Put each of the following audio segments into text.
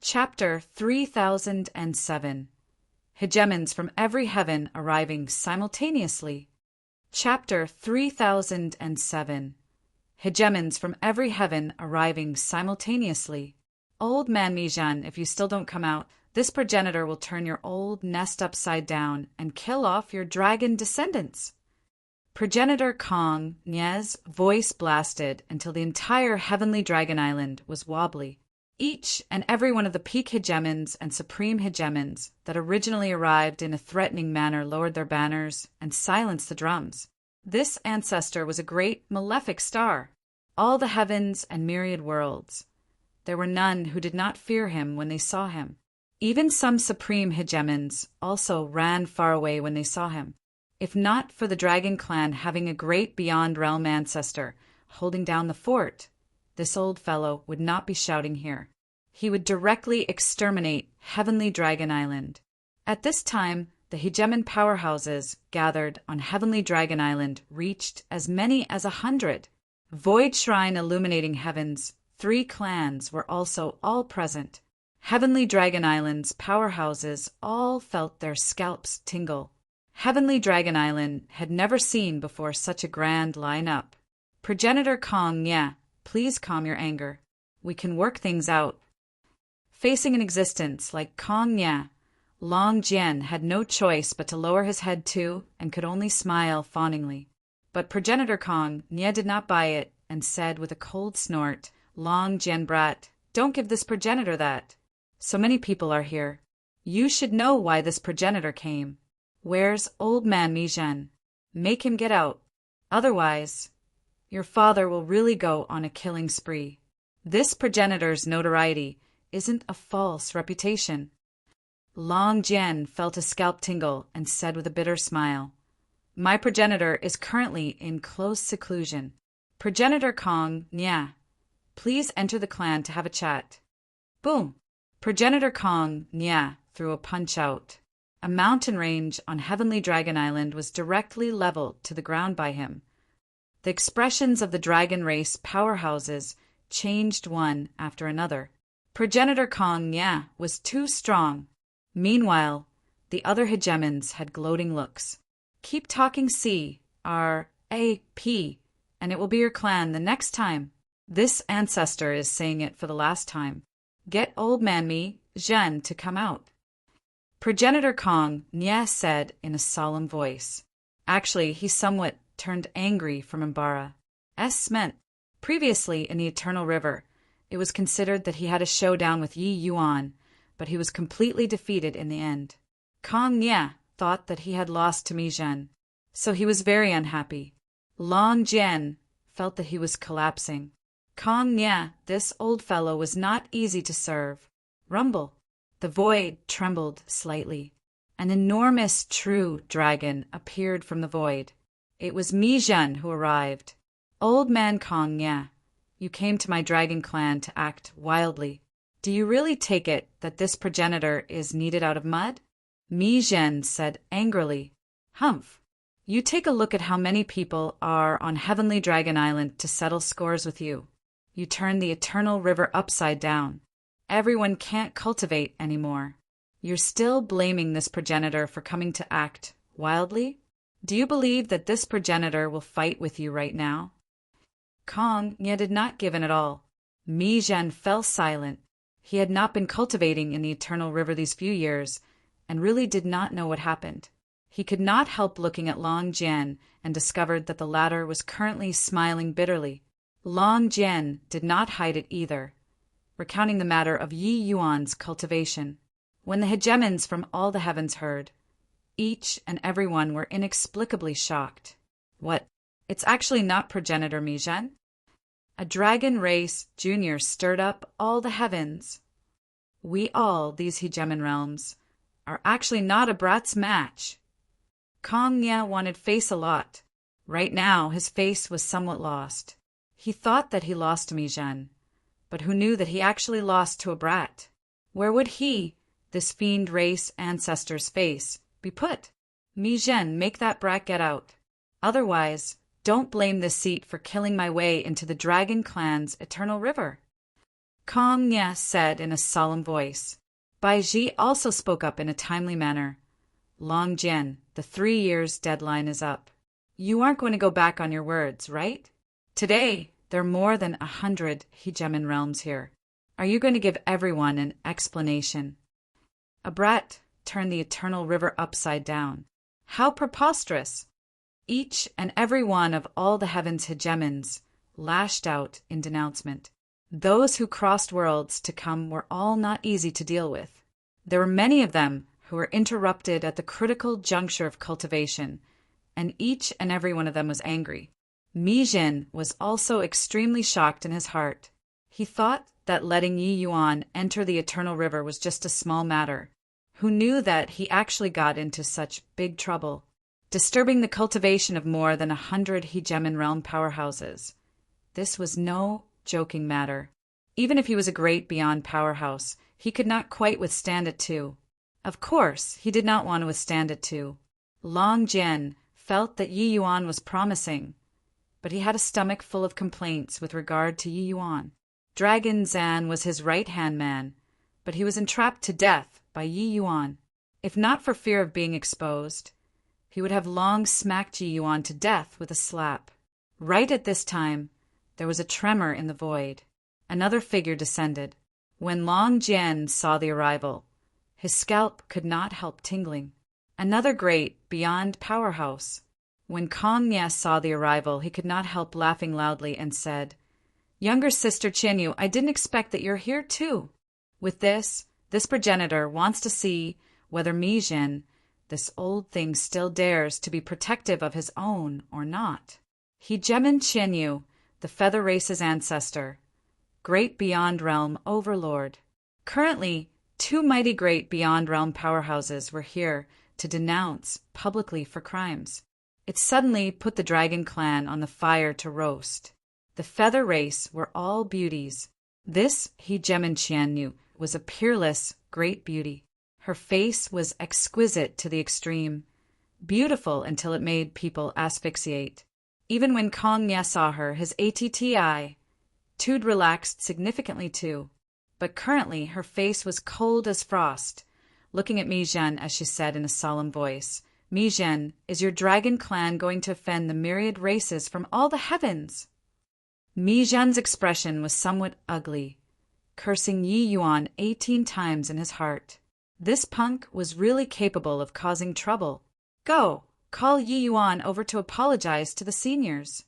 Chapter 3007. Hegemons from every heaven arriving simultaneously. Chapter 3007. Hegemons from every heaven arriving simultaneously. Old man Mijan, if you still don't come out, this progenitor will turn your old nest upside down and kill off your dragon descendants. Progenitor Kong Nye's voice blasted until the entire heavenly dragon island was wobbly. Each and every one of the peak hegemons and supreme hegemons that originally arrived in a threatening manner lowered their banners and silenced the drums. This ancestor was a great malefic star. All the heavens and myriad worlds. There were none who did not fear him when they saw him. Even some supreme hegemons also ran far away when they saw him. If not for the dragon clan having a great beyond realm ancestor holding down the fort, this old fellow would not be shouting here. He would directly exterminate Heavenly Dragon Island. At this time, the hegemon powerhouses gathered on Heavenly Dragon Island reached as many as 100. Void Shrine illuminating heavens, 3 clans were also all present. Heavenly Dragon Island's powerhouses all felt their scalps tingle. Heavenly Dragon Island had never seen before such a grand line-up. Progenitor Kong Nye, please calm your anger. We can work things out. Facing an existence like Kong Nye, Long Jian had no choice but to lower his head too and could only smile fawningly. But Progenitor Kong Nye did not buy it and said with a cold snort, Long Jian brat, don't give this progenitor that. So many people are here. You should know why this progenitor came. Where's old man Mijan? Make him get out. Otherwise, your father will really go on a killing spree. This progenitor's notoriety isn't a false reputation. Long Jian felt a scalp tingle and said with a bitter smile, my progenitor is currently in close seclusion. Progenitor Kong Nye, please enter the clan to have a chat. Boom! Progenitor Kong Nye threw a punch out. A mountain range on Heavenly Dragon Island was directly leveled to the ground by him. The expressions of the dragon race powerhouses changed one after another. Progenitor Kong Nye was too strong. Meanwhile, the other hegemons had gloating looks. Keep talking C-R-A-P, and it will be your clan the next time. This ancestor is saying it for the last time. Get old man me, Zhen, to come out. Progenitor Kong Nye said in a solemn voice. Actually, he somewhat turned angry from Imbara. Meant. Previously in the Eternal River, it was considered that he had a showdown with Yi Yuan, but he was completely defeated in the end. Kong Nye thought that he had lost to Mijan, so he was very unhappy. Long Jian felt that he was collapsing. Kong Nye, this old fellow, was not easy to serve. Rumble. The void trembled slightly. An enormous true dragon appeared from the void. It was Mijan who arrived. Old man Kong Nye, you came to my dragon clan to act wildly. Do you really take it that this progenitor is kneaded out of mud? Mijan said angrily. Humph. You take a look at how many people are on Heavenly Dragon Island to settle scores with you. You turn the Eternal River upside down. Everyone can't cultivate anymore. You're still blaming this progenitor for coming to act wildly? Do you believe that this progenitor will fight with you right now? Kong Nye did not give in at all. Mijan fell silent. He had not been cultivating in the Eternal River these few years, and really did not know what happened. He could not help looking at Long Jian and discovered that the latter was currently smiling bitterly. Long Jian did not hide it either, recounting the matter of Yi Yuan's cultivation. When the hegemons from all the heavens heard, each and every one were inexplicably shocked. What? It's actually not progenitor Mijan? A dragon race junior stirred up all the heavens. We all, these hegemon realms, are actually not a brat's match. Kong Nye wanted face a lot. Right now, his face was somewhat lost. He thought that he lost to Mijan, but who knew that he actually lost to a brat? Where would he, this fiend race ancestor's face, be put? Mijan, make that brat get out. Otherwise, don't blame this seat for killing my way into the Dragon Clan's Eternal River. Kong Nye said in a solemn voice. Bai Ji also spoke up in a timely manner. Long Jian, the 3 years deadline is up. You aren't going to go back on your words, right? Today, there are more than 100 hegemon realms here. Are you going to give everyone an explanation? A brat turned the eternal river upside down. How preposterous! Each and every one of all the heavens' hegemons lashed out in denouncement. Those who crossed worlds to come were all not easy to deal with. There were many of them who were interrupted at the critical juncture of cultivation, and each and every one of them was angry. Mi Jin was also extremely shocked in his heart. He thought that letting Yi Yuan enter the Eternal River was just a small matter. Who knew that he actually got into such big trouble, disturbing the cultivation of more than 100 hegemon realm powerhouses? This was no joking matter. Even if he was a great beyond powerhouse, he could not quite withstand it too. Of course, he did not want to withstand it too. Long Jian felt that Yi Yuan was promising, but he had a stomach full of complaints with regard to Yi Yuan. Dragon Zan was his right-hand man, but he was entrapped to death by Yi Yuan. If not for fear of being exposed, he would have long smacked Yi Yuan to death with a slap. Right at this time, there was a tremor in the void. Another figure descended. When Long Jian saw the arrival, his scalp could not help tingling. Another great, beyond powerhouse. When Kong Nye saw the arrival, he could not help laughing loudly and said, "Younger sister Chinyu, I didn't expect that you're here too." With this progenitor wants to see whether Mi Jin, this old thing, still dares to be protective of his own or not. Hegemon Chinyu, the feather race's ancestor, great beyond realm overlord. Currently, 2 mighty great beyond realm powerhouses were here to denounce publicly for crimes. It suddenly put the dragon clan on the fire to roast. The feather race were all beauties. This hegemon Qianyu was a peerless, great beauty. Her face was exquisite to the extreme, beautiful until it made people asphyxiate. Even when Kong Nye saw her, his ATTI, Tude relaxed significantly too. But currently her face was cold as frost, looking at Mi Jin as she said in a solemn voice, "Mi Jin, is your dragon clan going to offend the myriad races from all the heavens?" Mi Jin's expression was somewhat ugly, cursing Yi Yuan 18 times in his heart. This punk was really capable of causing trouble. Go, call Yi Yuan over to apologize to the seniors.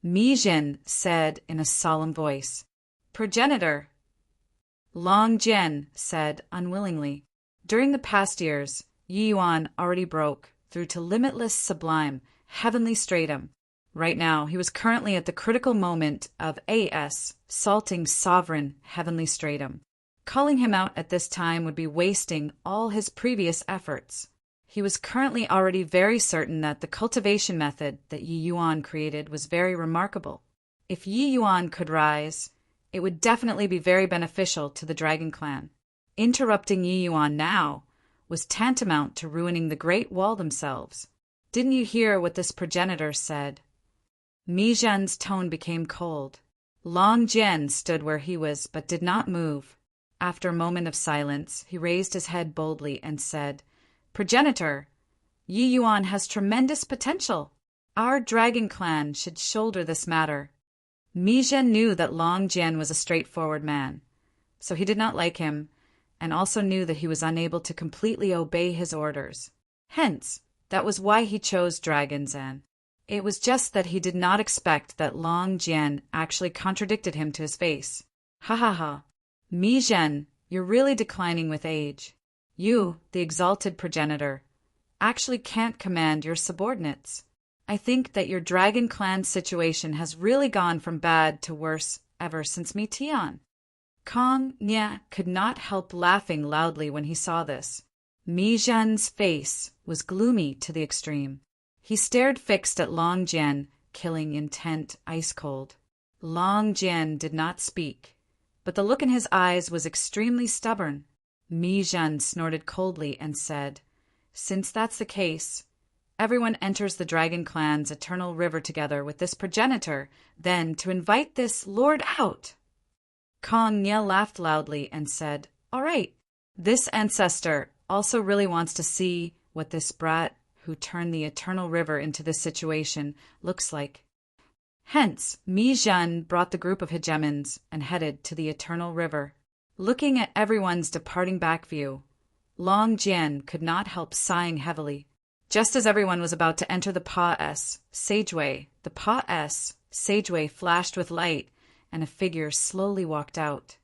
Mi Jin said in a solemn voice. Progenitor. Long Jian said unwillingly. During the past years, Yi Yuan already broke through to limitless sublime, heavenly stratum. Right now, he was currently at the critical moment of AS, salting sovereign heavenly stratum. Calling him out at this time would be wasting all his previous efforts. He was currently already very certain that the cultivation method that Yi Yuan created was very remarkable. If Yi Yuan could rise, it would definitely be very beneficial to the Dragon Clan. Interrupting Yi Yuan now was tantamount to ruining the Great Wall themselves. Didn't you hear what this progenitor said? Mi Jin's tone became cold. Long Jian stood where he was but did not move. After a moment of silence, he raised his head boldly and said, Progenitor, Yi Yuan has tremendous potential. Our Dragon Clan should shoulder this matter. Mi Jin knew that Long Jian was a straightforward man, so he did not like him, and also knew that he was unable to completely obey his orders. Hence, that was why he chose Dragon Zan. It was just that he did not expect that Long Jian actually contradicted him to his face. Ha ha ha. Mi Jin, you're really declining with age. You, the exalted progenitor, actually can't command your subordinates. I think that your Dragon Clan situation has really gone from bad to worse ever since Mi Tian. Kong Nye could not help laughing loudly when he saw this. Mi Jin's face was gloomy to the extreme. He stared fixed at Long Jian, killing intent ice cold. Long Jian did not speak, but the look in his eyes was extremely stubborn. Mi Jin snorted coldly and said, Since that's the case, everyone enters the Dragon Clan's eternal river together with this progenitor, then to invite this lord out. Kong Nye laughed loudly and said, "All right, this ancestor also really wants to see what this brat who turned the eternal river into this situation looks like." Hence, Mi Zhen brought the group of hegemons and headed to the eternal river. Looking at everyone's departing back view, Long Jian could not help sighing heavily. Just as everyone was about to enter the sageway flashed with light, and a figure slowly walked out.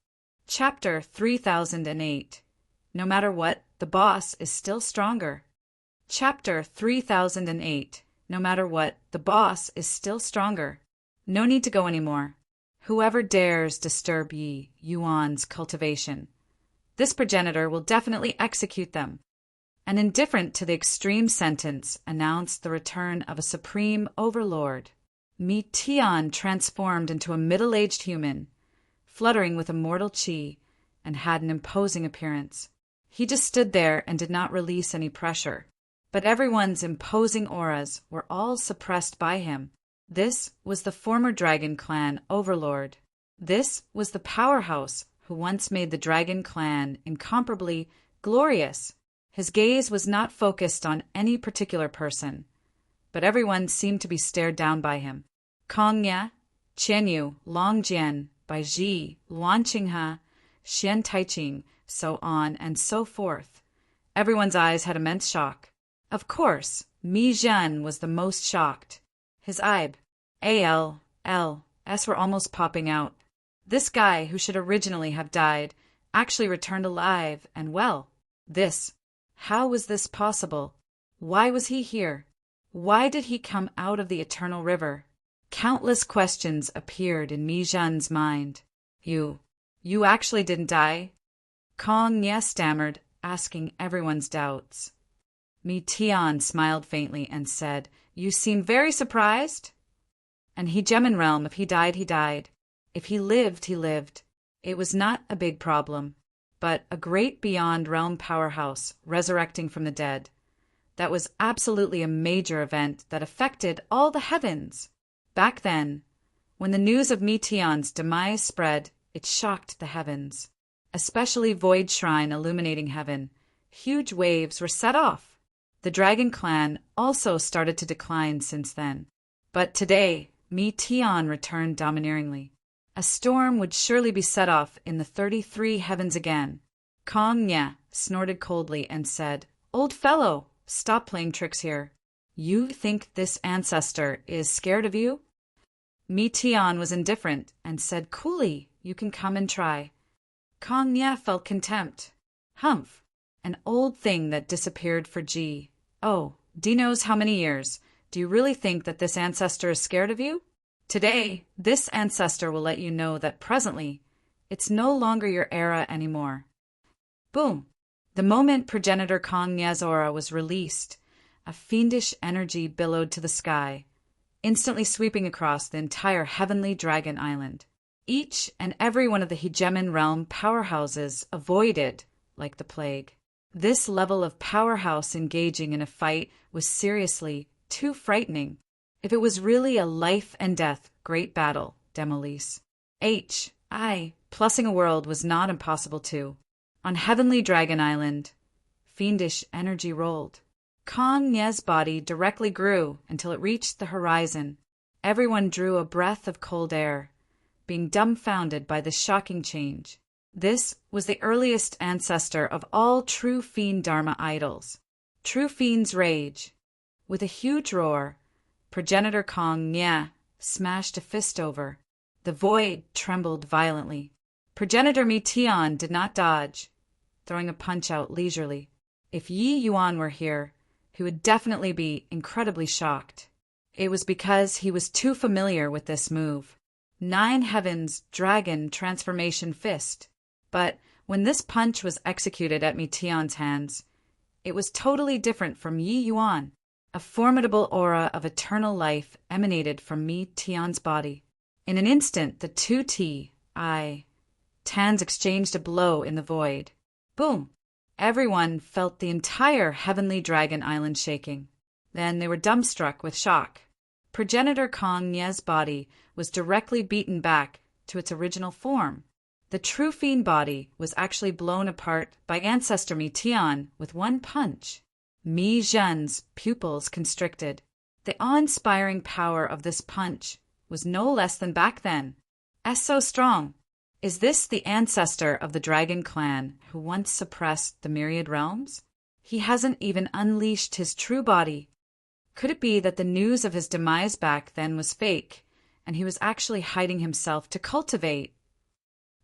Chapter 3008. No matter what, the boss is still stronger. Chapter 3008. No matter what, the boss is still stronger. No need to go anymore. Whoever dares disturb Yi Yuan's cultivation, this progenitor will definitely execute them. And indifferent to the extreme sentence, announced the return of a supreme overlord. Mi Tian transformed into a middle-aged human, fluttering with immortal qi, and had an imposing appearance. He just stood there and did not release any pressure, but everyone's imposing auras were all suppressed by him. This was the former Dragon Clan overlord. This was the powerhouse who once made the Dragon Clan incomparably glorious. His gaze was not focused on any particular person, but everyone seemed to be stared down by him. Kong Nye, Qianyu, Long Jian, Baiji, Luan Qinghe, Xian Taiqing, so on and so forth. Everyone's eyes had immense shock. Of course, Mi Zhen was the most shocked. His ALS were almost popping out. This guy, who should originally have died, actually returned alive and well. How was this possible? Why was he here? Why did he come out of the eternal river? Countless questions appeared in Mi Zhen's mind. You actually didn't die? Kong Nye stammered, asking everyone's doubts. Mi Tian smiled faintly and said, "You seem very surprised?" And Hegemon realm, if he died, he died. If he lived, he lived. It was not a big problem, but a great beyond realm powerhouse resurrecting from the dead. That was absolutely a major event that affected all the heavens. Back then, when the news of Mi Tian's demise spread, it shocked the heavens, especially Void Shrine illuminating heaven. Huge waves were set off. The Dragon Clan also started to decline since then. But today, Mi Tian returned domineeringly. A storm would surely be set off in the 33 heavens again. Kong Nye snorted coldly and said, "Old fellow, stop playing tricks here. You think this ancestor is scared of you?" Mi Tian was indifferent and said coolly, "You can come and try." Kong Nye felt contempt. Humph, an old thing that disappeared for G. Oh, D knows how many years. Do you really think that this ancestor is scared of you? Today, this ancestor will let you know that presently, it's no longer your era anymore. Boom! The moment progenitor Kong Nye's aura was released, a fiendish energy billowed to the sky, instantly sweeping across the entire heavenly dragon island. Each and every one of the Hegemon realm powerhouses avoided like the plague. This level of powerhouse engaging in a fight was seriously too frightening. If it was really a life and death great battle, Demolise. Plussing a world was not impossible too. On Heavenly Dragon Island, fiendish energy rolled. Kong Nye's body directly grew until it reached the horizon. Everyone drew a breath of cold air, being dumbfounded by this shocking change. This was the earliest ancestor of all true fiend Dharma idols. True fiend's rage. With a huge roar, progenitor Kong Nye smashed a fist over. The void trembled violently. Progenitor Mi Tian did not dodge, throwing a punch out leisurely. If Yi Yuan were here, he would definitely be incredibly shocked. It was because he was too familiar with this move. 9 Heavens Dragon Transformation Fist. But when this punch was executed at Mi Tian's hands, it was totally different from Yi Yuan. A formidable aura of eternal life emanated from Mi Tian's body. In an instant, the two Tans exchanged a blow in the void. Boom! Everyone felt the entire heavenly dragon island shaking. Then they were dumbstruck with shock. Progenitor Kong Nye's body was directly beaten back to its original form. The true fiend body was actually blown apart by ancestor Mi Tian with one punch. Mi Zhen's pupils constricted. The awe-inspiring power of this punch was no less than back then. So strong. Is this the ancestor of the dragon clan who once suppressed the myriad realms? He hasn't even unleashed his true body. Could it be that the news of his demise back then was fake, and he was actually hiding himself to cultivate?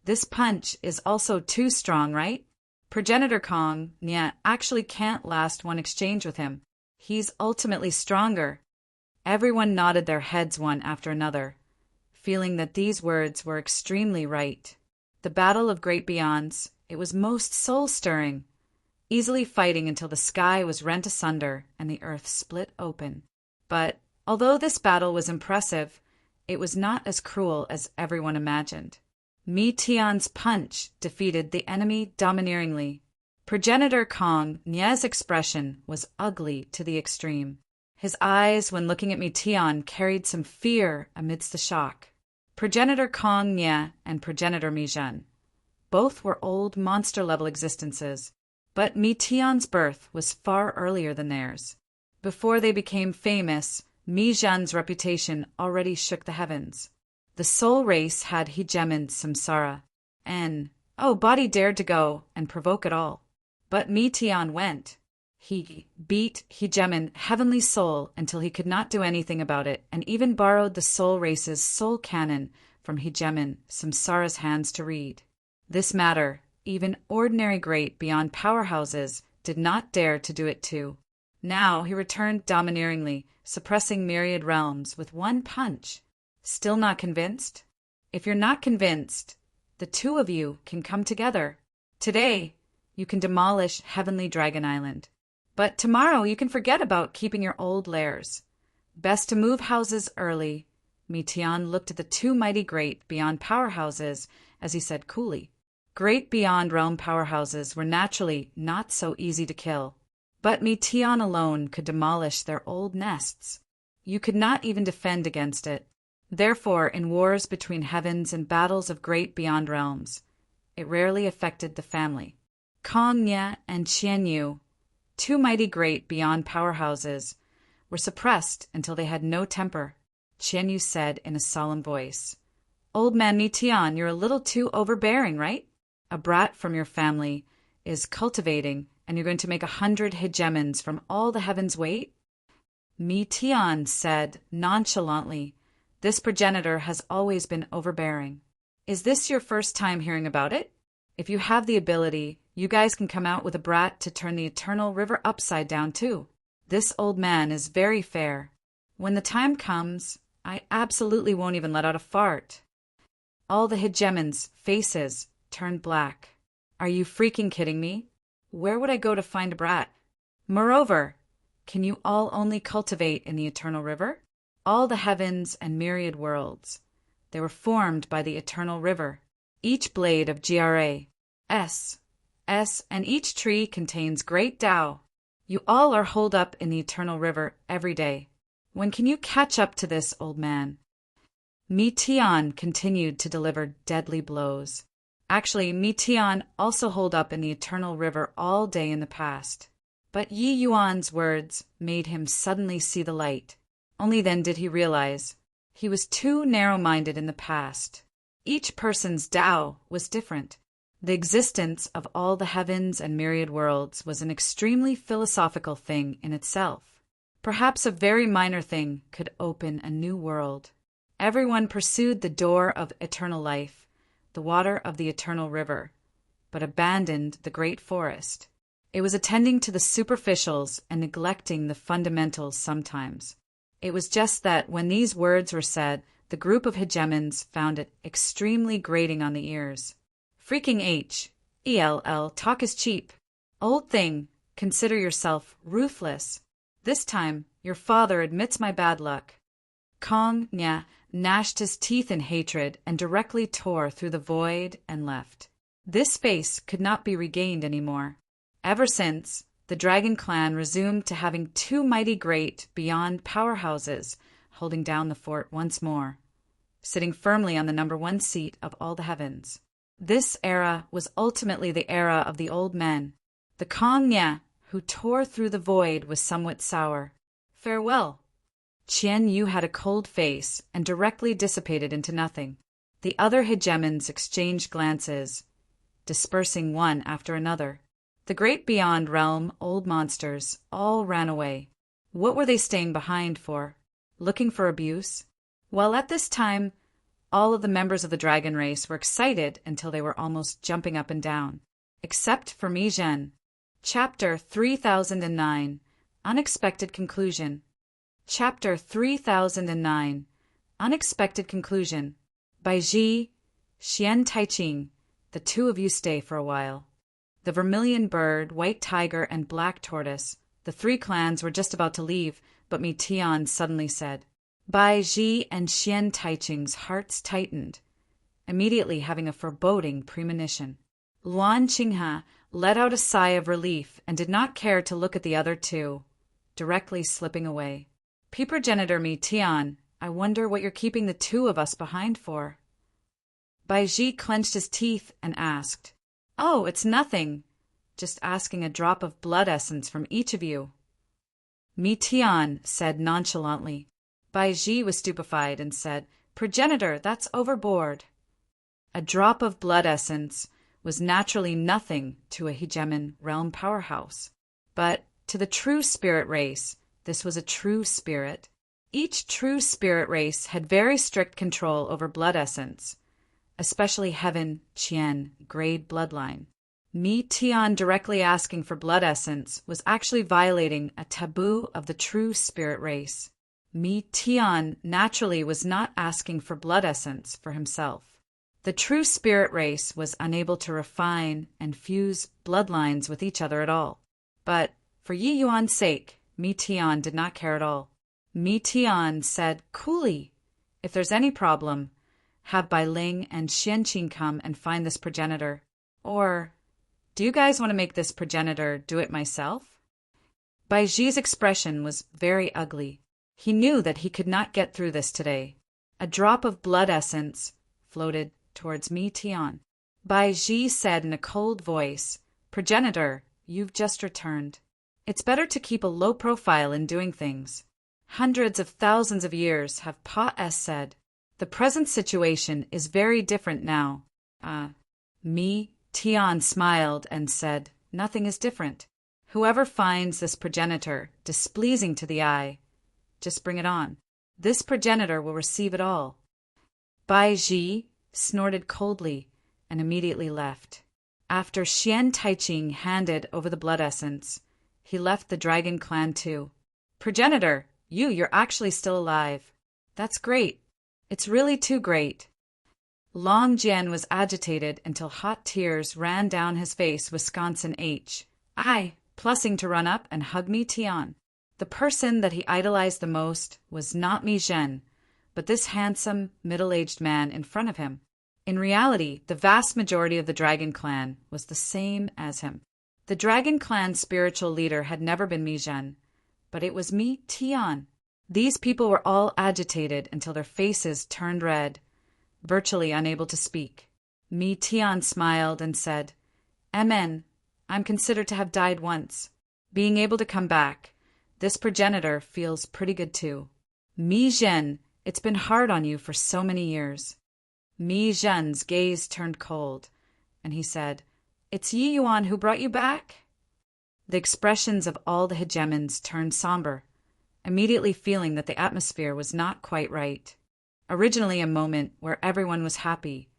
This punch is also too strong, right? Progenitor Kong actually can't last one exchange with him. He's ultimately stronger. Everyone nodded their heads one after another, feeling that these words were extremely right. The battle of Great Beyonds, it was most soul-stirring, easily fighting until the sky was rent asunder and the earth split open. But although this battle was impressive, it was not as cruel as everyone imagined. Mi Tian's punch defeated the enemy domineeringly. Progenitor Kong Nie's expression was ugly to the extreme. His eyes, when looking at Mi Tian, carried some fear amidst the shock. Progenitor Kong Nie and Progenitor Mi Zhen. Both were old monster-level existences, but Mi Tian's birth was far earlier than theirs. Before they became famous, Mi Zhen's reputation already shook the heavens. The soul race had hegemon samsara, and, body dared to go and provoke it all. But Mi Tian went. He beat hegemon heavenly soul until he could not do anything about it, and even borrowed the soul race's soul canon from hegemon samsara's hands to read. This matter, even ordinary great beyond powerhouses did not dare to do it too. Now he returned domineeringly, suppressing myriad realms with one punch. Still not convinced? If you're not convinced, the two of you can come together. Today, you can demolish Heavenly Dragon Island. But tomorrow you can forget about keeping your old lairs. Best to move houses early. Mi Tian looked at the two mighty great beyond powerhouses as he said coolly. Great beyond realm powerhouses were naturally not so easy to kill. But Mi Tian alone could demolish their old nests. You could not even defend against it. Therefore, in wars between heavens and battles of great beyond realms, it rarely affected the family. Kong Nie and Qian Yu, two mighty great beyond powerhouses, were suppressed until they had no temper. Qian Yu said in a solemn voice, "Old man Mi Tian, you're a little too overbearing, right? A brat from your family is cultivating, and you're going to make 100 hegemons from all the heavens wait?" Mi Tian said nonchalantly, "This progenitor has always been overbearing. Is this your first time hearing about it? If you have the ability, you guys can come out with a brat to turn the eternal river upside down too. This old man is very fair. When the time comes, I absolutely won't even let out a fart." All the hegemons' faces turned black. Are you freaking kidding me? Where would I go to find a brat? Moreover, can you all only cultivate in the eternal river? All the heavens and myriad worlds, they were formed by the eternal river. Each blade of S, and each tree contains great Tao. You all are holed up in the eternal river every day. When can you catch up to this, old man? Mi Tian continued to deliver deadly blows. Actually, Mi Tian also holed up in the eternal river all day in the past. But Yi Yuan's words made him suddenly see the light. Only then did he realize he was too narrow-minded in the past. Each person's Tao was different. The existence of all the heavens and myriad worlds was an extremely philosophical thing in itself. Perhaps a very minor thing could open a new world. Everyone pursued the door of eternal life, the water of the eternal river, but abandoned the great forest. It was attending to the superficials and neglecting the fundamentals sometimes. It was just that when these words were said, the group of hegemons found it extremely grating on the ears. Freaking talk is cheap. Old thing, consider yourself ruthless. This time, your father admits my bad luck. Kong Nya gnashed his teeth in hatred and directly tore through the void and left. This space could not be regained anymore. Ever since, the Dragon Clan resumed to having two mighty great beyond powerhouses holding down the fort once more, sitting firmly on the number one seat of all the heavens. This era was ultimately the era of the old men. The Kongnya, who tore through the void, was somewhat sour. Farewell. Qian Yu had a cold face and directly dissipated into nothing. The other hegemons exchanged glances, dispersing one after another. The great beyond realm old monsters all ran away. What were they staying behind for? Looking for abuse? Well, at this time, all of the members of the dragon race were excited until they were almost jumping up and down. Except for Mi Zhen. Chapter 3009. Unexpected Conclusion. Chapter 3009. Unexpected Conclusion. By Ji, Xian Taiqing. The two of you stay for a while. The vermilion bird, white tiger, and black tortoise, the three clans were just about to leave, but Mi Tian suddenly said. Bai Ji and Xian Taiqing's hearts tightened, immediately having a foreboding premonition. Luan Qinghe let out a sigh of relief and did not care to look at the other two, directly slipping away. Progenitor Mi Tian, I wonder what you're keeping the two of us behind for. Bai Ji clenched his teeth and asked, Oh, it's nothing. Just asking a drop of blood essence from each of you. Mi Tian said nonchalantly. Bai Ji was stupefied and said, Progenitor, that's overboard. A drop of blood essence was naturally nothing to a hegemon realm powerhouse. But to the true spirit race, this was a true spirit. Each true spirit race had very strict control over blood essence, especially Heaven Qian grade bloodline. Mi Tian directly asking for blood essence was actually violating a taboo of the true spirit race. Mi Tian naturally was not asking for blood essence for himself. The true spirit race was unable to refine and fuse bloodlines with each other at all. But for Yi Yuan's sake, Mi Tian did not care at all. Mi Tian said coolly, if there's any problem, have Bai Ling and Xianqing come and find this progenitor. Or, do you guys want to make this progenitor do it myself? Bai Ji's expression was very ugly. He knew that he could not get through this today. A drop of blood essence floated towards Mi Tian. Bai Ji said in a cold voice, Progenitor, you've just returned. It's better to keep a low profile in doing things. Hundreds of thousands of years have Pa S said. The present situation is very different now. Mi Tian smiled and said, Nothing is different. Whoever finds this progenitor displeasing to the eye, just bring it on. This progenitor will receive it all. Bai Ji snorted coldly and immediately left. After Xian Taiqing handed over the blood essence, he left the dragon clan too. Progenitor, you're actually still alive. That's great. It's really too great. Long Jian was agitated until hot tears ran down his face. Wisconsin H. I, plussing to run up and hug Mi Tian. The person that he idolized the most was not Mi Zhen, but this handsome, middle-aged man in front of him. In reality, the vast majority of the Dragon Clan was the same as him. The Dragon Clan's spiritual leader had never been Mi Zhen, but it was Mi Tian. These people were all agitated until their faces turned red, virtually unable to speak. Mi Tian smiled and said, Amen. I'm considered to have died once. Being able to come back, this progenitor feels pretty good too. Mi Zhen, it's been hard on you for so many years. Mi Zhen's gaze turned cold, and he said, It's Yi Yuan who brought you back? The expressions of all the hegemons turned somber, immediately feeling that the atmosphere was not quite right. Originally a moment where everyone was happy.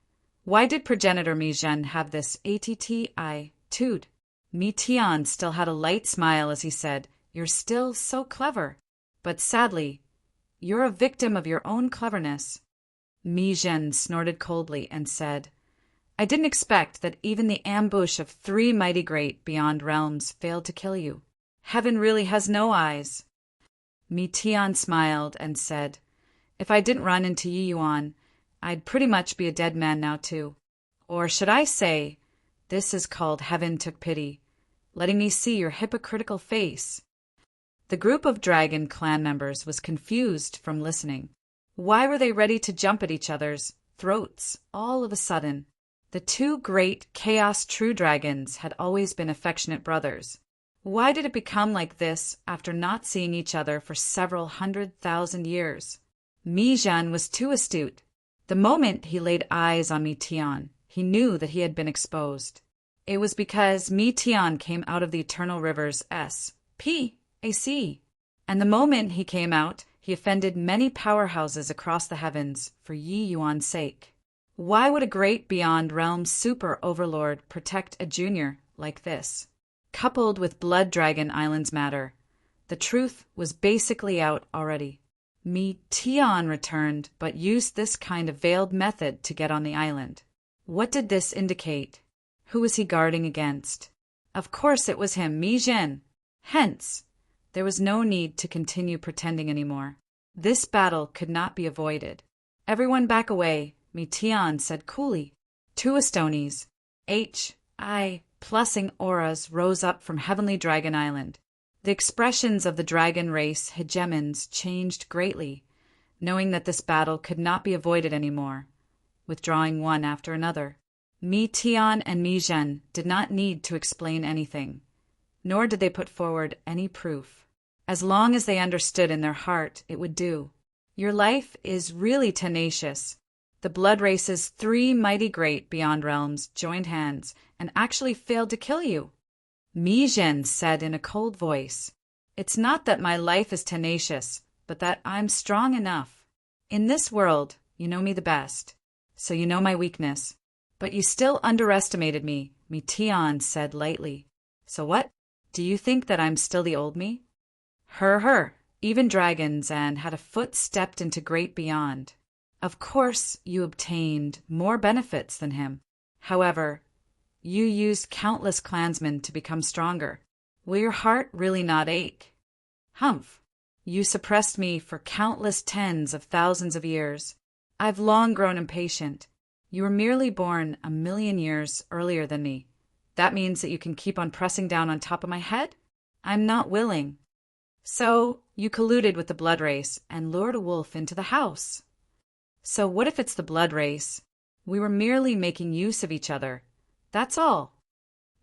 Why did progenitor Mi Zhen have this attitude? Mi Tian still had a light smile as he said, You're still so clever. But sadly, you're a victim of your own cleverness. Mi Zhen snorted coldly and said, I didn't expect that even the ambush of 3 mighty great beyond realms failed to kill you. Heaven really has no eyes. Mi Tian smiled and said, If I didn't run into Yi Yuan, I'd pretty much be a dead man now too. Or should I say, this is called Heaven took pity, letting me see your hypocritical face. The group of Dragon Clan members was confused from listening. Why were they ready to jump at each other's throats all of a sudden? The two great Chaos True Dragons had always been affectionate brothers. Why did it become like this after not seeing each other for several 100,000 years? Mi Zhen was too astute. The moment he laid eyes on Mi Tian, he knew that he had been exposed. It was because Mi Tian came out of the eternal rivers S.P.A.C. And the moment he came out, he offended many powerhouses across the heavens for Yi Yuan's sake. Why would a great beyond realm super overlord protect a junior like this? Coupled with Blood Dragon Island's matter, the truth was basically out already. Mi Tian returned, but used this kind of veiled method to get on the island. What did this indicate? Who was he guarding against? Of course it was him, Mi Zhen. Hence, there was no need to continue pretending anymore. This battle could not be avoided. Everyone back away, Mi Tian said coolly. Two Astonies, H.I. plusing auras rose up from Heavenly Dragon Island. The expressions of the dragon race hegemons changed greatly, knowing that this battle could not be avoided anymore, withdrawing one after another. Mi Tian and Mi Zhen did not need to explain anything, nor did they put forward any proof. As long as they understood in their heart, it would do. Your life is really tenacious. The blood race's three mighty great beyond realms joined hands and actually failed to kill you. Mi Zhen said in a cold voice, "It's not that my life is tenacious, but that I'm strong enough. In this world, you know me the best, so you know my weakness. But you still underestimated me," Mi Tian said lightly. "So what? Do you think that I'm still the old me?" Her, even dragons and had a foot stepped into great beyond. Of course you obtained more benefits than him. However, you used countless clansmen to become stronger. Will your heart really not ache? Humph! You suppressed me for countless tens of thousands of years. I've long grown impatient. You were merely born 1,000,000 years earlier than me. That means that you can keep on pressing down on top of my head? I'm not willing. So, you colluded with the blood race and lured a wolf into the house. So what if it's the blood race? We were merely making use of each other. That's all.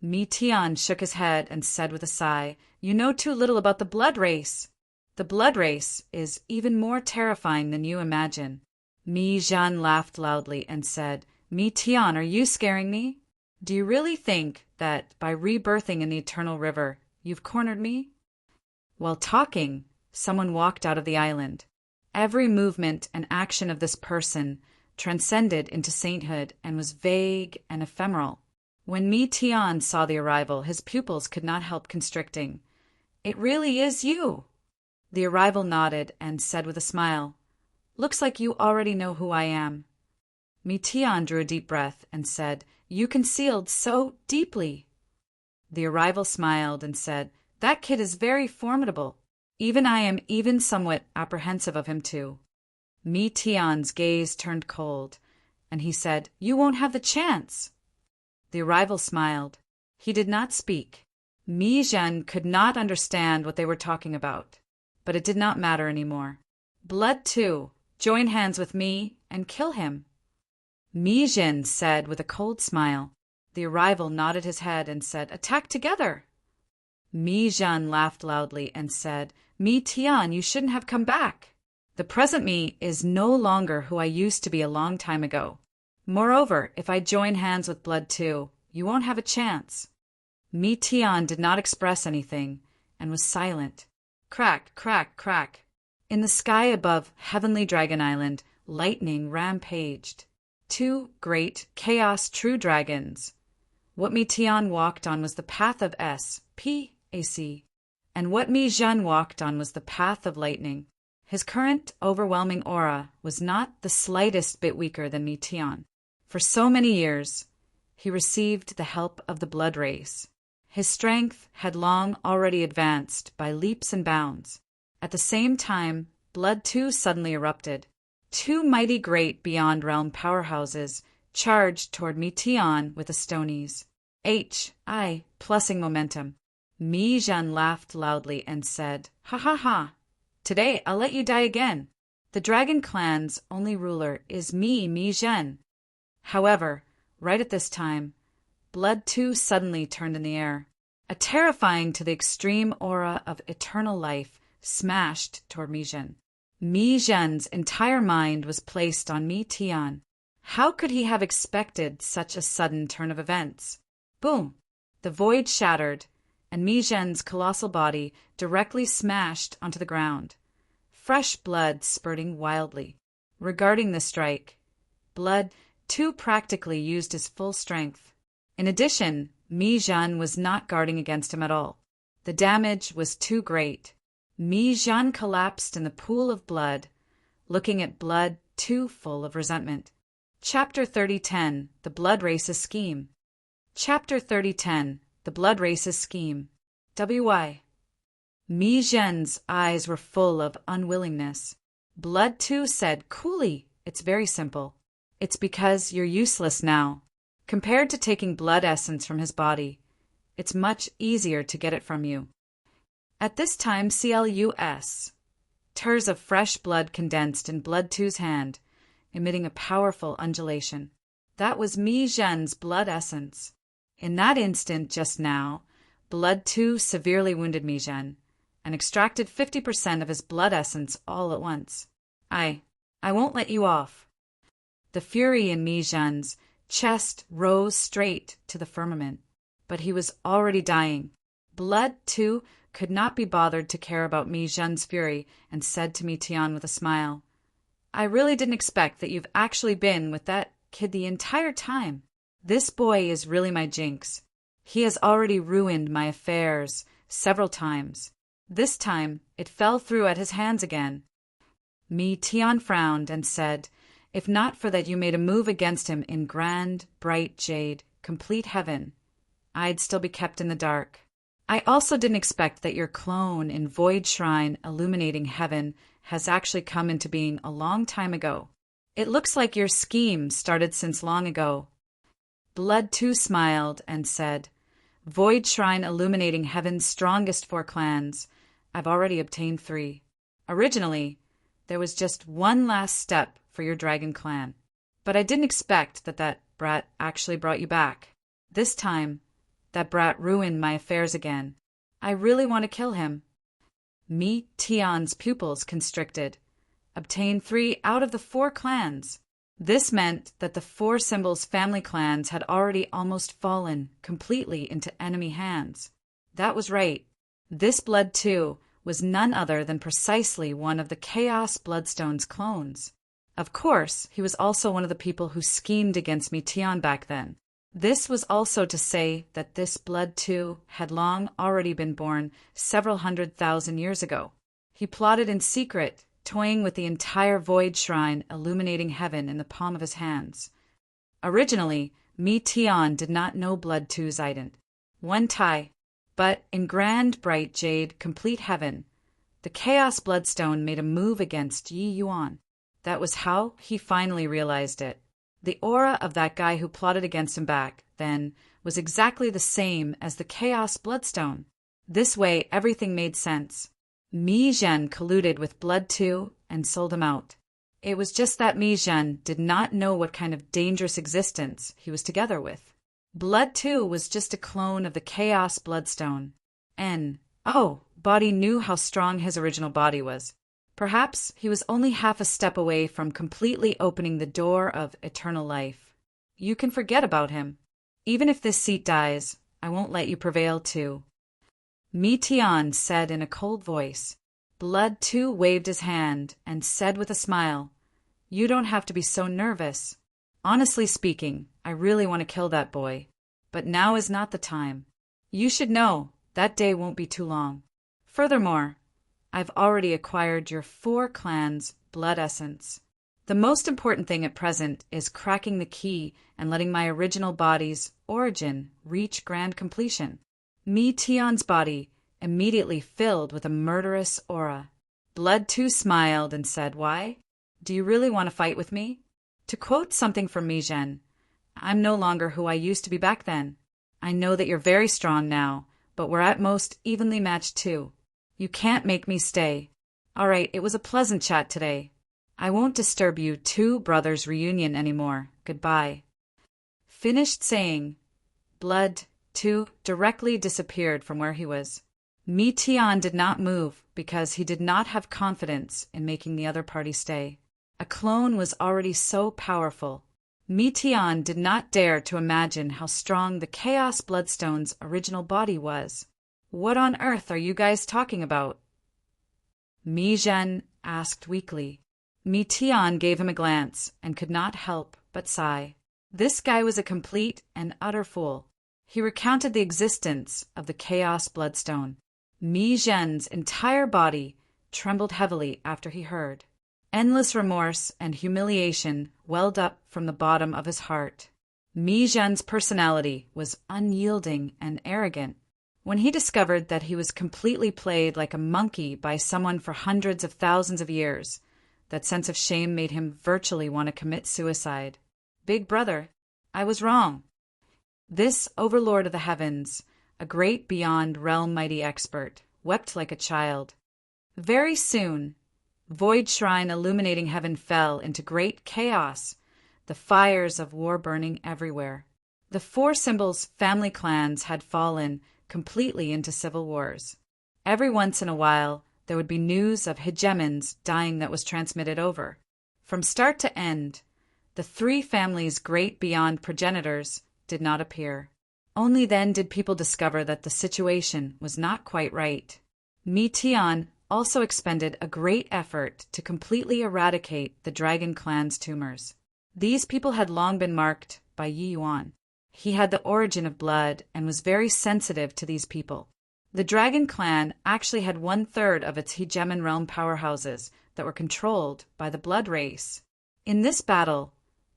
Mi Tian shook his head and said with a sigh, "You know too little about the blood race. The blood race is even more terrifying than you imagine." Mi Zhen laughed loudly and said, "Mi Tian, are you scaring me? Do you really think that by rebirthing in the eternal river, you've cornered me?" While talking, someone walked out of the island. Every movement and action of this person transcended into sainthood and was vague and ephemeral. When Mi Tian saw the arrival, his pupils could not help constricting. "It really is you." The arrival nodded and said with a smile, "Looks like you already know who I am." Mi Tian drew a deep breath and said, "You concealed so deeply." The arrival smiled and said, "That kid is very formidable. Even I am somewhat apprehensive of him too." Mi Tian's gaze turned cold, and he said, "You won't have the chance." The arrival smiled. He did not speak. Mi Zhen could not understand what they were talking about, but it did not matter anymore. "Blood too. Join hands with me and kill him." Mi Zhen said with a cold smile. The arrival nodded his head and said, "Attack together." Mi Zhen laughed loudly and said, "Mi Tian, you shouldn't have come back. The present me is no longer who I used to be a long time ago. Moreover, if I join hands with blood too, you won't have a chance." Mi Tian did not express anything and was silent. Crack, crack, crack. In the sky above Heavenly Dragon Island, lightning rampaged. Two great Chaos True Dragons. What Mi Tian walked on was the path of S.P.A.C. And what Mi Zhen walked on was the path of lightning. His current overwhelming aura was not the slightest bit weaker than Mi Tian. For so many years, he received the help of the blood race. His strength had long already advanced by leaps and bounds. At the same time, blood too suddenly erupted. Two mighty great beyond realm powerhouses charged toward Mi Tian with Astonies. H.I. plusing momentum. Mi Zhen laughed loudly and said, "Ha ha ha! Today I'll let you die again. The dragon clan's only ruler is Mi Zhen. However, Right at this time, blood too suddenly turned in the air. A terrifying to the extreme aura of eternal life smashed toward Mi Zhen. Mi Zhen's entire mind was placed on Mi Tian. How could he have expected such a sudden turn of events? Boom! The void shattered, and Mi Zhen's colossal body directly smashed onto the ground, fresh blood spurting wildly. Regarding the strike, blood too practically used his full strength. In addition, Mi Zhen was not guarding against him at all. The damage was too great. Mi Zhen collapsed in the pool of blood, looking at blood too full of resentment. Chapter 30:10 The Blood Race's Scheme. Chapter 30:10 The Blood Race's Scheme. WY. Mi Zhen's eyes were full of unwillingness. Blood too said coolly, "It's very simple. It's because you're useless now. Compared to taking blood essence from his body, it's much easier to get it from you." At this time, CLUS. Tears of fresh blood condensed in Blood two's hand, emitting a powerful undulation. That was Mi Zhen's blood essence. In that instant just now, Blood two severely wounded Mi Zhen and extracted 50% of his blood essence all at once. I won't let you off. The fury in Mi Zhen's chest rose straight to the firmament, but he was already dying. Blood two could not be bothered to care about Mi Zhen's fury and said to Mi Tian with a smile, "I really didn't expect that you've actually been with that kid the entire time. This boy is really my jinx. He has already ruined my affairs several times. This time, it fell through at his hands again." Mi Tian frowned and said, "If not for that you made a move against him in grand, bright jade, complete heaven, I'd still be kept in the dark. I also didn't expect that your clone in Void Shrine illuminating heaven has actually come into being a long time ago. It looks like your scheme started since long ago." Blood too smiled and said, "Void Shrine illuminating heaven's strongest 4 clans. I've already obtained 3. Originally, there was just one last step for your dragon clan. But I didn't expect that brat actually brought you back. This time, that brat ruined my affairs again. I really want to kill him." Mi Tian's pupils constricted. Obtained 3 out of the 4 clans. This meant that the 4 symbols' family clans had already almost fallen completely into enemy hands. That was right. This blood too was none other than precisely one of the Chaos Bloodstone's clones. Of course, he was also one of the people who schemed against Mi Tian back then. This was also to say that this blood too had long already been born several 100,000 years ago. He plotted in secret, toying with the entire Void Shrine illuminating heaven in the palm of his hands. Originally, Mi Tian did not know Blood two's ident. One tie. But in grand bright jade complete heaven, the Chaos Bloodstone made a move against Yi Yuan. That was how he finally realized it. The aura of that guy who plotted against him back then was exactly the same as the Chaos Bloodstone. This way everything made sense. Mi Zhen colluded with Blood two and sold him out. It was just that Mi Zhen did not know what kind of dangerous existence he was together with. Blood two was just a clone of the Chaos Bloodstone. Body knew how strong his original body was. Perhaps he was only half a step away from completely opening the door of eternal life. You can forget about him. Even if this seat dies, I won't let you prevail too. Mi Tian said in a cold voice. Blood too waved his hand and said with a smile, "You don't have to be so nervous. Honestly speaking, I really want to kill that boy. But now is not the time. You should know that day won't be too long. Furthermore, I've already acquired your 4 clans' blood essence. The most important thing at present is cracking the key and letting my original body's origin reach grand completion." Mi Tian's body immediately filled with a murderous aura. Blood too smiled and said, "Why? Do you really want to fight with me?" To quote something from Mi Zhen, "I'm no longer who I used to be back then. I know that you're very strong now, but we're at most evenly matched too. You can't make me stay. All right, it was a pleasant chat today. I won't disturb you 2 brothers' reunion anymore. Goodbye." finished saying, blood, too, directly disappeared from where he was. Mi Tian did not move because he did not have confidence in making the other party stay. A clone was already so powerful. Mi Tian did not dare to imagine how strong the Chaos Bloodstone's original body was. What on earth are you guys talking about? Mi Zhen asked weakly. Mi Tian gave him a glance and could not help but sigh. This guy was a complete and utter fool. He recounted the existence of the Chaos Bloodstone. Mi Zhen's entire body trembled heavily after he heard. Endless remorse and humiliation welled up from the bottom of his heart. Mi Zhen's personality was unyielding and arrogant. When he discovered that he was completely played like a monkey by someone for hundreds of thousands of years, that sense of shame made him virtually want to commit suicide. Big brother, I was wrong. This overlord of the heavens, a great beyond realm mighty expert, wept like a child. Very soon, void shrine illuminating heaven fell into great chaos, the fires of war burning everywhere. The four symbols' family clans had fallen completely into civil wars. Every once in a while, there would be news of hegemons dying that was transmitted over. From start to end, the three families' great beyond progenitors did not appear. Only then did people discover that the situation was not quite right. Mi Tian also expended a great effort to completely eradicate the Dragon Clan's tumors. These people had long been marked by Yi Yuan. He had the origin of blood and was very sensitive to these people. The Dragon Clan actually had 1/3 of its hegemon realm powerhouses that were controlled by the blood race. In this battle,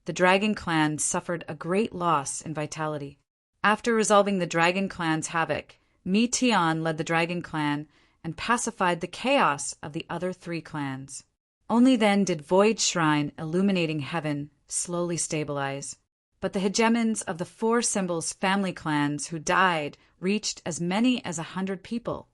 the Dragon Clan suffered a great loss in vitality. After resolving the Dragon Clan's havoc, Mi Tian led the Dragon Clan and pacified the chaos of the other three clans. Only then did Void Shrine illuminating heaven slowly stabilize. But the hegemons of the four symbols' family clans who died reached as many as 100 people.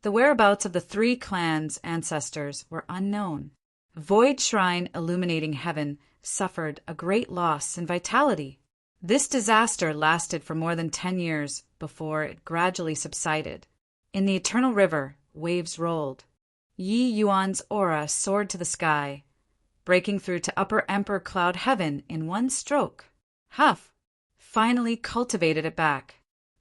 The whereabouts of the three clans' ancestors were unknown. Void Shrine illuminating heaven suffered a great loss in vitality. This disaster lasted for more than 10 years before it gradually subsided. In the Eternal River, waves rolled. Yi Yuan's aura soared to the sky, breaking through to Upper Emperor Cloud Heaven in one stroke. Huff! Finally cultivated it back.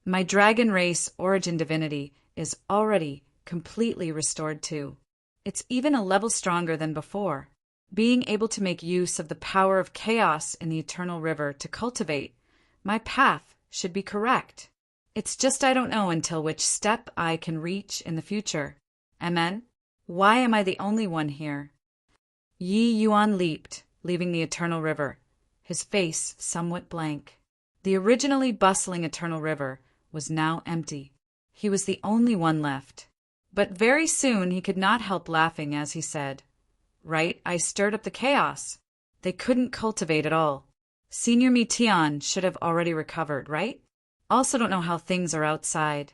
My dragon race origin divinity is already completely restored too. It's even a level stronger than before. Being able to make use of the power of chaos in the Eternal River to cultivate, my path should be correct. It's just I don't know until which step I can reach in the future. Amen? Why am I the only one here? Yi Yuan leaped, leaving the Eternal River, his face somewhat blank. The originally bustling Eternal River was now empty. He was the only one left. But very soon he could not help laughing as he said, "Right, I stirred up the chaos. They couldn't cultivate at all. Senior Mi Tian should have already recovered, right? Also don't know how things are outside."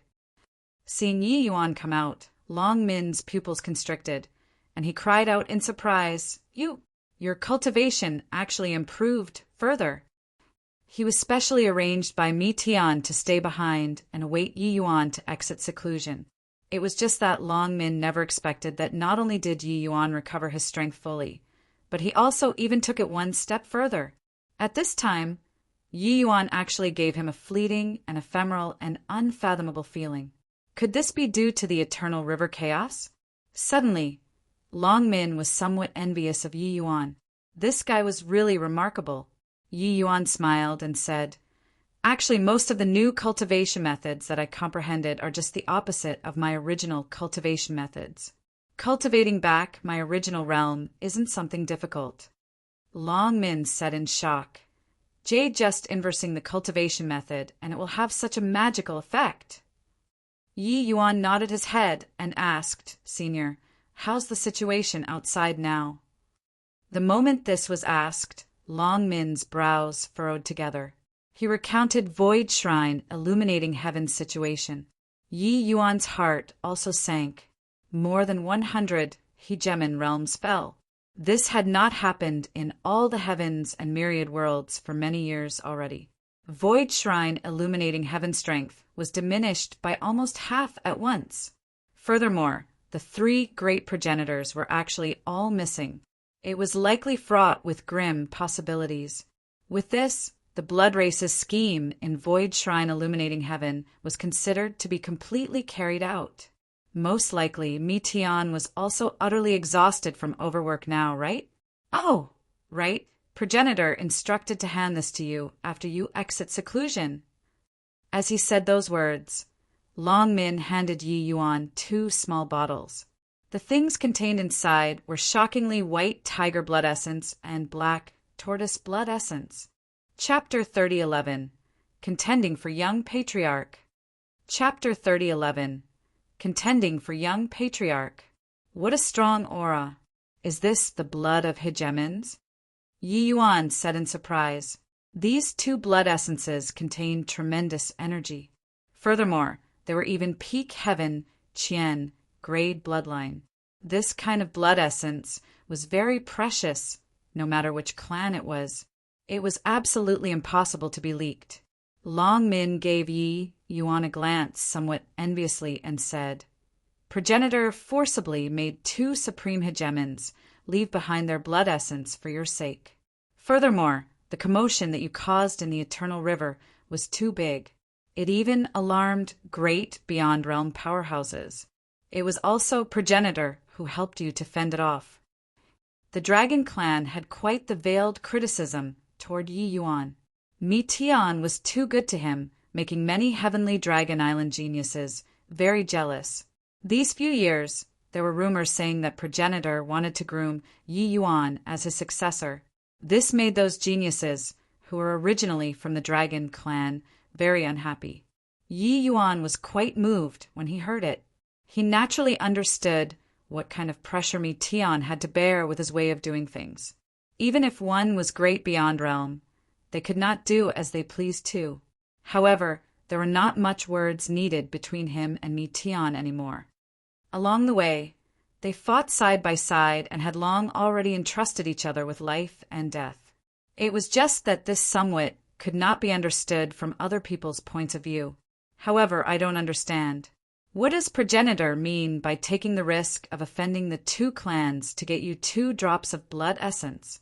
Seeing Yi Yuan come out, Long Min's pupils constricted, and he cried out in surprise, Your cultivation actually improved further." He was specially arranged by Mi Tian to stay behind and await Yi Yuan to exit seclusion. It was just that Long Min never expected that not only did Yi Yuan recover his strength fully, but he also even took it one step further. At this time, Yi Yuan actually gave him a fleeting and ephemeral and unfathomable feeling. Could this be due to the Eternal River chaos? Suddenly, Long Min was somewhat envious of Yi Yuan. This guy was really remarkable. Yi Yuan smiled and said, "Actually, most of the new cultivation methods that I comprehended are just the opposite of my original cultivation methods. Cultivating back my original realm isn't something difficult." Long Min said in shock, "Jay just inversing the cultivation method, and it will have such a magical effect." Yi Yuan nodded his head and asked, "Senior, how's the situation outside now?" The moment this was asked, Long Min's brows furrowed together. He recounted Void Shrine illuminating heaven's situation. Yi Yuan's heart also sank. More than 100 hegemon realms fell. This had not happened in all the heavens and myriad worlds for many years already. Void Shrine illuminating heaven strength was diminished by almost half at once. Furthermore, the three great progenitors were actually all missing. It was likely fraught with grim possibilities. With this, the Blood Race's scheme in Void Shrine illuminating heaven was considered to be completely carried out. Most likely, Meteon was also utterly exhausted from overwork now, right? Oh, right. Progenitor instructed to hand this to you after you exit seclusion. As he said those words, Long Min handed Yi Yuan 2 small bottles. The things contained inside were shockingly white tiger blood essence and black tortoise blood essence. Chapter 3011. Contending for Young Patriarch. Chapter 3011. Contending for Young Patriarch. What a strong aura. Is this the blood of hegemons? Yi Yuan said in surprise. These 2 blood essences contained tremendous energy. Furthermore, they were even peak heaven, Qian, grade bloodline. This kind of blood essence was very precious, no matter which clan it was. It was absolutely impossible to be leaked. Long Min gave Yi Yuan a glance somewhat enviously and said, Progenitor forcibly made 2 supreme hegemons leave behind their blood essence for your sake. Furthermore, the commotion that you caused in the Eternal River was too big. It even alarmed great beyond realm powerhouses. It was also Progenitor who helped you to fend it off. The Dragon Clan had quite the veiled criticism toward Yi Yuan. Meteon was too good to him, making many heavenly Dragon Island geniuses very jealous. These few years, there were rumors saying that Progenitor wanted to groom Yi Yuan as his successor. This made those geniuses, who were originally from the Dragon Clan, very unhappy. Yi Yuan was quite moved when he heard it. He naturally understood what kind of pressure Meteon had to bear with his way of doing things. Even if one was great beyond realm, they could not do as they pleased too. However, there were not much words needed between him and Meteon anymore. Along the way, they fought side by side and had long already entrusted each other with life and death. It was just that this somewhat could not be understood from other people's points of view. However, I don't understand. What does Progenitor mean by taking the risk of offending the 2 clans to get you 2 drops of blood essence?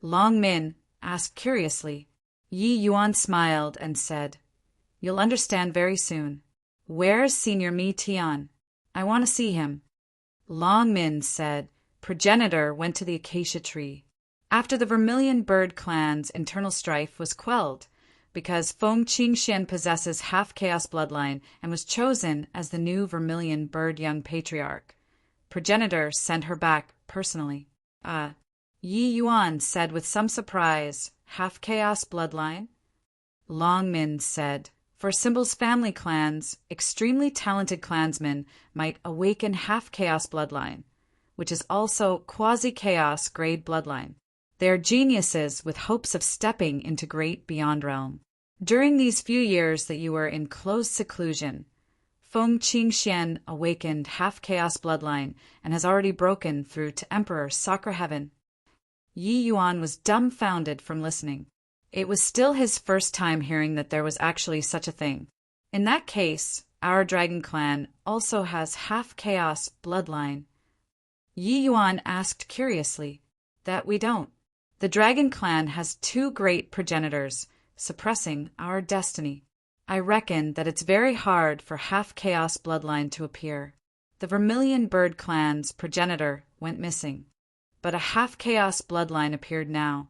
Long Min asked curiously. Yi Yuan smiled and said, You'll understand very soon. Where's Senior Meteon? I want to see him. Long Min said, Progenitor went to the acacia tree. After the Vermilion Bird clan's internal strife was quelled, because Feng Qingxian possesses half-chaos bloodline and was chosen as the new Vermilion Bird young patriarch. Progenitor sent her back personally. Yi Yuan said with some surprise, half-chaos bloodline? Long Min said, for Symbol's family clans, extremely talented clansmen might awaken half-chaos bloodline, which is also quasi-chaos grade bloodline. They are geniuses with hopes of stepping into great beyond realm. During these few years that you were in close seclusion, Feng Qingxian awakened half-chaos bloodline and has already broken through to Emperor Sacra Heaven. Yi Yuan was dumbfounded from listening. It was still his first time hearing that there was actually such a thing. In that case, our Dragon Clan also has half-chaos bloodline. Yi Yuan asked curiously. That we don't. The Dragon Clan has 2 great progenitors, suppressing our destiny. I reckon that it's very hard for half-chaos bloodline to appear. The Vermilion Bird clan's progenitor went missing, but a half-chaos bloodline appeared now,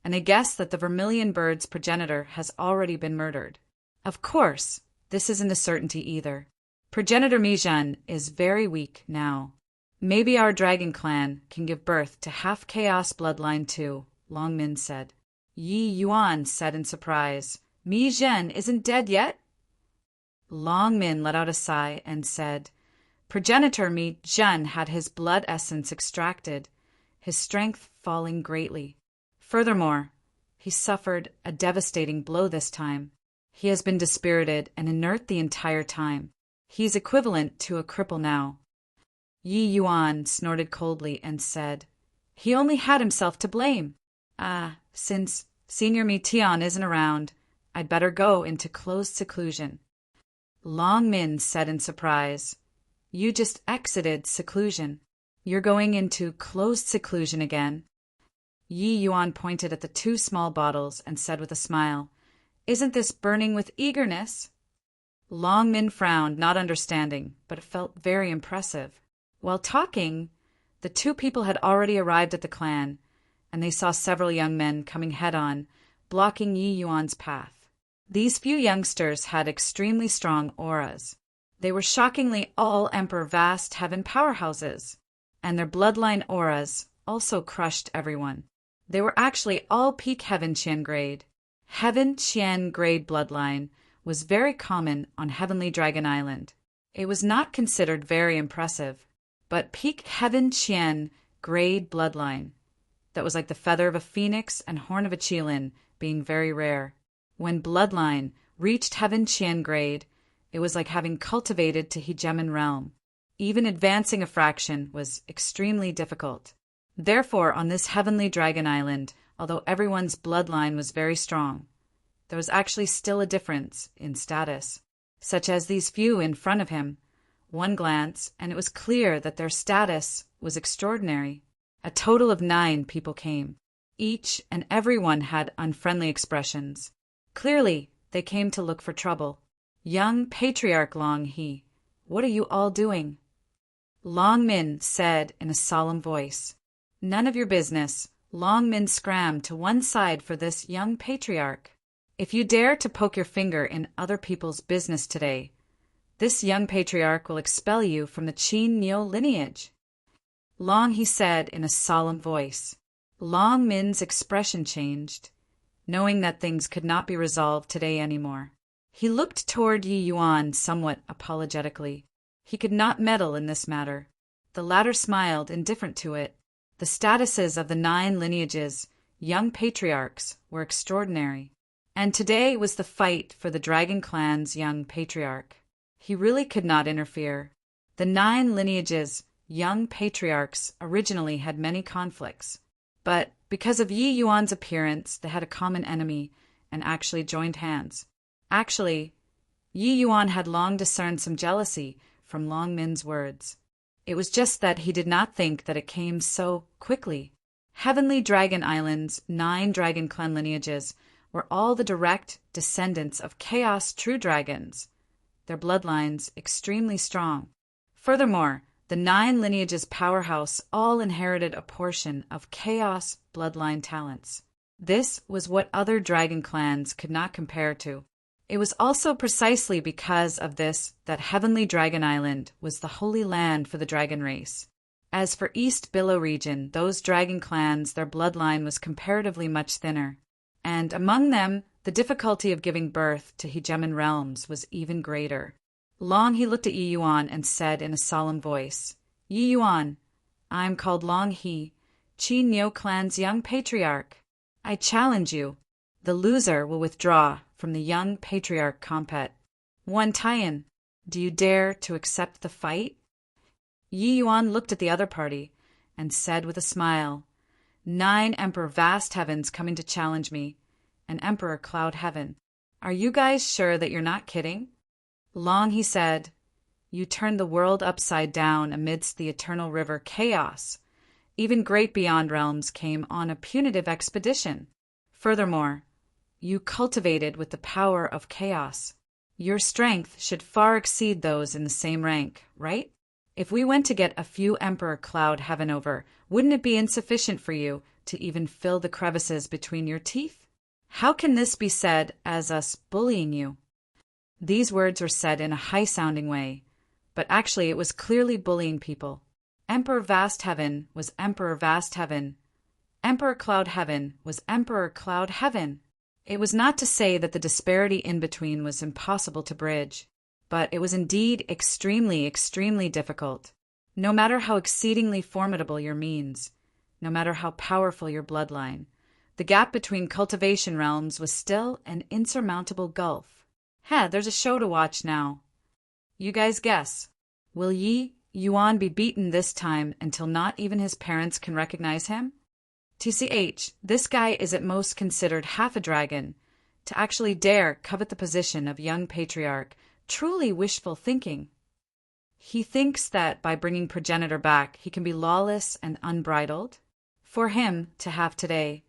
and I guess that the Vermilion Bird's progenitor has already been murdered. Of course, this isn't a certainty either. Progenitor Mijun is very weak now. Maybe our Dragon Clan can give birth to half-chaos bloodline too, Long Min said. Yi Yuan said in surprise, Mi Zhen isn't dead yet? Long Min let out a sigh and said, Progenitor Mi Zhen had his blood essence extracted, his strength falling greatly. Furthermore, he suffered a devastating blow this time. He has been dispirited and inert the entire time. He's equivalent to a cripple now. Yi Yuan snorted coldly and said, He only had himself to blame. Since Senior Meteon isn't around, I'd better go into closed seclusion. Long Min said in surprise, You just exited seclusion. You're going into closed seclusion again. Yi Yuan pointed at the 2 small bottles and said with a smile, Isn't this burning with eagerness? Long Min frowned, not understanding, but it felt very impressive. While talking, the 2 people had already arrived at the clan, and they saw several young men coming head-on, blocking Yi Yuan's path. These few youngsters had extremely strong auras. They were shockingly all Emperor Vast Heaven powerhouses, and their bloodline auras also crushed everyone. They were actually all peak Heaven Qian grade. Heaven Qian grade bloodline was very common on Heavenly Dragon Island. It was not considered very impressive, but peak Heaven Qian grade bloodline, that was like the feather of a phoenix and horn of a qilin, being very rare. When bloodline reached Heaven Qian grade, it was like having cultivated to hegemon realm. Even advancing a fraction was extremely difficult. Therefore, on this Heavenly Dragon Island, although everyone's bloodline was very strong, there was actually still a difference in status, such as these few in front of him. One glance, and it was clear that their status was extraordinary. A total of 9 people came. Each and every one had unfriendly expressions. Clearly, they came to look for trouble. Young Patriarch Long He, what are you all doing? Long Min said in a solemn voice. None of your business. Long Min scrammed to one side for this young patriarch. If you dare to poke your finger in other people's business today, this young patriarch will expel you from the Qin Neo lineage. Long He said in a solemn voice. Long Min's expression changed, knowing that things could not be resolved today anymore. He looked toward Yi Yuan somewhat apologetically. He could not meddle in this matter. The latter smiled, indifferent to it. The statuses of the 9 lineages, young patriarchs, were extraordinary. And today was the fight for the Dragon Clan's young patriarch. He really could not interfere. The 9 lineages, young patriarchs, originally had many conflicts. But because of Yi Yuan's appearance, they had a common enemy and actually joined hands. Actually, Yi Yuan had long discerned some jealousy from Long Min's words. It was just that he did not think that it came so quickly. Heavenly Dragon Island's 9 Dragon Clan lineages were all the direct descendants of Chaos True Dragons, their bloodlines extremely strong. Furthermore, the 9 lineages powerhouse all inherited a portion of Chaos bloodline talents. This was what other dragon clans could not compare to. It was also precisely because of this that Heavenly Dragon Island was the holy land for the dragon race. As for East Billow region, those dragon clans, their bloodline was comparatively much thinner, and among them, the difficulty of giving birth to hegemon realms was even greater. Long He looked at Yi Yuan and said in a solemn voice, Yi Yuan, I am called Long He, Qin Neo Clan's young patriarch. I challenge you. The loser will withdraw from the young patriarch compet. One Taiyan, do you dare to accept the fight? Yi Yuan looked at the other party and said with a smile, 9 Emperor Vast Heavens coming to challenge me, and Emperor Cloud Heaven. Are you guys sure that you're not kidding? Long He said, you turned the world upside down amidst the eternal river chaos. Even great beyond realms came on a punitive expedition. Furthermore, you cultivated with the power of chaos. Your strength should far exceed those in the same rank, right? If we went to get a few Emperor Cloud Heaven over, wouldn't it be insufficient for you to even fill the crevices between your teeth? How can this be said as us bullying you? These words were said in a high-sounding way, but actually it was clearly bullying people. Emperor Vast Heaven was Emperor Vast Heaven. Emperor Cloud Heaven was Emperor Cloud Heaven. It was not to say that the disparity in between was impossible to bridge, but it was indeed extremely, extremely difficult. No matter how exceedingly formidable your means, no matter how powerful your bloodline, the gap between cultivation realms was still an insurmountable gulf. There's a show to watch now. You guys guess. Will Yi Yuan be beaten this time until not even his parents can recognize him? TCH, this guy is at most considered half a dragon. to actually dare covet the position of young patriarch, truly wishful thinking. He thinks that by bringing progenitor back, he can be lawless and unbridled. For him to have today,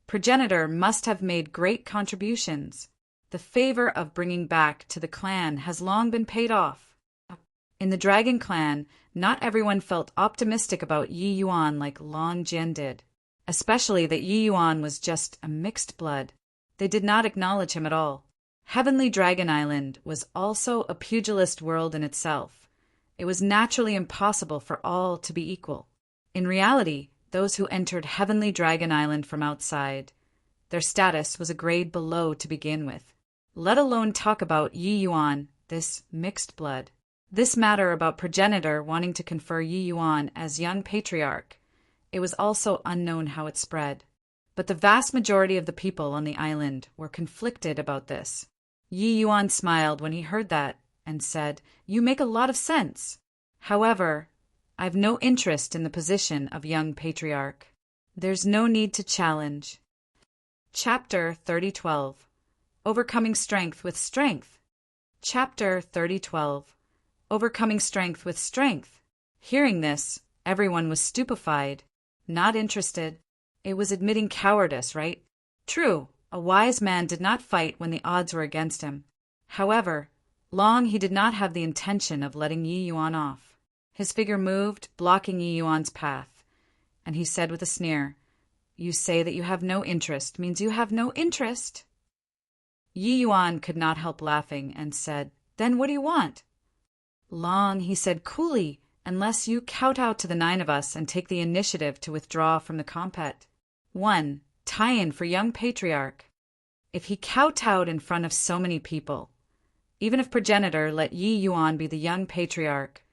progenitor must have made great contributions. The favor of bringing back to the clan has long been paid off. In the Dragon Clan, not everyone felt optimistic about Yi Yuan like Long Jian did, especially that Yi Yuan was just a mixed blood. They did not acknowledge him at all. Heavenly Dragon Island was also a pugilist world in itself. It was naturally impossible for all to be equal. In reality, those who entered Heavenly Dragon Island from outside, their status was a grade below to begin with, let alone talk about Yi Yuan, this mixed blood. This matter about progenitor wanting to confer Yi Yuan as young patriarch, it was also unknown how it spread. But the vast majority of the people on the island were conflicted about this. Yi Yuan smiled when he heard that and said, "You make a lot of sense. However, I've no interest in the position of young patriarch. There's no need to challenge." Chapter 30:12 Overcoming Strength with Strength. Chapter 30:12 Overcoming Strength with Strength. Hearing this, everyone was stupefied, not interested. It was admitting cowardice, right? True, a wise man did not fight when the odds were against him. However, long he did not have the intention of letting Yi Yuan off. His figure moved, blocking Yi Yuan's path, and he said with a sneer, "You say that you have no interest means you have no interest." Yi Yuan could not help laughing and said, "Then what do you want?" "Long," he said coolly, "unless you kowtow to the 9 of us and take the initiative to withdraw from the compet. 1. Tie-in for young patriarch." If he kowtowed in front of so many people, even if progenitor let Yi Yuan be the young patriarch,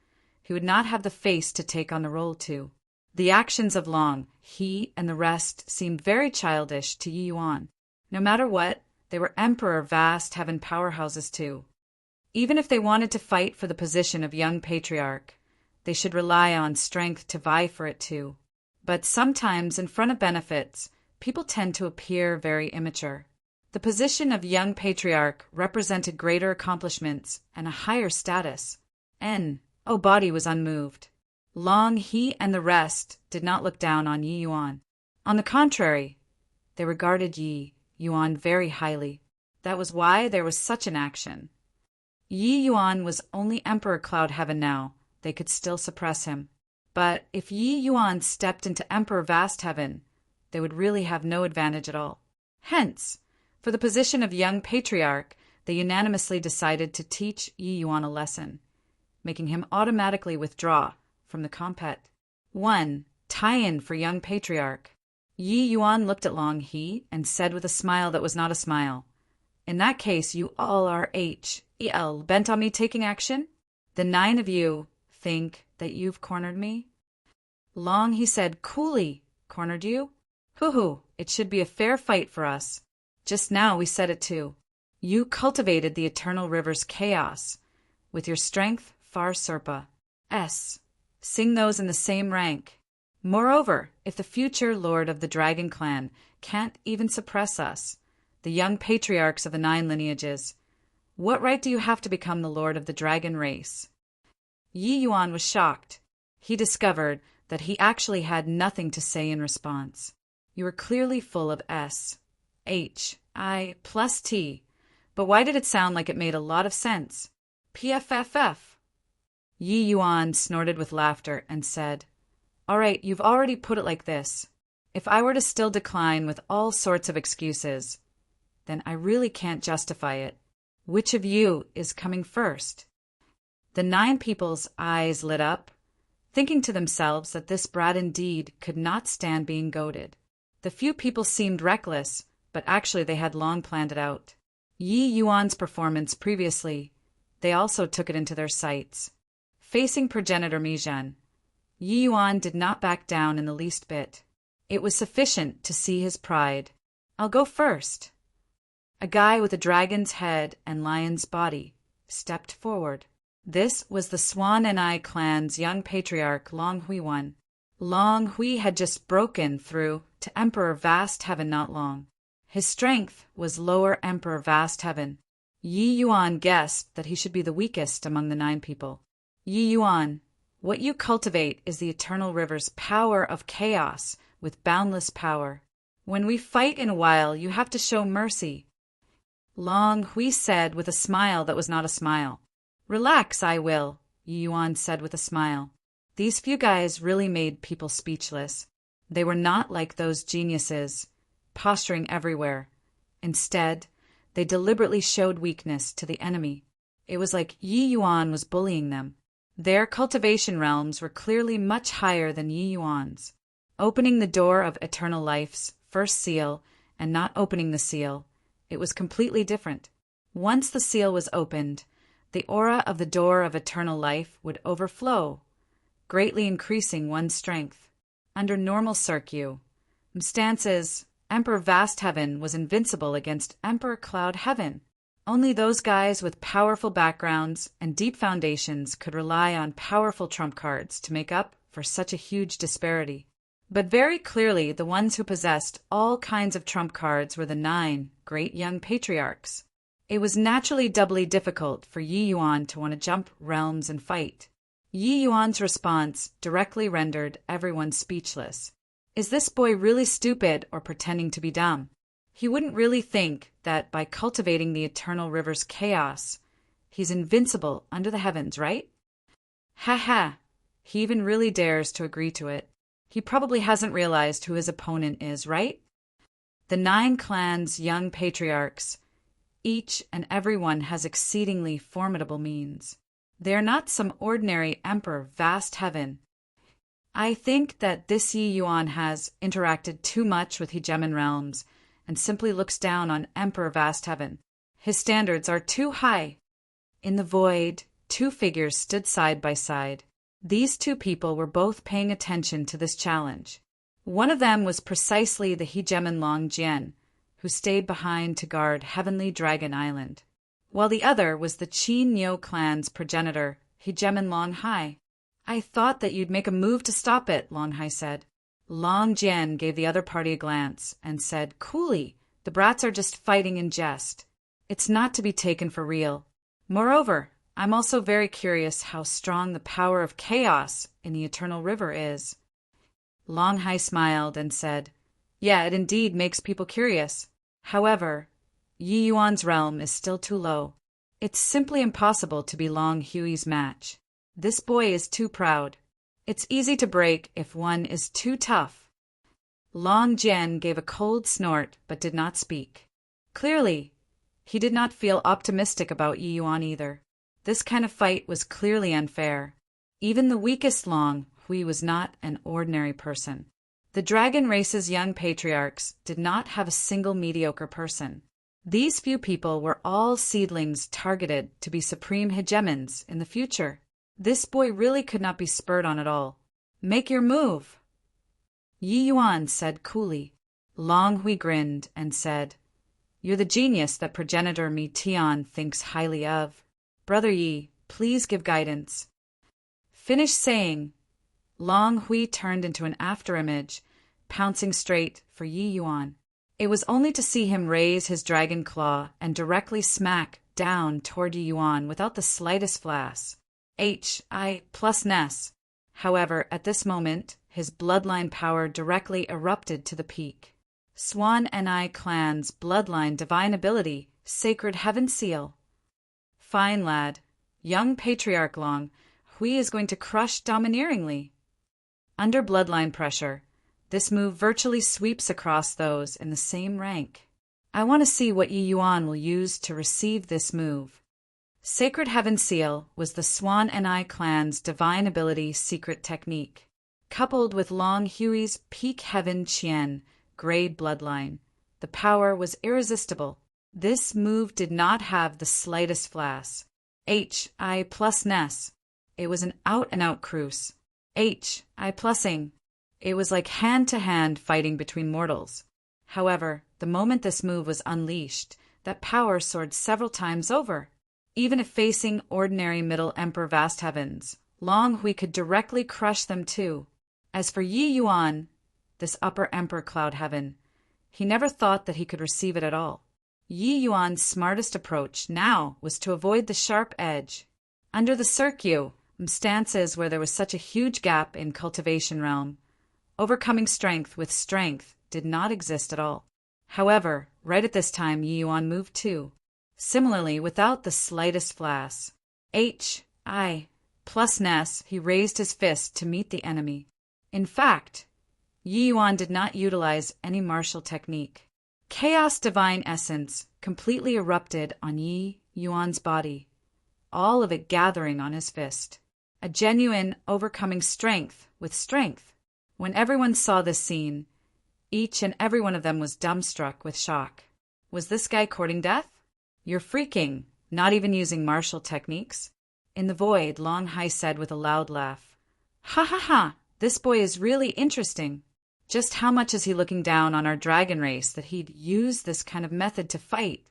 he would not have the face to take on the role too. The actions of Long, he and the rest seemed very childish to Yi Yuan. No matter what, they were Emperor vast heaven powerhouses too. Even if they wanted to fight for the position of young patriarch, they should rely on strength to vie for it too. But sometimes in front of benefits, people tend to appear very immature. The position of young patriarch represented greater accomplishments and a higher status. Body was unmoved. Long, he and the rest did not look down on Yi Yuan. On the contrary, they regarded Yi Yuan very highly. That was why there was such an action. Yi Yuan was only Emperor Cloud Heaven now. They could still suppress him. But if Yi Yuan stepped into Emperor Vast Heaven, they would really have no advantage at all. Hence, for the position of young patriarch, they unanimously decided to teach Yi Yuan a lesson, making him automatically withdraw from the compet. 1. Tie-in for young patriarch. Yi Yuan looked at Long He and said with a smile that was not a smile, "In that case, you all are bent on me taking action? The 9 of you think that you've cornered me?" Long, he said coolly, "Cornered you? Hoo-hoo, it should be a fair fight for us. Just now we said it too. You cultivated the eternal river's chaos. With your strength, far Serpa. Sing those in the same rank. Moreover, if the future lord of the Dragon Clan can't even suppress us, the young patriarchs of the 9 lineages, what right do you have to become the lord of the dragon race?" Yi Yuan was shocked. He discovered that he actually had nothing to say in response. You were clearly full of plus T, but why did it sound like it made a lot of sense? PFFF. Yi Yuan snorted with laughter and said, "All right, you've already put it like this. If I were to still decline with all sorts of excuses, then I really can't justify it. Which of you is coming first?" The 9 people's eyes lit up, thinking to themselves that this brat indeed could not stand being goaded. The few people seemed reckless, but actually they had long planned it out. Yi Yuan's performance previously, they also took it into their sights. Facing progenitor Mijan, Yi Yuan did not back down in the least bit. It was sufficient to see his pride. "I'll go first." A guy with a dragon's head and lion's body stepped forward. This was the Swan and I clan's young patriarch Long Hui. Long Hui had just broken through to Emperor Vast Heaven not long. His strength was lower Emperor Vast Heaven. Yi Yuan guessed that he should be the weakest among the 9 people. Yi Yuan, what you cultivate is the eternal river's power of chaos with boundless power. When we fight in a while, you have to show mercy. Long Hui said with a smile that was not a smile. Relax, I will, Yi Yuan said with a smile. These few guys really made people speechless. They were not like those geniuses, posturing everywhere. Instead, they deliberately showed weakness to the enemy. It was like Yi Yuan was bullying them. Their cultivation realms were clearly much higher than Yi Yuan's. Opening the door of eternal life's first seal and not opening the seal, it was completely different. Once the seal was opened, the aura of the door of eternal life would overflow, greatly increasing one's strength. Under normal circumstances, Emperor Vast Heaven was invincible against Emperor Cloud Heaven. Only those guys with powerful backgrounds and deep foundations could rely on powerful trump cards to make up for such a huge disparity. But very clearly, the ones who possessed all kinds of trump cards were the 9 great young patriarchs. It was naturally doubly difficult for Yi Yuan to want to jump realms and fight. Yi Yuan's response directly rendered everyone speechless. Is this boy really stupid or pretending to be dumb? He wouldn't really think that by cultivating the eternal river's chaos, he's invincible under the heavens, right? Ha ha! He even really dares to agree to it. He probably hasn't realized who his opponent is, right? The 9 clans' young patriarchs, each and every one has exceedingly formidable means. They are not some ordinary Emperor Vast Heaven. I think that this Yi Yuan has interacted too much with hegemon realms and simply looks down on Emperor Vast Heaven. His standards are too high. In the void, 2 figures stood side by side. These 2 people were both paying attention to this challenge. One of them was precisely the hegemon Long Jian, who stayed behind to guard Heavenly Dragon Island, while the other was the Qin Niu clan's progenitor, hegemon Long Hai. I thought that you'd make a move to stop it, Long Hai said. Long Jian gave the other party a glance and said coolly, the brats are just fighting in jest. It's not to be taken for real. Moreover, I'm also very curious how strong the power of chaos in the Eternal River is. Long Hai smiled and said, yeah, it indeed makes people curious. However, Yi Yuan's realm is still too low. It's simply impossible to be Long Hui's match. This boy is too proud. It's easy to break if one is too tough. Long Jian gave a cold snort but did not speak. Clearly, he did not feel optimistic about Yi Yuan either. This kind of fight was clearly unfair. Even the weakest Long Hui was not an ordinary person. The dragon race's young patriarchs did not have a single mediocre person. These few people were all seedlings targeted to be supreme hegemons in the future. This boy really could not be spurred on at all. Make your move. Yi Yuan said coolly. Long Hui grinned and said, you're the genius that progenitor Mi Tian thinks highly of. Brother Yi, please give guidance. Finished saying, Long Hui turned into an afterimage, pouncing straight for Yi Yuan. It was only to see him raise his dragon claw and directly smack down toward Yi Yuan without the slightest flass. H.I. plus Ness. However, at this moment, his bloodline power directly erupted to the peak. Swan Ni clan's bloodline divine ability, Sacred Heaven Seal. Fine lad. Young Patriarch Long Hui is going to crush domineeringly. Under bloodline pressure, this move virtually sweeps across those in the same rank. I want to see what Yi Yuan will use to receive this move. Sacred Heaven Seal was the Swan Ni clan's divine ability secret technique, coupled with Long Hui's Peak Heaven Qian grade bloodline. The power was irresistible. This move did not have the slightest flass. H.I. plus Ness. It was an out-and-out cruise. H.I. plussing. It was like hand-to-hand fighting between mortals. However, the moment this move was unleashed, that power soared several times over. Even if facing ordinary Middle Emperor Vast Heavens, Long Hui could directly crush them too. As for Yi Yuan, this Upper Emperor Cloud Heaven, He never thought that he could receive it at all. Yi Yuan's smartest approach now was to avoid the sharp edge. Under the circumstances where there was such a huge gap in cultivation realm, overcoming strength with strength did not exist at all. However, right at this time Yi Yuan moved too. Similarly, without the slightest flash. H.I. plus Ness, he raised his fist to meet the enemy. In fact, Yi Yuan did not utilize any martial technique. Chaos divine essence completely erupted on Yi Yuan's body, all of it gathering on his fist. A genuine overcoming strength with strength. When everyone saw this scene, each and every one of them was dumbstruck with shock. Was this guy courting death? You're freaking, not even using martial techniques? In the void, Long Hai said with a loud laugh. Ha ha ha, this boy is really interesting. Just how much is he looking down on our dragon race that he'd use this kind of method to fight?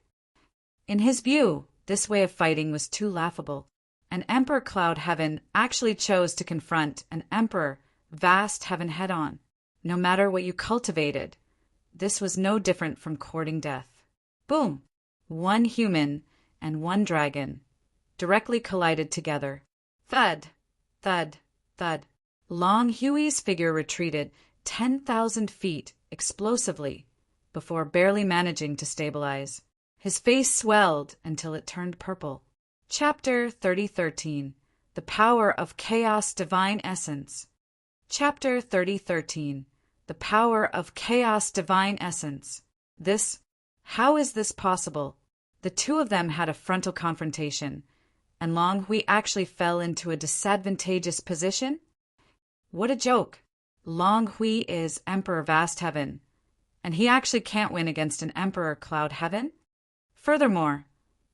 In his view, this way of fighting was too laughable. An Emperor Cloud Heaven actually chose to confront an Emperor Vast Heaven head-on. No matter what you cultivated, this was no different from courting death. Boom! One human and one dragon directly collided together. Thud, thud, thud. Long Hui's figure retreated 10,000 feet explosively before barely managing to stabilize. His face swelled until it turned purple. Chapter 3013. The Power of Chaos Divine Essence. Chapter 3013. The Power of Chaos Divine Essence. How is this possible? The two of them had a frontal confrontation, and Long Hui actually fell into a disadvantageous position? What a joke! Long Hui is Emperor Vast Heaven, and he actually can't win against an Emperor Cloud Heaven? Furthermore,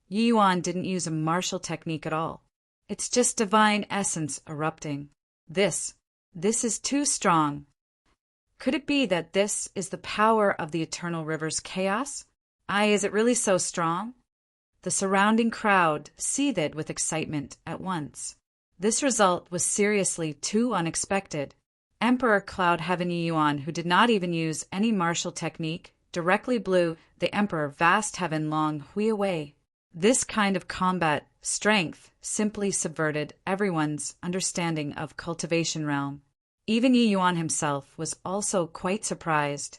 Yi Yuan didn't use a martial technique at all. It's just divine essence erupting. This is too strong. Could it be that this is the power of the eternal river's chaos? Is it really so strong? The surrounding crowd seethed with excitement at once. This result was seriously too unexpected. Emperor Cloud Heaven Yi Yuan, who did not even use any martial technique, directly blew the Emperor Vast Heaven Long Hui away. This kind of combat strength simply subverted everyone's understanding of cultivation realm. Even Yi Yuan himself was also quite surprised.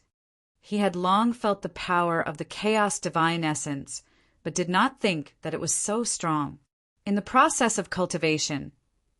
He had long felt the power of the chaos divine essence, but did not think that it was so strong. In the process of cultivation,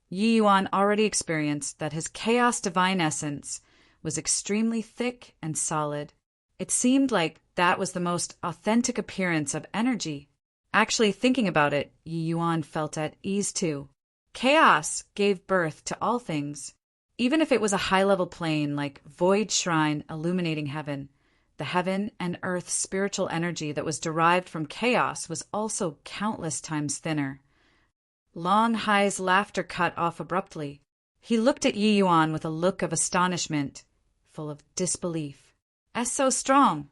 Yi Yuan already experienced that his chaos divine essence was extremely thick and solid. It seemed like that was the most authentic appearance of energy. Actually, thinking about it, Yi Yuan felt at ease too. Chaos gave birth to all things. Even if it was a high-level plane like Void Shrine illuminating heaven, the heaven and earth spiritual energy that was derived from chaos was also countless times thinner. Long Hai's laughter cut off abruptly. He looked at Yi Yuan with a look of astonishment, full of disbelief. So strong!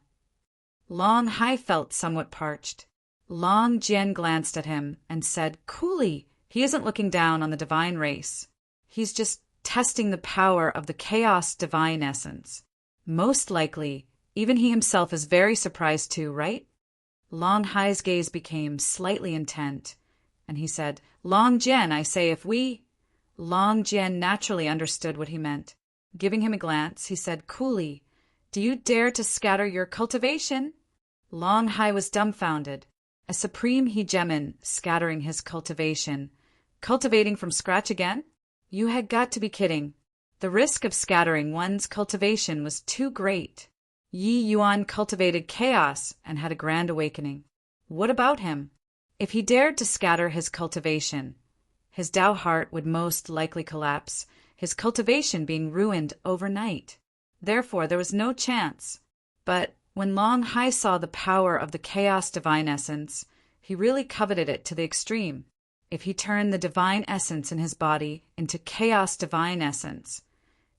Long Hai felt somewhat parched. Long Jian glanced at him and said coolly, he isn't looking down on the divine race. He's just testing the power of the chaos divine essence. Most likely, even he himself is very surprised too, right? Long Hai's gaze became slightly intent, and he said, Long Jian, I say if we... Long Jian naturally understood what he meant. Giving him a glance, he said coolly, Do you dare to scatter your cultivation? Long Hai was dumbfounded. A supreme hegemon scattering his cultivation. Cultivating from scratch again? You had got to be kidding. The risk of scattering one's cultivation was too great. Yi Yuan cultivated chaos and had a grand awakening. What about him? If he dared to scatter his cultivation, his Tao heart would most likely collapse, his cultivation being ruined overnight. Therefore, there was no chance. But when Long Hai saw the power of the chaos divine essence, he really coveted it to the extreme. If he turned the divine essence in his body into chaos divine essence,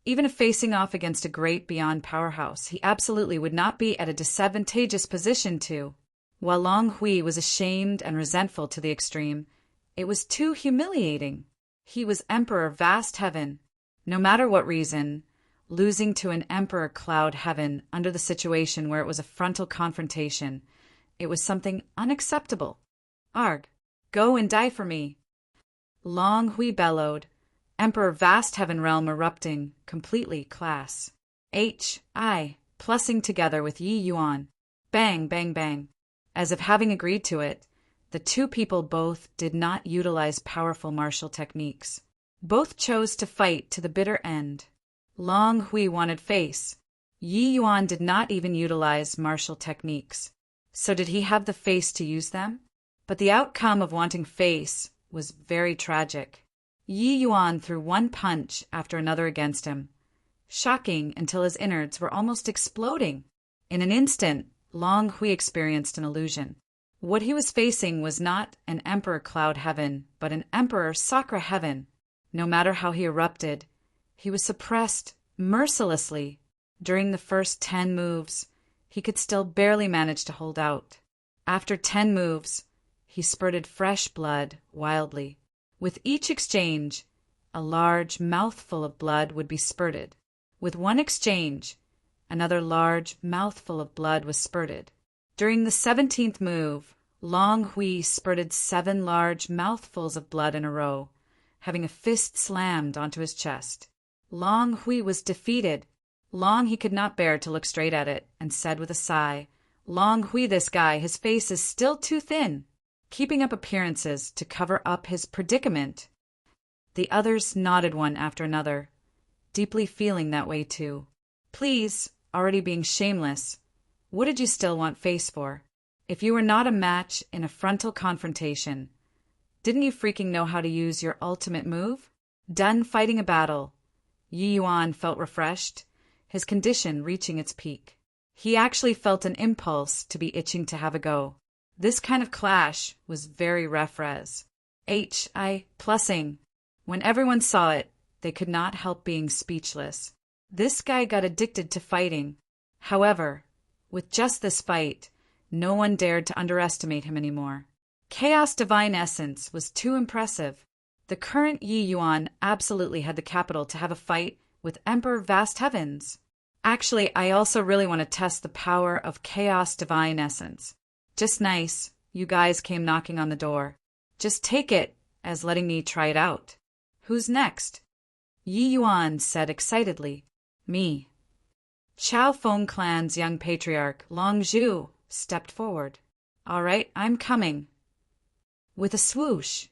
even if facing off against a great beyond powerhouse, he absolutely would not be at a disadvantageous position to. While Long Hui was ashamed and resentful to the extreme, it was too humiliating. He was Emperor Vast Heaven. No matter what reason, losing to an Emperor Cloud Heaven under the situation where it was a frontal confrontation. It was something unacceptable. Arg, go and die for me. Long Hui bellowed, Emperor Vast Heaven Realm erupting, completely class. I, plussing together with Yi Yuan. Bang, bang, bang. As if having agreed to it, the two people both did not utilize powerful martial techniques. Both chose to fight to the bitter end. Long Hui wanted face. Yi Yuan did not even utilize martial techniques. So did he have the face to use them? But the outcome of wanting face was very tragic. Yi Yuan threw one punch after another against him, shocking until his innards were almost exploding. In an instant, Long Hui experienced an illusion. What he was facing was not an Emperor Cloud Heaven, but an Emperor Sakra Heaven. No matter how he erupted, he was suppressed mercilessly. During the first 10 moves, he could still barely manage to hold out. After 10 moves, he spurted fresh blood wildly. With each exchange, a large mouthful of blood would be spurted. With one exchange, another large mouthful of blood was spurted. During the 17th move, Long Hui spurted 7 large mouthfuls of blood in a row, having a fist slammed onto his chest. Long Hui was defeated. Long he could not bear to look straight at it, and said with a sigh, Long Hui, this guy, his face is still too thin, keeping up appearances to cover up his predicament. The others nodded one after another, deeply feeling that way too. Please, already being shameless, what did you still want face for? If you were not a match in a frontal confrontation, didn't you freaking know how to use your ultimate move? Done fighting a battle, Yi Yuan felt refreshed, his condition reaching its peak. He actually felt an impulse to be itching to have a go. This kind of clash was very ref-res. Plussing. When everyone saw it, they could not help being speechless. This guy got addicted to fighting. However, with just this fight, no one dared to underestimate him anymore. Chaos Divine Essence was too impressive. The current Yi Yuan absolutely had the capital to have a fight with Emperor Vast Heavens. Actually, I also really want to test the power of Chaos Divine Essence. Just nice, you guys came knocking on the door. Just take it as letting me try it out. Who's next? Yi Yuan said excitedly. Me. Chao Feng Clan's young patriarch, Long Zhu, stepped forward. All right, I'm coming. With a swoosh,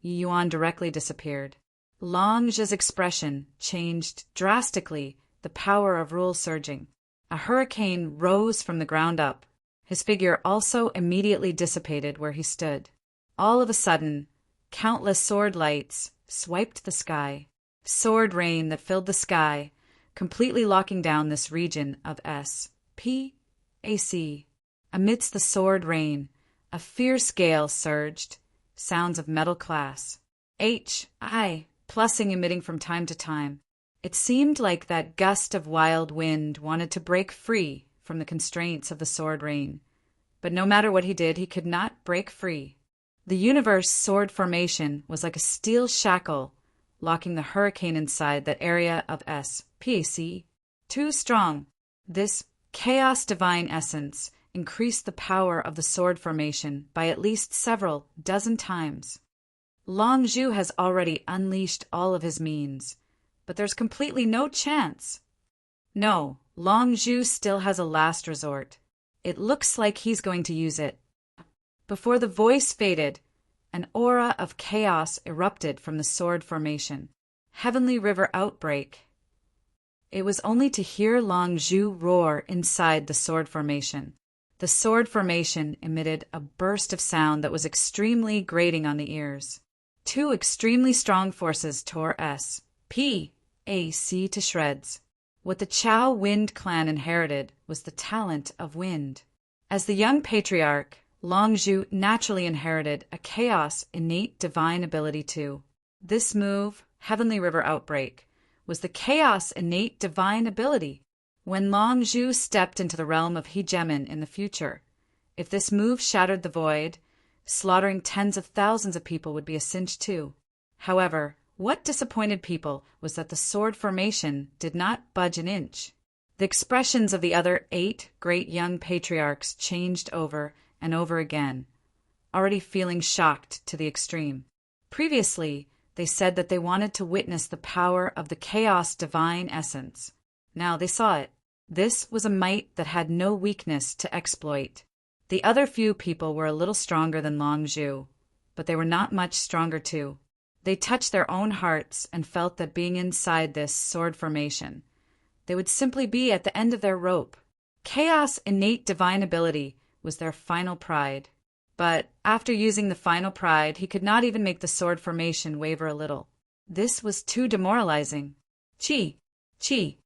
Yi Yuan directly disappeared. Long Zhu's expression changed drastically, the power of rule surging. A hurricane rose from the ground up. His figure also immediately dissipated where he stood. All of a sudden, countless sword lights swiped the sky. Sword rain that filled the sky, completely locking down this region of S.P.A.C. Amidst the sword rain, a fierce gale surged, sounds of metal class. Plussing emitting from time to time. It seemed like that gust of wild wind wanted to break free from the constraints of the sword rain. But no matter what he did, he could not break free. The universe sword formation was like a steel shackle, locking the hurricane inside that area of S.P.A.C. Too strong. This Chaos Divine Essence increased the power of the sword formation by at least several dozen times. Long Zhu has already unleashed all of his means, but there's completely no chance. No, Long Zhu still has a last resort. It looks like he's going to use it. Before the voice faded, an aura of chaos erupted from the sword formation. Heavenly River outbreak. It was only to hear Long Zhu roar inside the sword formation. The sword formation emitted a burst of sound that was extremely grating on the ears. 2 extremely strong forces tore S.P.A.C. to shreds. What the Chao Wind clan inherited was the talent of wind. As the young patriarch, Long Zhu naturally inherited a chaos innate divine ability too. This move, Heavenly River Outbreak, was the chaos innate divine ability. When Long Zhu stepped into the realm of Hegemon in the future, if this move shattered the void, slaughtering tens of thousands of people would be a cinch too. However, What disappointed people was that the sword formation did not budge an inch. The expressions of the other 8 great young patriarchs changed over and over again, already feeling shocked to the extreme. Previously, they said that they wanted to witness the power of the chaos divine essence. Now they saw it. This was a might that had no weakness to exploit. The other few people were a little stronger than Long Zhu, but they were not much stronger too. They touched their own hearts and felt that being inside this sword formation, they would simply be at the end of their rope. Chaos' innate divine ability was their final pride. But after using the final pride, he could not even make the sword formation waver a little. This was too demoralizing. Chi, chi,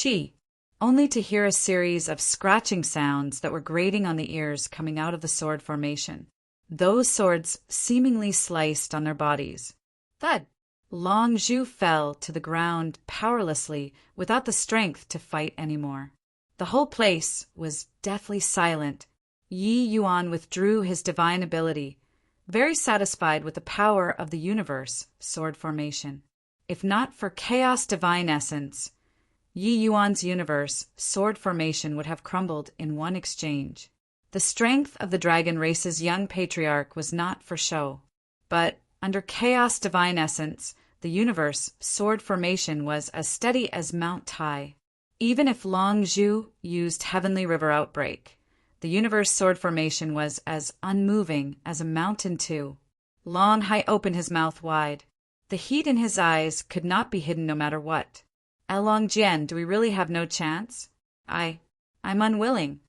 chi, only to hear a series of scratching sounds that were grating on the ears coming out of the sword formation. Those swords seemingly sliced on their bodies. Thud! Long Zhu fell to the ground powerlessly, without the strength to fight anymore. The whole place was deathly silent. Yi Yuan withdrew his divine ability, very satisfied with the power of the universe sword formation. If not for chaos divine essence, Yi Yuan's universe sword formation would have crumbled in one exchange. The strength of the dragon race's young patriarch was not for show, but under chaos divine essence, the universe sword formation was as steady as Mount Tai. Even if Long Zhu used Heavenly River Outbreak, the universe sword formation was as unmoving as a mountain too. Long Hai opened his mouth wide. The heat in his eyes could not be hidden no matter what. Long Jian, do we really have no chance? I'm unwilling.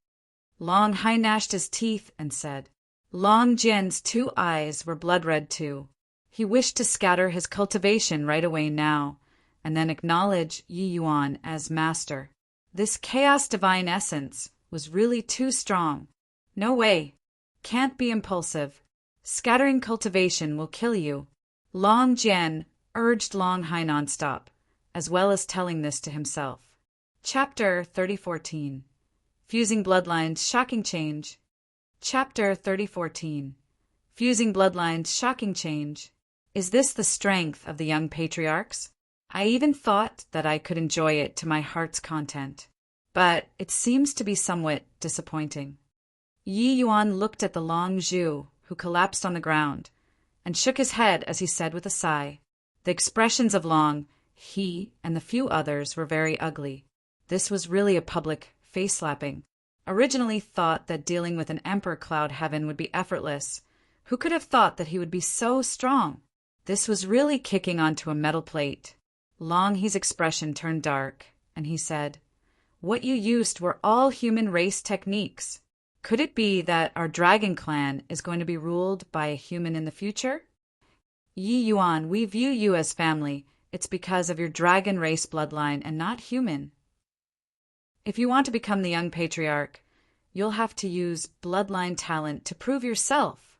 Long Hai gnashed his teeth and said. Long Jian's 2 eyes were blood red too. He wished to scatter his cultivation right away now, and then acknowledge Yi Yuan as master. This chaos divine essence was really too strong. No way. Can't be impulsive. Scattering cultivation will kill you. Long Jian urged Long Hai nonstop, as well as telling this to himself. Chapter 3014. Fusing Bloodlines, Shocking Change. Chapter 3014. Fusing Bloodlines, Shocking Change. Is this the strength of the young patriarchs? I even thought that I could enjoy it to my heart's content, but it seems to be somewhat disappointing. Yi Yuan looked at the Long Zhu, who collapsed on the ground, and shook his head as he said with a sigh. The expressions of Long, he, and the few others were very ugly. This was really a public face-slapping. Originally thought that dealing with an Emperor Cloud Heaven would be effortless. Who could have thought that he would be so strong? This was really kicking onto a metal plate. Long He's expression turned dark, and he said, What you used were all human race techniques. Could it be that our dragon clan is going to be ruled by a human in the future? Yi Yuan, we view you as family. It's because of your dragon race bloodline and not human. If you want to become the young patriarch, you'll have to use bloodline talent to prove yourself.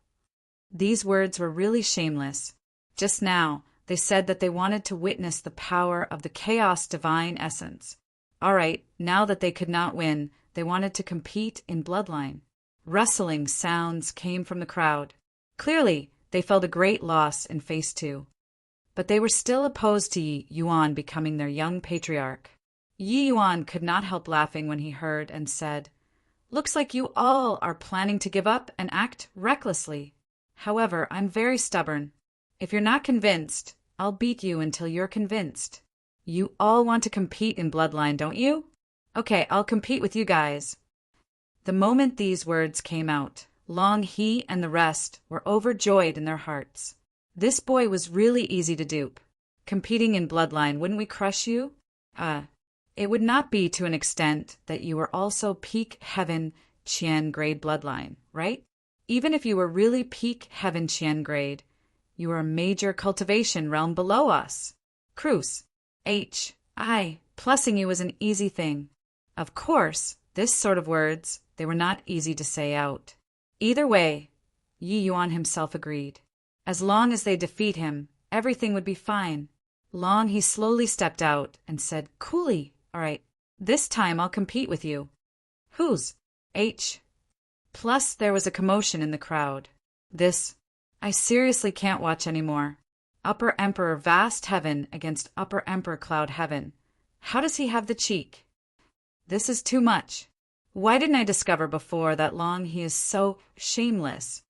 These words were really shameless. Just now, they said that they wanted to witness the power of the chaos divine essence. All right, now that they could not win, they wanted to compete in bloodline. Rustling sounds came from the crowd. Clearly, they felt a great loss in Phase 2. But they were still opposed to Yi Yuan becoming their young patriarch. Yi Yuan could not help laughing when he heard and said, Looks like you all are planning to give up and act recklessly. However, I'm very stubborn. If you're not convinced, I'll beat you until you're convinced. You all want to compete in bloodline, don't you? Okay, I'll compete with you guys. The moment these words came out, Long He and the rest were overjoyed in their hearts. This boy was really easy to dupe. Competing in bloodline, wouldn't we crush you? It would not be to an extent that you were also peak heaven Qian grade bloodline, right? Even if you were really peak heaven Qian grade, you were a major cultivation realm below us. Cruz, plussing you was an easy thing. Of course, this sort of words, they were not easy to say out. Either way, Yi Yuan himself agreed. As long as they defeat him, everything would be fine. Long He slowly stepped out and said, Coolly, all right, this time I'll compete with you. Who's? Plus there was a commotion in the crowd. I seriously can't watch anymore. Upper Emperor Vast Heaven against Upper Emperor Cloud Heaven. How does he have the cheek? This is too much. Why didn't I discover before that Long he is so shameless?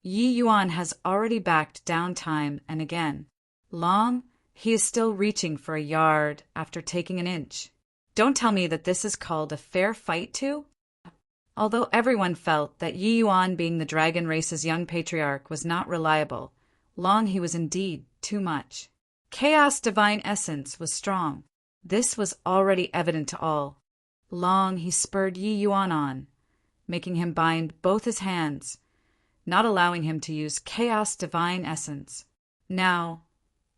Yi Yuan has already backed down time and again. Long, he is still reaching for a yard after taking an inch. Don't tell me that this is called a fair fight too? Although everyone felt that Yi Yuan, being the dragon race's young patriarch, was not reliable, Long he was indeed too much. Chaos divine essence was strong. This was already evident to all. Long he spurred Yi Yuan on, making him bind both his hands, not allowing him to use chaos divine essence. Now,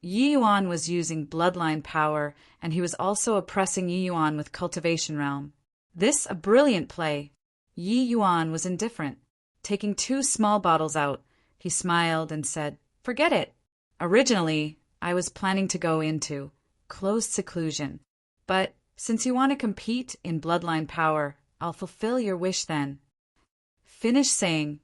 Yi Yuan was using bloodline power, and he was also oppressing Yi Yuan with cultivation realm. This a brilliant play. Yi Yuan was indifferent. Taking 2 small bottles out, he smiled and said, "Forget it. Originally, I was planning to go into closed seclusion, but since you want to compete in bloodline power, I'll fulfill your wish then." Finished saying,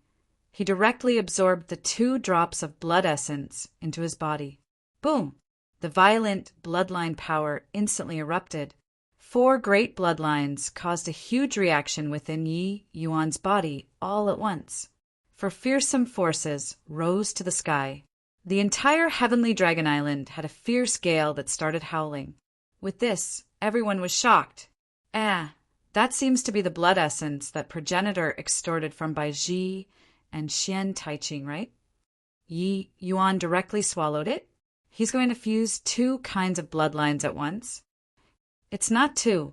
he directly absorbed the 2 drops of blood essence into his body. Boom! The violent bloodline power instantly erupted. 4 great bloodlines caused a huge reaction within Yi Yuan's body all at once. For fearsome forces rose to the sky. The entire heavenly dragon island had a fierce gale that started howling. With this, everyone was shocked. That seems to be the blood essence that progenitor extorted from Baiji and Xian Taiqing, right? Yi Yuan directly swallowed it. He's going to fuse 2 kinds of bloodlines at once. It's not 2.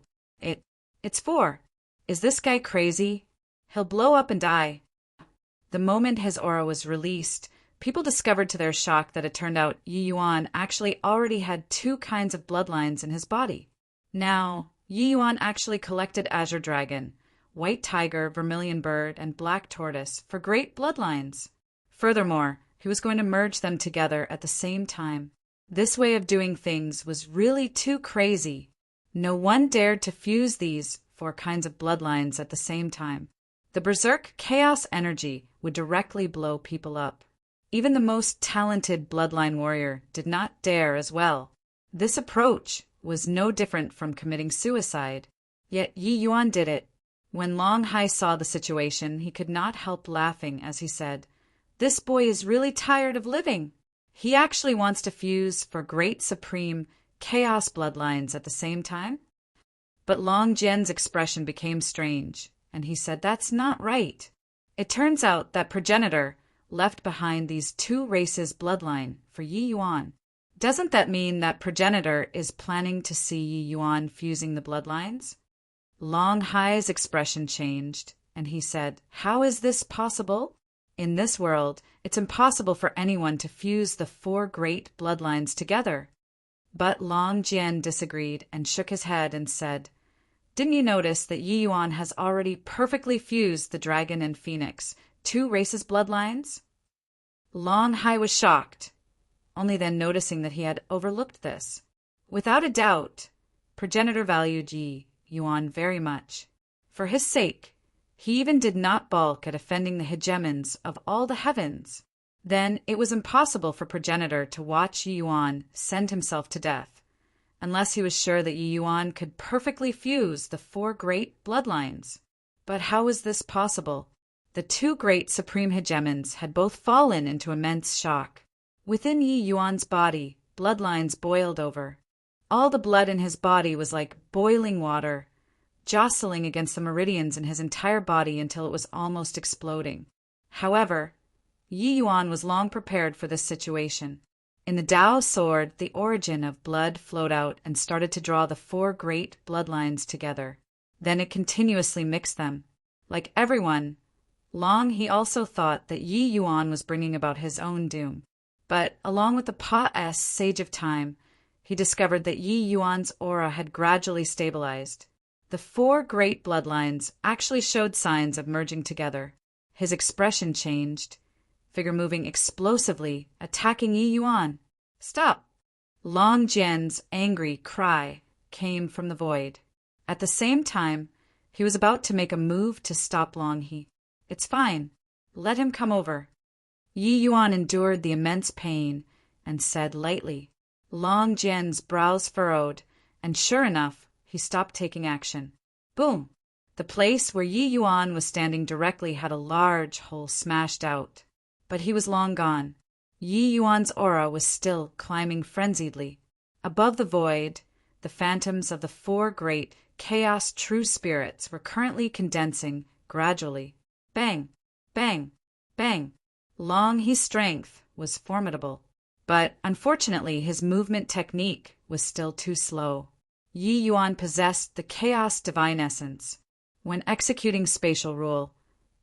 It's 4. Is this guy crazy? He'll blow up and die. The moment his aura was released, people discovered to their shock that it turned out Yi Yuan actually already had 2 kinds of bloodlines in his body. Now, Yi Yuan actually collected Azure Dragon, White Tiger, Vermilion Bird, and Black Tortoise for great bloodlines. Furthermore, he was going to merge them together at the same time. This way of doing things was really too crazy. No one dared to fuse these 4 kinds of bloodlines at the same time. The berserk chaos energy would directly blow people up. Even the most talented bloodline warrior did not dare as well. This approach was no different from committing suicide. Yet Yi Yuan did it. When Long Hai saw the situation, he could not help laughing as he said, "This boy is really tired of living. He actually wants to fuse for great supreme chaos bloodlines at the same time?" But Long Jian's expression became strange, and he said, "That's not right. It turns out that progenitor left behind these 2 races' bloodline for Yi Yuan. Doesn't that mean that progenitor is planning to see Yi Yuan fusing the bloodlines?" Long Hai's expression changed, and he said, "How is this possible? In this world, it's impossible for anyone to fuse the 4 great bloodlines together." But Long Jian disagreed and shook his head and said, "Didn't you notice that Yi Yuan has already perfectly fused the dragon and phoenix, 2 races' bloodlines?" Long Hai was shocked, only then noticing that he had overlooked this. Without a doubt, progenitor valued Yi Yuan very much. For his sake, he even did not balk at offending the hegemons of all the heavens. Then it was impossible for progenitor to watch Yi Yuan send himself to death, unless he was sure that Yi Yuan could perfectly fuse the 4 great bloodlines. But how was this possible? The 2 great supreme hegemons had both fallen into immense shock. Within Yi Yuan's body, bloodlines boiled over. All the blood in his body was like boiling water, jostling against the meridians in his entire body until it was almost exploding. However, Yi Yuan was long prepared for this situation. In the Tao sword, the origin of blood flowed out and started to draw the 4 great bloodlines together. Then it continuously mixed them. Like everyone, Long he also thought that Yi Yuan was bringing about his own doom. But along with the Pa-S Sage of Time, he discovered that Yi Yuan's aura had gradually stabilized. The 4 great bloodlines actually showed signs of merging together. His expression changed, figure moving explosively, attacking Yi Yuan. "Stop!" Long Jian's angry cry came from the void. At the same time, he was about to make a move to stop Long He. "It's fine. Let him come over." Yi Yuan endured the immense pain and said lightly. Long Jian's brows furrowed, and sure enough, he stopped taking action. Boom! The place where Yi Yuan was standing directly had a large hole smashed out. But he was long gone. Yi Yuan's aura was still climbing frenziedly. Above the void, the phantoms of the four great chaos true spirits were currently condensing gradually. Bang! Bang! Bang! Long He's strength was formidable. But unfortunately his movement technique was still too slow. Yi Yuan possessed the chaos divine essence. When executing spatial rule,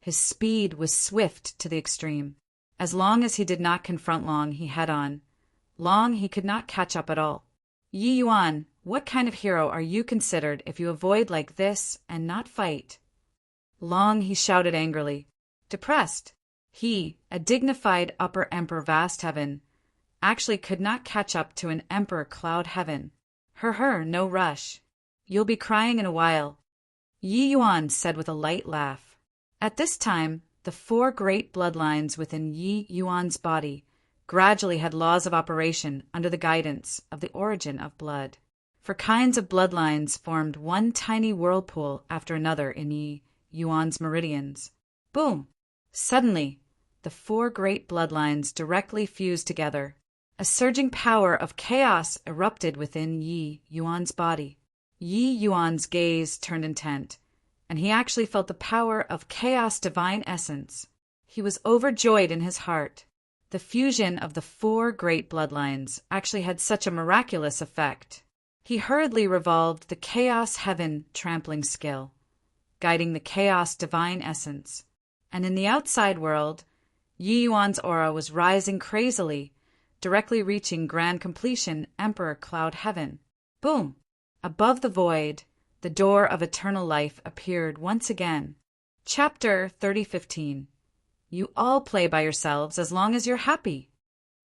his speed was swift to the extreme. As long as he did not confront Long He head-on, Long He could not catch up at all. Yi Yuan, what kind of hero are you considered if you avoid like this and not fight? Long He shouted angrily. Depressed. He, a dignified upper emperor vast heaven, actually could not catch up to an emperor cloud heaven. No rush. You'll be crying in a while. Yi Yuan said with a light laugh. At this time, the four great bloodlines within Yi Yuan's body gradually had laws of operation under the guidance of the origin of blood. For kinds of bloodlines formed one tiny whirlpool after another in Yi Yuan's meridians. Boom! Suddenly, the four great bloodlines directly fused together. A surging power of chaos erupted within Yi Yuan's body. Yi Yuan's gaze turned intent, and he actually felt the power of chaos divine essence. He was overjoyed in his heart. The fusion of the four great bloodlines actually had such a miraculous effect. He hurriedly revolved the chaos heaven trampling skill, guiding the chaos divine essence. And in the outside world, Yi Yuan's aura was rising crazily, directly reaching grand completion Emperor Cloud Heaven. Boom! Above the void, the door of eternal life appeared once again. Chapter 30:15. You all play by yourselves as long as you're happy.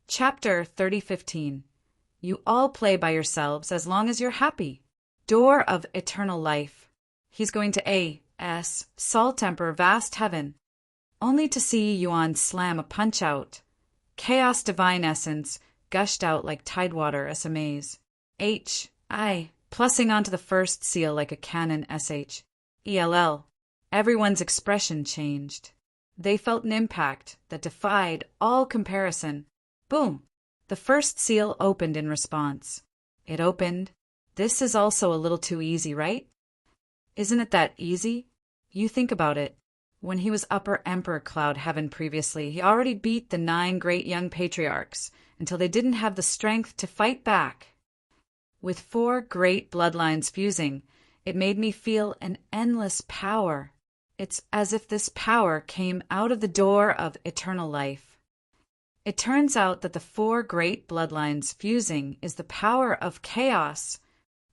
Chapter 30:15. You all play by yourselves as long as you're happy. Door of eternal life. He's going to A.S. Salt Emperor Vast Heaven. Only to see Yuan slam a punch out. Chaos divine essence gushed out like tidewater as a maze. H.I. plussing onto the first seal like a cannon S.H.E.L.L. Everyone's expression changed. They felt an impact that defied all comparison. Boom! The first seal opened in response. It opened. This is also a little too easy, right? Isn't it that easy? You think about it. When he was Upper Emperor Cloud Heaven previously, he already beat the 9 great young patriarchs until they didn't have the strength to fight back. With 4 great bloodlines fusing, it made me feel an endless power. It's as if this power came out of the door of eternal life. It turns out that the 4 great bloodlines fusing is the power of chaos.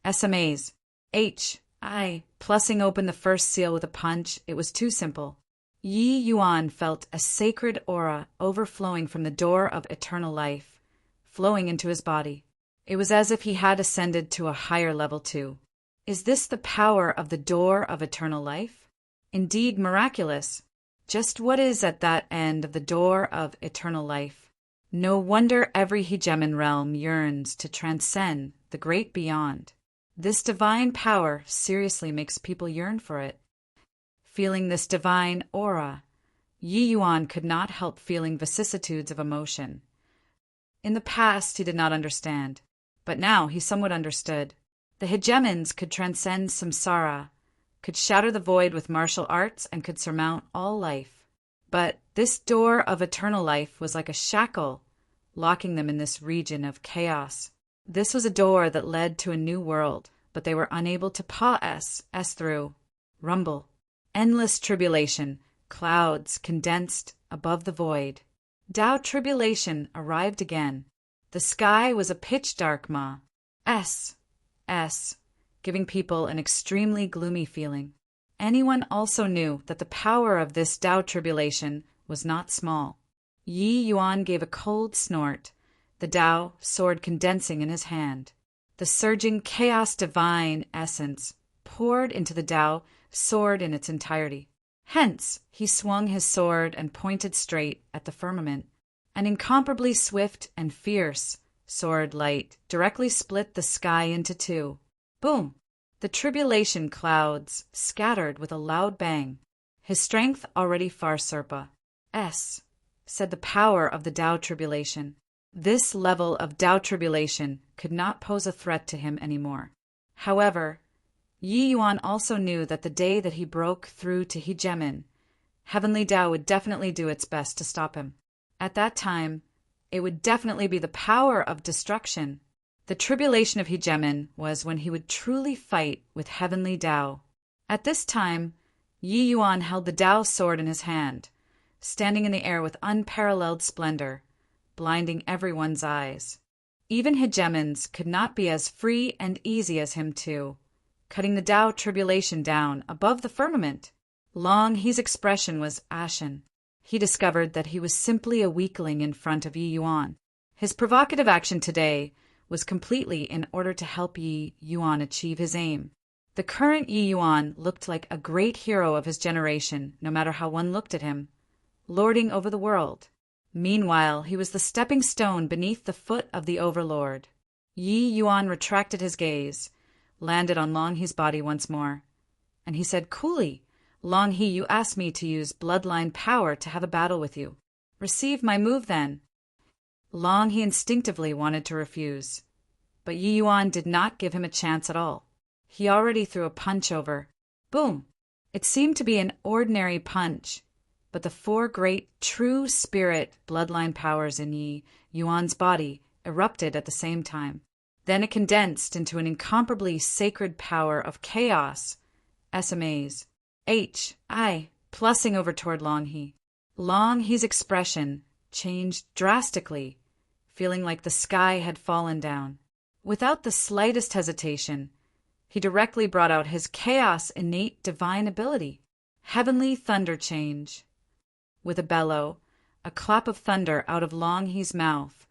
SMAs. H.I. plussing open the first seal with a punch, it was too simple. Yi Yuan felt a sacred aura overflowing from the door of eternal life, flowing into his body. It was as if he had ascended to a higher level too. Is this the power of the door of eternal life? Indeed miraculous. Just what is at that end of the door of eternal life? No wonder every hegemon realm yearns to transcend the great beyond. This divine power seriously makes people yearn for it. Feeling this divine aura, Yi Yuan could not help feeling vicissitudes of emotion. In the past he did not understand, but now he somewhat understood. The hegemons could transcend samsara, could shatter the void with martial arts, and could surmount all life. But this door of eternal life was like a shackle, locking them in this region of chaos. This was a door that led to a new world, but they were unable to pass through. Rumble. Endless tribulation, clouds condensed above the void. Tao tribulation arrived again. The sky was a pitch-dark giving people an extremely gloomy feeling. Anyone also knew that the power of this Tao tribulation was not small. Yi Yuan gave a cold snort, the Tao sword condensing in his hand. The surging chaos divine essence poured into the Tao sword in its entirety. Hence, he swung his sword and pointed straight at the firmament. An incomparably swift and fierce sword light directly split the sky into two. Boom! The tribulation clouds scattered with a loud bang. His strength already far surpassed, said the power of the Tao tribulation. This level of Tao tribulation could not pose a threat to him anymore. However, Yi Yuan also knew that the day that he broke through to Hegemin, Heavenly Tao would definitely do its best to stop him. At that time, it would definitely be the power of destruction. The tribulation of Hegemin was when he would truly fight with Heavenly Tao. At this time, Yi Yuan held the Tao sword in his hand, standing in the air with unparalleled splendor, blinding everyone's eyes. Even Hegemins could not be as free and easy as him too, cutting the Tao tribulation down above the firmament. Long He's expression was ashen. He discovered that he was simply a weakling in front of Yi Yuan. His provocative action today was completely in order to help Yi Yuan achieve his aim. The current Yi Yuan looked like a great hero of his generation, no matter how one looked at him, lording over the world. Meanwhile, he was the stepping stone beneath the foot of the overlord. Yi Yuan retracted his gaze, landed on Long He's body once more, and he said coolly, "Long He, you asked me to use bloodline power to have a battle with you. Receive my move then." Long He instinctively wanted to refuse, but Yi Yuan did not give him a chance at all. He already threw a punch over. Boom! It seemed to be an ordinary punch, but the four great true spirit bloodline powers in Yi Yuan's body erupted at the same time. Then it condensed into an incomparably sacred power of chaos, SMAs. Plussing over toward Long He. Long He's expression changed drastically, feeling like the sky had fallen down. Without the slightest hesitation, he directly brought out his chaos innate divine ability, heavenly thunder change. With a bellow, a clap of thunder out of Long He's mouth,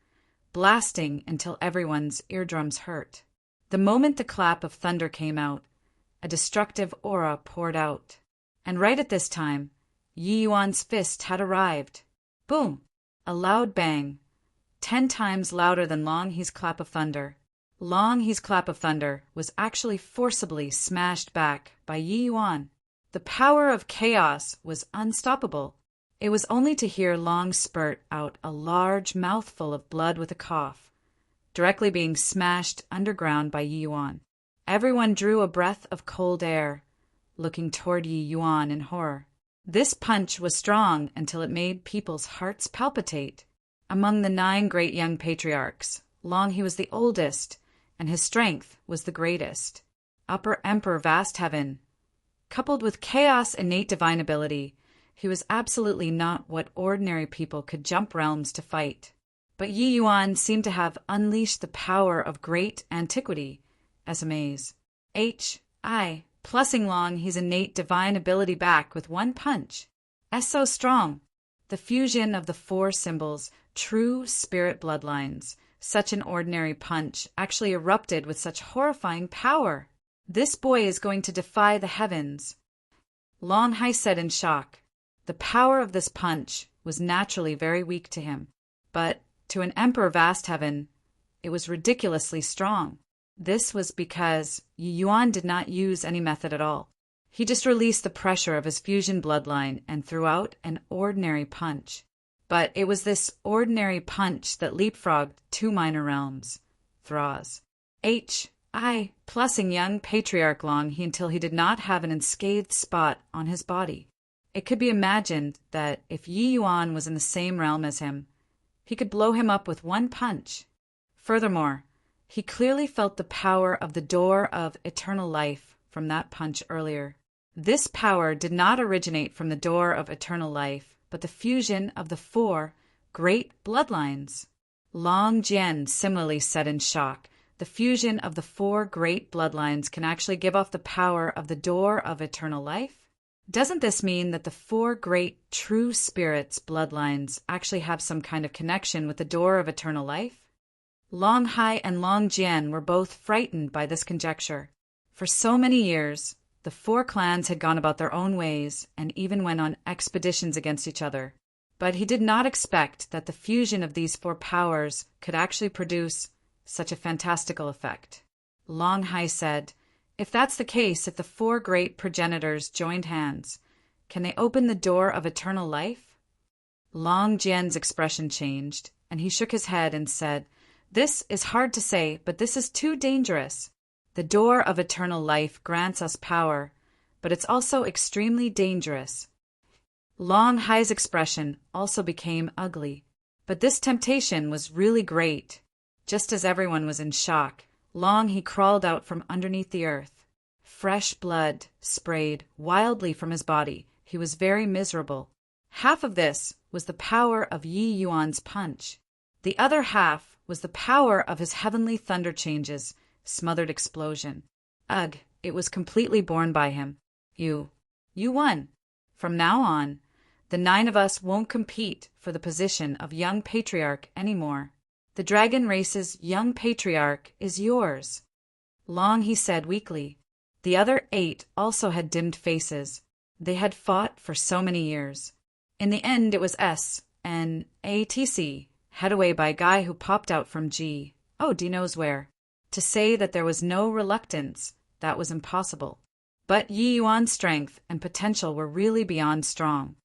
blasting until everyone's eardrums hurt. The moment the clap of thunder came out, a destructive aura poured out. And right at this time, Yi Yuan's fist had arrived. Boom! A loud bang, 10 times louder than Long He's clap of thunder. Long He's clap of thunder was actually forcibly smashed back by Yi Yuan. The power of chaos was unstoppable. It was only to hear Long spurt out a large mouthful of blood with a cough, directly being smashed underground by Yi Yuan. Everyone drew a breath of cold air, looking toward Yi Yuan in horror. This punch was strong until it made people's hearts palpitate. Among the 9 great young patriarchs, Long He was the oldest, and his strength was the greatest. Upper Emperor Vast Heaven. Coupled with chaos innate divine ability, he was absolutely not what ordinary people could jump realms to fight. But Yi Yuan seemed to have unleashed the power of great antiquity, SMAs. Plussing Long He's innate divine ability back with one punch. So strong. The fusion of the 4 symbols, true spirit bloodlines. Such an ordinary punch actually erupted with such horrifying power. This boy is going to defy the heavens. Long Hai said in shock. The power of this punch was naturally very weak to him, but to an Emperor Vast Heaven, it was ridiculously strong. This was because Yi Yuan did not use any method at all. He just released the pressure of his fusion bloodline and threw out an ordinary punch. But it was this ordinary punch that leapfrogged 2 minor realms. Thraws. Plussing young Patriarch Long He until he did not have an unscathed spot on his body. It could be imagined that if Yi Yuan was in the same realm as him, he could blow him up with one punch. Furthermore, he clearly felt the power of the door of eternal life from that punch earlier. This power did not originate from the door of eternal life, but the fusion of the 4 great bloodlines. Long Jian similarly said in shock, the fusion of the 4 great bloodlines can actually give off the power of the door of eternal life? Doesn't this mean that the 4 great true spirits bloodlines actually have some kind of connection with the door of eternal life? Long Hai and Long Jian were both frightened by this conjecture. For so many years, the 4 clans had gone about their own ways and even went on expeditions against each other. But he did not expect that the fusion of these 4 powers could actually produce such a fantastical effect. Long Hai said, "If that's the case, if the 4 great progenitors joined hands, can they open the door of eternal life?" Long Jian's expression changed, and he shook his head and said, "This is hard to say, but this is too dangerous. The door of eternal life grants us power, but it's also extremely dangerous." Long Hai's expression also became ugly, but this temptation was really great. Just as everyone was in shock, Long Hai crawled out from underneath the earth. Fresh blood sprayed wildly from his body. He was very miserable. Half of this was the power of Yi Yuan's punch. The other half was the power of his heavenly thunder changes, smothered explosion. Ugh, it was completely borne by him. You won. From now on, the 9 of us won't compete for the position of young patriarch anymore. The dragon race's young patriarch is yours. Long, he said weakly. The other 8 also had dimmed faces. They had fought for so many years. In the end, it was S-N-A-T-C, head away by a guy who popped out from G. Oh, D knows where. To say that there was no reluctance, that was impossible. But Yi Yuan's strength and potential were really beyond strong.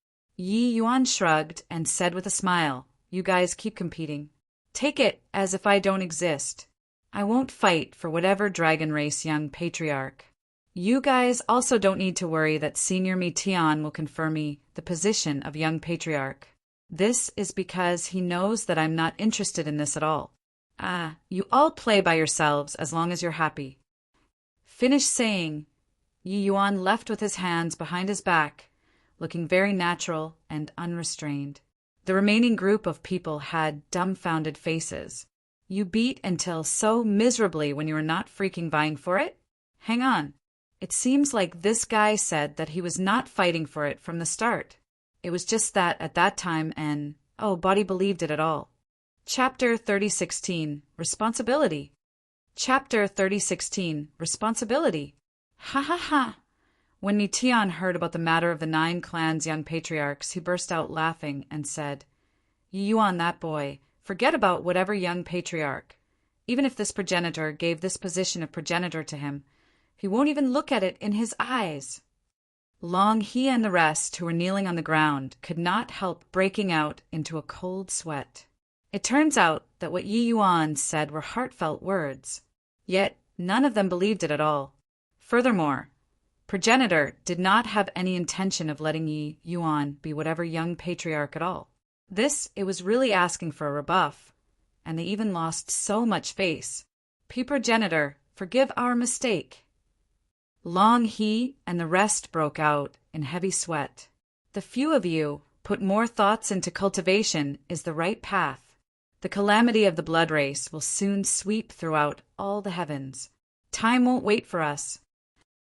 Yi Yuan shrugged and said with a smile, "You guys keep competing. Take it as if I don't exist. I won't fight for whatever dragon race young patriarch. You guys also don't need to worry that Senior Mi Tian will confer me the position of young patriarch. This is because he knows that I'm not interested in this at all. You all play by yourselves as long as you're happy." Finished saying, Yi Yuan left with his hands behind his back, looking very natural and unrestrained. The remaining group of people had dumbfounded faces. You beat until so miserably when you were not freaking vying for it? Hang on. It seems like this guy said that he was not fighting for it from the start. It was just that at that time Body believed it at all. Chapter 3016, Responsibility. Chapter 3016, Responsibility. Ha ha ha. When Mi Tian heard about the matter of the 9 clans' young patriarchs, he burst out laughing and said, "Yi Yuan, that boy, forget about whatever young patriarch. Even if this progenitor gave this position of progenitor to him, he won't even look at it in his eyes." Long He and the rest who were kneeling on the ground could not help breaking out into a cold sweat. It turns out that what Yi Yuan said were heartfelt words, yet none of them believed it at all. Furthermore, progenitor did not have any intention of letting Yi Yuan be whatever young patriarch at all. It was really asking for a rebuff, and they even lost so much face. Progenitor, forgive our mistake." Long He and the rest broke out in heavy sweat. "The few of you put more thoughts into cultivation is the right path. The calamity of the blood race will soon sweep throughout all the heavens. Time won't wait for us."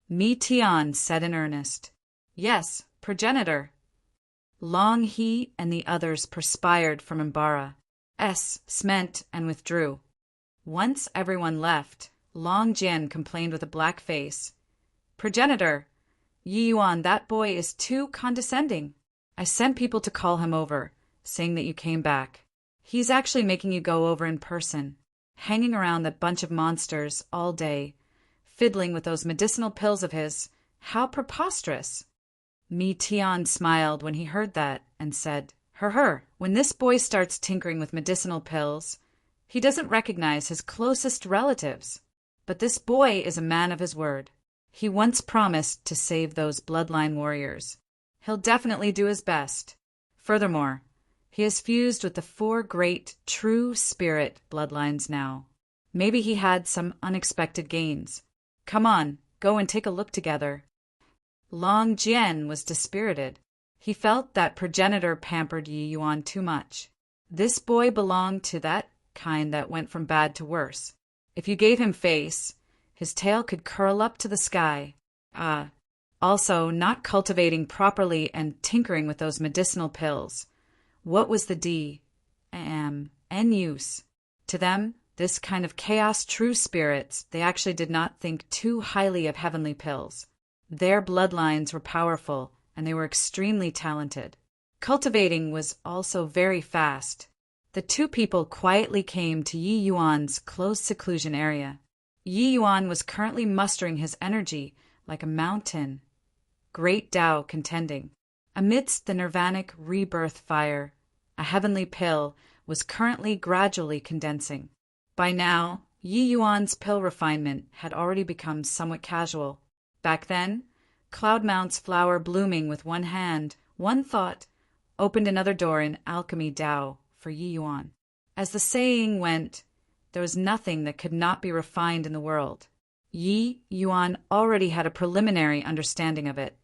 Mi Tian said in earnest, "Yes, progenitor." Long He and the others perspired from embarrassment and withdrew. Once everyone left, Long Jian complained with a black face, "Progenitor, Yi Yuan, that boy is too condescending. I sent people to call him over, saying that you came back. He's actually making you go over in person, hanging around that bunch of monsters all day, fiddling with those medicinal pills of his. How preposterous." Mi Tian smiled when he heard that and said, When this boy starts tinkering with medicinal pills, he doesn't recognize his closest relatives. But this boy is a man of his word. He once promised to save those bloodline warriors. He'll definitely do his best. Furthermore, he is fused with the 4 great true spirit bloodlines now. Maybe he had some unexpected gains. Come on, go and take a look together." Long Jian was dispirited. He felt that progenitor pampered Yi Yuan too much. This boy belonged to that kind that went from bad to worse. If you gave him face, his tail could curl up to the sky. Also, not cultivating properly and tinkering with those medicinal pills. What was the N use? To them, this kind of chaos true spirits, they actually did not think too highly of heavenly pills. Their bloodlines were powerful, and they were extremely talented. Cultivating was also very fast. The two people quietly came to Yi Yuan's closed seclusion area. Yi Yuan was currently mustering his energy like a mountain, great Tao contending. Amidst the nirvanic rebirth fire, a heavenly pill was currently gradually condensing. By now, Yi Yuan's pill refinement had already become somewhat casual. Back then, Cloudmount's flower blooming with one hand, one thought, opened another door in alchemy Tao for Yi Yuan. As the saying went, there was nothing that could not be refined in the world. Yi Yuan already had a preliminary understanding of it.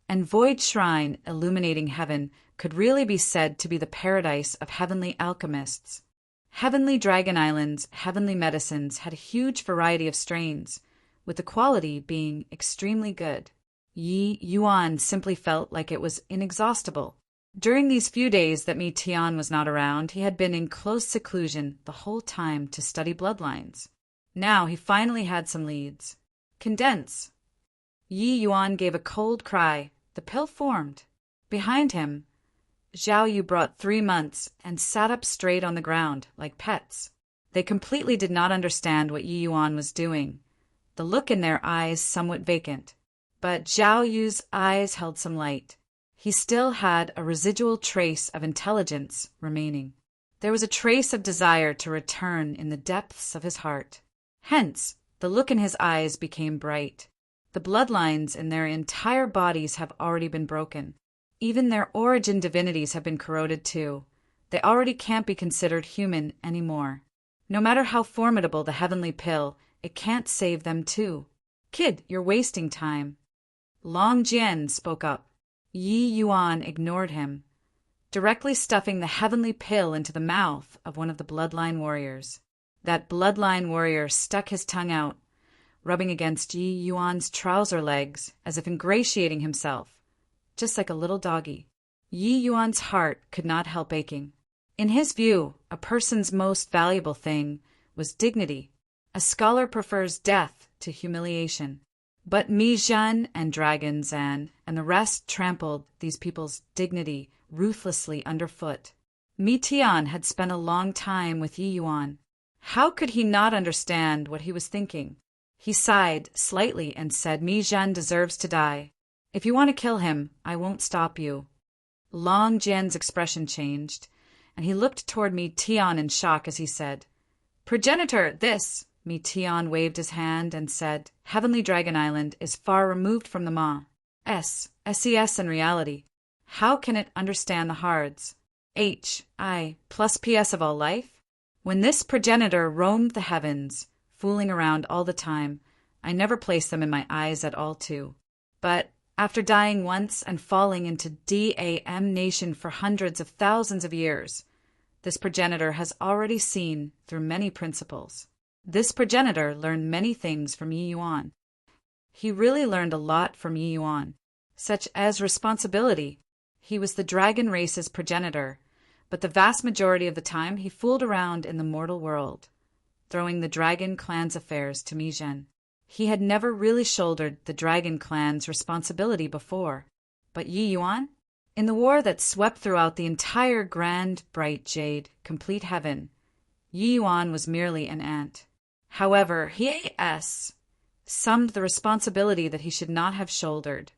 And Void Shrine illuminating heaven could really be said to be the paradise of heavenly alchemists. Heavenly Dragon Island's heavenly medicines had a huge variety of strains, with the quality being extremely good. Yi Yuan simply felt like it was inexhaustible. During these few days that Mi Tian was not around, he had been in close seclusion the whole time to study bloodlines. Now he finally had some leads. Condense. Yi Yuan gave a cold cry. The pill formed. Behind him, Zhao Yu brought 3 months and sat up straight on the ground, like pets. They completely did not understand what Yi Yuan was doing, the look in their eyes somewhat vacant. But Zhao Yu's eyes held some light. He still had a residual trace of intelligence remaining. There was a trace of desire to return in the depths of his heart. Hence, the look in his eyes became bright. The bloodlines in their entire bodies have already been broken. Even their origin divinities have been corroded too. They already can't be considered human anymore. No matter how formidable the heavenly pill, it can't save them too. Kid, you're wasting time. Long Jian spoke up. Yi Yuan ignored him, directly stuffing the heavenly pill into the mouth of one of the bloodline warriors. That bloodline warrior stuck his tongue out, rubbing against Yi Yuan's trouser legs as if ingratiating himself, just like a little doggy. Yi Yuan's heart could not help aching. In his view, a person's most valuable thing was dignity. A scholar prefers death to humiliation. But Mi Zhen and Dragon Zan and the rest trampled these people's dignity ruthlessly underfoot. Mi Tian had spent a long time with Yi Yuan. How could he not understand what he was thinking? He sighed slightly and said, Mi Zhen deserves to die. If you want to kill him, I won't stop you. Long Jian's expression changed, and he looked toward Mi Tian in shock as he said, Progenitor, this! Mi Tian waved his hand and said, Heavenly Dragon Island is far removed from the Ma. SES in reality. How can it understand the hards? HI plus PS of all life? When this progenitor roamed the heavens, fooling around all the time, I never placed them in my eyes at all too. But after dying once and falling into DAM nation for hundreds of thousands of years, this progenitor has already seen through many principles. This progenitor learned many things from Yi Yuan. He really learned a lot from Yi Yuan, such as responsibility. He was the dragon race's progenitor, but the vast majority of the time he fooled around in the mortal world, throwing the dragon clan's affairs to Mi Zhen. He had never really shouldered the dragon clan's responsibility before. But Yi Yuan? In the war that swept throughout the entire grand, bright jade, complete heaven, Yi Yuan was merely an ant. However, he summed the responsibility that he should not have shouldered,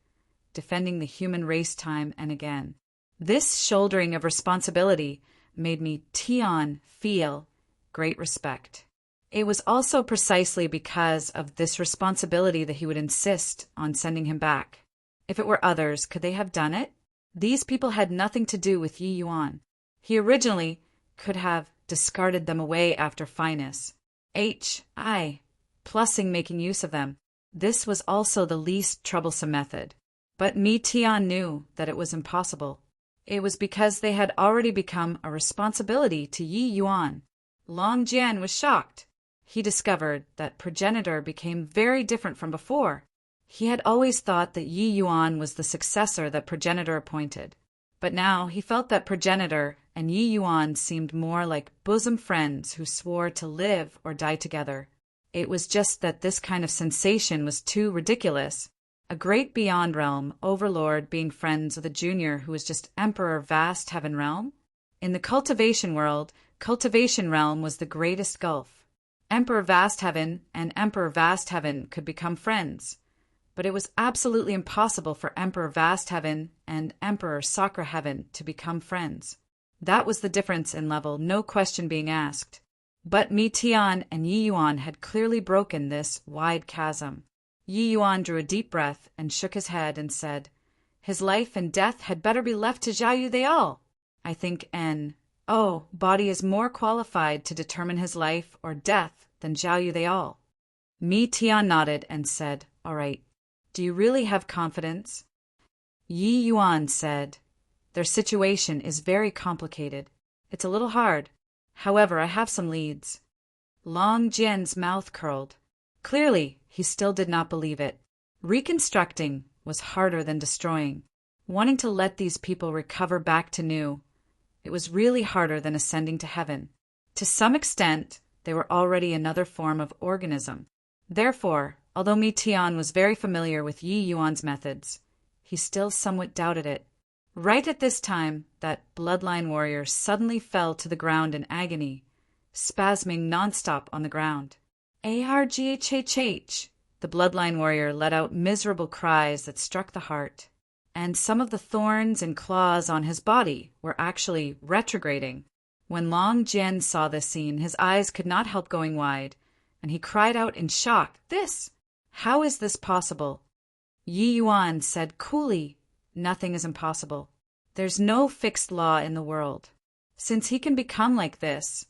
defending the human race time and again. This shouldering of responsibility made Mi Tian feel great respect. It was also precisely because of this responsibility that he would insist on sending him back. If it were others, could they have done it? These people had nothing to do with Yi Yuan. He originally could have discarded them away after fineness. Plussing making use of them. This was also the least troublesome method. But Mi Tian knew that it was impossible. It was because they had already become a responsibility to Yi Yuan. Long Jian was shocked. He discovered that progenitor became very different from before. He had always thought that Yi Yuan was the successor that progenitor appointed. But now he felt that progenitor and Yi Yuan seemed more like bosom friends who swore to live or die together. It was just that this kind of sensation was too ridiculous. A great beyond realm overlord being friends with a junior who was just emperor vast heaven realm? In the cultivation world, cultivation realm was the greatest gulf. Emperor vast heaven and emperor vast heaven could become friends, but it was absolutely impossible for emperor vast heaven and emperor sacra heaven to become friends. That was the difference in level, no question being asked. But Mi Tian and Yi Yuan had clearly broken this wide chasm. Yi Yuan drew a deep breath and shook his head and said, "His life and death had better be left to Zhao Yu they all. I think body is more qualified to determine his life or death than Zhao Yu they all." Mi Tian nodded and said, "All right. Do you really have confidence?" Yi Yuan said, "Their situation is very complicated. It's a little hard. However, I have some leads." Long Jian's mouth curled. Clearly, he still did not believe it. Reconstructing was harder than destroying. Wanting to let these people recover back to new, it was really harder than ascending to heaven. To some extent, they were already another form of organism. Therefore, although Mi Tian was very familiar with Yi Yuan's methods, he still somewhat doubted it. Right at this time, that bloodline warrior suddenly fell to the ground in agony, spasming nonstop on the ground. Arghhh! The bloodline warrior let out miserable cries that struck the heart, and some of the thorns and claws on his body were actually retrograding. When Long Jian saw this scene, his eyes could not help going wide, and he cried out in shock, How is this possible?" Yi Yuan said coolly, "Nothing is impossible. There's no fixed law in the world. Since he can become like this,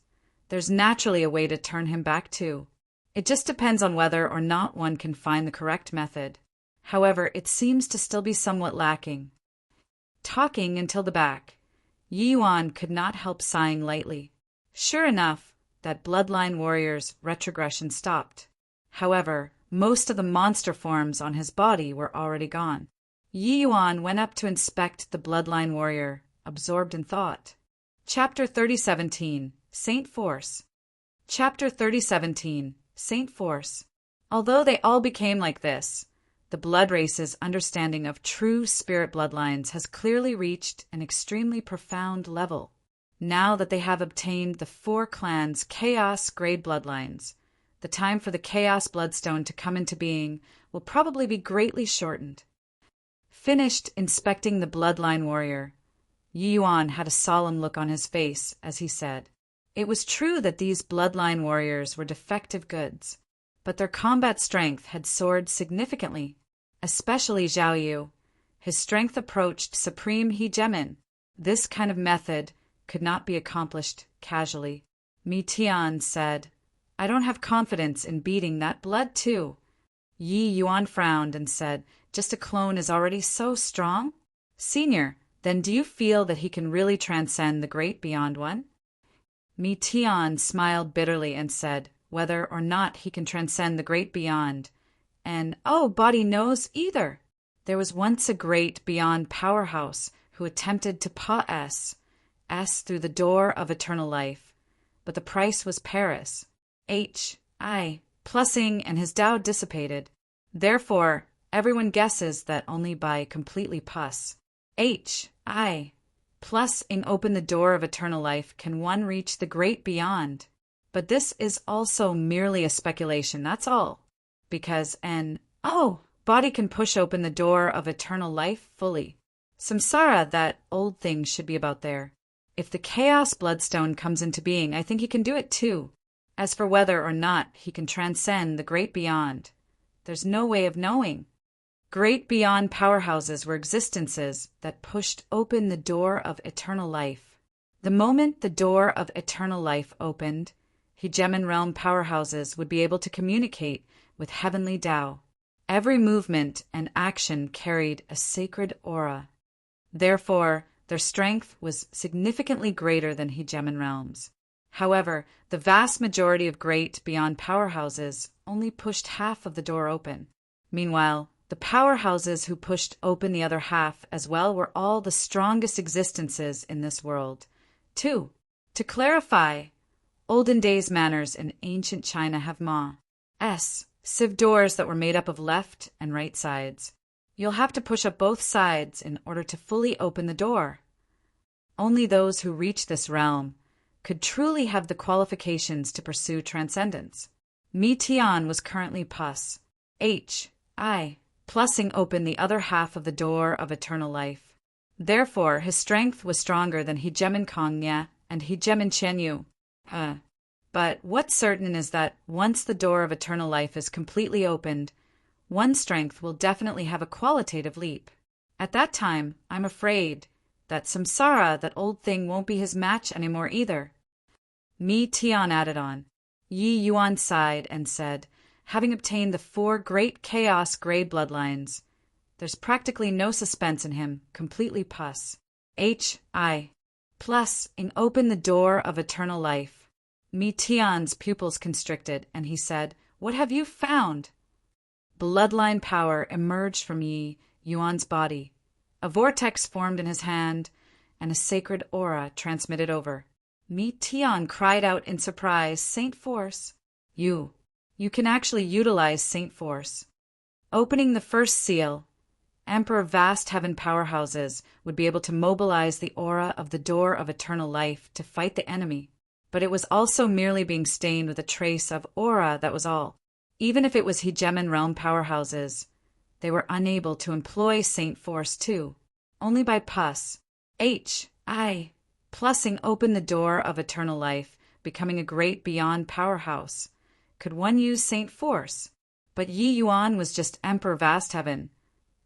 there's naturally a way to turn him back too. It just depends on whether or not one can find the correct method. However, it seems to still be somewhat lacking." Talking until the back, Yi Yuan could not help sighing lightly. Sure enough, that bloodline warrior's retrogression stopped. However, most of the monster forms on his body were already gone. Yi Yuan went up to inspect the bloodline warrior, absorbed in thought. Chapter 3017, Saint Force. Chapter 3017, Saint Force. Although they all became like this, the blood race's understanding of true spirit bloodlines has clearly reached an extremely profound level. Now that they have obtained the 4 clans' Chaos grade bloodlines, the time for the Chaos Bloodstone to come into being will probably be greatly shortened. Finished inspecting the bloodline warrior, Yi Yuan had a solemn look on his face as he said, "It was true that these bloodline warriors were defective goods, but their combat strength had soared significantly, especially Zhao Yu. His strength approached supreme hegemon. This kind of method could not be accomplished casually." Mi Tian said, "I don't have confidence in beating that blood too." Yi Yuan frowned and said, "Just a clone is already so strong? Senior, then do you feel that he can really transcend the great beyond one?" Mi Tian smiled bitterly and said, "Whether or not he can transcend the great beyond, and body knows either. There was once a great beyond powerhouse who attempted to pass S through the door of eternal life, but the price was Paris. Plussing and his Tao dissipated. Therefore, everyone guesses that only by completely plussing open the door of eternal life can one reach the great beyond. But this is also merely a speculation, that's all. Because body can push open the door of eternal life fully. Samsara, that old thing, should be about there. If the Chaos Bloodstone comes into being, I think he can do it too. As for whether or not he can transcend the great beyond, there's no way of knowing. Great beyond powerhouses were existences that pushed open the door of eternal life. The moment the door of eternal life opened, hegemon realm powerhouses would be able to communicate with heavenly Tao. Every movement and action carried a sacred aura. Therefore, their strength was significantly greater than hegemon realms. However, the vast majority of great beyond powerhouses only pushed half of the door open. Meanwhile, the powerhouses who pushed open the other half as well were all the strongest existences in this world. 2. To clarify, olden days manners in ancient China have sieve doors that were made up of left and right sides. You'll have to push up both sides in order to fully open the door. Only those who reach this realm could truly have the qualifications to pursue transcendence. Mi Tian was currently plussing open the other half of the door of eternal life. Therefore, his strength was stronger than Hegemen Kongya and Hegemen Chenyu. But what's certain is that once the door of eternal life is completely opened, one's strength will definitely have a qualitative leap. At that time, I'm afraid that samsara, that old thing, won't be his match anymore either. Mi Tian added on. Yi Yuan sighed and said, having obtained the 4 great chaos grade bloodlines, there's practically no suspense in him, completely plussing open the door of eternal life. Mi Tian's pupils constricted, and he said, what have you found? Bloodline power emerged from Yi Yuan's body. A vortex formed in his hand, and a sacred aura transmitted over. Mi Tian cried out in surprise, Saint Force. You can actually utilize Saint Force. Opening the first seal, Emperor Vast Heaven powerhouses would be able to mobilize the aura of the door of eternal life to fight the enemy. But it was also merely being stained with a trace of aura, that was all. Even if it was Hegemen realm powerhouses, they were unable to employ Saint Force too. Only by plussing open the door of eternal life, becoming a great beyond powerhouse, could one use Saint Force. But Yi Yuan was just Emperor Vast Heaven,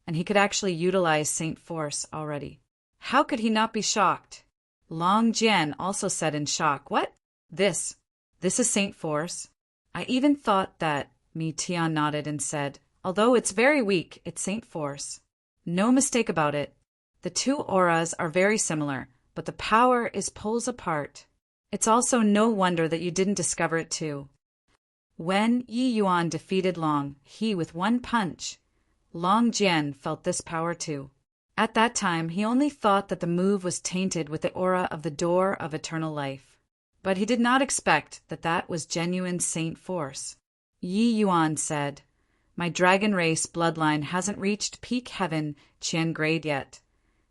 and he could actually utilize Saint Force already. How could he not be shocked? Long Jian also said in shock, what? This is Saint Force? I even thought that. Mi Tian nodded and said, although it's very weak, it's Saint Force. No mistake about it. The 2 auras are very similar, but the power is poles apart. It's also no wonder that you didn't discover it too. When Yi Yuan defeated Long He with 1 punch, Long Jian felt this power too. At that time, he only thought that the move was tainted with the aura of the door of eternal life. But he did not expect that that was genuine Saint Force. Yi Yuan said, my dragon race bloodline hasn't reached peak heaven Qian grade yet,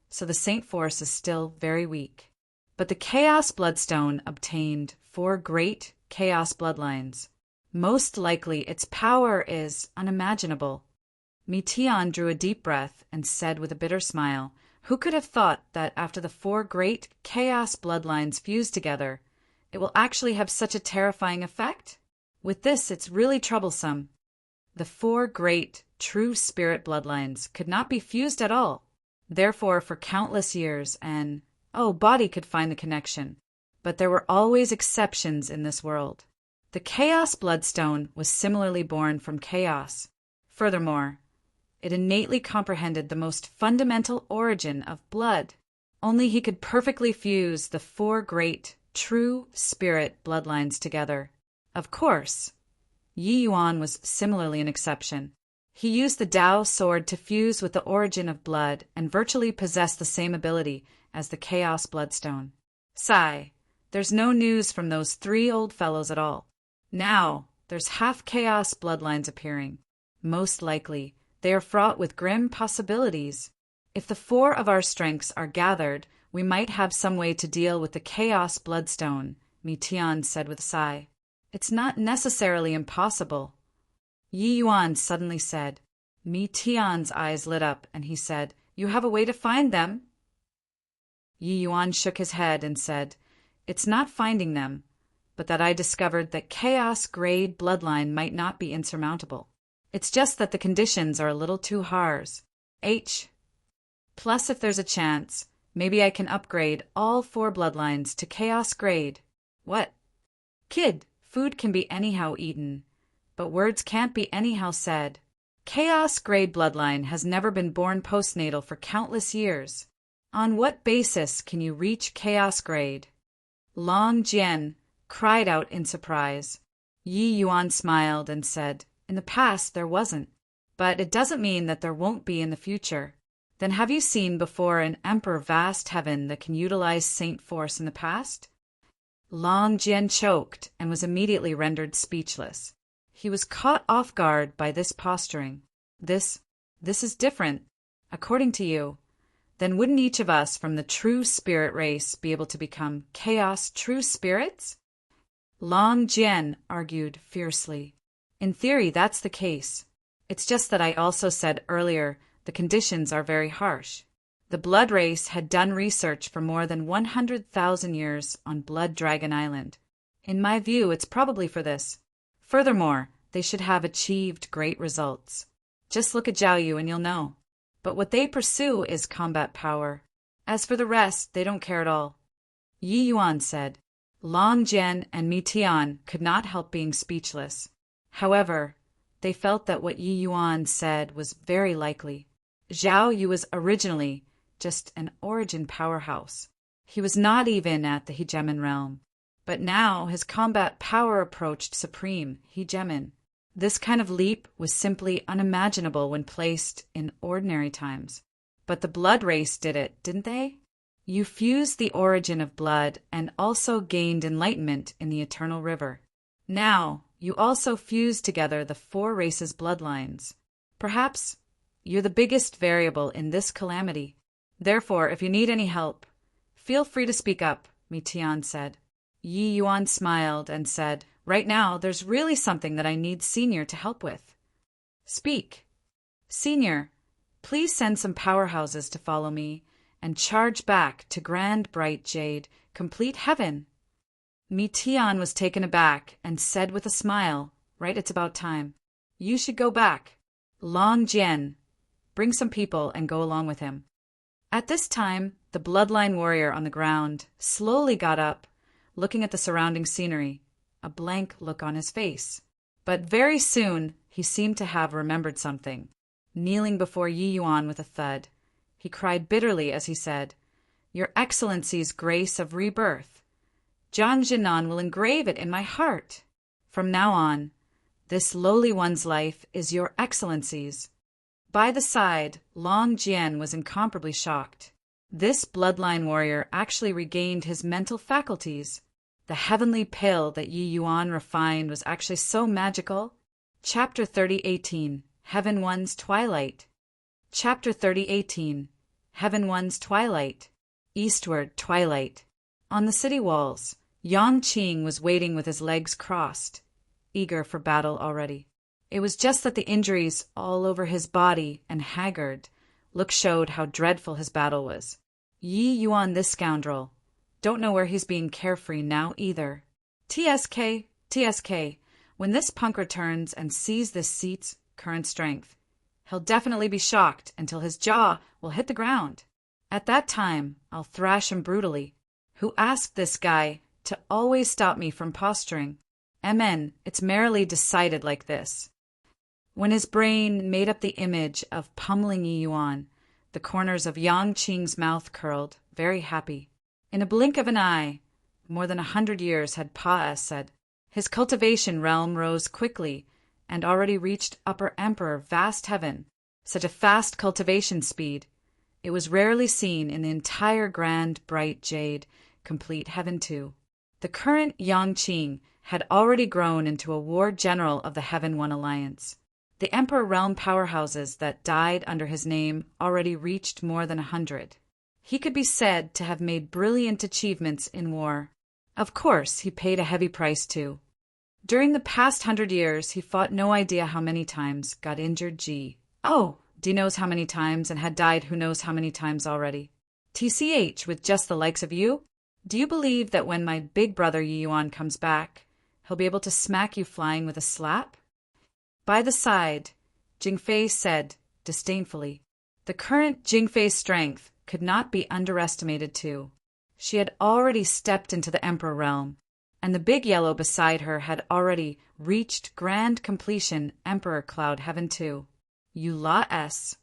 so the Saint Force is still very weak. But the Chaos Bloodstone obtained 4 great Chaos bloodlines. Most likely its power is unimaginable. Mi Tian drew a deep breath and said with a bitter smile, who could have thought that after the 4 great Chaos bloodlines fused together, it will actually have such a terrifying effect? With this, it's really troublesome. The 4 great, true spirit bloodlines could not be fused at all. Therefore, for countless years, an body could find the connection. But there were always exceptions in this world. The Chaos Bloodstone was similarly born from chaos. Furthermore, it innately comprehended the most fundamental origin of blood. Only he could perfectly fuse the 4 great, true spirit bloodlines together. Of course, Yi Yuan was similarly an exception. He used the Dao sword to fuse with the origin of blood and virtually possessed the same ability as the Chaos Bloodstone. Sigh, there's no news from those 3 old fellows at all. Now, there's half Chaos bloodlines appearing. Most likely, they are fraught with grim possibilities. If the 4 of our strengths are gathered, we might have some way to deal with the Chaos Bloodstone, Mi Tian said with a sigh. It's not necessarily impossible. Yi Yuan suddenly said. Mi Tian's eyes lit up, and he said, you have a way to find them? Yi Yuan shook his head and said, it's not finding them, but that I discovered that Chaos grade bloodline might not be insurmountable. It's just that the conditions are a little too harsh. Plus, if there's a chance, maybe I can upgrade all 4 bloodlines to Chaos grade. What? Kid, food can be anyhow eaten, but words can't be anyhow said. Chaos grade bloodline has never been born postnatal for countless years. On what basis can you reach Chaos grade? Long Jian cried out in surprise. Yi Yuan smiled and said, in the past there wasn't, but it doesn't mean that there won't be in the future. Then have you seen before an Emperor Vast Heaven that can utilize Saint Force in the past? Long Jian choked and was immediately rendered speechless. He was caught off guard by this posturing. This This is different, according to you. Then wouldn't each of us from the true spirit race be able to become chaos true spirits? Long Jian argued fiercely. In theory, that's the case. It's just that I also said earlier the conditions are very harsh. The Blood Race had done research for more than 100,000 years on Blood Dragon Island. In my view, it's probably for this. Furthermore, they should have achieved great results. Just look at Zhao Yu and you'll know. But what they pursue is combat power. As for the rest, they don't care at all. Yi Yuan said. Long Jian and Mi Tian could not help being speechless. However, they felt that what Yi Yuan said was very likely. Zhao Yu was originally just an origin powerhouse. He was not even at the hegemon realm. But now his combat power approached supreme hegemon. This kind of leap was simply unimaginable when placed in ordinary times. But the Blood Race did it, didn't they? You fused the origin of blood and also gained enlightenment in the Eternal River. Now, you also fused together the 4 races' bloodlines. Perhaps you're the biggest variable in this calamity. Therefore, if you need any help, feel free to speak up, Mi Tian said. Yi Yuan smiled and said, Right now, there's really something that I need Senior to help with. Speak. Senior, please send some powerhouses to follow me and charge back to Grand Bright Jade, complete heaven. Mi Tian was taken aback and said with a smile, Right, it's about time. You should go back. Long Jian, bring some people and go along with him. At this time, the bloodline warrior on the ground slowly got up, looking at the surrounding scenery, a blank look on his face. But very soon, he seemed to have remembered something. Kneeling before Yi Yuan with a thud, he cried bitterly as he said, Your Excellency's grace of rebirth. Zhang Jinan will engrave it in my heart. From now on, this lowly one's life is Your Excellency's. By the side, Long Jian was incomparably shocked. This bloodline warrior actually regained his mental faculties. The heavenly pill that Yi Yuan refined was actually so magical. Chapter 30:18 Heaven One's Twilight. Chapter 30:18 Heaven One's Twilight. Eastward Twilight. On the city walls, Yang Qing was waiting with his legs crossed, eager for battle already. It was just that the injuries all over his body and haggard look showed how dreadful his battle was. Yi Yuan, this scoundrel, don't know where he's being carefree now either. TSK, when this punk returns and sees this seat's current strength, he'll definitely be shocked until his jaw will hit the ground. At that time, I'll thrash him brutally. Who asked this guy to always stop me from posturing? MN, it's merely decided like this. When his brain made up the image of pummeling Yi Yuan, the corners of Yang Qing's mouth curled, very happy. In a blink of an eye, more than 100 years had passed. His cultivation realm rose quickly and already reached Upper Emperor vast heaven. Such a fast cultivation speed. It was rarely seen in the entire Grand Bright Jade, complete heaven too. The current Yang Qing had already grown into a war general of the Heaven One Alliance. The Emperor realm powerhouses that died under his name already reached more than 100. He could be said to have made brilliant achievements in war. Of course, he paid a heavy price too. During the past 100 years, he fought no idea how many times, got injured D knows how many times, and had died who knows how many times already. TCH, with just the likes of you? Do you believe that when my big brother Yi Yuan comes back, he'll be able to smack you flying with a slap? By the side, Jingfei said disdainfully. The current Jingfei's strength could not be underestimated too. She had already stepped into the Emperor realm, and the big yellow beside her had already reached grand completion Emperor Cloud Heaven too. You lot S,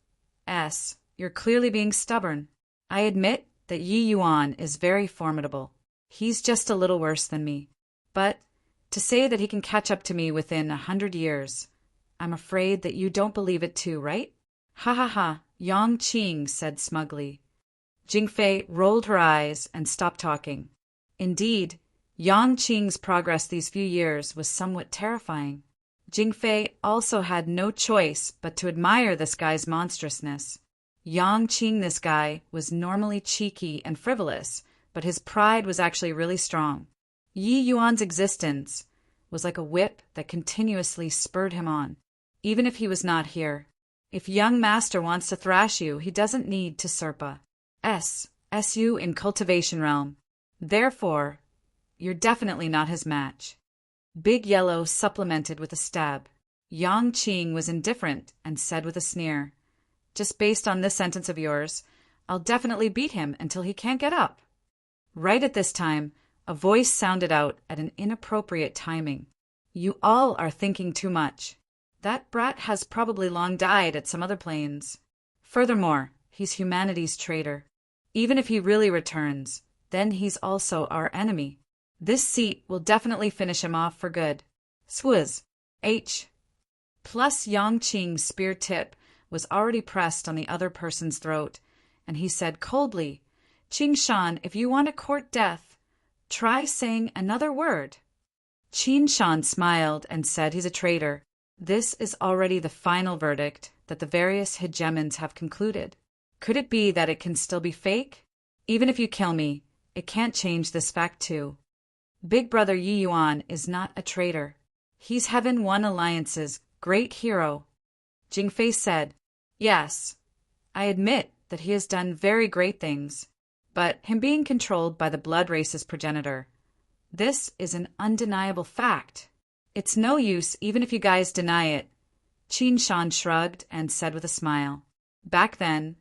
you're clearly being stubborn. I admit that Yi Yuan is very formidable. He's just a little worse than me. But to say that he can catch up to me within 100 years, I'm afraid that you don't believe it too, right? Ha ha ha, Yang Qing said smugly. Jingfei rolled her eyes and stopped talking. Indeed, Yang Qing's progress these few years was somewhat terrifying. Jingfei also had no choice but to admire this guy's monstrousness. Yang Qing, this guy, was normally cheeky and frivolous, but his pride was actually really strong. Yi Yuan's existence was like a whip that continuously spurred him on, even if he was not here. If young master wants to thrash you, he doesn't need to Serpa. SU in cultivation realm. Therefore, you're definitely not his match. Big Yellow supplemented with a stab. Yang Qing was indifferent and said with a sneer, "Just based on this sentence of yours, I'll definitely beat him until he can't get up." Right at this time, a voice sounded out at an inappropriate timing. "You all are thinking too much. That brat has probably long died at some other planes. Furthermore, he's humanity's traitor. Even if he really returns, then he's also our enemy. This seat will definitely finish him off for good. Swizz. H. Plus Yang Qing's spear tip was already pressed on the other person's throat, and he said coldly, "Qing Shan, if you want to court death, try saying another word." Qin Shan smiled and said he's a traitor. This is already the final verdict that the various hegemons have concluded. Could it be that it can still be fake? Even if you kill me, it can't change this fact too. Big Brother Yi Yuan is not a traitor. He's Heaven One Alliance's great hero. Jingfei said, "Yes, I admit that he has done very great things, but him being controlled by the blood race's progenitor, this is an undeniable fact. It's no use even if you guys deny it." Qin Shan shrugged and said with a smile. Back then,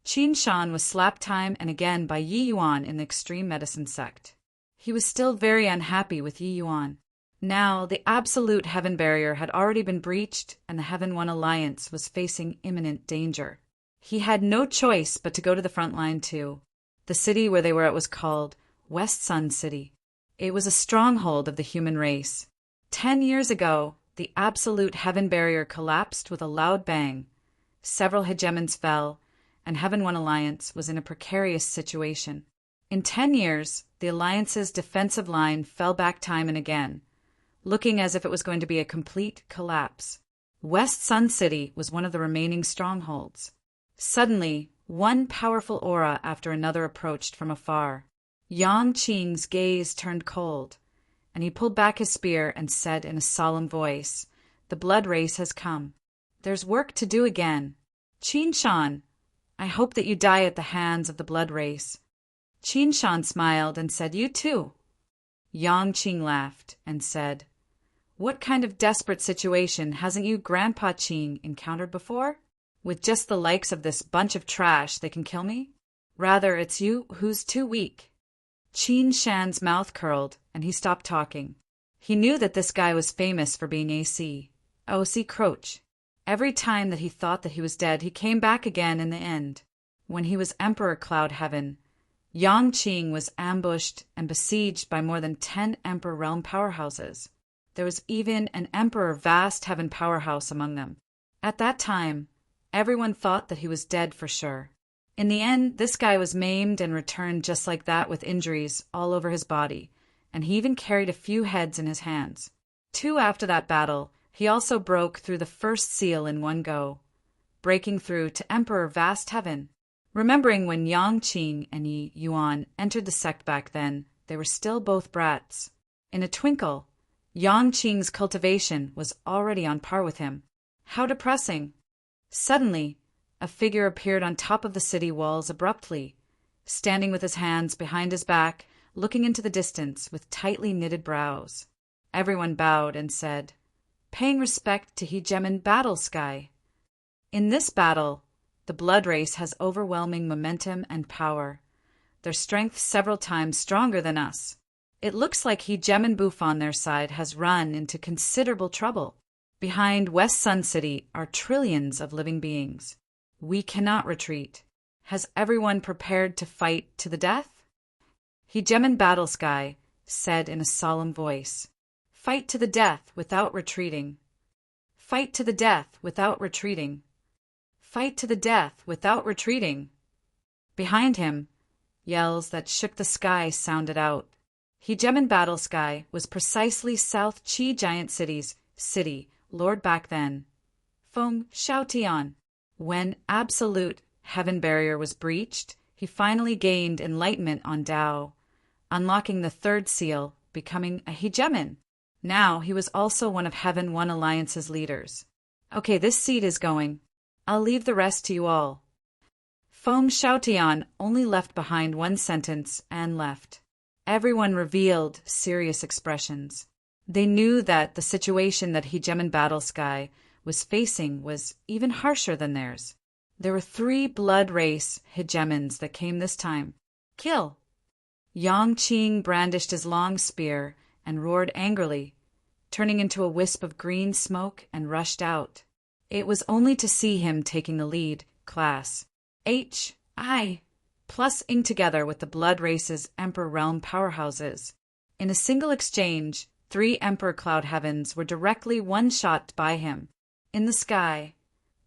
Qin Shan was slapped time and again by Yi Yuan in the extreme medicine sect. He was still very unhappy with Yi Yuan. Now, the absolute heaven barrier had already been breached and the Heaven One Alliance was facing imminent danger. He had no choice but to go to the front line too. The city where they were at was called West Sun City. It was a stronghold of the human race. 10 years ago, the absolute heaven barrier collapsed with a loud bang. Several hegemons fell, and Heaven One Alliance was in a precarious situation. In 10 years, the Alliance's defensive line fell back time and again, looking as if it was going to be a complete collapse. West Sun City was one of the remaining strongholds. Suddenly, one powerful aura after another approached from afar. Yang Qing's gaze turned cold, and he pulled back his spear and said in a solemn voice, "The blood race has come. There's work to do again. Qin Shan, I hope that you die at the hands of the blood race." Qin Shan smiled and said, "You too." Yang Qing laughed and said, "What kind of desperate situation hasn't you Grandpa Qing encountered before? With just the likes of this bunch of trash they can kill me? Rather, it's you who's too weak." Qin Shan's mouth curled, and he stopped talking. He knew that this guy was famous for being OC Croach. Every time that he thought that he was dead, he came back again in the end. When he was Emperor Cloud Heaven, Yang Qing was ambushed and besieged by more than 10 Emperor Realm powerhouses. There was even an Emperor Vast Heaven powerhouse among them. At that time, everyone thought that he was dead for sure. In the end, this guy was maimed and returned just like that with injuries all over his body, and he even carried a few heads in his hands. After that battle, he also broke through the first seal in one go, breaking through to Emperor Vast Heaven. Remembering when Yang Qing and Yi Yuan entered the sect back then, they were still both brats. In a twinkle, Yang Qing's cultivation was already on par with him. How depressing! Suddenly, a figure appeared on top of the city walls abruptly, standing with his hands behind his back, looking into the distance with tightly knitted brows. Everyone bowed and said, "Paying respect to Hegemon Battle Sky." In this battle, the blood race has overwhelming momentum and power, their strength several times stronger than us. It looks like Hegemon Boof on their side has run into considerable trouble. Behind West Sun City are trillions of living beings. We cannot retreat. Has everyone prepared to fight to the death? Hegemon Battle Sky said in a solemn voice, "Fight to the death without retreating. Fight to the death without retreating. Fight to the death without retreating." Behind him, yells that shook the sky sounded out. Hegemon Battle Sky was precisely South Chi Giant City's city, Lord back then. Feng Xiaotian. When absolute heaven barrier was breached, he finally gained enlightenment on Tao, unlocking the third seal, becoming a hegemon. Now he was also one of Heaven One Alliance's leaders. Okay, this seat is going. I'll leave the rest to you all. Feng Xiaotian only left behind one sentence and left. Everyone revealed serious expressions. They knew that the situation that Hegemon Battle Sky was facing was even harsher than theirs. There were 3 blood race hegemons that came this time. Kill! Yang Qing brandished his long spear and roared angrily, turning into a wisp of green smoke and rushed out. It was only to see him taking the lead, class HI, plus-ing together with the blood race's Emperor Realm powerhouses. In a single exchange, 3 Emperor Cloud Heavens were directly one-shot by him. In the sky,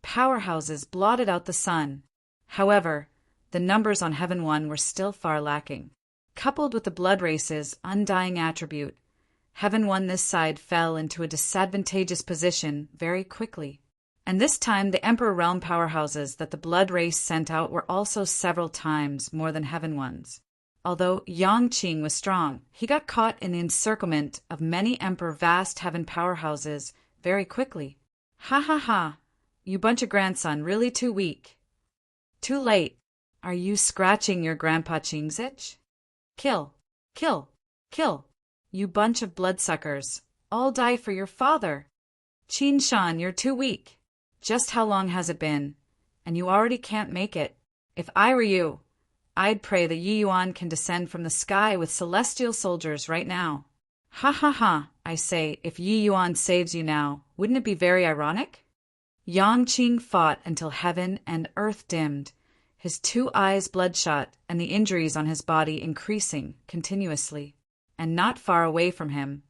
powerhouses blotted out the sun. However, the numbers on Heaven 1 were still far lacking. Coupled with the blood race's undying attribute, Heaven 1 this side fell into a disadvantageous position very quickly. And this time the Emperor Realm powerhouses that the blood race sent out were also several times more than Heaven 1's. Although Yang Qing was strong, he got caught in the encirclement of many Emperor vast Heaven powerhouses very quickly. Ha ha ha! You bunch of grandson really too weak. Too late. Are you scratching your Grandpa Qing's itch? Kill! Kill! Kill! You bunch of bloodsuckers. All die for your father. Qin Shan, you're too weak. Just how long has it been? And you already can't make it. If I were you, I'd pray that Yi Yuan can descend from the sky with celestial soldiers right now. Ha ha ha, I say, if Yi Yuan saves you now, wouldn't it be very ironic? Yang Qing fought until heaven and earth dimmed, his 2 eyes bloodshot and the injuries on his body increasing continuously. And not far away from him,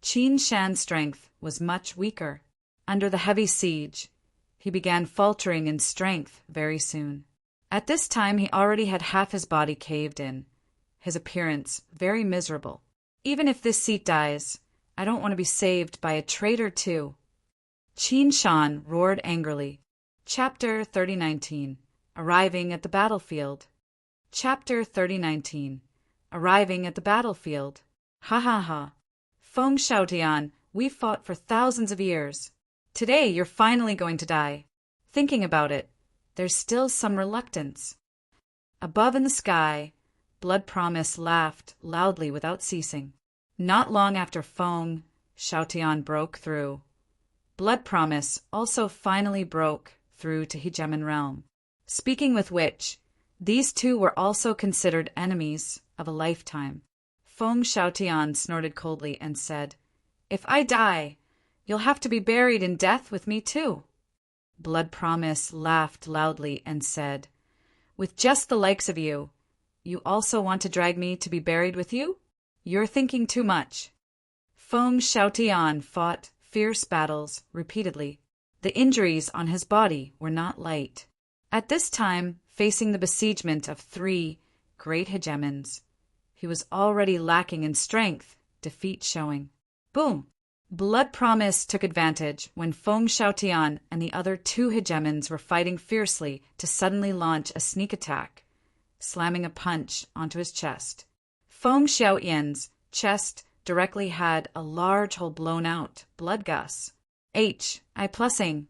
Qin Shan's strength was much weaker. Under the heavy siege, he began faltering in strength very soon. At this time he already had half his body caved in, his appearance very miserable. Even if this seat dies, I don't want to be saved by a traitor too. Qin Shan roared angrily. Chapter 3019. Arriving at the battlefield. Chapter 3019. Arriving at the battlefield. Ha ha ha. Feng Xiaotian, we fought for thousands of years. Today you're finally going to die. Thinking about it, there's still some reluctance. Above in the sky, Blood Promise laughed loudly without ceasing. Not long after Feng Xiaotian broke through, Blood Promise also finally broke through to Hegemon Realm. Speaking with which, these 2 were also considered enemies of a lifetime. Feng Xiaotian snorted coldly and said, "If I die, you'll have to be buried in death with me too." Blood Promise laughed loudly and said, "With just the likes of you, you also want to drag me to be buried with you? You're thinking too much." Feng Xiaotian fought fierce battles repeatedly. The injuries on his body were not light. At this time, facing the besiegement of 3 great hegemons, he was already lacking in strength, defeat showing. Boom! Blood Promise took advantage when Feng Xiaotian and the other 2 hegemons were fighting fiercely to suddenly launch a sneak attack, slamming a punch onto his chest. Feng Xiaotian's chest directly had a large hole blown out, blood gus. I plussing.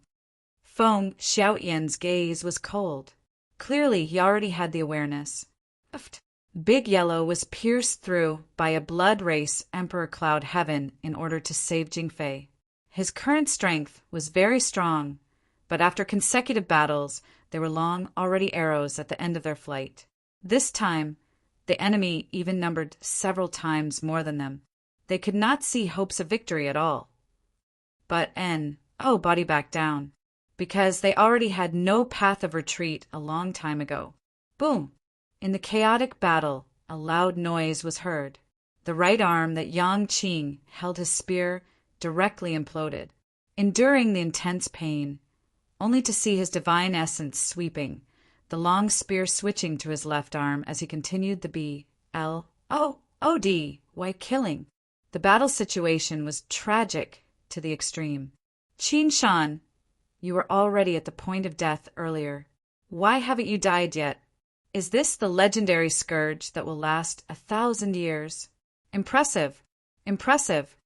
Feng Xiaotian's gaze was cold. Clearly he already had the awareness. Big Yellow was pierced through by a blood race Emperor Cloud Heaven in order to save Jingfei. His current strength was very strong, but after consecutive battles, there were long already arrows at the end of their flight. This time, the enemy even numbered several times more than them. They could not see hopes of victory at all. But body back down, because they already had no path of retreat a long time ago. Boom! In the chaotic battle, a loud noise was heard. The right arm that Yang Qing held his spear directly imploded, enduring the intense pain, only to see his divine essence sweeping, the long spear switching to his left arm as he continued the B-L-O-O-D, why killing. The battle situation was tragic to the extreme. Qin Shan, you were already at the point of death earlier. Why haven't you died yet? Is this the legendary scourge that will last 1,000 years? Impressive, impressive,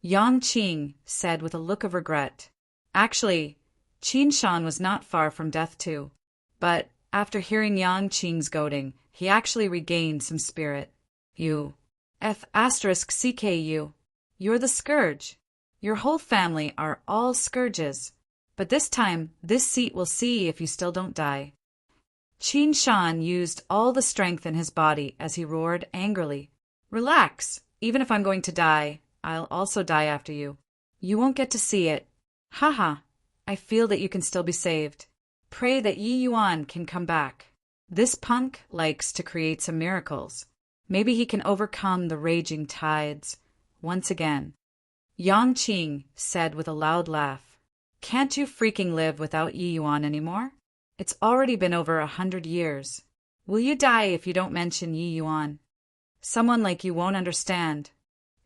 Yang Qing said with a look of regret. Actually, Qin Shan was not far from death too. But after hearing Yang Qing's goading, he actually regained some spirit. You, F*CKU, you're the scourge. Your whole family are all scourges. But this time, this seat will see if you still don't die. Qin Shan used all the strength in his body as he roared angrily. Relax. Even if I'm going to die, I'll also die after you. You won't get to see it. Haha. I feel that you can still be saved. Pray that Yi Yuan can come back. This punk likes to create some miracles. Maybe he can overcome the raging tides once again. Yang Qing said with a loud laugh. Can't you freaking live without Yi Yuan anymore? It's already been over 100 years. Will you die if you don't mention Yi Yuan? Someone like you won't understand.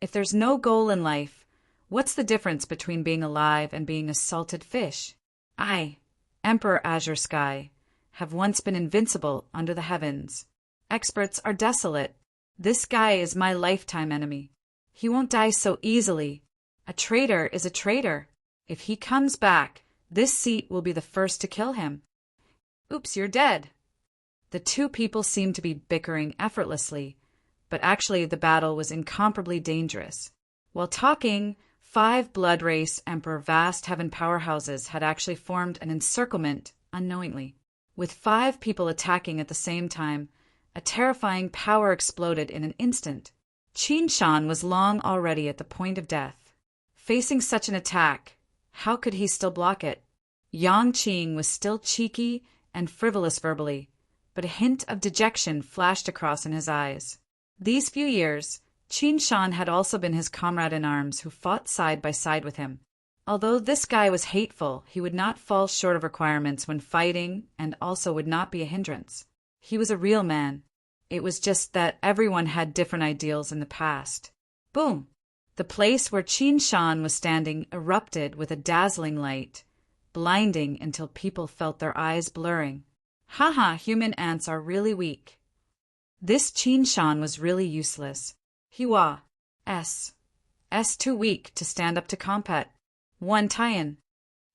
If there's no goal in life, what's the difference between being alive and being a salted fish? I, Emperor Azure Sky, have once been invincible under the heavens. Experts are desolate. This guy is my lifetime enemy. He won't die so easily. A traitor is a traitor. If he comes back, this seat will be the first to kill him. Oops, you're dead. The two people seemed to be bickering effortlessly, but actually the battle was incomparably dangerous. While talking, 5 blood race Emperor Vast Heaven powerhouses had actually formed an encirclement unknowingly. With 5 people attacking at the same time, a terrifying power exploded in an instant. Qin Shan was long already at the point of death. Facing such an attack, how could he still block it? Yang Qing was still cheeky and frivolous verbally, but a hint of dejection flashed across in his eyes. These few years, Qin Shan had also been his comrade in arms who fought side by side with him. Although this guy was hateful, he would not fall short of requirements when fighting and also would not be a hindrance. He was a real man. It was just that everyone had different ideals in the past. Boom! The place where Qin Shan was standing erupted with a dazzling light, blinding until people felt their eyes blurring. Haha, human ants are really weak. This Qin Shan was really useless. He was too weak to stand up to combat. One Tian.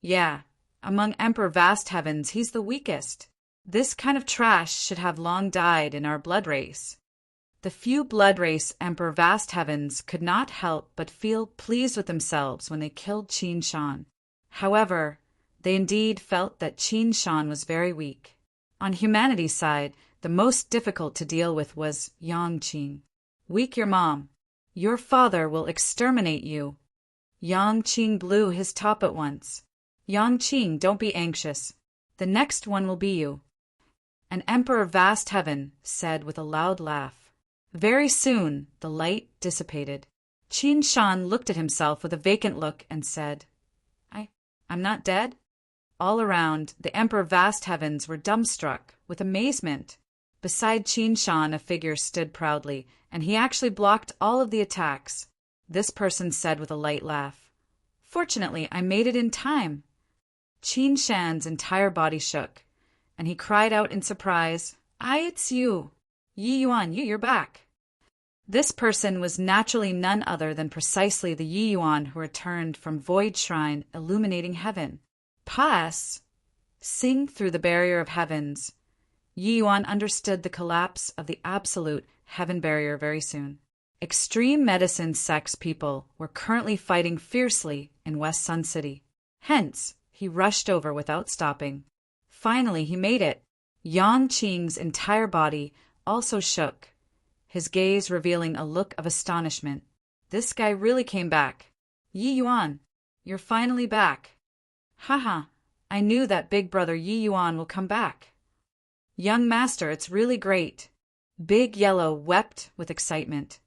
Yeah, among Emperor Vast Heavens, he's the weakest. This kind of trash should have long died in our blood race. The few blood race Emperor Vast Heavens could not help but feel pleased with themselves when they killed Qin Shan. However, they indeed felt that Qin Shan was very weak. On humanity's side, the most difficult to deal with was Yang Qing. Weak your mom. Your father will exterminate you. Yang Qing blew his top at once. Yang Qing, don't be anxious. The next one will be you. And Emperor Vast Heaven said with a loud laugh. Very soon, the light dissipated. Qin Shan looked at himself with a vacant look and said, I'm not dead? All around, the Emperor Vast Heavens were dumbstruck with amazement. Beside Qin Shan, a figure stood proudly, and he actually blocked all of the attacks. This person said with a light laugh, Fortunately, I made it in time. Qin Shan's entire body shook, and he cried out in surprise, it's you. Yi Yuan, you're back. This person was naturally none other than precisely the Yi Yuan who returned from Void Shrine illuminating heaven. Pass! Sing through the barrier of heavens. Yi Yuan understood the collapse of the absolute heaven barrier very soon. Extreme medicine sex people were currently fighting fiercely in West Sun City. Hence, he rushed over without stopping. Finally, he made it. Yang Qing's entire body also shook, his gaze revealing a look of astonishment. This guy really came back. Yi Yuan, you're finally back. Haha, I knew that big brother Yi Yuan will come back. Young master, it's really great. Big Yellow wept with excitement.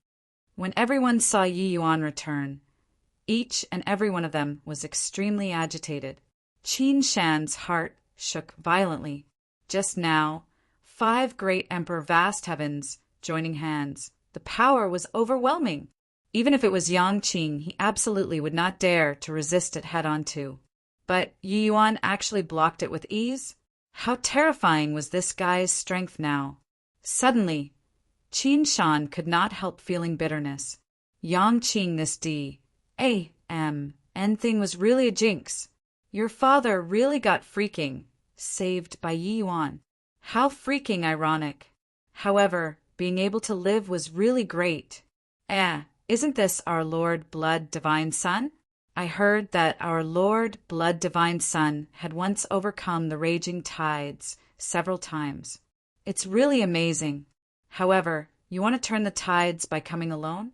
When everyone saw Yi Yuan return, each and every one of them was extremely agitated. Qin Shan's heart shook violently. Just now, 5 great Emperor Vast Heavens joining hands. The power was overwhelming. Even if it was Yang Qing, he absolutely would not dare to resist it head-on too. But Yi Yuan actually blocked it with ease? How terrifying was this guy's strength now? Suddenly, Qin Shan could not help feeling bitterness. Yang Qing, this D.A.M.N. thing was really a jinx. Your father really got freaking saved by Yi Yuan. How freaking ironic. However, being able to live was really great. Isn't this our Lord Blood Divine Sun? I heard that our Lord Blood Divine Sun had once overcome the raging tides several times. It's really amazing. However, you want to turn the tides by coming alone?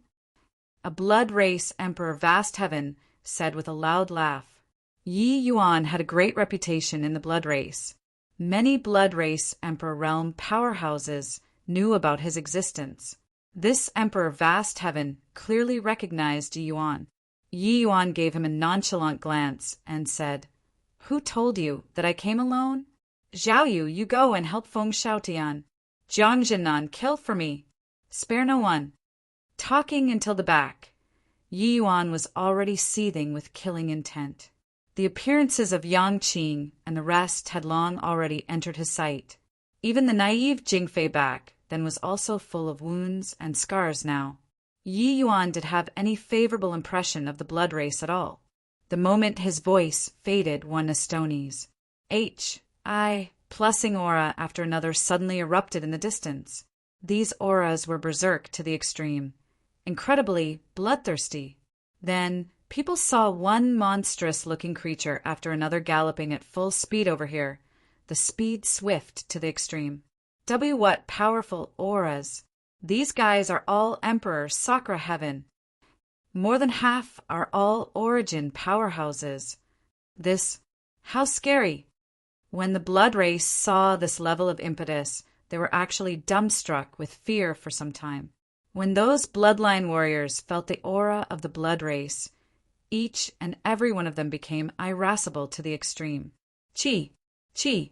A blood race Emperor Vast Heaven said with a loud laugh. Yi Yuan had a great reputation in the blood race. Many blood race Emperor Realm powerhouses knew about his existence. This Emperor Vast Heaven clearly recognized Yi Yuan. Yi Yuan gave him a nonchalant glance and said, "Who told you that I came alone? Zhao Yu, you go and help Feng Shaotian. Jiang Jinan, kill for me. Spare no one." Talking until the back, Yi Yuan was already seething with killing intent. The appearances of Yang Qing and the rest had long already entered his sight. Even the naive Jingfei back then was also full of wounds and scars now. Yi Yuan did have any favorable impression of the blood race at all. The moment his voice faded, one Estoni's plussing aura after another suddenly erupted in the distance. These auras were berserk to the extreme, incredibly bloodthirsty. Then people saw one monstrous-looking creature after another galloping at full speed over here, the speed swift to the extreme. What powerful auras! These guys are all Emperor Sakura Heaven. More than half are all Origin powerhouses. How scary! When the blood race saw this level of impetus, they were actually dumbstruck with fear for some time. When those bloodline warriors felt the aura of the blood race, each and every one of them became irascible to the extreme. Chi! Chi!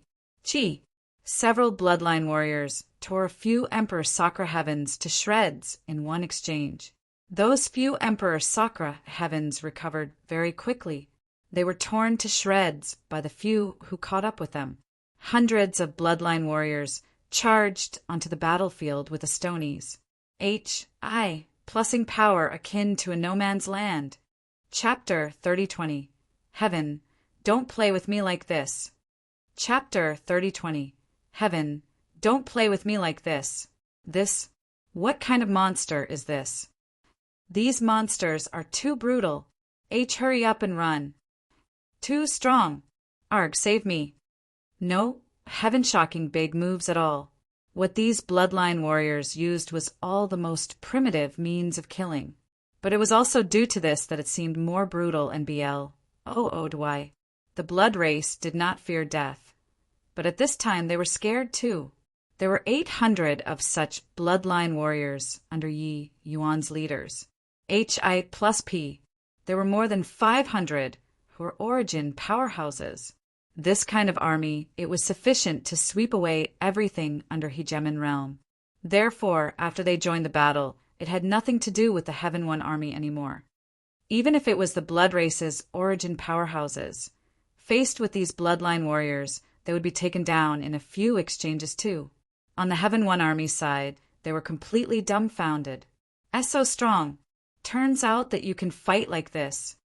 Chi! Several bloodline warriors tore a few Emperor Sakura Heavens to shreds in one exchange. Those few Emperor Sakura Heavens recovered very quickly. They were torn to shreds by the few who caught up with them. Hundreds of bloodline warriors charged onto the battlefield with Estonies. Plussing power akin to a no man's land. Chapter 3020. Heaven, don't play with me like this. Chapter 3020. Heaven, don't play with me like this. What kind of monster is this? These monsters are too brutal. Hurry up and run. Too strong. Arg, save me. No, heaven-shocking big moves at all. What these bloodline warriors used was all the most primitive means of killing. But it was also due to this that it seemed more brutal and The blood race did not fear death. But at this time they were scared too. There were 800 of such bloodline warriors under Yi Yuan's leaders. Hi+P. There were more than 500 who were Origin powerhouses. This kind of army, it was sufficient to sweep away everything under Hegemon realm. Therefore, after they joined the battle, it had nothing to do with the Heaven One army anymore. Even if it was the blood race's Origin powerhouses, faced with these bloodline warriors, they would be taken down in a few exchanges too. On the Heaven One army side, they were completely dumbfounded. So strong. Turns out that you can fight like this.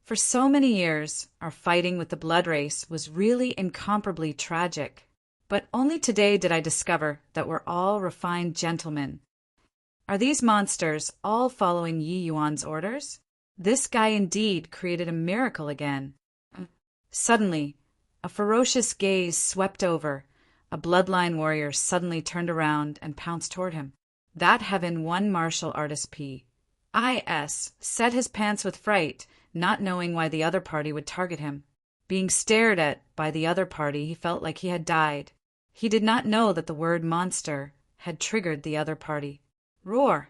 For so many years, our fighting with the blood race was really incomparably tragic. But only today did I discover that we're all refined gentlemen. Are these monsters all following Yi Yuan's orders? This guy indeed created a miracle again. Suddenly, a ferocious gaze swept over. A bloodline warrior suddenly turned around and pounced toward him. That Heaven One martial artist set his pants with fright, not knowing why the other party would target him. Being stared at by the other party, he felt like he had died. He did not know that the word monster had triggered the other party. Roar!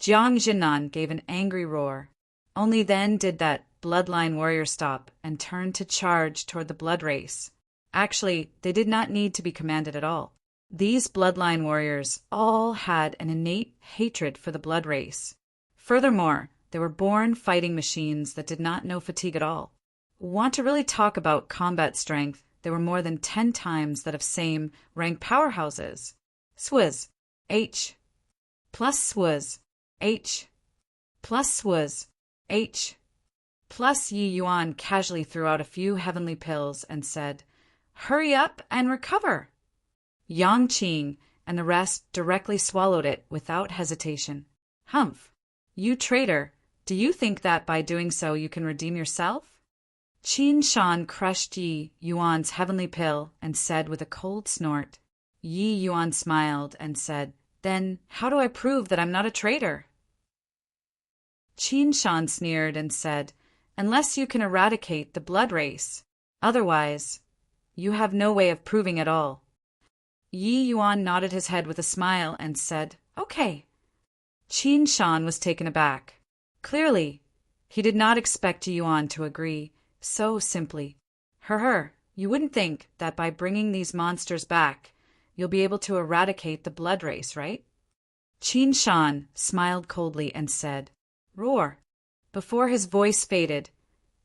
Jiang Jinan gave an angry roar. Only then did that bloodline warrior stop and turn to charge toward the blood race. Actually, they did not need to be commanded at all. These bloodline warriors all had an innate hatred for the blood race. Furthermore, they were born fighting machines that did not know fatigue at all. Want to really talk about combat strength? They were more than 10 times that of same rank powerhouses. Swizz. H. Plus swizz. H. Plus swizz. H. Plus Yi Yuan casually threw out a few heavenly pills and said, "Hurry up and recover." Yang Qing and the rest directly swallowed it without hesitation. Humph. You traitor, do you think that by doing so you can redeem yourself? Qin Shan crushed Yi Yuan's heavenly pill and said with a cold snort. Yi Yuan smiled and said, "Then how do I prove that I'm not a traitor?" Qin Shan sneered and said, "Unless you can eradicate the blood race. Otherwise, you have no way of proving at all." Yi Yuan nodded his head with a smile and said, "Okay." Qin Shan was taken aback. Clearly, he did not expect Yi Yuan to agree so simply. You wouldn't think that by bringing these monsters back, you'll be able to eradicate the blood race, right? Qin Shan smiled coldly and said, "Roar." Before his voice faded,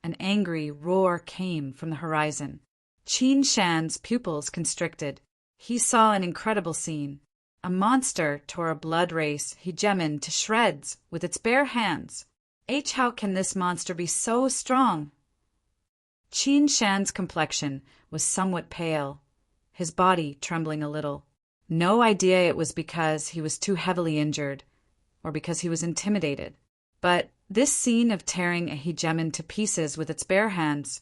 an angry roar came from the horizon. Qin Shan's pupils constricted. He saw an incredible scene. A monster tore a blood race hegemon to shreds with its bare hands. How can this monster be so strong? Qin Shan's complexion was somewhat pale, his body trembling a little. No idea it was because he was too heavily injured, or because he was intimidated. But this scene of tearing a hegemon to pieces with its bare hands,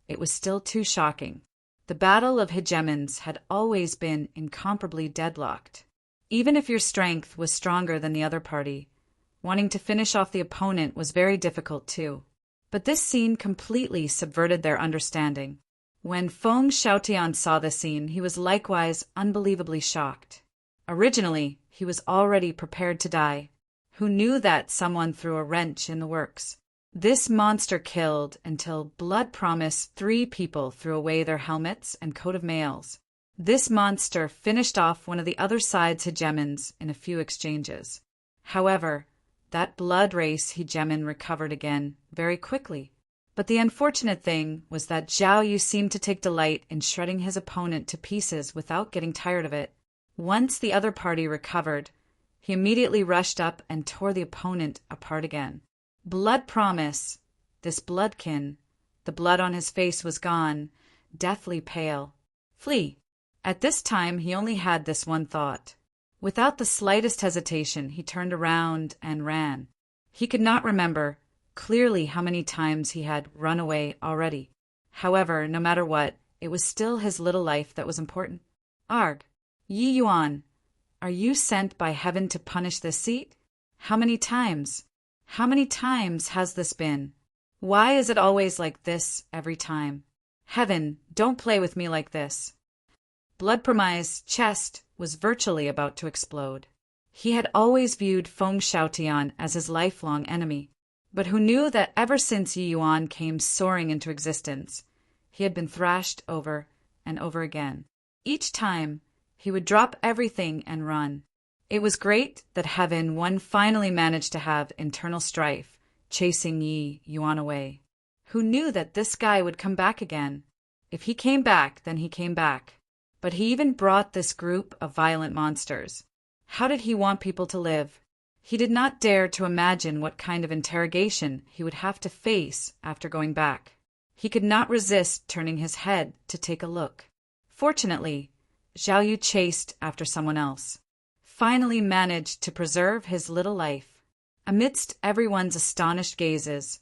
it was still too shocking. The battle of hegemons had always been incomparably deadlocked. Even if your strength was stronger than the other party, wanting to finish off the opponent was very difficult too. But this scene completely subverted their understanding. When Feng Xiaotian saw the scene, he was likewise unbelievably shocked. Originally, he was already prepared to die. Who knew that someone threw a wrench in the works? This monster killed until Blood promised 3 people threw away their helmets and coat of mails. This monster finished off one of the other side's hegemons in a few exchanges. However, that blood race hegemon recovered again very quickly. But the unfortunate thing was that Zhao Yu seemed to take delight in shredding his opponent to pieces without getting tired of it. Once the other party recovered, he immediately rushed up and tore the opponent apart again. Blood promise, this bloodkin, the blood on his face was gone, deathly pale. Flee. At this time he only had this one thought. Without the slightest hesitation, he turned around and ran. He could not remember clearly how many times he had run away already. However, no matter what, it was still his little life that was important. Arg, Yi Yuan, are you sent by heaven to punish this seat? How many times? How many times has this been? Why is it always like this every time? Heaven, don't play with me like this. Blood Premise's chest was virtually about to explode. He had always viewed Feng Xiaotian as his lifelong enemy, but who knew that ever since Yi Yuan came soaring into existence, he had been thrashed over and over again. Each time, he would drop everything and run. It was great that Heaven one finally managed to have internal strife, chasing Yi Yuan away. Who knew that this guy would come back again? If he came back, then he came back. But he even brought this group of violent monsters. How did he want people to live? He did not dare to imagine what kind of interrogation he would have to face after going back. He could not resist turning his head to take a look. Fortunately, Zhao Yu chased after someone else, finally managed to preserve his little life. Amidst everyone's astonished gazes,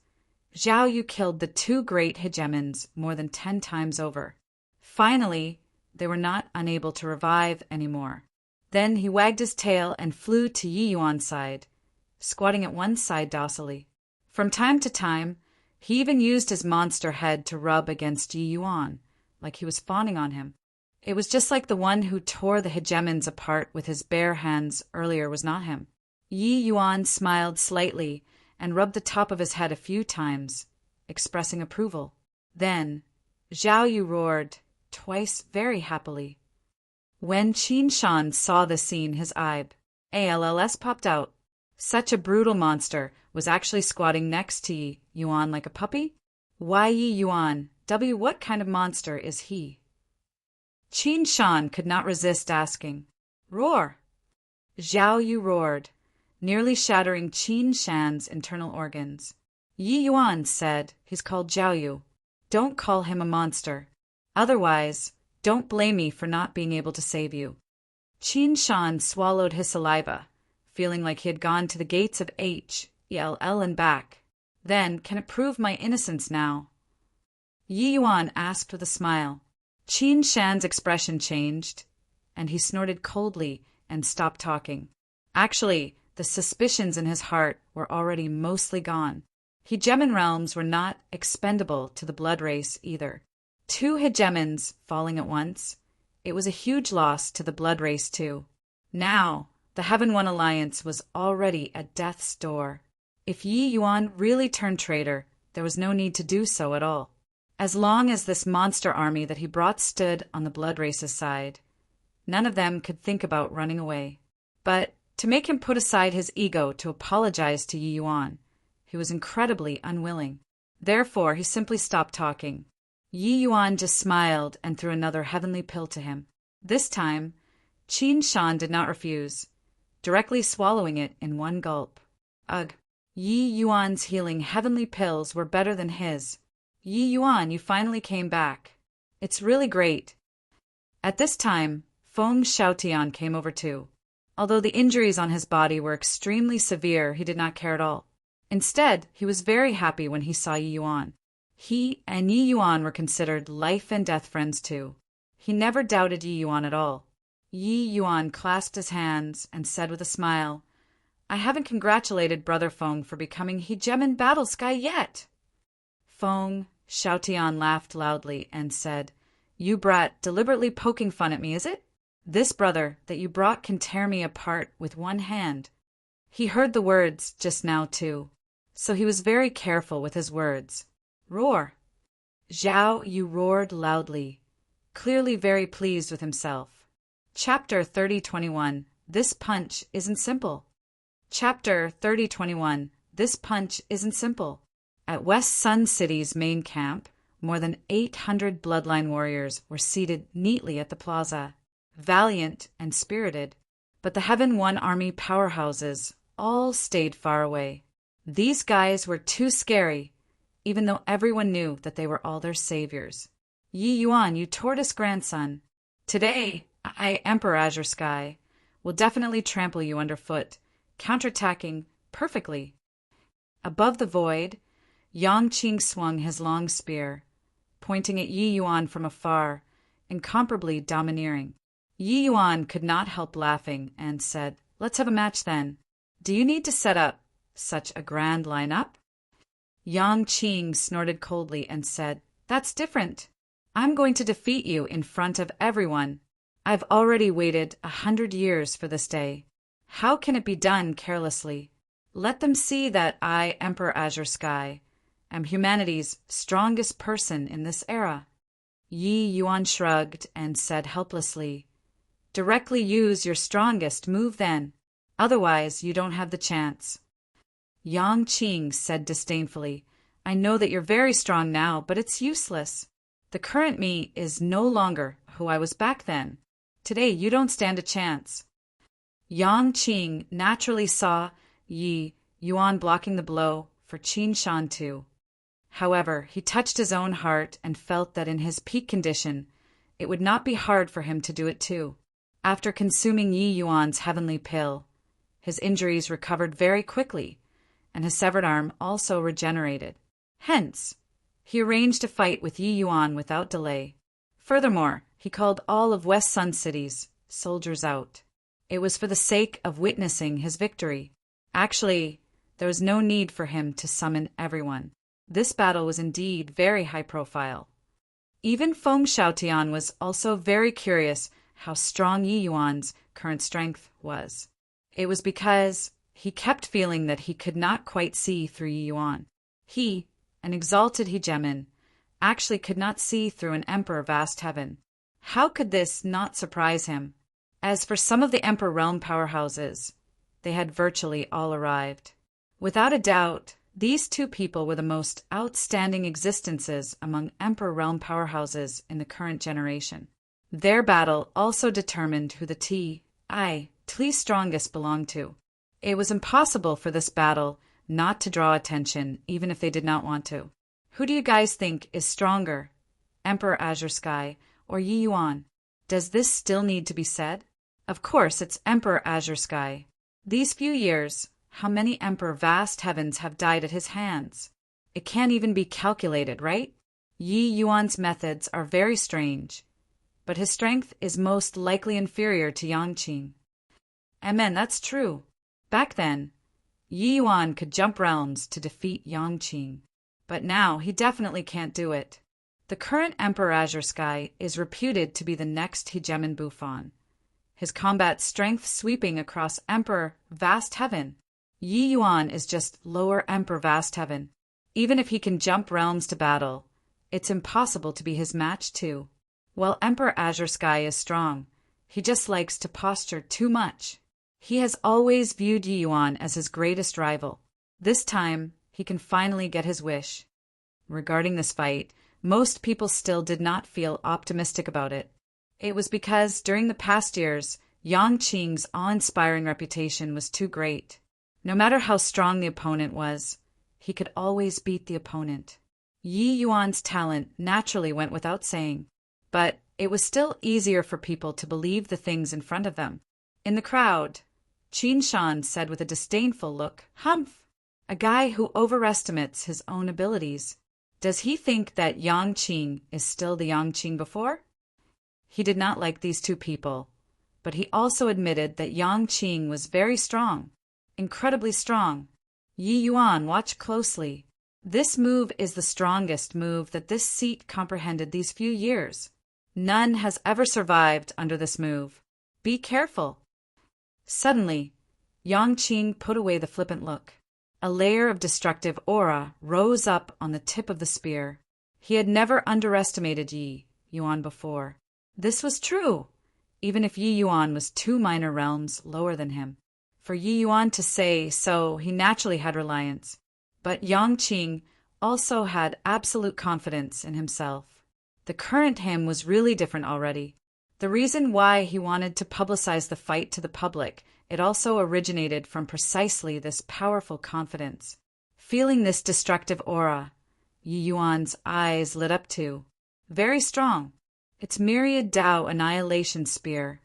Zhao Yu killed the 2 great hegemons more than 10 times over. Finally, they were not unable to revive anymore. Then he wagged his tail and flew to Yi Yuan's side, squatting at one side docilely. From time to time, he even used his monster head to rub against Yi Yuan, like he was fawning on him. It was just like the one who tore the hegemons apart with his bare hands earlier was not him. Yi Yuan smiled slightly and rubbed the top of his head a few times, expressing approval. Then, Zhao Yu roared, twice very happily. When Qin Shan saw the scene, his eyes popped out. Such a brutal monster was actually squatting next to Yi Yuan like a puppy? Why Yi Yuan, W, what kind of monster is he? Qin Shan could not resist asking. Roar! Zhao Yu roared, nearly shattering Qin Shan's internal organs. Yi Yuan said, he's called Zhao Yu. Don't call him a monster. Otherwise, don't blame me for not being able to save you. Qin Shan swallowed his saliva, feeling like he had gone to the gates of Hell and back. Then, can it prove my innocence now? Yi Yuan asked with a smile. Qin Shan's expression changed, and he snorted coldly and stopped talking. Actually, the suspicions in his heart were already mostly gone. Hegemon realms were not expendable to the blood race either. 2 hegemons falling at once. It was a huge loss to the blood race too. Now, the Heaven One Alliance was already at death's door. If Yi Yuan really turned traitor, there was no need to do so at all. As long as this monster army that he brought stood on the blood race's side, none of them could think about running away. But to make him put aside his ego to apologize to Yi Yuan, he was incredibly unwilling. Therefore, he simply stopped talking. Yi Yuan just smiled and threw another heavenly pill to him. This time, Qin Shan did not refuse, directly swallowing it in one gulp. Ugh! Yi Yuan's healing heavenly pills were better than his. Yi Yuan, you finally came back. It's really great. At this time, Feng Xiaotian came over too. Although the injuries on his body were extremely severe, he did not care at all. Instead, he was very happy when he saw Yi Yuan. He and Yi Yuan were considered life and death friends too. He never doubted Yi Yuan at all. Yi Yuan clasped his hands and said with a smile, I haven't congratulated Brother Feng for becoming Hegemon Battle Sky yet. Feng Xiaotian laughed loudly and said, You brat, deliberately poking fun at me, is it? This brother that you brought can tear me apart with one hand. He heard the words just now too, so he was very careful with his words. Roar! Zhao Yu roared loudly, clearly very pleased with himself. Chapter 3021. This punch isn't simple. Chapter 3021. This punch isn't simple. At West Sun City's main camp, more than 800 bloodline warriors were seated neatly at the plaza, valiant and spirited. But the Heaven One Army powerhouses all stayed far away. These guys were too scary, even though everyone knew that they were all their saviors. Yi Yuan, you tortoise grandson. Today, I, Emperor Azure Sky, will definitely trample you underfoot, counterattacking perfectly. Above the void, Yang Qing swung his long spear, pointing at Yi Yuan from afar, incomparably domineering. Yi Yuan could not help laughing and said, Let's have a match then. Do you need to set up such a grand lineup? Yang Qing snorted coldly and said, That's different. I'm going to defeat you in front of everyone. I've already waited 100 years for this day. How can it be done carelessly? Let them see that I, Emperor Azure Sky, am humanity's strongest person in this era. Yi Yuan shrugged and said helplessly, Directly use your strongest move then. Otherwise, you don't have the chance. Yang Qing said disdainfully, I know that you're very strong now, but it's useless. The current me is no longer who I was back then. Today, you don't stand a chance. Yang Qing naturally saw Yi Yuan blocking the blow for Qin Shan too. However, he touched his own heart and felt that in his peak condition, it would not be hard for him to do it too. After consuming Yi Yuan's heavenly pill, his injuries recovered very quickly, and his severed arm also regenerated. Hence, he arranged to fight with Yi Yuan without delay. Furthermore, he called all of West Sun City's soldiers out. It was for the sake of witnessing his victory. Actually, there was no need for him to summon everyone. This battle was indeed very high profile. Even Feng Xiaotian was also very curious how strong Yi Yuan's current strength was. It was because he kept feeling that he could not quite see through Yi Yuan. He, an exalted hegemon, actually could not see through an emperor vast heaven. How could this not surprise him? As for some of the Emperor realm powerhouses, they had virtually all arrived. Without a doubt, These two people were the most outstanding existences among Emperor realm powerhouses in the current generation. Their battle also determined who the Tli strongest belonged to. It was impossible for this battle not to draw attention, even if they did not want to. Who do you guys think is stronger, Emperor Azure Sky or Yi Yuan? Does this still need to be said? Of course, it's Emperor Azure Sky. These few years, how many Emperor Vast Heavens have died at his hands? It can't even be calculated, right? Yi Yuan's methods are very strange, but his strength is most likely inferior to Yangqing. Amen, that's true. Back then, Yi Yuan could jump realms to defeat Yangqing, but now he definitely can't do it. The current Emperor Azure Sky is reputed to be the next Hegemon Buffon. His combat strength sweeping across Emperor Vast Heaven. Yi Yuan is just lower Emperor Vast Heaven. Even if he can jump realms to battle, it's impossible to be his match too. While Emperor Azure Sky is strong, he just likes to posture too much. He has always viewed Yi Yuan as his greatest rival. This time, he can finally get his wish. Regarding this fight, most people still did not feel optimistic about it. It was because during the past years, Yangqing's awe-inspiring reputation was too great. No matter how strong the opponent was, he could always beat the opponent. Yi Yuan's talent naturally went without saying, but it was still easier for people to believe the things in front of them. In the crowd, Qin Shan said with a disdainful look, "Humph! A guy who overestimates his own abilities. Does he think that Yangqing is still the Yangqing before?" He did not like these two people, but he also admitted that Yangqing was very strong, incredibly strong. Yi Yuan, watch closely. This move is the strongest move that this seat comprehended these few years. None has ever survived under this move. Be careful. Suddenly, Yangqing put away the flippant look. A layer of destructive aura rose up on the tip of the spear. He had never underestimated Yi Yuan before. This was true, even if Yi Yuan was 2 minor realms lower than him. For Yi Yuan to say so, he naturally had reliance. But Yangqing also had absolute confidence in himself. The current him was really different already. The reason why he wanted to publicize the fight to the public, it also originated from precisely this powerful confidence. Feeling this destructive aura, Yi Yuan's eyes lit up too. Very strong. Its myriad Tao annihilation spear.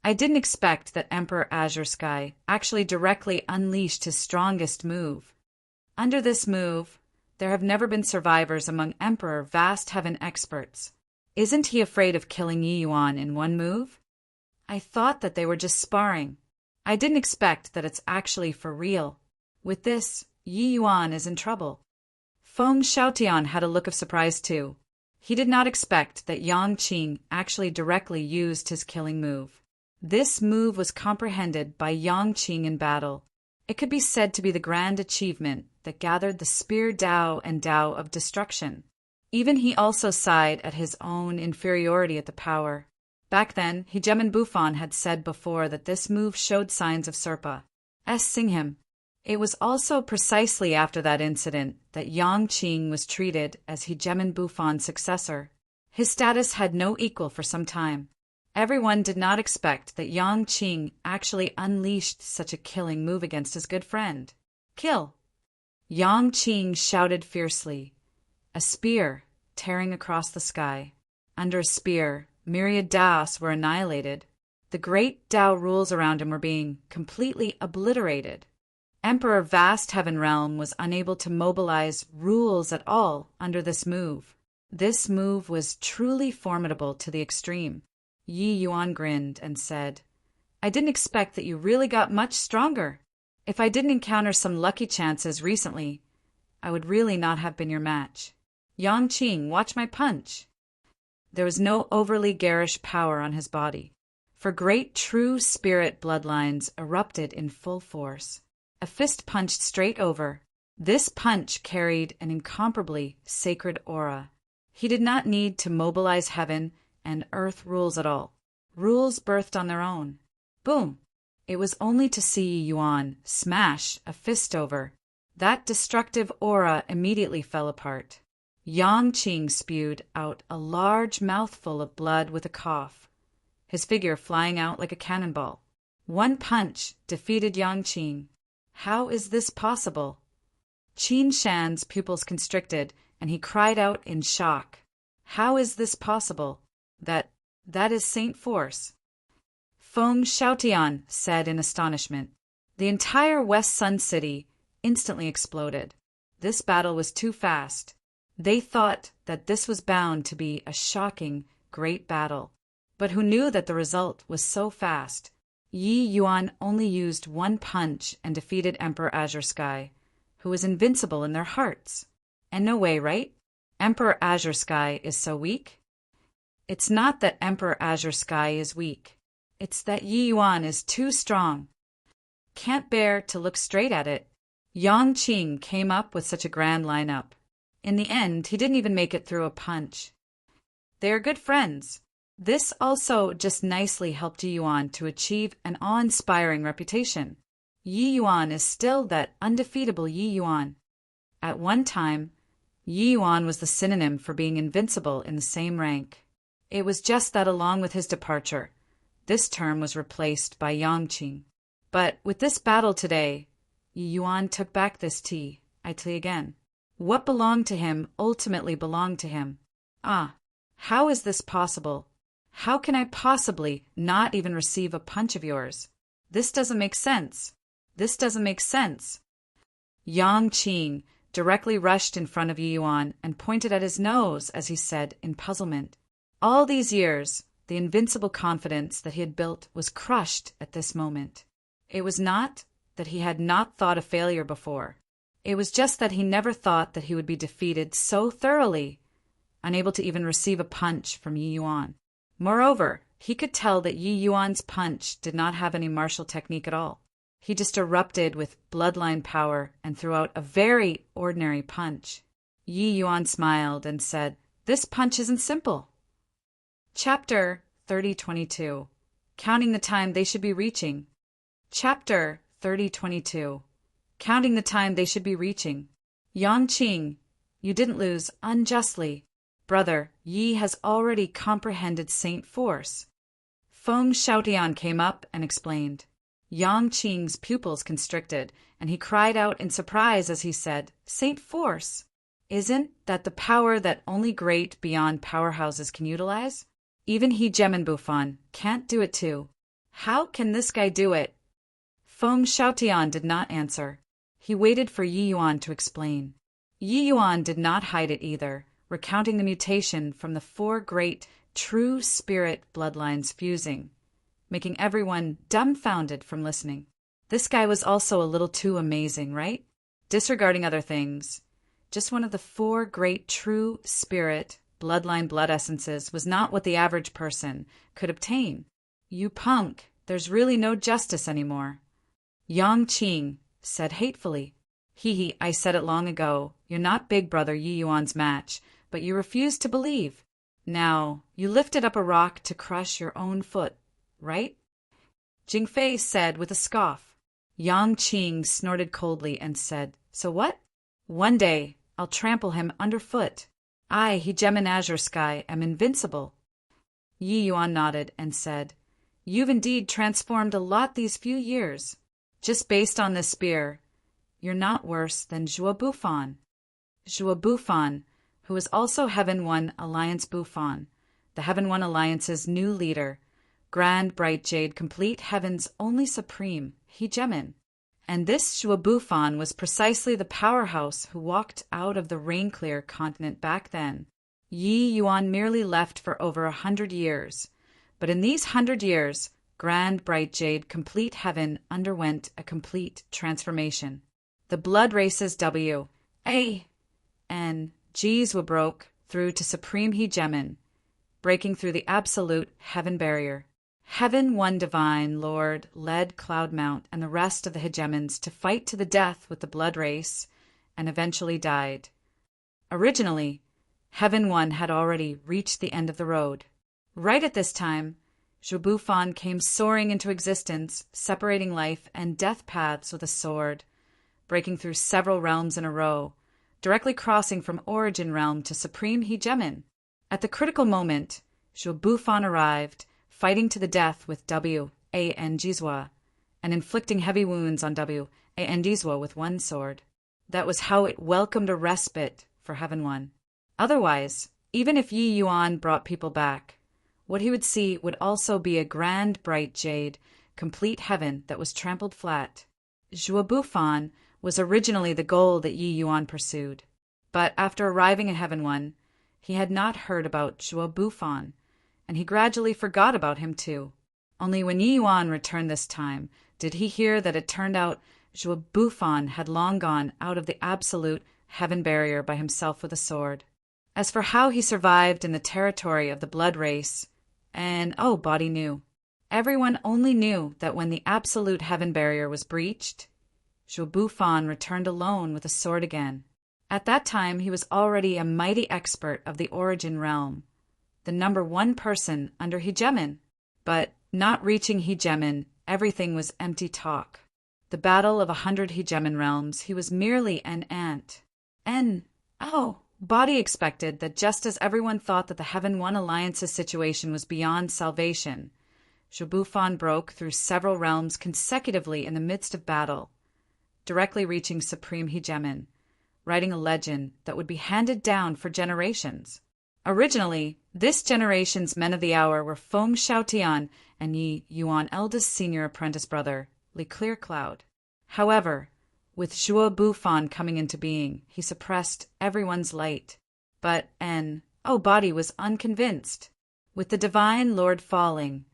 I didn't expect that Emperor Azure Sky actually directly unleashed his strongest move. Under this move, there have never been survivors among Emperor Vast Heaven experts. Isn't he afraid of killing Yi Yuan in one move? I thought that they were just sparring. I didn't expect that it's actually for real. With this, Yi Yuan is in trouble. Feng Xiaotian had a look of surprise too. He did not expect that Yangqing actually directly used his killing move. This move was comprehended by Yangqing in battle. It could be said to be the grand achievement that gathered the spear Tao and Tao of destruction. Even he also sighed at his own inferiority at the power. Back then, Hegemon Buffon had said before that this move showed signs of Serpa. Singham. It was also precisely after that incident that Yangqing was treated as Hegemon Buffon's successor. His status had no equal for some time. Everyone did not expect that Yangqing actually unleashed such a killing move against his good friend. Kill! Yangqing shouted fiercely, a spear tearing across the sky. Under a spear, myriad Daos were annihilated. The great Tao rules around him were being completely obliterated. Emperor Vast Heaven Realm was unable to mobilize rules at all under this move. This move was truly formidable to the extreme. Yi Yuan grinned and said, "I didn't expect that you really got much stronger. If I didn't encounter some lucky chances recently, I would really not have been your match. Yangqing, watch my punch." There was no overly garish power on his body, for great true spirit bloodlines erupted in full force. A fist punched straight over. This punch carried an incomparably sacred aura. He did not need to mobilize heaven and earth rules at all. Rules birthed on their own. Boom! It was only to see Yuan smash a fist over. That destructive aura immediately fell apart. Yang Qing spewed out a large mouthful of blood with a cough, his figure flying out like a cannonball. One punch defeated Yang Qing. How is this possible? Qin Shan's pupils constricted, and he cried out in shock. How is this possible? That is Saint Force. Feng Xiaotian said in astonishment. The entire West Sun City instantly exploded. This battle was too fast. They thought that this was bound to be a shocking, great battle. But who knew that the result was so fast? Yi Yuan only used one punch and defeated Emperor Azure Sky, who was invincible in their hearts. And no way, right? Emperor Azure Sky is so weak? It's not that Emperor Azure Sky is weak. It's that Yi Yuan is too strong. Can't bear to look straight at it. Yang Qing came up with such a grand lineup. In the end, he didn't even make it through a punch. They are good friends. This also just nicely helped Yi Yuan to achieve an awe-inspiring reputation. Yi Yuan is still that undefeatable Yi Yuan. At one time, Yi Yuan was the synonym for being invincible in the same rank. It was just that along with his departure, this term was replaced by Yang Qing. But with this battle today, Yi Yuan took back this tea, I tell you again. What belonged to him ultimately belonged to him. Ah, how is this possible? How can I possibly not even receive a punch of yours? This doesn't make sense. This doesn't make sense. Yang Qing directly rushed in front of Yi Yuan and pointed at his nose as he said in puzzlement. All these years, the invincible confidence that he had built was crushed at this moment. It was not that he had not thought a failure before. It was just that he never thought that he would be defeated so thoroughly, unable to even receive a punch from Yi Yuan. Moreover, he could tell that Yi Yuan's punch did not have any martial technique at all. He just erupted with bloodline power and threw out a very ordinary punch. Yi Yuan smiled and said, "This punch isn't simple." Chapter 3022. Counting the time they should be reaching. Chapter 3022. Counting the time they should be reaching. Yang Qing, you didn't lose unjustly. Brother, Yi has already comprehended Saint Force. Feng Xiaotian came up and explained. Yang Qing's pupils constricted, and he cried out in surprise as he said, Saint Force? Isn't that the power that only great beyond powerhouses can utilize? Even Hegemon Bufan can't do it too. How can this guy do it? Feng Xiaotian did not answer. He waited for Yi Yuan to explain. Yi Yuan did not hide it either, recounting the mutation from the four great true spirit bloodlines fusing, making everyone dumbfounded from listening. This guy was also a little too amazing, right? Disregarding other things, just one of the four great true spirit bloodline blood essences was not what the average person could obtain. You punk, there's really no justice anymore. Yang Qing said hatefully. Hee, I said it long ago. You're not Big Brother Yi Yuan's match, but you refuse to believe. Now, you lifted up a rock to crush your own foot, right? Jingfei said with a scoff. Yang Qing snorted coldly and said, So what? One day, I'll trample him underfoot. I, Hegemon Azure Sky, am invincible. Yi Yuan nodded and said, You've indeed transformed a lot these few years. Just based on this spear, you're not worse than Zhuo Bufan. Zhuo Bufan, who is also Heaven One Alliance Bufan, the Heaven One Alliance's new leader, Grand Bright Jade Complete Heaven's only supreme, Hegemon. And this Zhuo Bufan was precisely the powerhouse who walked out of the Rain-Clear continent back then. Yi Yuan merely left for over 100 years, but in these 100 years, Grand Bright Jade Complete Heaven underwent a complete transformation. The blood races W, A, N, G's were broke through to Supreme Hegemon, breaking through the absolute heaven barrier. Heaven One Divine Lord led Cloudmount and the rest of the Hegemons to fight to the death with the blood race and eventually died. Originally, Heaven One had already reached the end of the road. Right at this time, Zhuo Bufan came soaring into existence, separating life and death paths with a sword. breaking through several realms in a row, directly crossing from Origin Realm to Supreme Hegemon. At the critical moment, Zhuo arrived, fighting to the death with W.A.N. Jizwa, and inflicting heavy wounds on W.A.N. Jizwa with one sword. That was how it welcomed a respite for Heaven One. Otherwise, even if Yi Yuan brought people back, what he would see would also be a grand bright jade, complete heaven that was trampled flat. Zhuo Bufan was originally the goal that Yi Yuan pursued, but after arriving at Heaven One, he had not heard about Zhuo Bufan, and he gradually forgot about him too. Only when Yi Yuan returned this time did he hear that it turned out Zhuo Bufan had long gone out of the absolute heaven barrier by himself with a sword. As for how he survived in the territory of the blood race, and Body knew. Everyone only knew that when the absolute heaven barrier was breached, Zhuo Bufan returned alone with a sword again. At that time he was already a mighty expert of the Origin Realm, the number one person under Hegemon. But not reaching Hegemon, everything was empty talk. The battle of 100 Hegemon realms, he was merely an ant. Body expected that just as everyone thought that the Heaven One Alliance's situation was beyond salvation, Zhuo Bufan broke through several realms consecutively in the midst of battle, directly reaching Supreme Hegemon, writing a legend that would be handed down for generations. Originally, this generation's men of the hour were Feng Xiaotian and Yi Yuan eldest senior apprentice brother, Li Clearcloud. However, with Zhuo Bufan coming into being, he suppressed everyone's light. But Body was unconvinced. With the Divine Lord falling,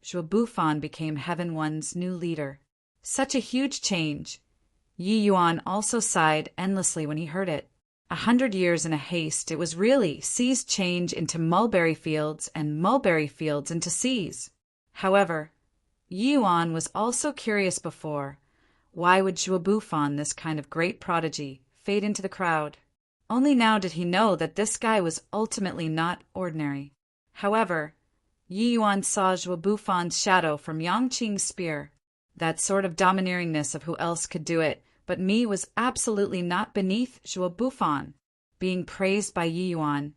Zhuo Bufan became Heaven One's new leader. Such a huge change. Yi Yuan also sighed endlessly when he heard it. 100 years in a haste, it was really seas change into mulberry fields and mulberry fields into seas. However, Yi Yuan was also curious before. Why would Zhuo Bufan, this kind of great prodigy, fade into the crowd? Only now did he know that this guy was ultimately not ordinary. However, Yi Yuan saw Zhuo Bufan's shadow from Yangqing's spear. That sort of domineeringness of who else could do it but me was absolutely not beneath Zhuo Bufan. Being praised by Yi Yuan,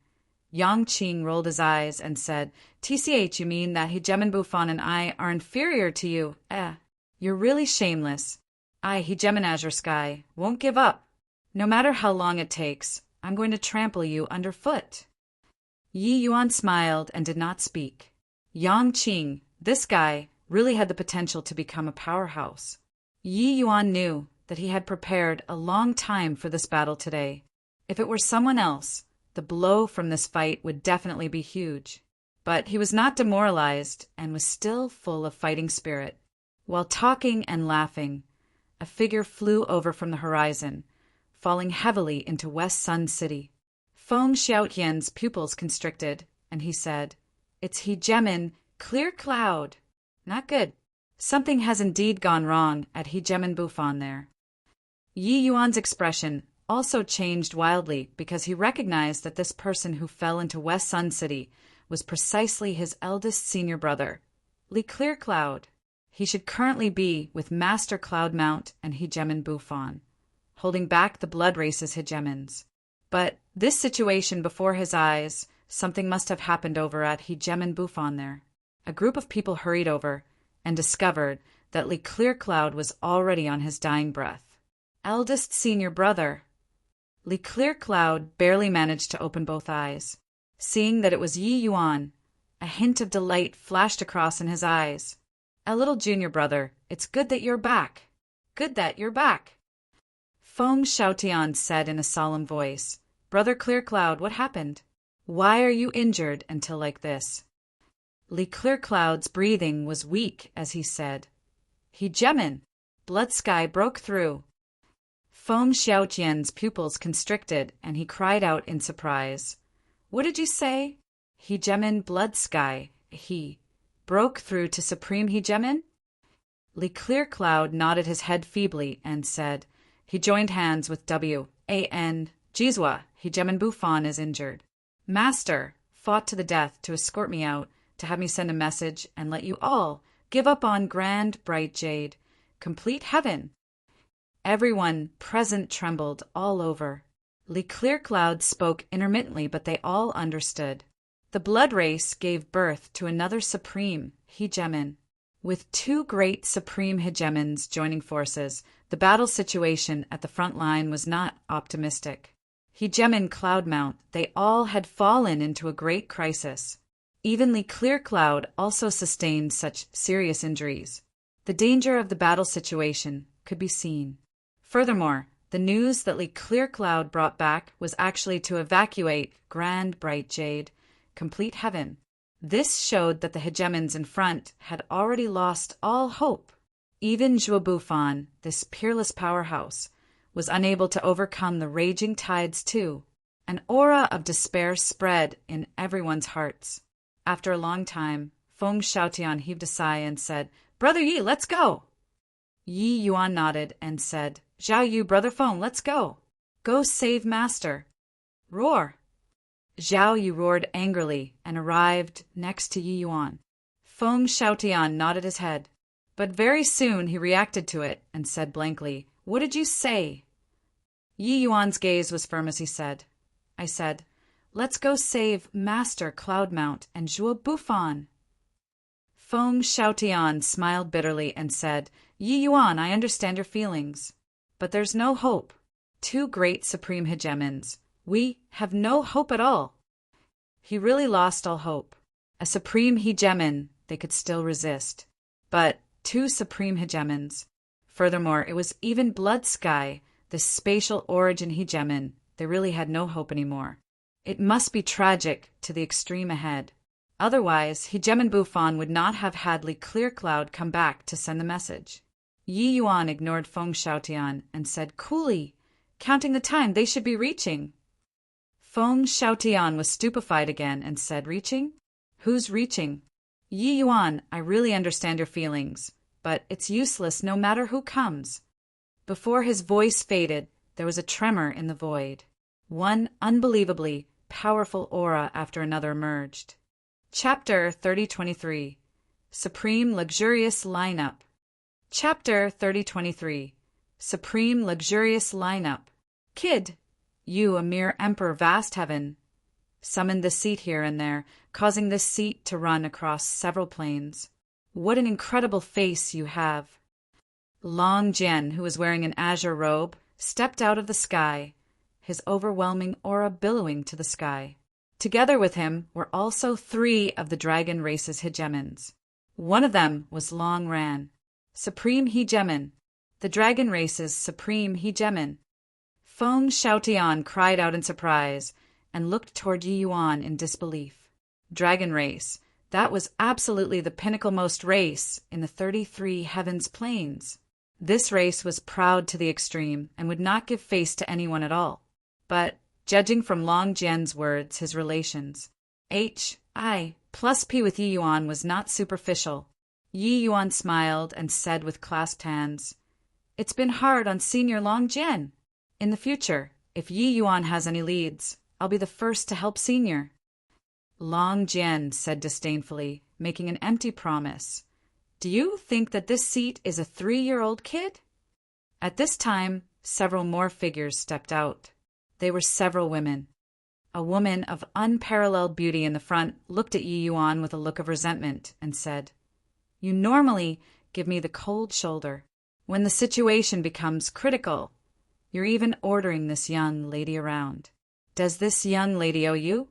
Yangqing rolled his eyes and said, "TCH, you mean that Hegemon Bufan and I are inferior to you? You're really shameless. Hegemon Azure Sky, won't give up. No matter how long it takes, I'm going to trample you underfoot." Yi Yuan smiled and did not speak. Yangqing, this guy, really had the potential to become a powerhouse. Yi Yuan knew that he had prepared a long time for this battle today. If it were someone else, the blow from this fight would definitely be huge. But he was not demoralized and was still full of fighting spirit. While talking and laughing, a figure flew over from the horizon, falling heavily into West Sun City. Feng Xiaotian's pupils constricted, and he said, "It's Hegemon Clearcloud." Not good. Something has indeed gone wrong at Hegemon Bufan there. Yi Yuan's expression also changed wildly because he recognized that this person who fell into West Sun City was precisely his eldest senior brother, Li Clearcloud. He should currently be with Master Cloudmount and Hegemon Bufan, holding back the blood race's hegemons. But this situation before his eyes, something must have happened over at Hegemon Bufan there. A group of people hurried over and discovered that Li Clearcloud was already on his dying breath. Eldest senior brother. Li Clearcloud barely managed to open both eyes. Seeing that it was Yi Yuan, a hint of delight flashed across in his eyes. "A little junior brother, it's good that you're back. Good that you're back." Feng Xiaotian said in a solemn voice, "Brother Clearcloud, what happened? Why are you injured until like this?" Li Clearcloud's breathing was weak as he said, "Hegemon, Blood Sky broke through." Feng Xiaotian's pupils constricted, and he cried out in surprise, "What did you say? Hegemon Blood Sky, he broke through to Supreme Hegemon?" Li Clearcloud nodded his head feebly and said, "He joined hands with W.A.N. Jizwa. Hegemon Bufan is injured. Master fought to the death to escort me out, to have me send a message and let you all give up on Grand Bright Jade, complete heaven." Everyone present trembled all over. Li Clearcloud spoke intermittently, but they all understood. The blood race gave birth to another supreme hegemon. With two great supreme hegemons joining forces, the battle situation at the front line was not optimistic. Hegemon Cloudmount, they all had fallen into a great crisis. Even Li Clearcloud also sustained such serious injuries. The danger of the battle situation could be seen. Furthermore, the news that Li Clearcloud brought back was actually to evacuate Grand Bright Jade, complete heaven. This showed that the hegemons in front had already lost all hope. Even Zhuobuffan, this peerless powerhouse, was unable to overcome the raging tides too. An aura of despair spread in everyone's hearts. After a long time, Feng Xiaotian heaved a sigh and said, "Brother Yi, let's go!" Yi Yuan nodded and said, "Zhao Yu, Brother Feng, let's go! Go save Master!" Roar! Zhao Yu roared angrily and arrived next to Yi Yuan. Feng Xiaotian nodded his head, but very soon he reacted to it and said blankly, "What did you say?" Yi Yuan's gaze was firm as he said, "I said, let's go save Master Cloudmount and Zhuobuffan." Feng Xiaotian smiled bitterly and said, "Yi Yuan, I understand your feelings, but there's no hope. Two great supreme hegemons. We have no hope at all." He really lost all hope. A supreme hegemon they could still resist, but two supreme hegemons. Furthermore, it was even Blood Sky, the spatial origin hegemon. They really had no hope anymore. It must be tragic to the extreme ahead. Otherwise, Hegemon Buffon would not have had Li Clearcloud come back to send the message. Yi Yuan ignored Feng Xiaotian and said coolly, "Counting the time, they should be reaching." Feng Xiaotian was stupefied again and said, "Reaching? Who's reaching?" "Yi Yuan, I really understand your feelings, but it's useless no matter who comes." Before his voice faded, there was a tremor in the void. One unbelievably powerful aura after another emerged. Chapter 3023 Supreme Luxurious Lineup. Chapter 3023 Supreme Luxurious Lineup. "Kid, you, a mere emperor vast heaven, summoned this seat here and there, causing this seat to run across several planes. What an incredible face you have." Long Jian, who was wearing an azure robe, stepped out of the sky, his overwhelming aura billowing to the sky. Together with him were also 3 of the dragon race's hegemons. One of them was Long Ran, supreme hegemon, the dragon race's supreme hegemon. Feng Xiaotian cried out in surprise and looked toward Yi Yuan in disbelief. Dragon race, that was absolutely the pinnacle-most race in the 33 heavens planes. This race was proud to the extreme and would not give face to anyone at all. But, judging from Long Jian's words, his relations, H.I. plus P with Yi Yuan was not superficial. Yi Yuan smiled and said with clasped hands, "It's been hard on Senior Long Jian. In the future, if Yi Yuan has any leads, I'll be the first to help Senior." Long Jian said disdainfully, making an empty promise, "Do you think that this seat is a 3-year-old kid?" At this time, several more figures stepped out. They were several women. A woman of unparalleled beauty in the front looked at Yi Yuan with a look of resentment and said, "You normally give me the cold shoulder. When the situation becomes critical, you're even ordering this young lady around. Does this young lady owe you?"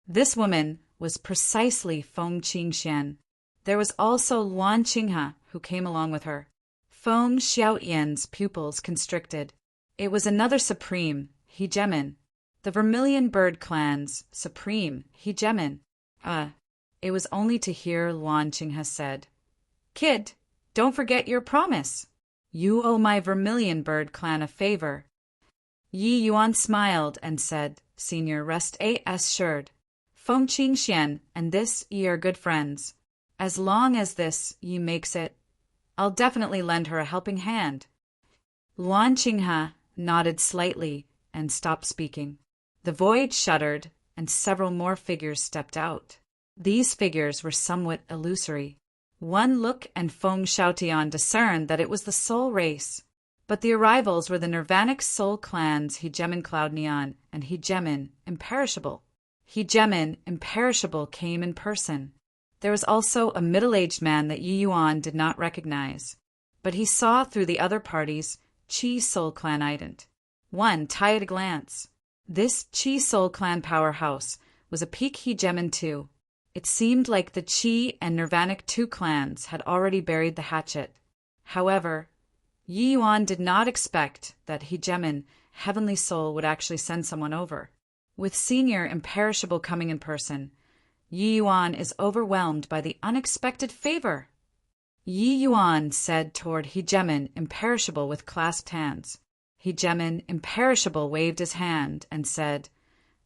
This woman was precisely Feng Qingxian. There was also Luan Qinghe, who came along with her. Feng Xiaotian's pupils constricted. It was another supreme hegemon, the Vermilion Bird Clan's supreme hegemon. It was only to hear Luan Qinghe said, "Kid, don't forget your promise. You owe my Vermilion Bird Clan a favor." Yi Yuan smiled and said, "Senior, rest assured. Feng Qingxian and this ye are good friends. As long as this ye makes it, I'll definitely lend her a helping hand." Luan Qinghe nodded slightly and stopped speaking. The void shuddered, and several more figures stepped out. These figures were somewhat illusory. One look and Feng Xiaotian discerned that it was the soul race. But the arrivals were the Nirvanic soul clans Hegemin Cloud Neon and Hegemin Imperishable. Hegemin Imperishable came in person. There was also a middle-aged man that Yi Yuan did not recognize, but he saw through the other party's Qi Soul Clan ident. One, tie at a glance. This Qi Soul Clan powerhouse was a peak Hegemin too. It seemed like the Qi and Nirvanic two clans had already buried the hatchet. However, Yi Yuan did not expect that Hegemin Heavenly Soul would actually send someone over. With Senior Imperishable coming in person, Yi Yuan is overwhelmed by the unexpected favor. Yi Yuan said toward Hegemin Imperishable with clasped hands. Hegemin Imperishable waved his hand and said,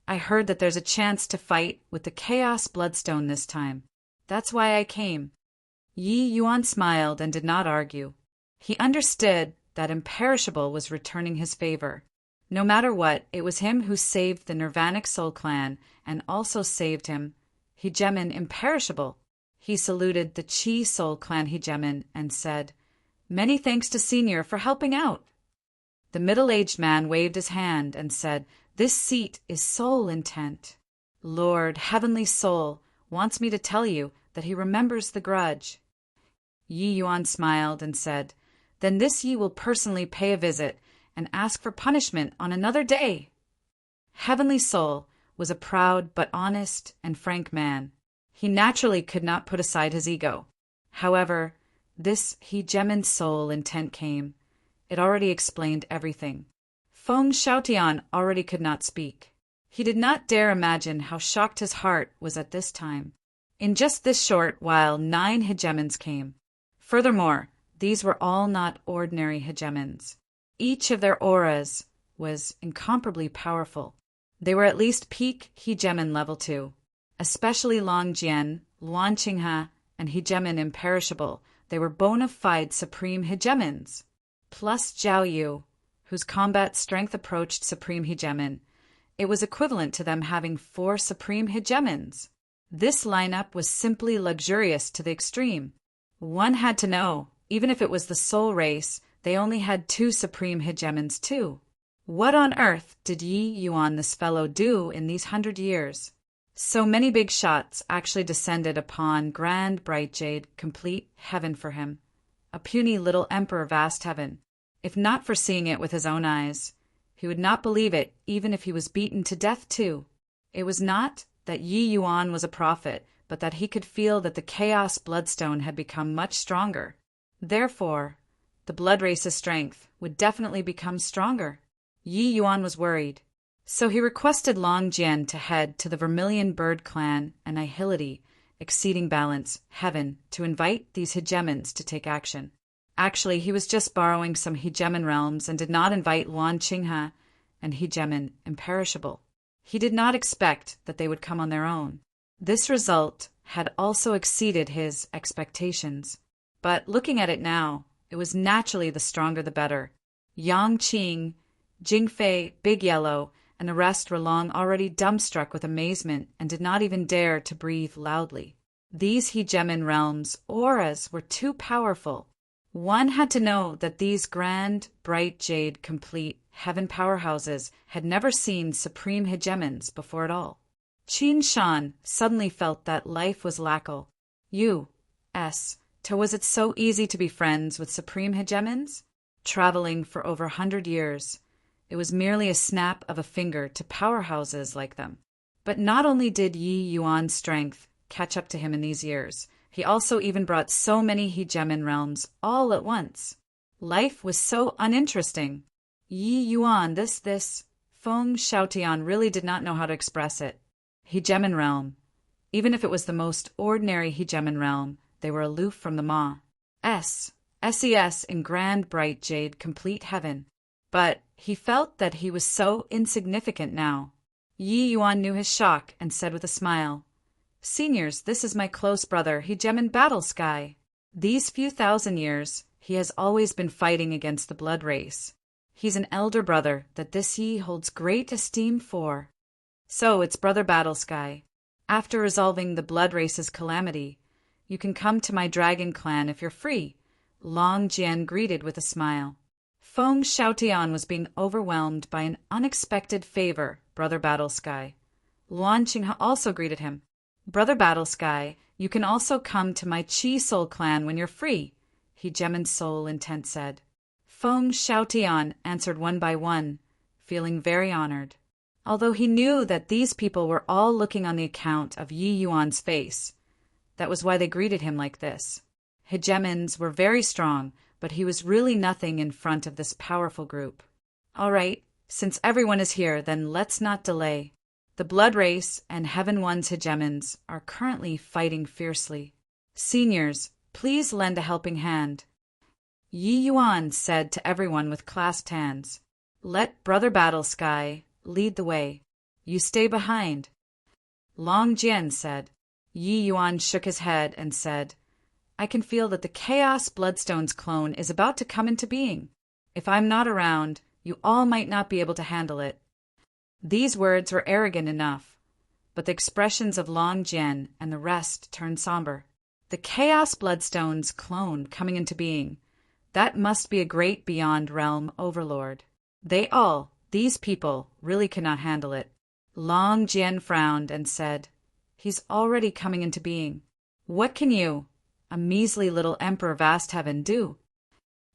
I heard that there's a chance to fight with the Chaos Bloodstone this time. That's why I came. Yi Yuan smiled and did not argue. He understood that Imperishable was returning his favor. No matter what, it was him who saved the Nirvanic Soul Clan and also saved him, Hegemin Imperishable. He saluted the Qi Soul Clan Hegemin and said, Many thanks to Senior for helping out. The middle-aged man waved his hand and said, This seat is soul intent. Lord Heavenly Soul wants me to tell you that he remembers the grudge. Yi Yuan smiled and said, Then this Yi will personally pay a visit and ask for punishment on another day. Heavenly Soul was a proud but honest and frank man. He naturally could not put aside his ego. However, this Hegemin soul intent came. It already explained everything. Feng Xiaotian already could not speak. He did not dare imagine how shocked his heart was at this time. In just this short while, 9 Hegemins came. Furthermore, these were all not ordinary Hegemins. Each of their auras was incomparably powerful. They were at least peak Hegemin level 2. Especially Long Jian, Luan Qinghe, and Hegemin Imperishable. They were bona fide supreme Hegemins. Plus Zhao Yu, whose combat strength approached supreme Hegemin. It was equivalent to them having 4 supreme Hegemins. This lineup was simply luxurious to the extreme. One had to know, even if it was the soul race, they only had 2 supreme Hegemins too. What on earth did Yi Yuan this fellow do in these 100 years? So many big shots actually descended upon grand bright jade, complete heaven for him. A puny little emperor vast heaven. If not for seeing it with his own eyes, he would not believe it even if he was beaten to death too. It was not that Yi Yuan was a prophet, but that he could feel that the Chaos Bloodstone had become much stronger. Therefore, the blood race's strength would definitely become stronger. Yi Yuan was worried. So he requested Long Jian to head to the Vermilion Bird Clan and Nihility, Exceeding Balance, Heaven, to invite these Hegemins to take action. Actually, he was just borrowing some Hegemin realms and did not invite Luan Qinghe and Hegemin Imperishable. He did not expect that they would come on their own. This result had also exceeded his expectations. But looking at it now, it was naturally the stronger the better. Yang Qing, Jingfei, Big Yellow, and the rest were long already dumbstruck with amazement and did not even dare to breathe loudly. These Hegemin realms' auras were too powerful. One had to know that these grand, bright jade, complete heaven powerhouses had never seen supreme Hegemins before at all. Qin Shan suddenly felt that life was lacquer. Was it so easy to be friends with supreme Hegemins? Traveling for over 100 years, it was merely a snap of a finger to powerhouses like them. But not only did Yi Yuan's strength catch up to him in these years, he also even brought so many Hegemin realms all at once. Life was so uninteresting. Yi Yuan, Feng Xiaotian really did not know how to express it. Hegemin realm. Even if it was the most ordinary Hegemin realm, they were aloof from the Ma. SES in grand bright jade complete heaven. But he felt that he was so insignificant now. Yi Yuan knew his shock and said with a smile, Seniors, this is my close brother, Hegemin Battle Sky. These few thousand years, he has always been fighting against the blood race. He's an elder brother that this Yi holds great esteem for. So it's Brother Battle Sky. After resolving the blood race's calamity, you can come to my dragon clan if you're free. Long Jian greeted with a smile. Feng Xiaotian was being overwhelmed by an unexpected favor, Brother Battle Sky. Luan Qinghe also greeted him. Brother Battle Sky, you can also come to my Chi Soul clan when you're free, Hegemon's soul intent said. Feng Xiaotian answered one by one, feeling very honored. Although he knew that these people were all looking on the account of Yi Yuan's face. That was why they greeted him like this. Hegemons were very strong, but he was really nothing in front of this powerful group. All right, since everyone is here, then let's not delay. The Blood Race and Heaven One's Hegemons are currently fighting fiercely. Seniors, please lend a helping hand. Yi Yuan said to everyone with clasped hands. Let Brother Battle Sky lead the way. You stay behind. Long Jian said. Yi Yuan shook his head and said, I can feel that the Chaos Bloodstone's clone is about to come into being. If I'm not around, you all might not be able to handle it. These words were arrogant enough, but the expressions of Long Jian and the rest turned somber. The Chaos Bloodstone's clone coming into being. That must be a great beyond realm overlord. These people, really cannot handle it. Long Jian frowned and said, He's already coming into being. What can you, a measly little Emperor Vast Heaven, do?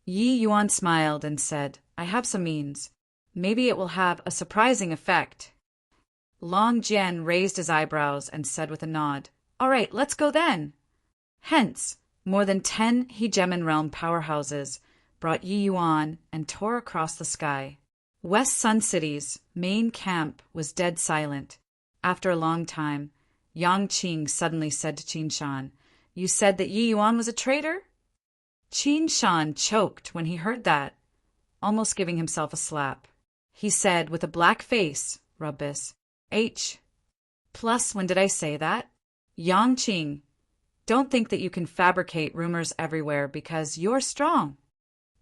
Yi Yuan smiled and said, I have some means. Maybe it will have a surprising effect. Long Jian raised his eyebrows and said with a nod, All right, let's go then. Hence, more than 10 Hegemon realm powerhouses brought Yi Yuan and tore across the sky. West Sun City's main camp was dead silent. After a long time, Yang Qing suddenly said to Qin Shan, You said that Yi Yuan was a traitor? Qin Shan choked when he heard that, almost giving himself a slap. He said with a black face, Rubbis, Plus, when did I say that? Yang Qing, don't think that you can fabricate rumors everywhere because you're strong.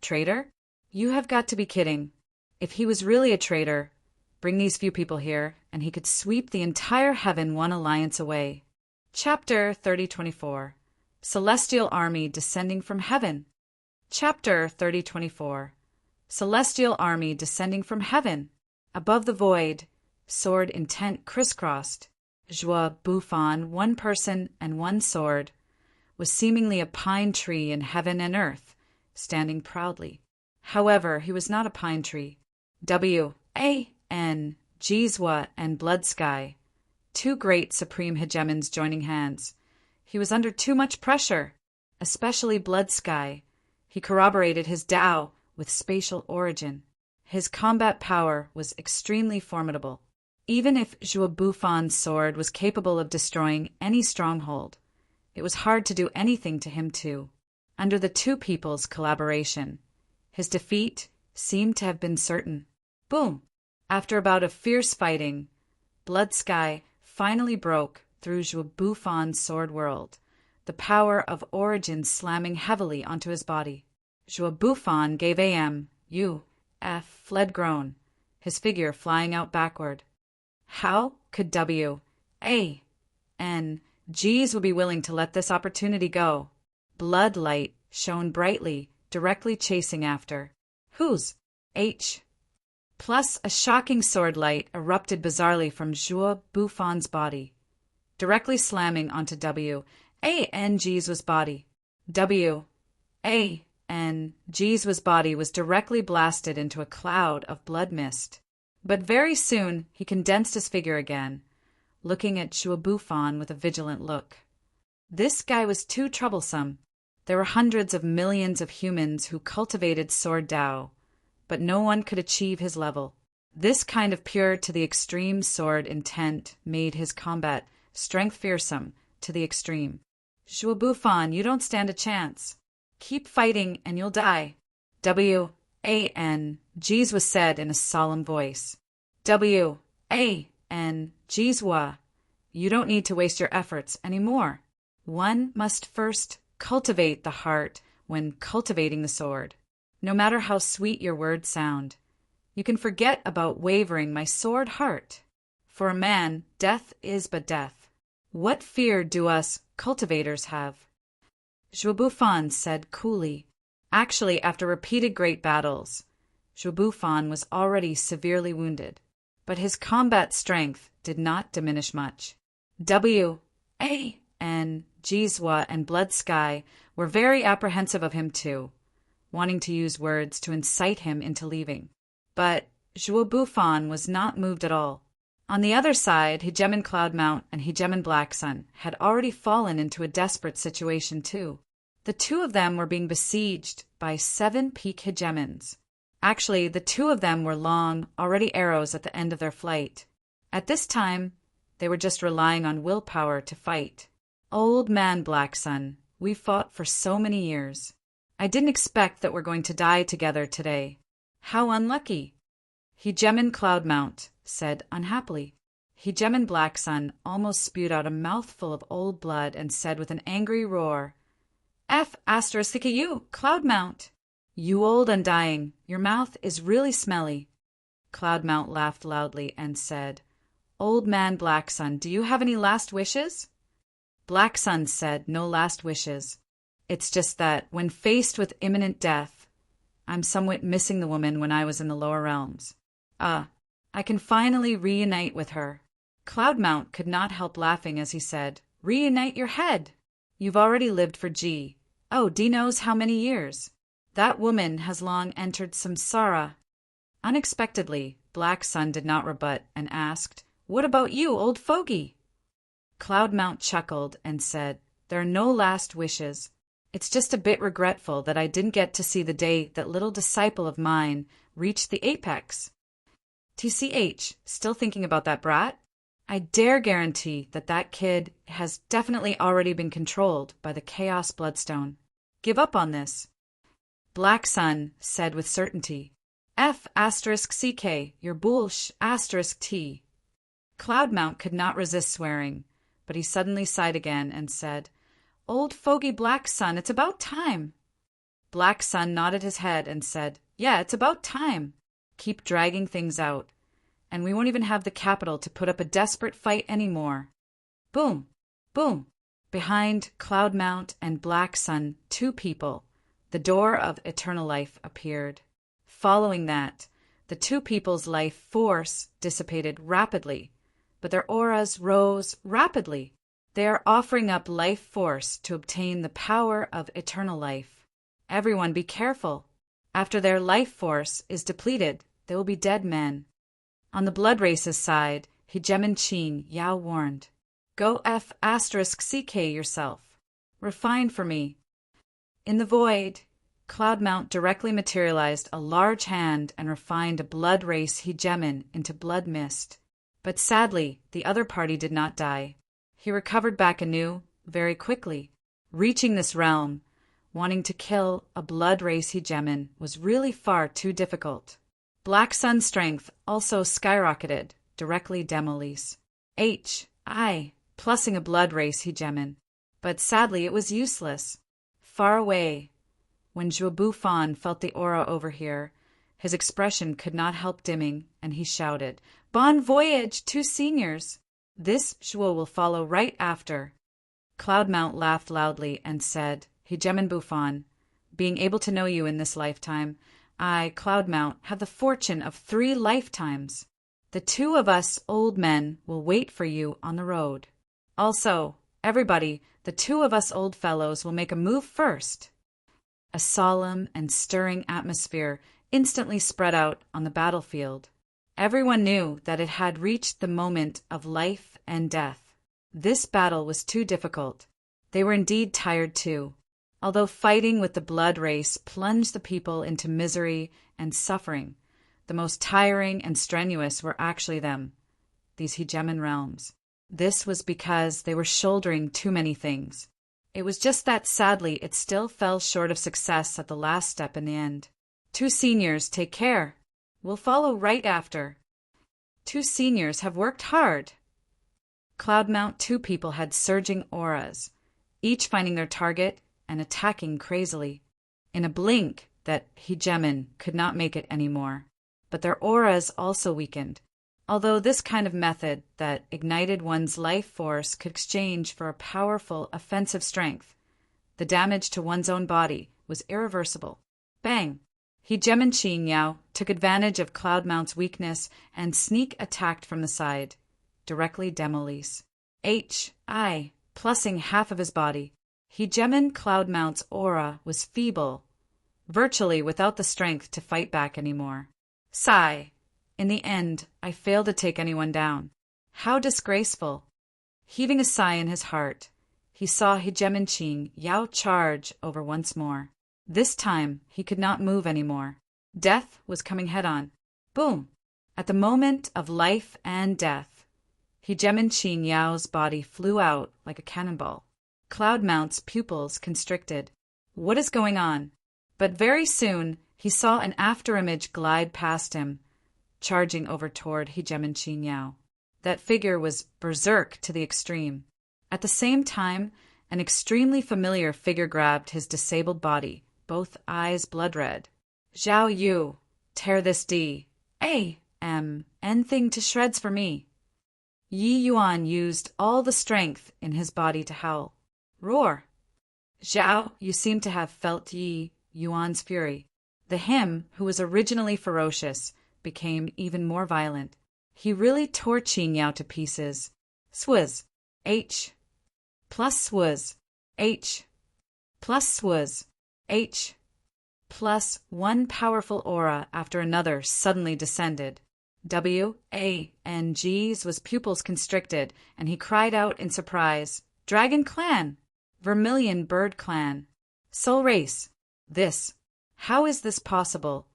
Traitor? You have got to be kidding. If he was really a traitor, bring these few people here, and he could sweep the entire Heaven One alliance away. Chapter 3024. Celestial Army Descending from Heaven. Chapter 3024. Celestial Army Descending from Heaven. Above the void, sword intent crisscrossed. Zhuo Bufan, one person and one sword, was seemingly a pine tree in heaven and earth, standing proudly. However, he was not a pine tree. W.A.N. Jizwa and Blood Sky, two great supreme hegemons joining hands. He was under too much pressure, especially Blood Sky. He corroborated his Tao with spatial origin. His combat power was extremely formidable. Even if Zhuo Bufan's sword was capable of destroying any stronghold, it was hard to do anything to him too. Under the two people's collaboration, his defeat seemed to have been certain. Boom! After about a fierce fighting, Blood Sky finally broke through Zhuo Bufan's sword world, the power of origin slamming heavily onto his body. Zhuo Bufan gave a fled groan, his figure flying out backward. How could W.A.N. G's would be willing to let this opportunity go? Blood light shone brightly, directly chasing after. Whose? H. Plus, a shocking sword light erupted bizarrely from Zhuo Bufan's body, directly slamming onto W.A.N. G's body. W.A.N. G's body was directly blasted into a cloud of blood mist. But very soon he condensed his figure again, looking at Zhuo Bufan with a vigilant look. This guy was too troublesome. There were hundreds of millions of humans who cultivated sword Tao, but no one could achieve his level. This kind of pure to the extreme sword intent made his combat strength fearsome to the extreme. Zhuo Bufan, you don't stand a chance. Keep fighting and you'll die. W.A.N. G's was said in a solemn voice. W.A.N. Jizwa, you don't need to waste your efforts anymore. One must first cultivate the heart when cultivating the sword. No matter how sweet your words sound, you can forget about wavering my sword heart. For a man, death is but death. What fear do us cultivators have? Zhuo Bufan said coolly. Actually, after repeated great battles, Zhuobufan was already severely wounded, but his combat strength did not diminish much. W.A. and Jizwa and Blood Sky were very apprehensive of him too, wanting to use words to incite him into leaving. But Zhuobufan was not moved at all. On the other side, Hegemon Cloudmount and Hegemon Blacksun had already fallen into a desperate situation too. The two of them were being besieged by 7 peak hegemons. Actually, the two of them were long, already arrows at the end of their flight. At this time, they were just relying on willpower to fight. Old man Blacksun, we fought for so many years. I didn't expect that we're going to die together today. How unlucky. Hegemon Cloudmount said unhappily. Hegemon Blacksun almost spewed out a mouthful of old blood and said with an angry roar, F***you, Cloudmount! You old undying, your mouth is really smelly. Cloudmount laughed loudly and said, Old man Blacksun, do you have any last wishes? Blacksun said, No last wishes. It's just that, when faced with imminent death, I'm somewhat missing the woman when I was in the lower realms. I can finally reunite with her. Cloudmount could not help laughing as he said, Reunite your head! You've already lived for G. Oh, D knows how many years. That woman has long entered samsara. Unexpectedly, Blacksun did not rebut and asked, What about you, old fogey? Cloudmount chuckled and said, There are no last wishes. It's just a bit regretful that I didn't get to see the day that little disciple of mine reached the apex. TCH, still thinking about that brat? I dare guarantee that that kid has definitely already been controlled by the Chaos Bloodstone. Give up on this. Blacksun said with certainty, F***CK, your bullsh *T. Cloudmount could not resist swearing, but he suddenly sighed again and said, Old fogey Blacksun, it's about time. Blacksun nodded his head and said, Yeah, it's about time. Keep dragging things out, and we won't even have the capital to put up a desperate fight anymore. Boom! Boom! Behind Cloudmount and Blacksun, 2 people. The door of eternal life appeared. Following that, the 2 people's life force dissipated rapidly, but their auras rose rapidly. They are offering up life force to obtain the power of eternal life. Everyone be careful. After their life force is depleted, they will be dead men. On the Blood Race's side, Hegemon Qin Yao warned, Go F***CK yourself. Refine for me. In the void, Cloudmount directly materialized a large hand and refined a Blood Race Hegemon into blood mist. But sadly, the other party did not die. He recovered back anew very quickly. Reaching this realm, wanting to kill a Blood Race Hegemon was really far too difficult. Blacksun's strength also skyrocketed, directly demolise. Plussing a Blood Race Hegemon. But sadly it was useless. Far away, when Zhuobufan felt the aura over here, his expression could not help dimming, and he shouted, Bon voyage, 2 seniors! This Zhuo will follow right after. Cloudmount laughed loudly and said, Hegemon Bufan, being able to know you in this lifetime, I, Cloudmount, have the fortune of 3 lifetimes. The 2 of us old men will wait for you on the road. Also, everybody, the 2 of us old fellows will make a move first. A solemn and stirring atmosphere instantly spread out on the battlefield. Everyone knew that it had reached the moment of life and death. This battle was too difficult. They were indeed tired too. Although fighting with the Blood Race plunged the people into misery and suffering, the most tiring and strenuous were actually them, these Hegemon realms. This was because they were shouldering too many things. It was just that sadly it still fell short of success at the last step in the end. 2 seniors, take care. We'll follow right after. 2 seniors have worked hard. Cloudmount 2 people had surging auras, each finding their target and attacking crazily. In a blink, that Hegemon could not make it anymore. But their auras also weakened. Although this kind of method that ignited one's life force could exchange for a powerful offensive strength, the damage to one's own body was irreversible. Bang! Hegemon Qing Yao took advantage of Cloudmount's weakness and sneak attacked from the side, directly demolise. Plussing half of his body. Hegemon Cloudmount's aura was feeble, virtually without the strength to fight back anymore. Sigh. In the end, I failed to take anyone down. How disgraceful. Heaving a sigh in his heart, he saw Hegemon Qing Yao charge over once more. This time, he could not move anymore. Death was coming head-on. Boom! At the moment of life and death, Hegemon Qing Yao's body flew out like a cannonball. Cloudmount's pupils constricted. What is going on? But very soon, he saw an afterimage glide past him, charging over toward Hegemon Qing Yao. That figure was berserk to the extreme. At the same time, an extremely familiar figure grabbed his disabled body, both eyes blood-red. Zhao Yu, tear this D.A.M. thing to shreds for me. Yi Yuan used all the strength in his body to howl. Roar! Zhao, you seem to have felt Yi Yuan's fury. The him, who was originally ferocious, became even more violent. He really tore Qing Yao to pieces. Swizz. H. Plus swizz. H. Plus swizz. H. Plus one powerful aura after another suddenly descended. W.A.N.G's was pupils constricted, and he cried out in surprise. Dragon Clan! Vermilion Bird Clan! Soul Race! This! How is this possible?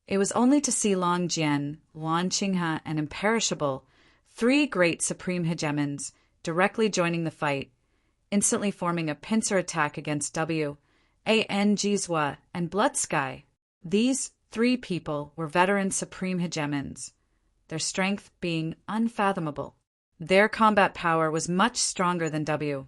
It was only to see Long Jian, Luan Qinghe, and Imperishable, three great supreme hegemons, directly joining the fight, instantly forming a pincer attack against W.A.N.G's and Blood Sky. These three people were veteran supreme hegemons, their strength being unfathomable. Their combat power was much stronger than W.A.N.G's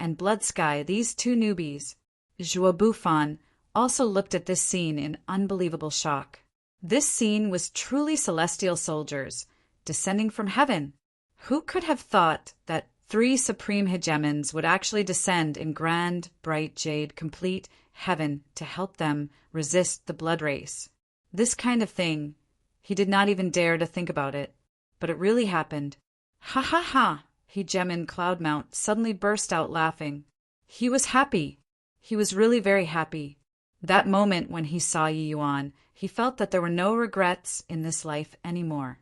and Blood Sky. These two newbies, Zhuo Bufan, also looked at this scene in unbelievable shock. This scene was truly celestial soldiers, descending from heaven. Who could have thought that three supreme hegemons would actually descend in grand, bright jade, complete heaven to help them resist the blood race? This kind of thing, he did not even dare to think about it. But it really happened. Ha ha ha! Hegemon Cloudmount suddenly burst out laughing. He was happy. He was really very happy. That moment when he saw Yi Yuan, he felt that there were no regrets in this life anymore.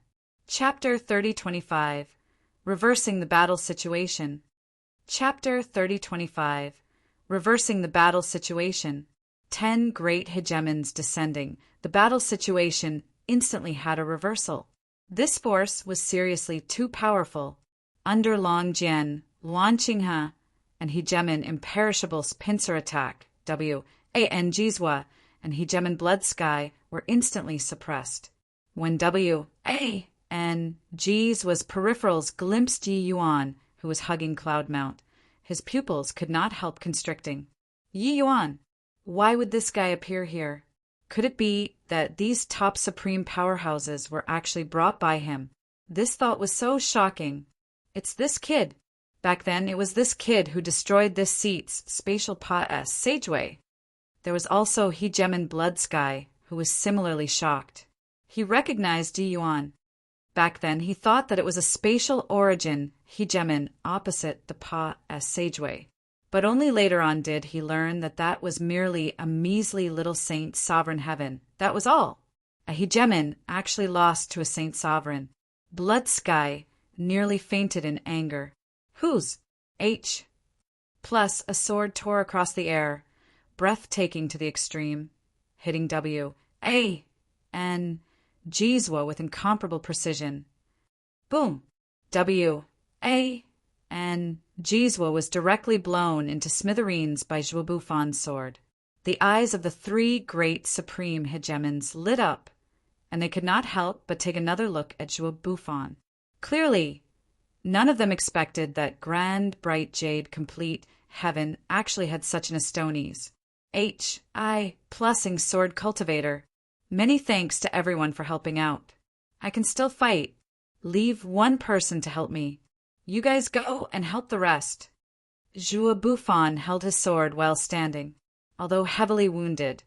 Chapter 3025. Reversing the Battle Situation. Chapter 3025. Reversing the Battle Situation. 10 great hegemons descending. The battle situation instantly had a reversal. This force was seriously too powerful. Under Long Jian, Luan Qinghe, and Hegemon Imperishable's pincer attack, W.A.N.G's and Hegemon Blood Sky were instantly suppressed. When W.A.N.G's peripherals glimpsed Yi Yuan, who was hugging Cloudmount, his pupils could not help constricting. Yi Yuan, why would this guy appear here? Could it be that these top supreme powerhouses were actually brought by him? This thought was so shocking. It's this kid. Back then, it was this kid who destroyed this seat's spatial passageway. There was also Hegemon Blood Sky, who was similarly shocked. He recognized Yi Yuan. Back then, he thought that it was a spatial origin Hegemon opposite the passageway. But only later on did he learn that that was merely a measly little saint sovereign heaven. That was all. A hegemon actually lost to a saint sovereign. Blood Sky nearly fainted in anger. Whose? H. Plus a sword tore across the air, breathtaking to the extreme, hitting W.A.N.G's with incomparable precision. Boom! W.A.N.G's was directly blown into smithereens by Zhuo Bufan's sword. The eyes of the three great supreme hegemons lit up, and they could not help but take another look at Zhuo Bufan. Clearly, none of them expected that grand, bright jade, complete heaven actually had such an Astonis. H.I. Plussing Sword Cultivator. Many thanks to everyone for helping out. I can still fight. Leave one person to help me. You guys go and help the rest. Zhuo Bufan held his sword while standing. although heavily wounded.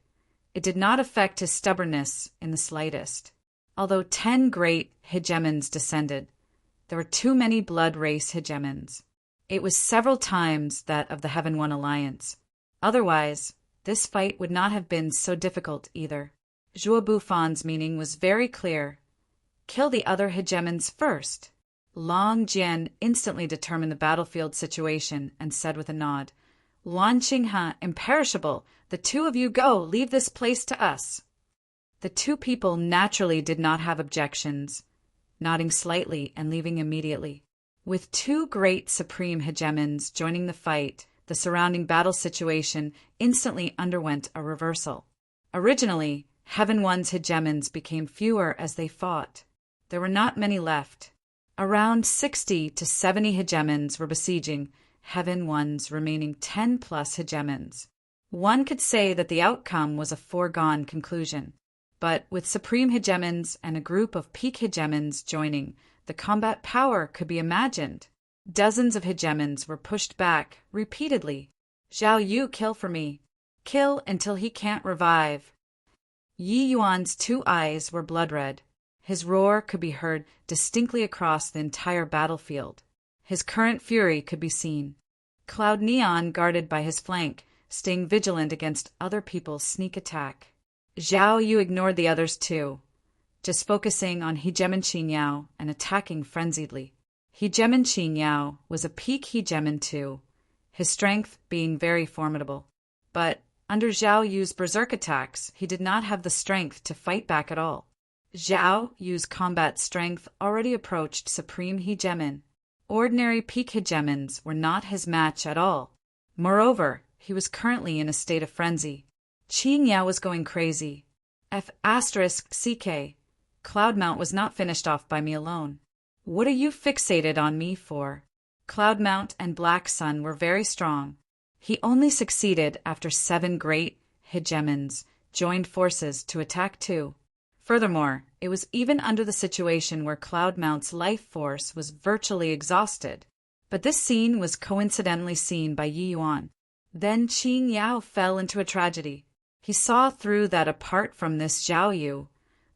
It did not affect his stubbornness in the slightest. Although 10 great hegemons descended, there were too many blood race hegemons. It was several times that of the Heaven One Alliance. Otherwise, this fight would not have been so difficult either. Zhuo Bufan's meaning was very clear. Kill the other hegemons first. Long Jian instantly determined the battlefield situation and said with a nod, Luan Qinghe, imperishable, the two of you go, leave this place to us. The two people naturally did not have objections, nodding slightly and leaving immediately. With 2 great supreme hegemons joining the fight, the surrounding battle situation instantly underwent a reversal. Originally, Heaven One's hegemons became fewer as they fought. There were not many left. Around 60 to 70 hegemons were besieging Heaven One's remaining 10-plus hegemons. One could say that the outcome was a foregone conclusion. But with supreme hegemons and a group of peak hegemons joining, the combat power could be imagined. Dozens of hegemons were pushed back repeatedly. Zhao Yu, kill for me. Kill until he can't revive. Yi Yuan's 2 eyes were blood red. His roar could be heard distinctly across the entire battlefield. His current fury could be seen. Cloud Neon guarded by his flank, staying vigilant against other people's sneak attack. Zhao Yu ignored the others too, just focusing on Hegemon Qingyao and attacking frenziedly. Hegemon Qingyao was a peak hegemon too, his strength being very formidable. But under Zhao Yu's berserk attacks, he did not have the strength to fight back at all. Zhao Yu's combat strength already approached supreme hegemon. Ordinary peak hegemons were not his match at all. Moreover, he was currently in a state of frenzy. Qingyao was going crazy. F***CK. Cloudmount was not finished off by me alone. What are you fixated on me for? Cloudmount and Black Sun were very strong. He only succeeded after 7 great hegemons joined forces to attack too. Furthermore, it was even under the situation where Cloudmount's life force was virtually exhausted. But this scene was coincidentally seen by Yi Yuan. Then Qingyao fell into a tragedy. He saw through that apart from this Zhao Yu,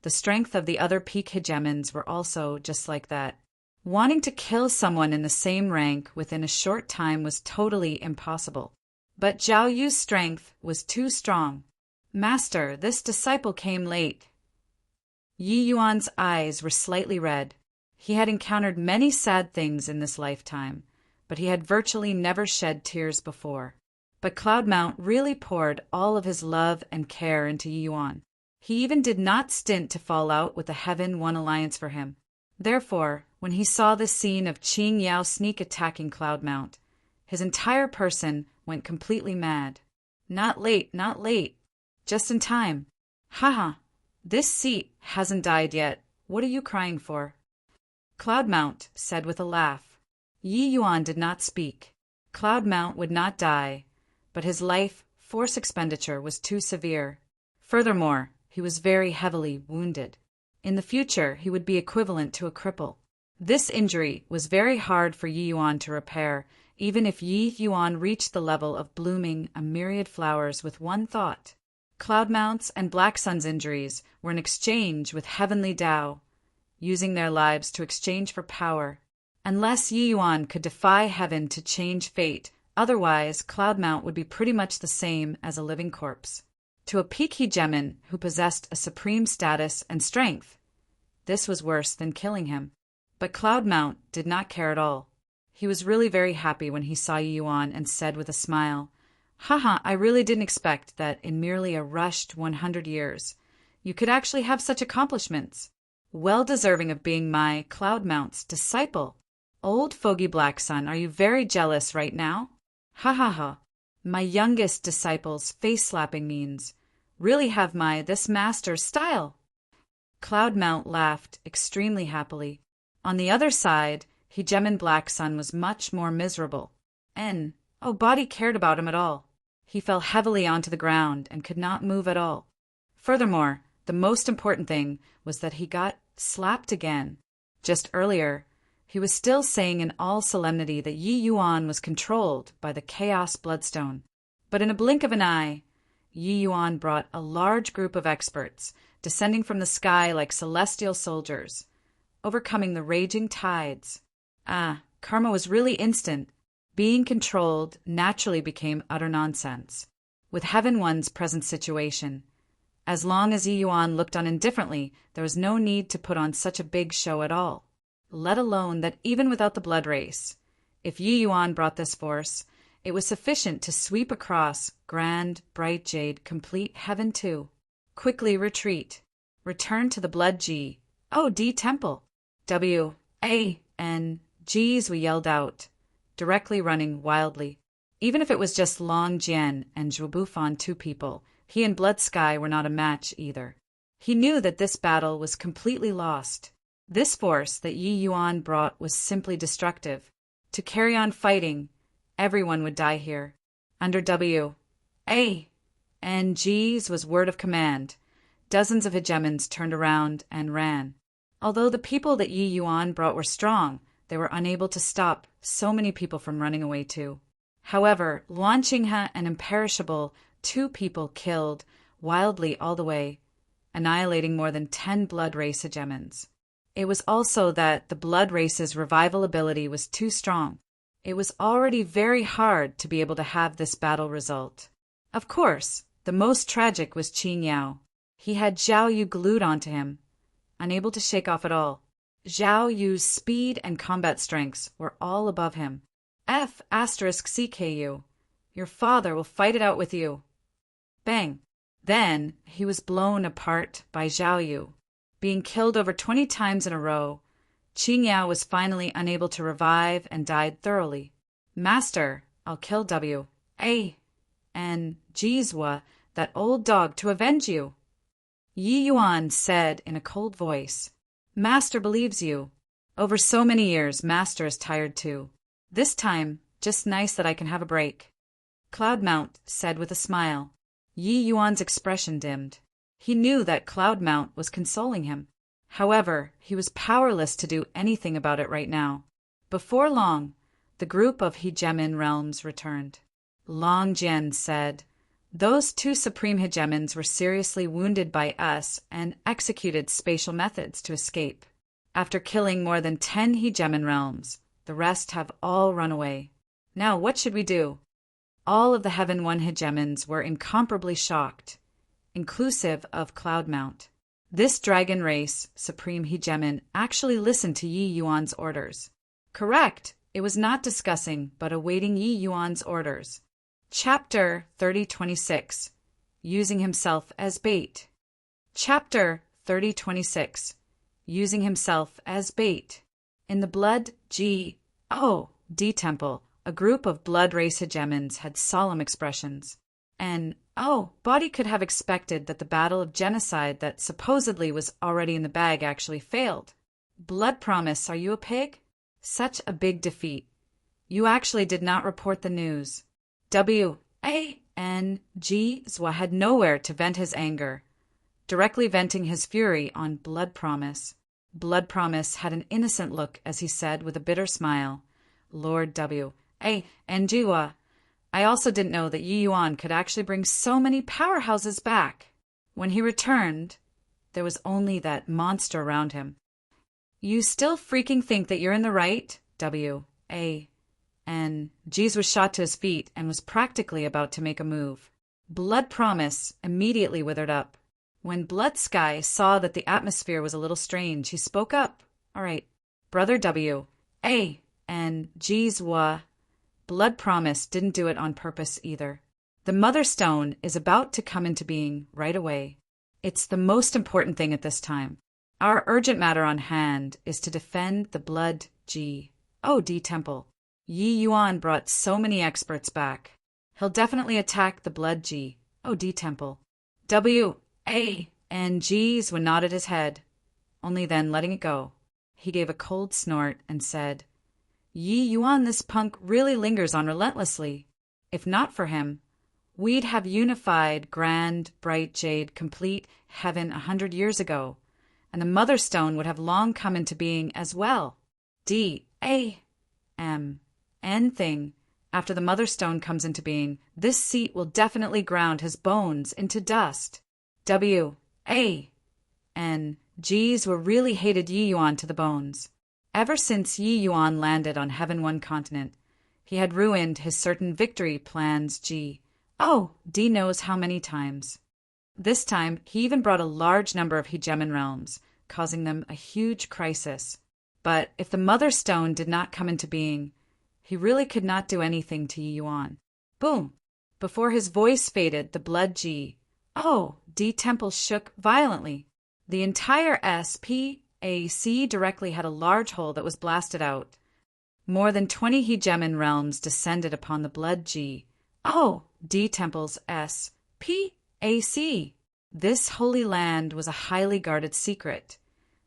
the strength of the other peak hegemons were also just like that. Wanting to kill someone in the same rank within a short time was totally impossible. But Zhao Yu's strength was too strong. Master, this disciple came late. Yi Yuan's eyes were slightly red. He had encountered many sad things in this lifetime, but he had virtually never shed tears before. But Cloudmount really poured all of his love and care into Yi Yuan. He even did not stint to fall out with the Heaven One Alliance for him. Therefore, when he saw this scene of Qingyao sneak attacking Cloudmount, his entire person went completely mad. Not late, not late. Just in time. Haha, this seat hasn't died yet. What are you crying for? Cloudmount said with a laugh. Yi Yuan did not speak. Cloudmount would not die, but his life force expenditure was too severe. Furthermore, he was very heavily wounded. In the future, he would be equivalent to a cripple. This injury was very hard for Yi Yuan to repair, even if Yi Yuan reached the level of blooming a myriad flowers with one thought. Cloudmount's and Black Sun's injuries were an exchange with heavenly Tao, using their lives to exchange for power. Unless Yi Yuan could defy heaven to change fate, otherwise Cloudmount would be pretty much the same as a living corpse. To a peak hegemon who possessed a supreme status and strength, this was worse than killing him. But Cloudmount did not care at all. He was really very happy when he saw Yi Yuan and said with a smile, Haha, I really didn't expect that in merely a rushed 100 years, you could actually have such accomplishments. Well deserving of being my Cloudmount's disciple. Old fogey Black Sun, are you very jealous right now? Ha ha ha. My youngest disciple's face-slapping means really have this master's style. Cloudmount laughed extremely happily. On the other side, Hegemon Black Sun was much more miserable. Body cared about him at all. He fell heavily onto the ground and could not move at all. Furthermore, the most important thing was that he got slapped again. Just earlier, he was still saying in all solemnity that Yi Yuan was controlled by the Chaos Bloodstone. But in a blink of an eye, Yi Yuan brought a large group of experts, descending from the sky like celestial soldiers, overcoming the raging tides. Karma was really instant. Being controlled naturally became utter nonsense. With Heaven One's present situation, as long as Yi Yuan looked on indifferently, there was no need to put on such a big show at all. Let alone that even without the blood race, if Yi Yuan brought this force, it was sufficient to sweep across grand, bright jade, complete heaven too. Quickly retreat. Return to the blood G.O.D. temple. W.A.N.G's, we yelled out, directly running wildly. Even if it was just Long Jian and Zhuo Bufan, two people, he and Blood Sky were not a match either. He knew that this battle was completely lost. This force that Yi Yuan brought was simply destructive. To carry on fighting, everyone would die here. Under W.A.N.G's was word of command. Dozens of hegemons turned around and ran. Although the people that Yi Yuan brought were strong, they were unable to stop so many people from running away too. However, Luan Qinghe and Imperishable, two people killed wildly all the way, annihilating more than 10 blood race hegemons. It was also that the blood race's revival ability was too strong. It was already very hard to be able to have this battle result. Of course, the most tragic was Qin Yao. He had Zhao Yu glued onto him, unable to shake off at all. Zhao Yu's speed and combat strengths were all above him. F*CKU. Your father will fight it out with you. Bang. Then he was blown apart by Zhao Yu. Being killed over 20 times in a row, Qin Yao was finally unable to revive and died thoroughly. Master, I'll kill W.A.N.G's, that old dog, to avenge you. Yi Yuan said in a cold voice. Master believes you. Over so many years, Master is tired too. This time, just nice that I can have a break. Cloudmount said with a smile. Yi Yuan's expression dimmed. He knew that Cloudmount was consoling him. However, he was powerless to do anything about it right now. Before long, the group of hegemon realms returned. Long Jian said, those two supreme hegemons were seriously wounded by us and executed spatial methods to escape. After killing more than 10 hegemon realms, the rest have all run away. Now what should we do? All of the Heaven One hegemons were incomparably shocked, inclusive of Cloudmount. This dragon race, supreme hegemon, actually listened to Yi Yuan's orders. Correct, it was not discussing, but awaiting Yi Yuan's orders. Chapter 3026. Using himself as bait. Chapter 3026. Using himself as bait. In the Blood G.O.D. temple, a group of blood race hegemons had solemn expressions. Body could have expected that the battle of genocide that supposedly was already in the bag actually failed. Blood Promise, are you a pig? Such a big defeat. You actually did not report the news. W.A.N.G. Zwa had nowhere to vent his anger, directly venting his fury on Blood Promise. Blood Promise had an innocent look as he said with a bitter smile, Lord W.A.N.G. I also didn't know that Yi Yuan could actually bring so many powerhouses back. When he returned, there was only that monster around him. You still freaking think that you're in the right? W.A.N.G's was shot to his feet and was practically about to make a move. Blood Promise immediately withered up. When Blood Sky saw that the atmosphere was a little strange, he spoke up. All right, Brother W.A.N.G's Blood Promise didn't do it on purpose either. The Mother Stone is about to come into being right away. It's the most important thing at this time. Our urgent matter on hand is to defend the Blood G.O.D. temple. Yi Yuan brought so many experts back. He'll definitely attack the Blood G.O.D. temple. W.A.N.G's nodded his head, only then letting it go. He gave a cold snort and said, Yi Yuan, this punk really lingers on relentlessly. If not for him, we'd have unified grand, bright jade, complete heaven 100 years ago, and the Mother Stone would have long come into being as well. D.A.M.N. thing After the Mother Stone comes into being, this seat will definitely ground his bones into dust. G's were really hated Yi Yuan to the bones. Ever since Yi Yuan landed on Heaven One continent, he had ruined his certain victory plans D knows how many times. This time, he even brought a large number of hegemon realms, causing them a huge crisis. But if the Mother Stone did not come into being, he really could not do anything to Yi Yuan. Boom! Before his voice faded, the blood D temple shook violently. The entire SPAC directly had a large hole that was blasted out. More than 20 hegemon realms descended upon the blood D temple's SPAC. This holy land was a highly guarded secret,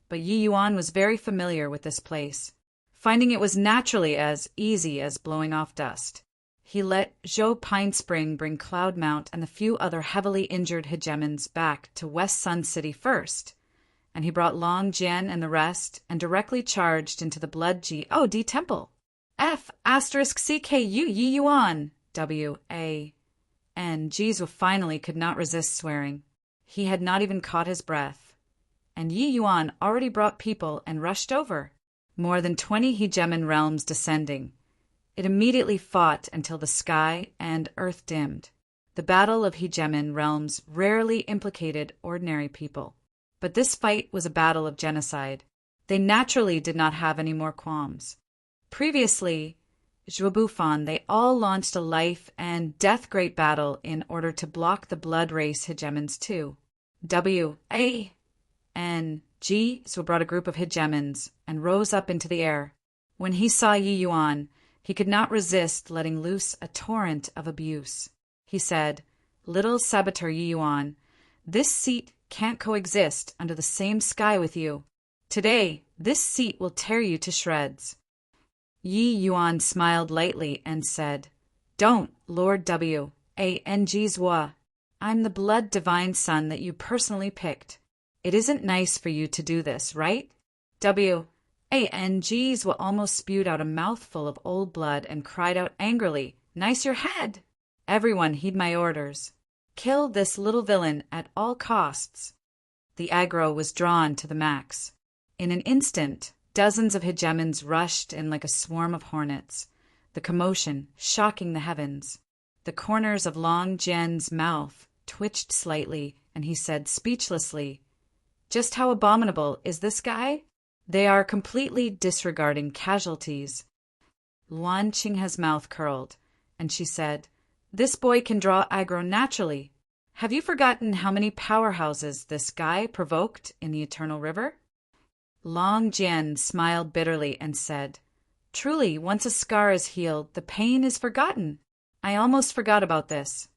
but Yi Yuan was very familiar with this place, finding it was naturally as easy as blowing off dust. He let Zhou Pine Spring bring Cloud Mount and the few other heavily injured hegemons back to West Sun City first, and he brought Long Jian and the rest and directly charged into the blood D temple. F***CKU Yi Yuan Jizu finally could not resist swearing. He had not even caught his breath. And Yi Yuan already brought people and rushed over. More than 20 hegemon realms descending. It immediately fought until the sky and earth dimmed. The battle of hegemon realms rarely implicated ordinary people. But this fight was a battle of genocide. They naturally did not have any more qualms. Previously, Zhuobufan, they all launched a life and death great battle in order to block the blood race hegemons too. G brought a group of hegemons and rose up into the air. When he saw Yi Yuan, he could not resist letting loose a torrent of abuse. He said, "Little saboteur Yi Yuan, this seat can't coexist under the same sky with you. Today, this seat will tear you to shreds." Yi Yuan smiled lightly and said, "Don't, Lord Zhua. I'm the blood divine son that you personally picked. It isn't nice for you to do this, right?" Zhua almost spewed out a mouthful of old blood and cried out angrily, "Nice your head! Everyone heed my orders. Kill this little villain at all costs." The aggro was drawn to the max. In an instant, dozens of hegemons rushed in like a swarm of hornets, the commotion shocking the heavens. The corners of Long Jian's mouth twitched slightly, and he said speechlessly, "Just how abominable is this guy? They are completely disregarding casualties." Luan Qinghe's mouth curled, and she said, "This boy can draw aggro naturally. Have you forgotten how many powerhouses this guy provoked in the Eternal River?" Long Jian smiled bitterly and said, "Truly, once a scar is healed, the pain is forgotten. I almost forgot about this.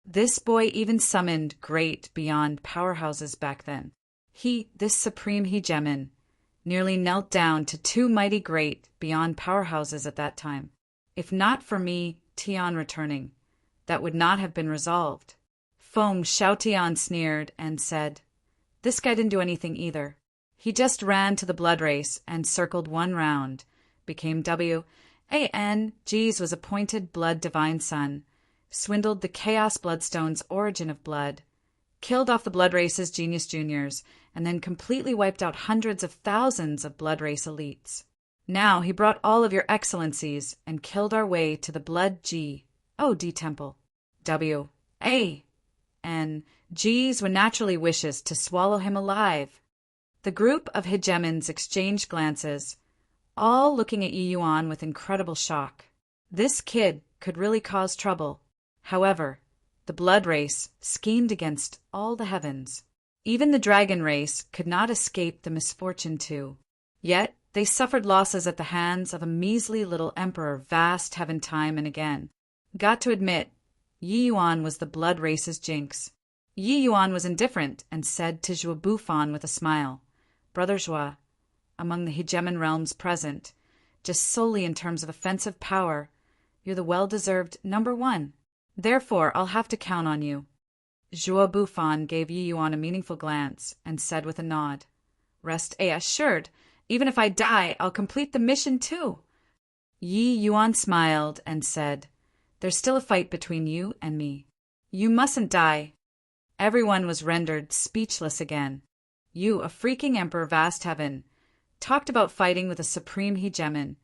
This boy even summoned great beyond powerhouses back then. This supreme hegemon, nearly knelt down to two mighty great beyond powerhouses at that time. If not for me, Tian returning, that would not have been resolved." Feng Xiaotian sneered and said, "This guy didn't do anything either. He just ran to the blood race and circled one round, became G's was appointed blood divine son, swindled the chaos bloodstone's origin of blood, killed off the blood race's genius juniors, and then completely wiped out hundreds of thousands of blood race elites. Now he brought all of your excellencies and killed our way to the blood D temple. G's were naturally wishes to swallow him alive." The group of hegemons exchanged glances, all looking at Yi Yuan with incredible shock. This kid could really cause trouble. However, the blood race schemed against all the heavens. Even the dragon race could not escape the misfortune too. Yet they suffered losses at the hands of a measly little emperor vast heaven time and again. Got to admit, Yi Yuan was the blood race's jinx. Yi Yuan was indifferent and said to Zhuobufan with a smile, "Brother Zhua, among the hegemon realms present, just solely in terms of offensive power, you're the well-deserved number one. Therefore, I'll have to count on you." Zhuobufan gave Yi Yuan a meaningful glance and said with a nod, "Rest assured, even if I die, I'll complete the mission too." Yi Yuan smiled and said, "There's still a fight between you and me. You mustn't die." Everyone was rendered speechless again. You, a freaking emperor vast heaven, talked about fighting with a supreme hegemon.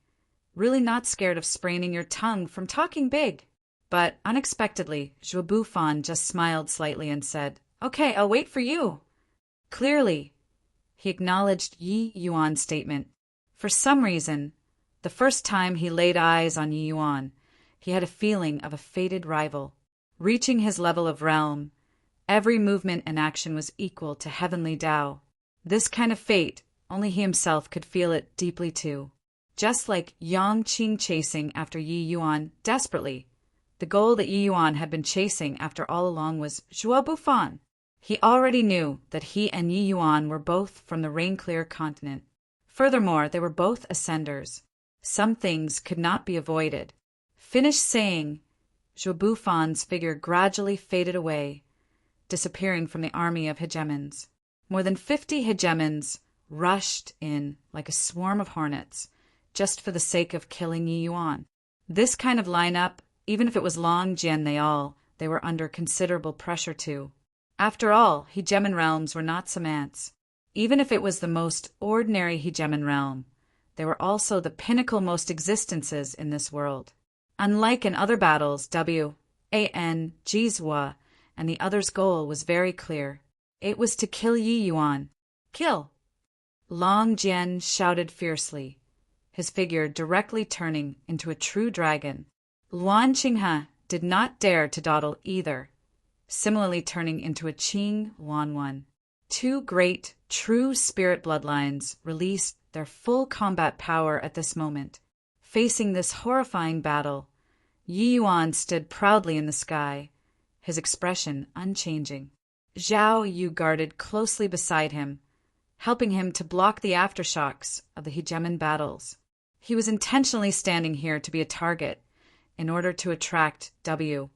Really not scared of spraining your tongue from talking big. But unexpectedly, Zhuo Bufan just smiled slightly and said, "Okay, I'll wait for you." Clearly, he acknowledged Yi Yuan's statement. For some reason, the first time he laid eyes on Yi Yuan, he had a feeling of a fated rival. Reaching his level of realm, every movement and action was equal to heavenly Tao. This kind of fate, only he himself could feel it deeply too. Just like Yang Qing chasing after Yi Yuan desperately, the goal that Yi Yuan had been chasing after all along was Zhuo Bufan. He already knew that he and Yi Yuan were both from the rain-clear continent. Furthermore, they were both ascenders. Some things could not be avoided. Finished saying, Zhuo Bufan's figure gradually faded away, disappearing from the army of hegemons. More than 50 hegemons rushed in like a swarm of hornets, just for the sake of killing Yi Yuan. This kind of lineup, even if it was Long Jian they were under considerable pressure too. After all, hegemon realms were not some ants. Even if it was the most ordinary hegemon realm, they were also the pinnacle most existences in this world. Unlike in other battles, W.A.N. Jizhua and the other's goal was very clear. It was to kill Yi Yuan. Kill! Long Jian shouted fiercely, his figure directly turning into a true dragon. Luan Qinghe did not dare to dawdle either, similarly turning into a Qing Luanwan. Two great, true spirit bloodlines released their full combat power at this moment. Facing this horrifying battle, Yi Yuan stood proudly in the sky, his expression unchanging. Zhao Yu guarded closely beside him, helping him to block the aftershocks of the hegemon battles. He was intentionally standing here to be a target, in order to attract W.A.N.G's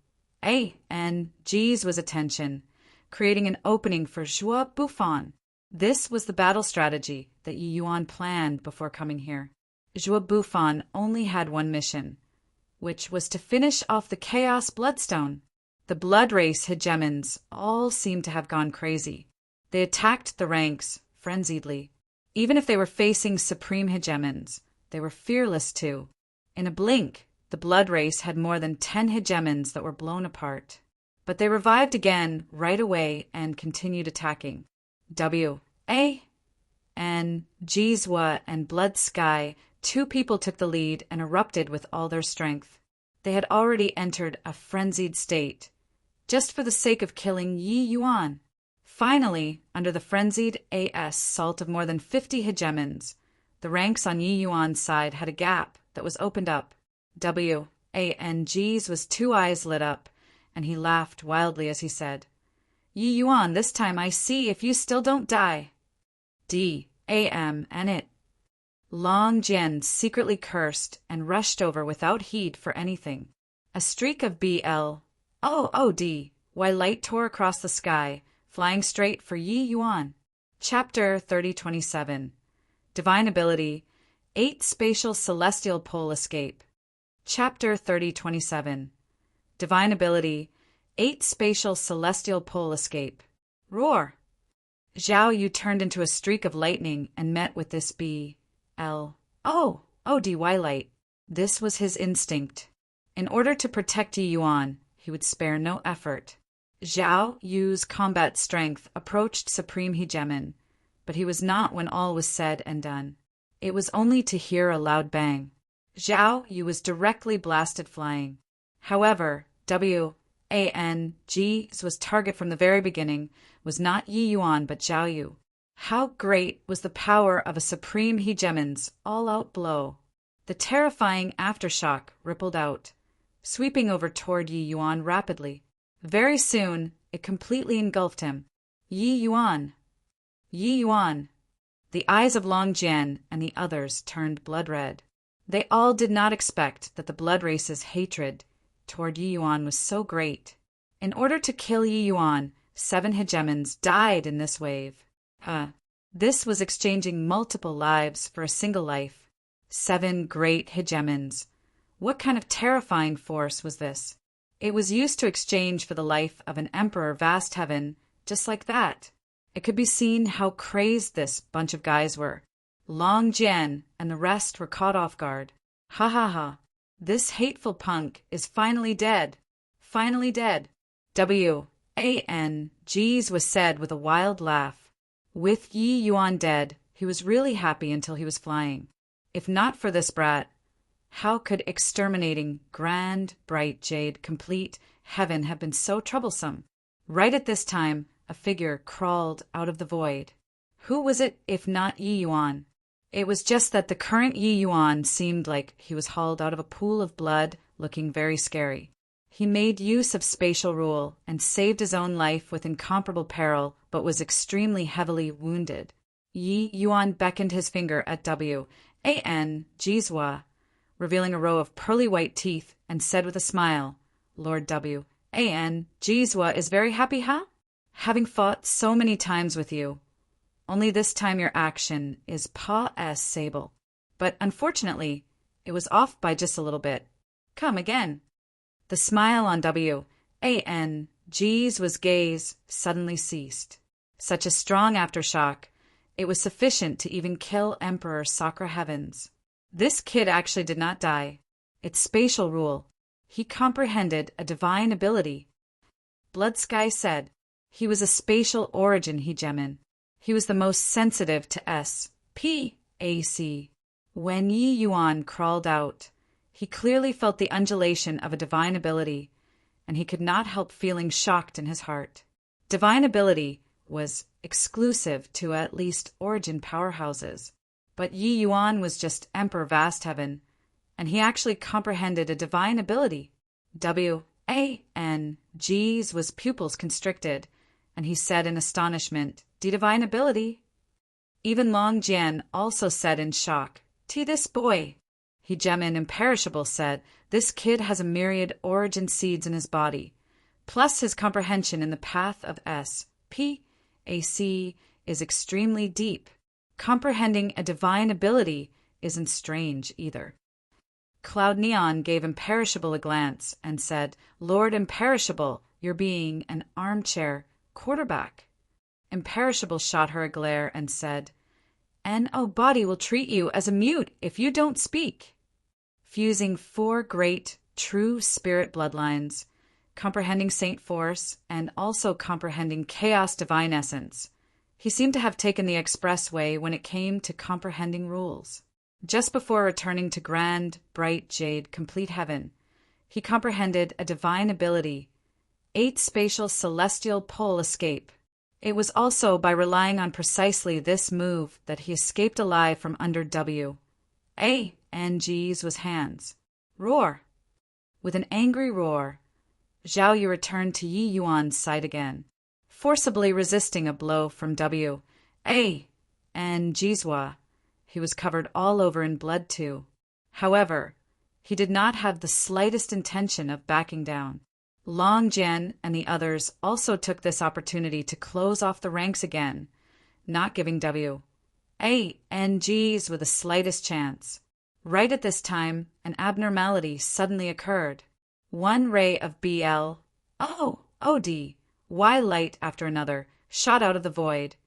attention, creating an opening for Zhuo Bufan. This was the battle strategy that Yi Yuan planned before coming here. Zhuo Bufan only had one mission, which was to finish off the Chaos Bloodstone. The Blood Race hegemons all seemed to have gone crazy. They attacked the ranks frenziedly. Even if they were facing supreme hegemons, they were fearless too. In a blink, the Blood Race had more than 10 hegemons that were blown apart. But they revived again right away and continued attacking. W.A.N. Jizhua and Blood Sky, two people took the lead and erupted with all their strength. They had already entered a frenzied state, just for the sake of killing Yi Yuan. Finally, under the frenzied assault of more than 50 hegemons, the ranks on Yi Yuan's side had a gap that was opened up. W.A.N.G's two eyes lit up, and he laughed wildly as he said, "Yi Yuan, this time I see if you still don't die." D.A.M. and it. Long Jian secretly cursed and rushed over without heed for anything. A streak of B.L.O.O.D.Y light tore across the sky, flying straight for Yi Yuan. Chapter 3027. Divine Ability, 8 Spatial Celestial Pole Escape. Chapter 3027. Divine Ability, 8 Spatial Celestial Pole Escape. Roar! Zhao Yu turned into a streak of lightning and met with this B.L.O.O.D.Y light. This was his instinct. In order to protect Yi Yuan, he would spare no effort. Zhao Yu's combat strength approached Supreme Hegemon, but he was not when all was said and done. It was only to hear a loud bang. Zhao Yu was directly blasted flying. However, W.A.N.G's target from the very beginning was not Yi Yuan but Zhao Yu. How great was the power of a Supreme Hegemon's all-out blow! The terrifying aftershock rippled out, sweeping over toward Yi Yuan rapidly. Very soon, it completely engulfed him. Yi Yuan! Yi Yuan! The eyes of Long Jian and the others turned blood red. They all did not expect that the Blood Race's hatred toward Yi Yuan was so great. In order to kill Yi Yuan, 7 hegemons died in this wave. This was exchanging multiple lives for a single life. 7 great hegemons, What kind of terrifying force was this? It was used to exchange for the life of an emperor vast heaven, just like that. It could be seen how crazed this bunch of guys were. Long Jian and the rest were caught off guard. Ha ha ha. This hateful punk is finally dead. Finally dead. Jeez was said with a wild laugh. With Yi Yuan dead, he was really happy until he was flying. If not for this brat, how could exterminating grand, bright jade, complete heaven have been so troublesome? Right at this time, a figure crawled out of the void. Who was it if not Yi Yuan? It was just that the current Yi Yuan seemed like he was hauled out of a pool of blood, looking very scary. He made use of spatial rule and saved his own life with incomparable peril, but was extremely heavily wounded. Yi Yuan beckoned his finger at Jizwa, revealing a row of pearly white teeth, and said with a smile, Lord Jizwa is very happy, huh? Having fought so many times with you. Only this time your action is pas sable. But unfortunately, it was off by just a little bit. Come again. The smile on Jizwa's gaze suddenly ceased. Such a strong aftershock, it was sufficient to even kill Emperor Sakra Heavens. This kid actually did not die. It's spatial rule. He comprehended a divine ability. Blood Sky said, he was a spatial origin hegemon. He was the most sensitive to SPAC. When Yi Yuan crawled out, he clearly felt the undulation of a divine ability, and he could not help feeling shocked in his heart. Divine ability was exclusive to at least origin powerhouses, but Yi Yuan was just Emperor Vast Heaven, and he actually comprehended a divine ability. G's was pupils constricted, and he said in astonishment, "The divine ability?" Even Long Jian also said in shock, "T this boy." Hegemon Imperishable said, "This kid has a myriad origin seeds in his body, plus his comprehension in the path of SPAC is extremely deep. Comprehending a divine ability isn't strange either." Cloud Neon gave Imperishable a glance and said, "Lord Imperishable, you're being an armchair quarterback." Imperishable shot her a glare and said, "N.O. body will treat you as a mute if you don't speak." Fusing 4 great, true spirit bloodlines, comprehending Saint Force, and also comprehending Chaos Divine Essence, he seemed to have taken the expressway when it came to comprehending rules. Just before returning to grand, bright jade, complete heaven, he comprehended a divine ability, 8 spatial celestial pole escape. It was also by relying on precisely this move that he escaped alive from under G's hands. Roar! With an angry roar, Zhao Yu returned to Yi Yuan's side again, forcibly resisting a blow from Jizwa. He was covered all over in blood too. However, he did not have the slightest intention of backing down. Long Jian and the others also took this opportunity to close off the ranks again, not giving G's with the slightest chance. Right at this time, an abnormality suddenly occurred. One ray of Y light after another shot out of the void,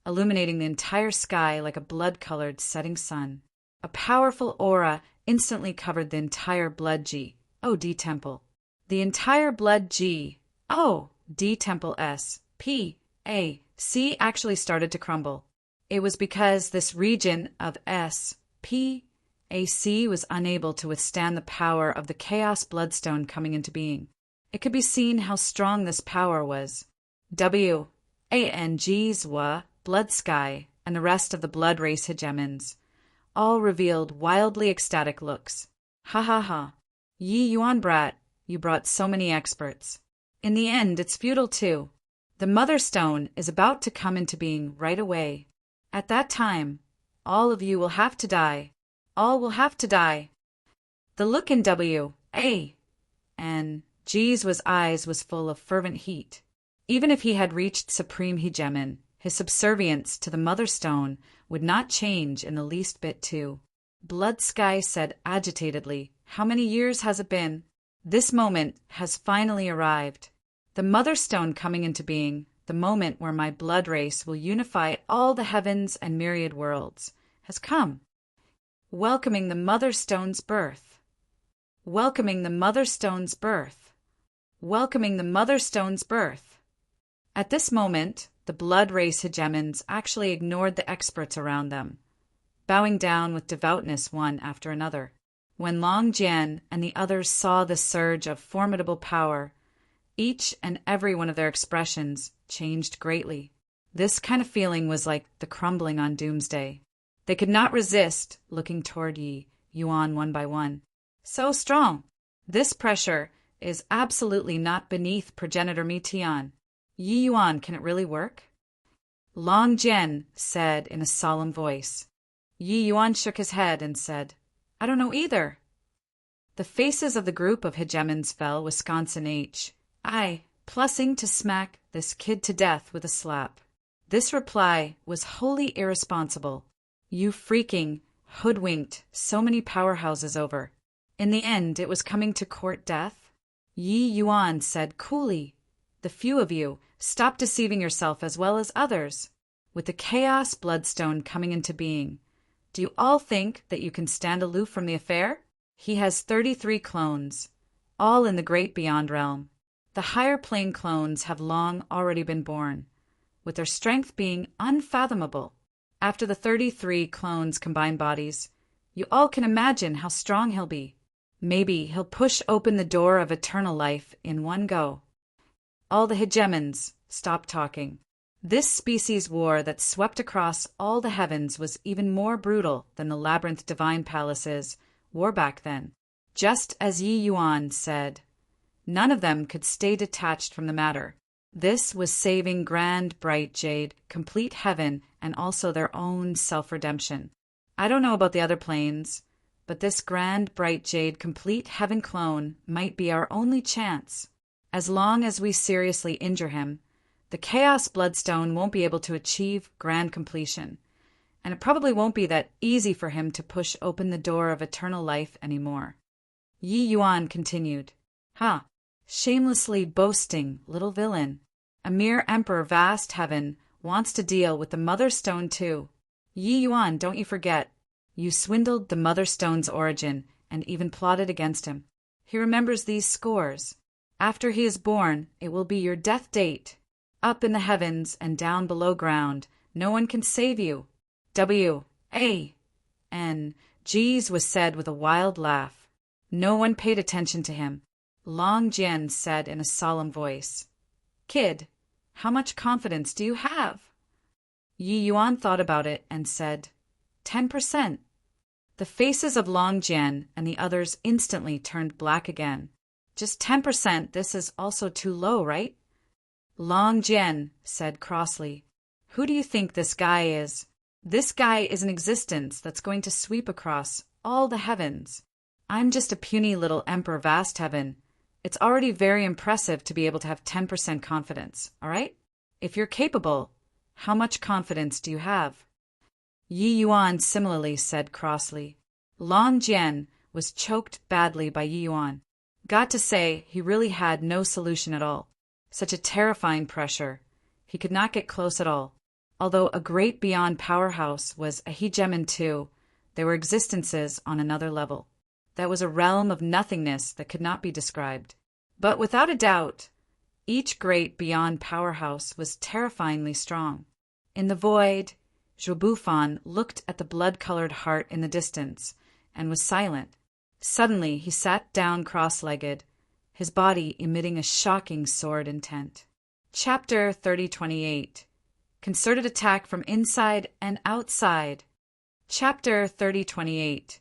illuminating the entire sky like a blood-colored setting sun. A powerful aura instantly covered the entire Blood G O D temple. The entire Blood G O D temple SPAC actually started to crumble. It was because this region of SPAC was unable to withstand the power of the Chaos Bloodstone coming into being. It could be seen how strong this power was. G's Blood Sky, and the rest of the Blood Race hegemons all revealed wildly ecstatic looks. Ha ha ha. Yi Yuan brat, you brought so many experts. In the end, it's futile too. The Mother Stone is about to come into being right away. At that time, all of you will have to die. All will have to die. The look in G's eyes was full of fervent heat. Even if he had reached Supreme Hegemon, his subservience to the Mother Stone would not change in the least bit too. Blood Sky said agitatedly, How many years has it been? This moment has finally arrived. The Mother Stone coming into being, the moment where my blood race will unify all the heavens and myriad worlds, has come. Welcoming the Mother Stone's birth. Welcoming the Mother Stone's birth. Welcoming the Mother Stone's birth. At this moment, the blood race hegemons actually ignored the experts around them, bowing down with devoutness one after another. When Long Jian and the others saw the surge of formidable power, each and every one of their expressions changed greatly. This kind of feeling was like the crumbling on doomsday. They could not resist looking toward Yi Yuan one by one. So strong! This pressure is absolutely not beneath progenitor Mi Tian. Yi Yuan, can it really work? Long Jian said in a solemn voice. Yi Yuan shook his head and said, I don't know either. The faces of the group of hegemons fell. Wisconsin H. I, plussing to smack this kid to death with a slap. This reply was wholly irresponsible. You freaking hoodwinked so many powerhouses over. In the end, it was coming to court death. Yi Yuan said coolly, the few of you, stop deceiving yourself as well as others. With the chaos bloodstone coming into being, do you all think that you can stand aloof from the affair? He has 33 clones, all in the great beyond realm. The higher plane clones have long already been born, with their strength being unfathomable. After the 33 clones combine bodies, you all can imagine how strong he'll be. Maybe he'll push open the door of eternal life in one go. All the hegemons stopped talking. This species war that swept across all the heavens was even more brutal than the labyrinth divine palaces war back then. Just as Yi Yuan said, none of them could stay detached from the matter. This was saving grand bright jade, complete heaven, and also their own self-redemption. I don't know about the other planes, but this grand bright jade complete heaven clone might be our only chance. As long as we seriously injure him, the Chaos Bloodstone won't be able to achieve grand completion, and it probably won't be that easy for him to push open the door of eternal life anymore. Yi Yuan continued, shamelessly boasting little villain. A mere emperor vast heaven wants to deal with the Mother Stone too. Yi Yuan, don't you forget, you swindled the Mother Stone's origin and even plotted against him. He remembers these scores. After he is born, it will be your death date. Up in the heavens and down below ground, no one can save you. W-A-N. Geez was said with a wild laugh. No one paid attention to him. Long Jian said in a solemn voice, Kid, how much confidence do you have? Yi Yuan thought about it and said, 10%. The faces of Long Jian and the others instantly turned black again. Just 10%, this is also too low, right? Long Jian said crossly, Who do you think this guy is? This guy is an existence that's going to sweep across all the heavens. I'm just a puny little emperor vast heaven. It's already very impressive to be able to have 10% confidence, all right? If you're capable, how much confidence do you have? Yi Yuan similarly said crossly. Long Jian was choked badly by Yi Yuan. Got to say, he really had no solution at all. Such a terrifying pressure. He could not get close at all. Although a great beyond powerhouse was a hegemon too, there were existences on another level. That was a realm of nothingness that could not be described. But without a doubt, each great beyond powerhouse was terrifyingly strong. In the void, Zhuo Bufan looked at the blood-colored heart in the distance and was silent. Suddenly he sat down cross-legged, his body emitting a shocking sword intent. Chapter 3028. Concerted attack from inside and outside. Chapter 3028.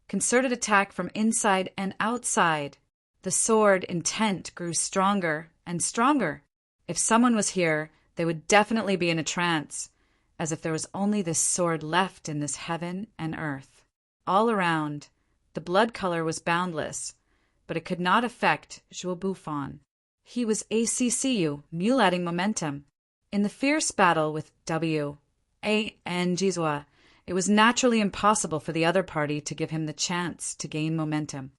Concerted attack from inside and outside. The sword intent grew stronger and stronger. If someone was here, they would definitely be in a trance, as if there was only this sword left in this heaven and earth. All around, the blood color was boundless, but it could not affect Zhuo Bufan. He was ACCU, mule-adding momentum. In the fierce battle with W.A.N. Jizua, it was naturally impossible for the other party to give him the chance to gain momentum.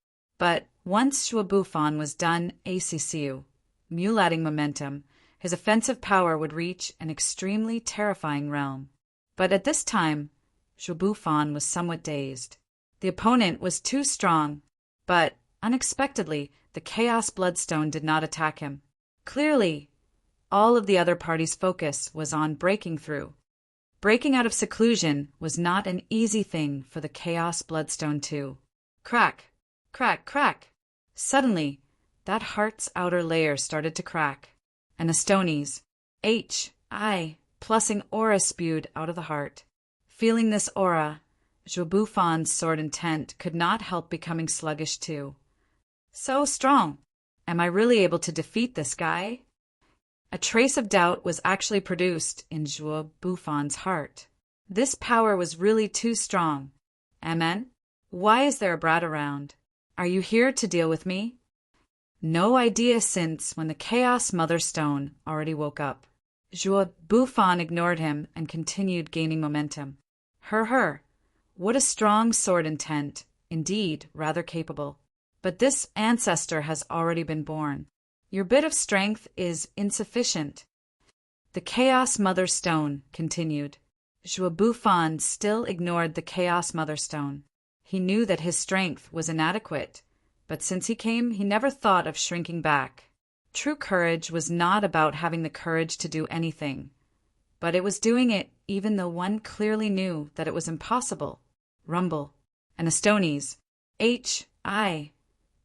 But once Shuabufan was done ACCU, mulating momentum, his offensive power would reach an extremely terrifying realm. But at this time, Shuabufan was somewhat dazed. The opponent was too strong, but unexpectedly, the Chaos Bloodstone did not attack him. Clearly, all of the other party's focus was on breaking through. Breaking out of seclusion was not an easy thing for the Chaos Bloodstone too. Crack, crack, crack. Suddenly, that heart's outer layer started to crack, and Astoni's H.I. plusing aura spewed out of the heart. Feeling this aura, Shuabufan's sword intent could not help becoming sluggish too. So strong! Am I really able to defeat this guy? A trace of doubt was actually produced in Shuabufan's heart. This power was really too strong. Amen? Why is there a brat around? Are you here to deal with me? No idea since when the Chaos Mother Stone already woke up. Shuabufan ignored him and continued gaining momentum. Her. What a strong sword intent, indeed rather capable. But this ancestor has already been born. Your bit of strength is insufficient. The Chaos Mother Stone continued. Shuabufan still ignored the Chaos Mother Stone. He knew that his strength was inadequate, but since he came, he never thought of shrinking back. True courage was not about having the courage to do anything, but it was doing it even though one clearly knew that it was impossible. Rumble. And Astoni's H.I.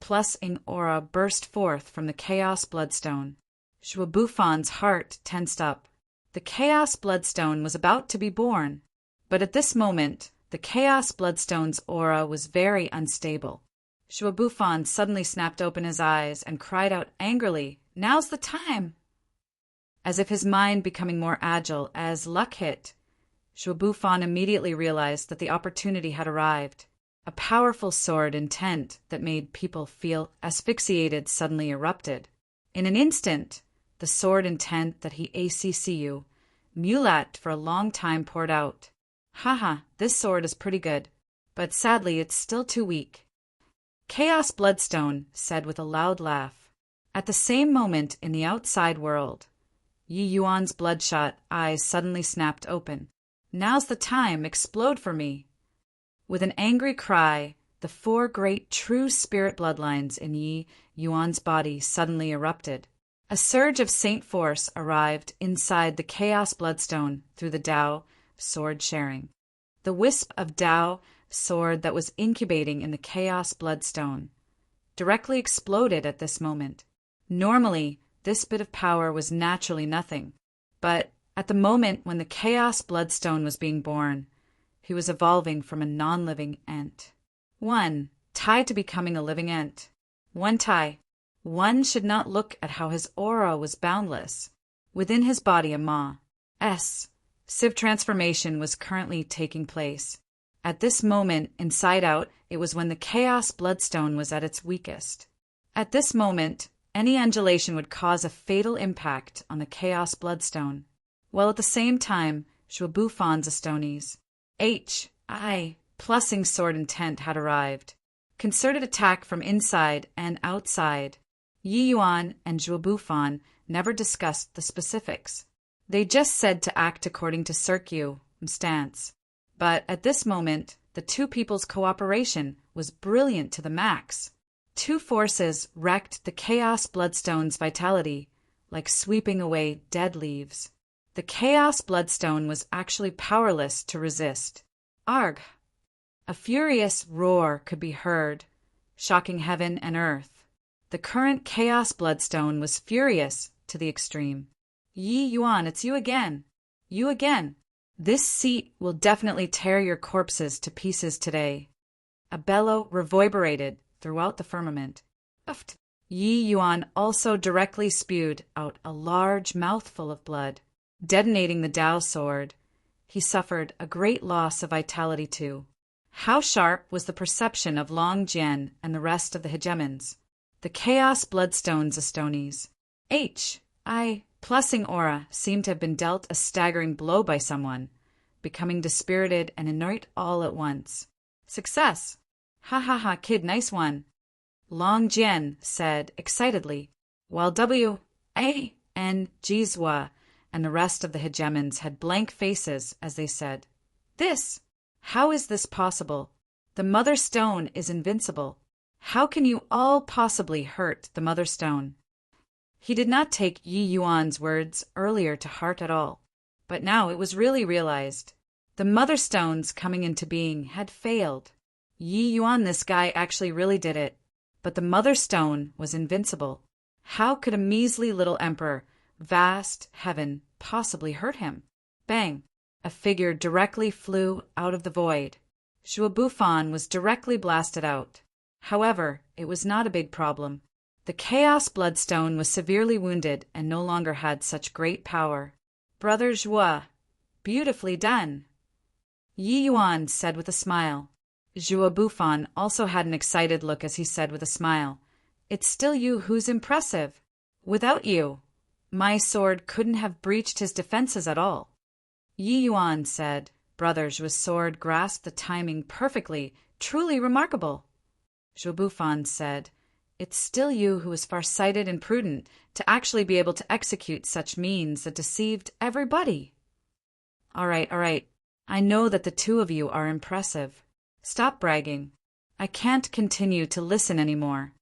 plusing aura burst forth from the Chaos Bloodstone. Shuabufan's heart tensed up. The Chaos Bloodstone was about to be born, but at this moment, the Chaos Bloodstone's aura was very unstable. Shuabufan suddenly snapped open his eyes and cried out angrily, "Now's the time!" As if his mind becoming more agile as luck hit, Shuabufan immediately realized that the opportunity had arrived. A powerful sword intent that made people feel asphyxiated suddenly erupted. In an instant, the sword intent that he ACCU, mulat for a long time poured out. Haha, this sword is pretty good, but sadly it's still too weak. Chaos Bloodstone said with a loud laugh. At the same moment in the outside world, Yi Yuan's bloodshot eyes suddenly snapped open. Now's the time, explode for me. With an angry cry, the 4 great true spirit bloodlines in Yi Yuan's body suddenly erupted. A surge of saint force arrived inside the Chaos Bloodstone through the Tao sword sharing. The wisp of Tao sword that was incubating in the Chaos Bloodstone directly exploded at this moment. Normally, this bit of power was naturally nothing, but at the moment when the Chaos Bloodstone was being born, he was evolving from a non-living ent. One, tied to becoming a living ent. One tie. One should not look at how his aura was boundless. Within his body a Ma.S. Civ transformation was currently taking place. At this moment, inside out, it was when the Chaos Bloodstone was at its weakest. At this moment, any undulation would cause a fatal impact on the Chaos Bloodstone, while at the same time, Shuabufan's Astoni's H.I. plusing sword intent had arrived. Concerted attack from inside and outside. Yi Yuan and Shuabufan never discussed the specifics. They just said to act according to circumstance. But at this moment, the two people's cooperation was brilliant to the max. Two forces wrecked the Chaos Bloodstone's vitality, like sweeping away dead leaves. The Chaos Bloodstone was actually powerless to resist. Arg! A furious roar could be heard, shocking heaven and earth. The current Chaos Bloodstone was furious to the extreme. Yi Yuan, it's you again. You again. This seat will definitely tear your corpses to pieces today. A bellow reverberated throughout the firmament. Yi Yuan also directly spewed out a large mouthful of blood, detonating the Tao sword. He suffered a great loss of vitality too. How sharp was the perception of Long Jian and the rest of the hegemons? The Chaos Bloodstone's Astoni's H.I. plusing aura seemed to have been dealt a staggering blow by someone, becoming dispirited and inert all at once. Success! Ha ha ha, kid, nice one. Long Jian said excitedly, while W.A. and Jizwa and the rest of the hegemons had blank faces as they said, "This! How is this possible? The Mother Stone is invincible. How can you all possibly hurt the Mother Stone?" He did not take Yi Yuan's words earlier to heart at all, but now it was really realized. The Mother Stones coming into being had failed. Yi Yuan, this guy, actually really did it, but the Mother Stone was invincible. How could a measly little emperor, vast heaven, possibly hurt him? Bang! A figure directly flew out of the void. Zhuo Bufan was directly blasted out. However, it was not a big problem. The Chaos Bloodstone was severely wounded and no longer had such great power. "Brother Zhuo, beautifully done," Yi Yuan said with a smile. Zhuo Bufan also had an excited look as he said with a smile, "It's still you who's impressive. Without you, my sword couldn't have breached his defenses at all." Yi Yuan said, "Brother Zhuo's sword grasped the timing perfectly, truly remarkable." Zhuo Bufan said, "It's still you who is far-sighted and prudent to actually be able to execute such means that deceived everybody." All right. I know that the two of you are impressive. Stop bragging. I can't continue to listen anymore."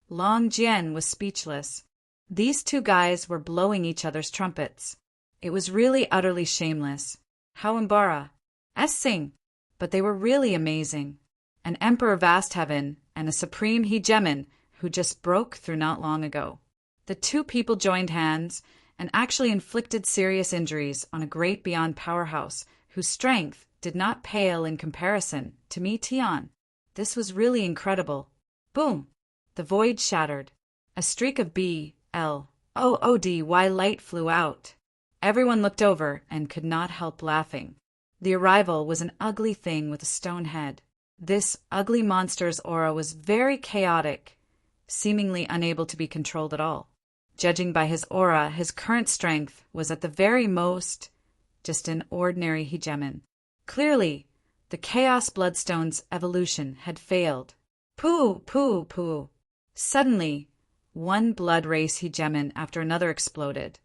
Long Jian was speechless. These two guys were blowing each other's trumpets. It was really utterly shameless. How embarrassing. But they were really amazing. An Emperor Vast Heaven and a Supreme Hegemon who just broke through not long ago. The two people joined hands and actually inflicted serious injuries on a great beyond powerhouse whose strength did not pale in comparison to me, Tian. This was really incredible. Boom! The void shattered. A streak of BLOODY light flew out. Everyone looked over and could not help laughing. The arrival was an ugly thing with a stone head. This ugly monster's aura was very chaotic, seemingly unable to be controlled at all. Judging by his aura, his current strength was at the very most just an ordinary hegemon. Clearly, the Chaos Bloodstone's evolution had failed. Pooh. Suddenly, one blood race hegemon after another exploded,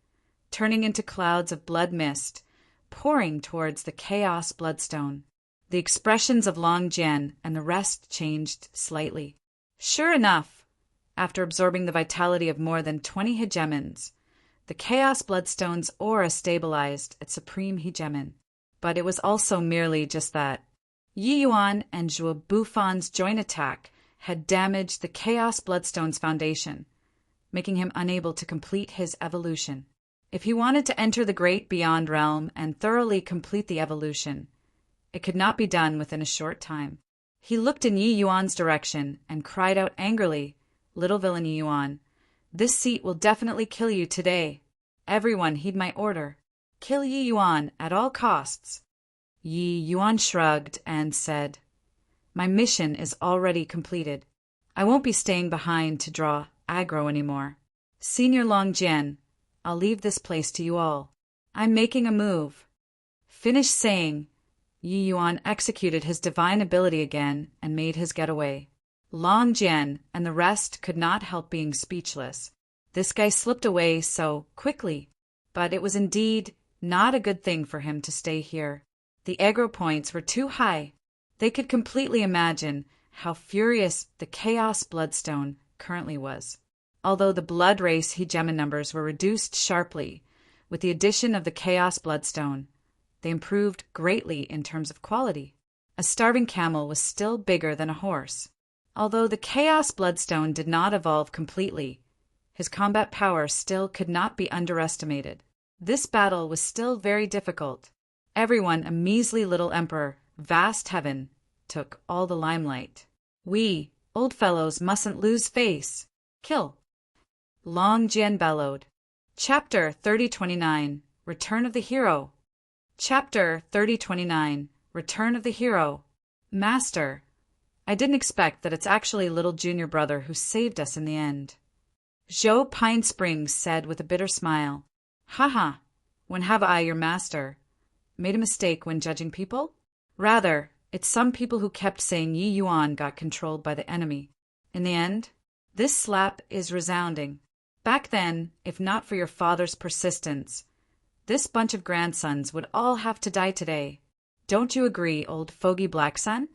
turning into clouds of blood mist, pouring towards the Chaos Bloodstone. The expressions of Long Jian and the rest changed slightly. Sure enough, after absorbing the vitality of more than 20 hegemons, the Chaos Bloodstone's aura stabilized at Supreme Hegemon. But it was also merely just that. Yi Yuan and Zhuo Bufan's joint attack had damaged the Chaos Bloodstone's foundation, making him unable to complete his evolution. If he wanted to enter the great beyond realm and thoroughly complete the evolution, it could not be done within a short time. He looked in Yi Yuan's direction and cried out angrily, "Little villain Yi Yuan, this seat will definitely kill you today. Everyone heed my order. Kill Yi Yuan at all costs." Yi Yuan shrugged and said, "My mission is already completed. I won't be staying behind to draw aggro anymore. Senior Long Jian, I'll leave this place to you all. I'm making a move." Finished saying, Yi Yuan executed his divine ability again and made his getaway. Long Jian and the rest could not help being speechless. This guy slipped away so quickly, but it was indeed not a good thing for him to stay here. The aggro points were too high. They could completely imagine how furious the Chaos Bloodstone currently was. Although the blood race hegemon numbers were reduced sharply, with the addition of the Chaos Bloodstone, they improved greatly in terms of quality. A starving camel was still bigger than a horse. Although the Chaos Bloodstone did not evolve completely, his combat power still could not be underestimated. This battle was still very difficult. Everyone, a measly little emperor, Vast Heaven, took all the limelight. We, old fellows, mustn't lose face. Kill. Long Jian bellowed. Chapter 3029, Return of the Hero. Chapter 3029, Return of the Hero. Master, I didn't expect that it's actually little junior brother who saved us in the end. Zhou Pine Springs said with a bitter smile. Haha, when have I, your master, made a mistake when judging people? Rather, it's some people who kept saying Yi Yuan got controlled by the enemy. In the end, this slap is resounding. Back then, if not for your father's persistence, this bunch of grandsons would all have to die today. Don't you agree, old fogey Black Sun?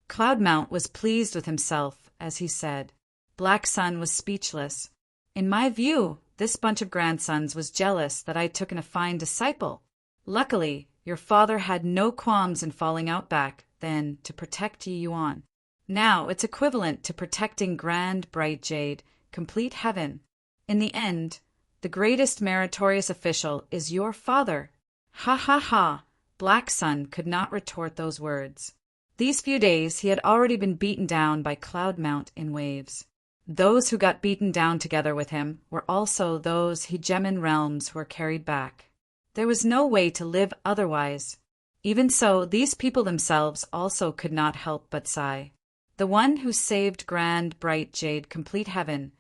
Cloudmount was pleased with himself as he said. Black Sun was speechless. In my view, this bunch of grandsons was jealous that I took in a fine disciple. Luckily, your father had no qualms in falling out back then to protect Yi Yuan. Now it's equivalent to protecting Grand Bright Jade, complete heaven. In the end, the greatest meritorious official is your father. Ha ha ha! Black Sun could not retort those words. These few days he had already been beaten down by Cloudmount in waves. Those who got beaten down together with him were also those hegemon realms who were carried back. There was no way to live otherwise. Even so, these people themselves also could not help but sigh. The one who saved Grand Bright Jade, complete heaven,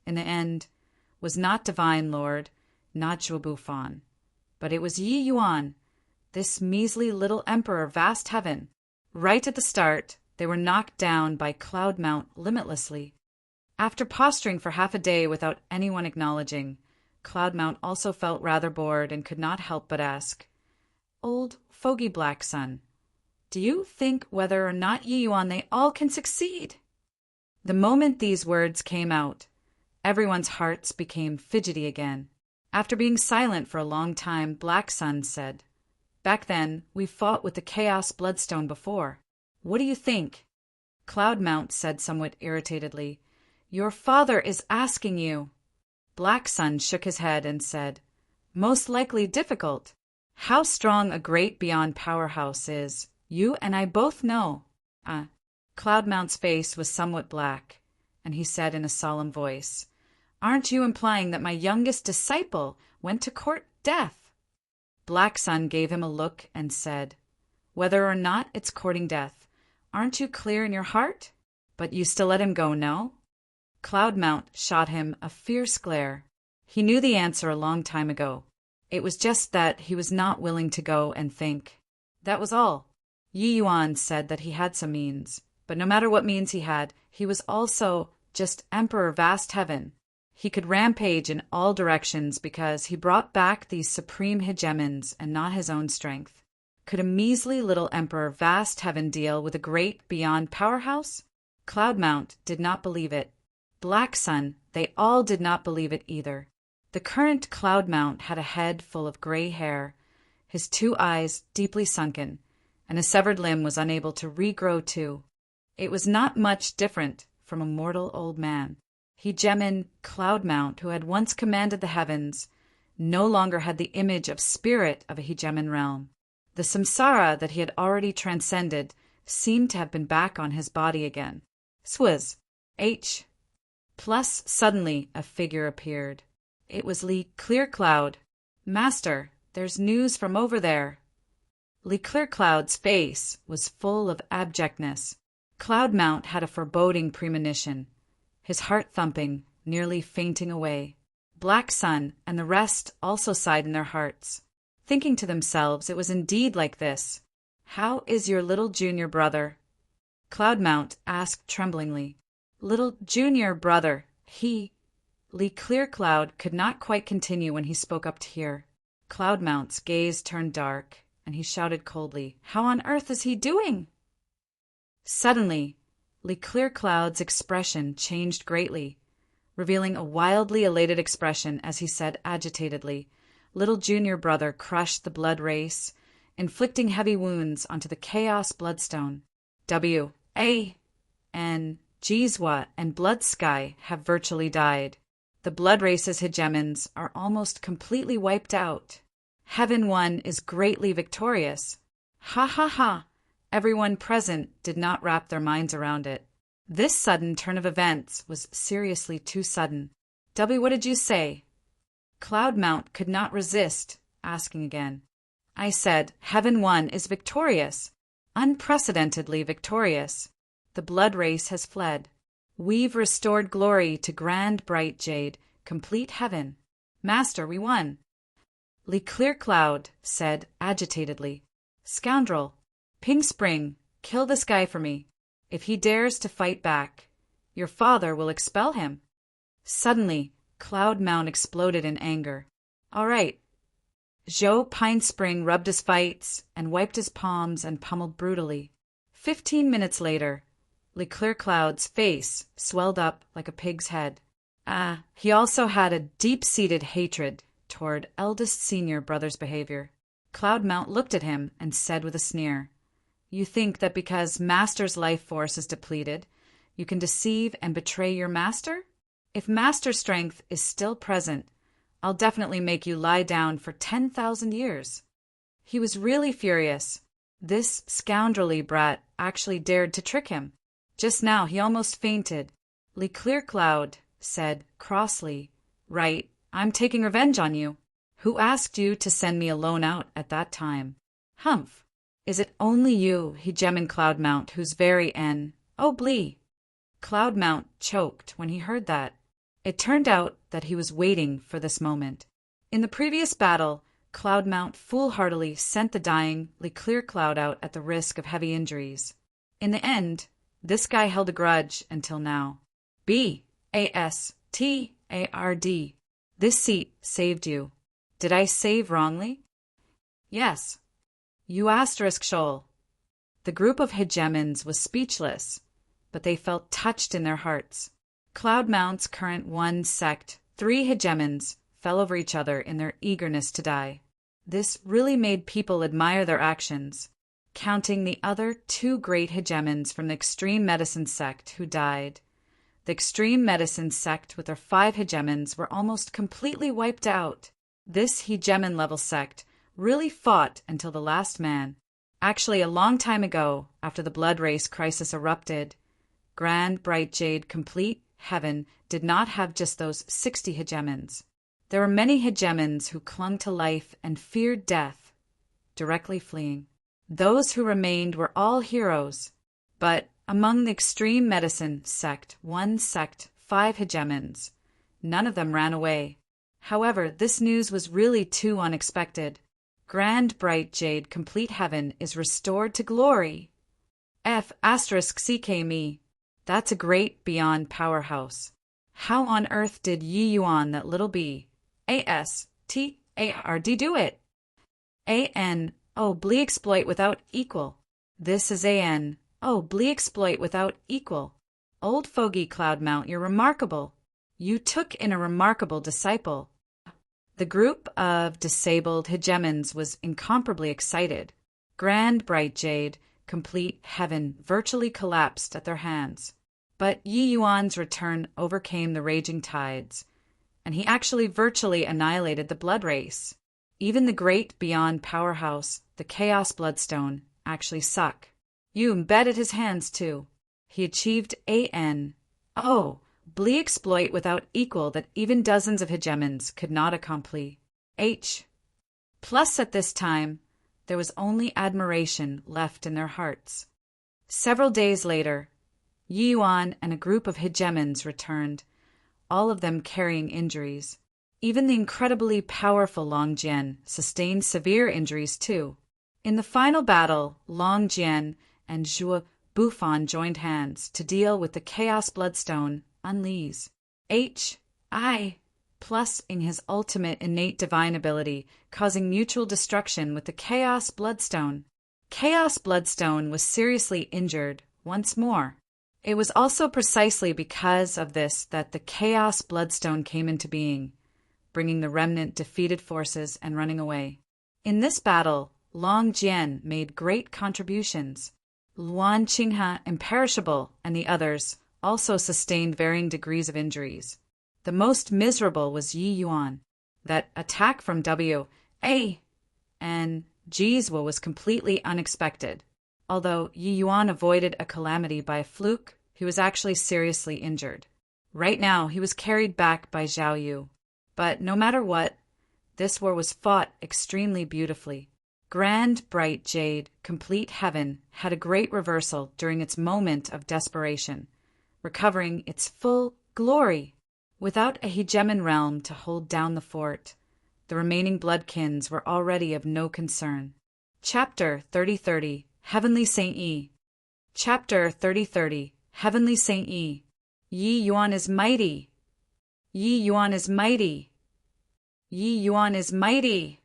in the end, was not Divine Lord, not Zhuobuffan, but it was Yi Yuan, this measly little emperor, vast heaven. Right at the start, they were knocked down by Cloudmount limitlessly. After posturing for half a day without anyone acknowledging, Cloudmount also felt rather bored and could not help but ask, "Old fogey Black Sun, do you think whether or not Yi Yuan they all can succeed?" The moment these words came out, everyone's hearts became fidgety again. After being silent for a long time, Black Sun said, "Back then, we fought with the Chaos Bloodstone before. What do you think?" Cloudmount said somewhat irritatedly, "Your father is asking you." Black Sun shook his head and said, "Most likely difficult. How strong a great beyond powerhouse is, you and I both know." Cloudmount's face was somewhat black, and he said in a solemn voice, "Aren't you implying that my youngest disciple went to court death?" Black Sun gave him a look and said, "Whether or not it's courting death, aren't you clear in your heart? But you still let him go, no?" Cloudmount shot him a fierce glare. He knew the answer a long time ago. It was just that he was not willing to go and think. That was all. Yi Yuan said that he had some means, but no matter what means he had, he was also just Emperor Vast Heaven. He could rampage in all directions because he brought back these supreme hegemons and not his own strength. Could a measly little Emperor Vast Heaven deal with a great beyond powerhouse? Cloudmount did not believe it. Black Sun, they all did not believe it either. The current Cloudmount had a head full of gray hair, his two eyes deeply sunken, and a severed limb was unable to regrow too. It was not much different from a mortal old man. Hegemon Cloudmount, who had once commanded the heavens, no longer had the image of spirit of a hegemon realm. The samsara that he had already transcended seemed to have been back on his body again. Swaz. H. Plus, suddenly, a figure appeared. It was Li Clearcloud. "Master, there's news from over there." Li Clearcloud's face was full of abjectness. Cloudmount had a foreboding premonition, his heart thumping, nearly fainting away. Black Sun and the rest also sighed in their hearts, thinking to themselves it was indeed like this. "How is your little junior brother?" Cloudmount asked tremblingly. "Little junior brother, he—" Li Clearcloud could not quite continue when he spoke up to hear. Cloudmount's gaze turned dark, and he shouted coldly, "How on earth is he doing?" Suddenly, Li Clearcloud's expression changed greatly, revealing a wildly elated expression as he said agitatedly, "Little junior brother crushed the blood race, inflicting heavy wounds onto the Chaos Bloodstone. W.A.N. Jizwa and Blood Sky have virtually died. The blood race's hegemons are almost completely wiped out. Heaven One is greatly victorious." Ha ha ha! Everyone present did not wrap their minds around it. This sudden turn of events was seriously too sudden. What did you say?" Cloudmount could not resist asking again. "I said, Heaven One is victorious, unprecedentedly victorious. The blood race has fled. We've restored glory to Grand Bright Jade, complete heaven. Master, we won." Li Clearcloud said agitatedly, "Scoundrel, Ping Spring, kill this guy for me. If he dares to fight back, Your father will expel him." Suddenly, Cloud Mount exploded in anger. "All right." Zhou Pine Spring rubbed his fights and wiped his palms and pummeled brutally. 15 minutes later, Leclerc Cloud's face swelled up like a pig's head. He also had a deep-seated hatred toward eldest senior brother's behavior. Cloud Mount looked at him and said with a sneer, "You think that because Master's life force is depleted, you can deceive and betray your master? If Master strength is still present, I'll definitely make you lie down for 10,000 years." He was really furious. This scoundrelly brat actually dared to trick him. Just now he almost fainted. Leclerc Cloud said crossly, "Right, I'm taking revenge on you. Who asked you to send me alone out at that time?" "Humph. Is it only you, Hegemon Cloud Mount, who's very Oh, blee." Cloud Mount choked when he heard that. It turned out that he was waiting for this moment. In the previous battle, Cloud Mount foolhardily sent the dying Leclerc Cloud out at the risk of heavy injuries. In the end, this guy held a grudge until now. Bastard. This seat saved you. Did I save wrongly? Yes. You asterisk shoal. The group of hegemons was speechless, but they felt touched in their hearts. Cloud Mount's current one sect, 3 hegemons, fell over each other in their eagerness to die. This really made people admire their actions, counting the other 2 great hegemons from the extreme medicine sect who died. The extreme medicine sect with their 5 hegemons were almost completely wiped out. This hegemon-level sect really fought until the last man. Actually, a long time ago, after the blood race crisis erupted, Grand Bright Jade Complete Heaven did not have just those 60 hegemons. There were many hegemons who clung to life and feared death, directly fleeing. Those who remained were all heroes, but among the extreme medicine sect, 1 sect, 5 hegemons, none of them ran away. However, this news was really too unexpected. Grand Bright Jade Complete Heaven is restored to glory. F***ck me. That's a great beyond powerhouse. How on earth did Yi Yuan, that little bee, ASTARD do it? Blee exploit without equal. This is Blee exploit without equal. Old fogey Cloud Mount, you're remarkable. You took in a remarkable disciple. The group of disabled hegemons was incomparably excited. Grand Bright Jade Complete Heaven virtually collapsed at their hands. But Yi Yuan's return overcame the raging tides, and he actually virtually annihilated the blood race. Even the great beyond powerhouse, the Chaos Bloodstone, actually suck. You embedded his hands too. He achieved Blee exploit without equal that even dozens of hegemons could not accomplish. Plus at this time, there was only admiration left in their hearts. Several days later, Yi Yuan and a group of hegemons returned, all of them carrying injuries. Even the incredibly powerful Long Jian sustained severe injuries too. In the final battle, Long Jian and Zhuo Bufan joined hands to deal with the Chaos Bloodstone unleashed. Plus in his ultimate innate divine ability, causing mutual destruction with the Chaos Bloodstone. Chaos Bloodstone was seriously injured once more. It was also precisely because of this that the Chaos Bloodstone came into being, bringing the remnant defeated forces and running away. In this battle, Long Jian made great contributions. Luan Qinghe, Imperishable, and the others also sustained varying degrees of injuries. The most miserable was Yi Yuan. That attack from W.A. and Jizwa was completely unexpected. Although Yi Yuan avoided a calamity by a fluke, he was actually seriously injured. Right now, he was carried back by Zhao Yu. But no matter what, this war was fought extremely beautifully. Grand Bright Jade Complete Heaven had a great reversal during its moment of desperation, recovering its full glory. Without a hegemon realm to hold down the fort, the remaining bloodkins were already of no concern. Chapter 3030 Heavenly Saint Yi. Chapter 3030 Heavenly Saint Yi. Yi Yuan is mighty. Yi Yuan is mighty. Yi Yuan is mighty.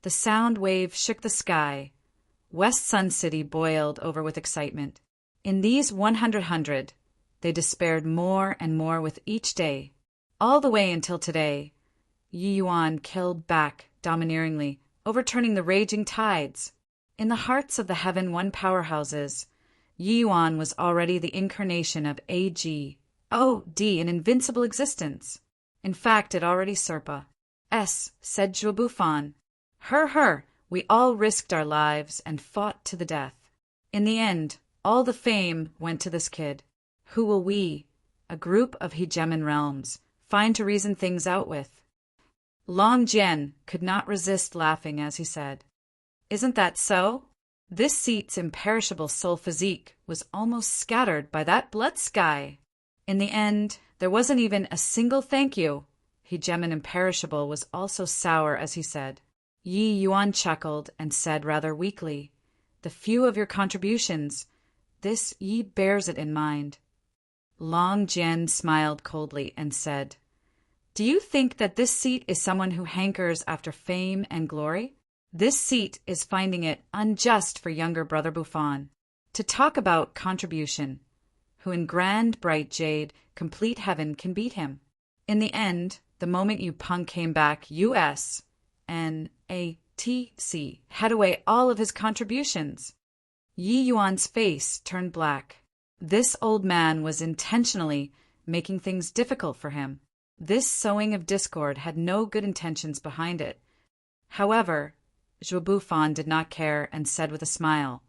The sound wave shook the sky. West Sun City boiled over with excitement. In these 100, they despaired more and more with each day, all the way until today. Yi Yuan killed back domineeringly, overturning the raging tides. In the hearts of the Heaven One powerhouses, Yi Yuan was already the incarnation of AGOD, an invincible existence. In fact, it already Serpa. Said Zhuo Bufan. Her, we all risked our lives and fought to the death. In the end, all the fame went to this kid. Who will we, a group of hegemon realms, find to reason things out with? Long Jian could not resist laughing as he said, Isn't that so? This seat's imperishable soul physique was almost scattered by that blood sky. In the end, there wasn't even a single thank you. Hegemon imperishable was also sour as he said. Yi Yuan chuckled and said rather weakly, The few of your contributions, this Yi bears it in mind. Long Jian smiled coldly and said, Do you think that this seat is someone who hankers after fame and glory? This seat is finding it unjust for younger brother Bufan to talk about contribution, who in grand bright jade, complete heaven can beat him. In the end, the moment you punk came back, USNATC had away all of his contributions. Yi Yuan's face turned black. This old man was intentionally making things difficult for him. This sowing of discord had no good intentions behind it. However, Zhuo Bufan did not care and said with a smile,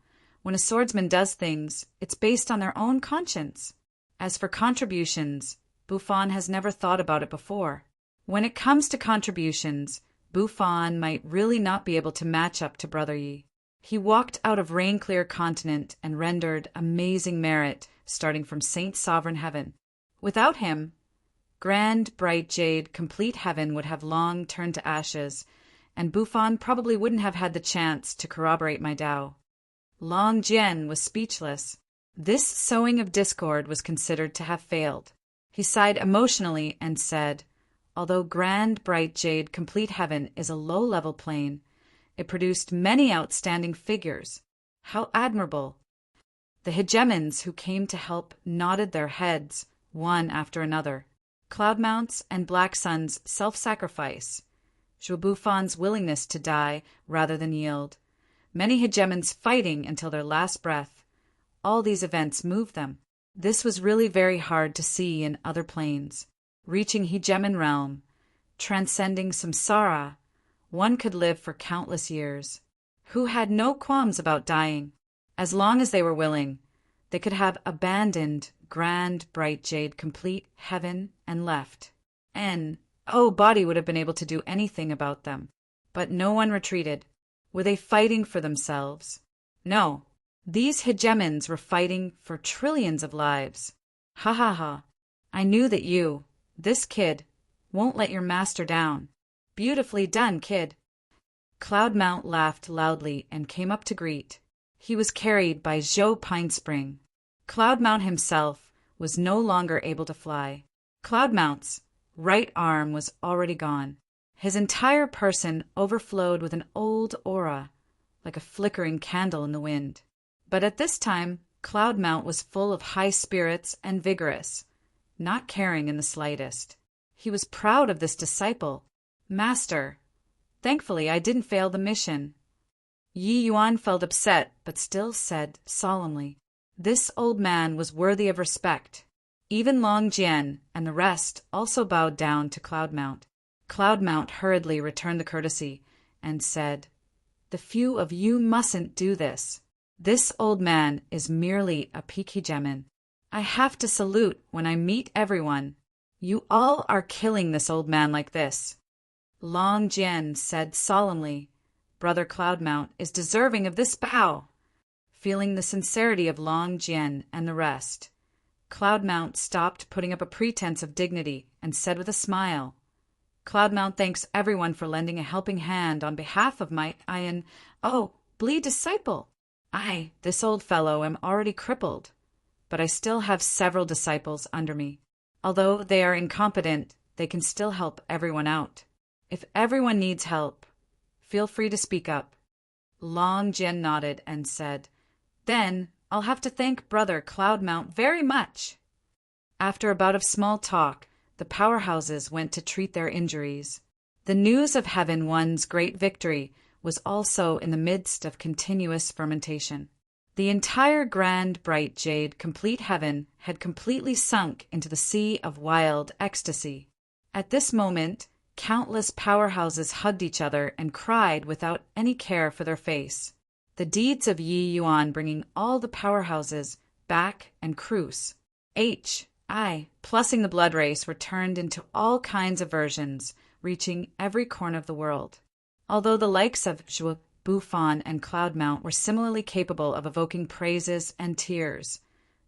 When a swordsman does things, it's based on their own conscience. As for contributions, Bufan has never thought about it before. When it comes to contributions, Bufan might really not be able to match up to Brother Yi. He walked out of rain-clear continent and rendered amazing merit, starting from Saint Sovereign Heaven. Without him, grand, bright jade, complete heaven would have long turned to ashes, and Bufan probably wouldn't have had the chance to corroborate my Tao. Long Jian was speechless. This sowing of discord was considered to have failed. He sighed emotionally and said, Although grand, bright jade, complete heaven is a low-level plane, it produced many outstanding figures. How admirable! The hegemons who came to help nodded their heads, one after another. Cloudmount's and Black Sun's self-sacrifice. Zhuo Bufan's willingness to die rather than yield. Many hegemons fighting until their last breath. All these events moved them. This was really very hard to see in other planes. Reaching hegemon realm, transcending samsara, one could live for countless years. Who had no qualms about dying. As long as they were willing, they could have abandoned grand, bright jade, complete heaven and left. Body would have been able to do anything about them. But no one retreated. Were they fighting for themselves? No. These hegemons were fighting for trillions of lives. Ha. I knew that you, this kid, won't let your master down. Beautifully done, kid. Cloudmount laughed loudly and came up to greet. He was carried by Zhou Pinespring. Cloudmount himself was no longer able to fly. Cloudmount's right arm was already gone. His entire person overflowed with an old aura, like a flickering candle in the wind. But at this time, Cloudmount was full of high spirits and vigorous, not caring in the slightest. He was proud of this disciple. Master, thankfully I didn't fail the mission. Yi Yuan felt upset, but still said solemnly, This old man was worthy of respect. Even Long Jian and the rest also bowed down to Cloudmount. Cloudmount hurriedly returned the courtesy and said, The few of you mustn't do this. This old man is merely a peak hegemon. I have to salute when I meet everyone. You all are killing this old man like this. Long Jian said solemnly, Brother Cloudmount is deserving of this bow. Feeling the sincerity of Long Jian and the rest, Cloudmount stopped putting up a pretense of dignity and said with a smile, Cloudmount thanks everyone for lending a helping hand on behalf of my bleed disciple. This old fellow am already crippled, but I still have several disciples under me. Although they are incompetent, they can still help everyone out. If everyone needs help, feel free to speak up. Long Jian nodded and said, "Then I'll have to thank Brother Cloudmount very much." After a bout of small talk, the powerhouses went to treat their injuries. The news of Heaven One's great victory was also in the midst of continuous fermentation. The entire grand, bright jade, complete heaven had completely sunk into the sea of wild ecstasy. At this moment, countless powerhouses hugged each other and cried without any care for their face. The deeds of Yi Yuan bringing all the powerhouses back and Cruz, plussing the blood race were turned into all kinds of versions, reaching every corner of the world. Although the likes of Zhuo Bufan and Cloudmount were similarly capable of evoking praises and tears,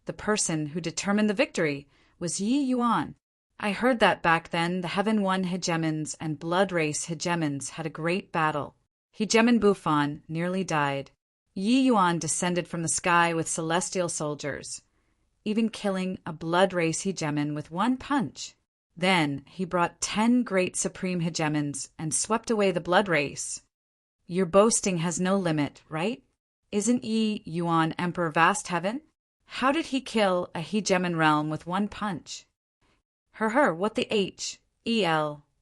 the person who determined the victory was Yi Yuan. I heard that back then the Heaven One hegemons and Blood Race hegemons had a great battle. Hegemon Bufan nearly died. Yi Yuan descended from the sky with celestial soldiers, even killing a Blood Race hegemon with one punch. Then he brought 10 great supreme hegemons and swept away the Blood Race. Your boasting has no limit, right? Isn't Yi Yuan Emperor Vast Heaven? How did he kill a hegemon realm with one punch? What the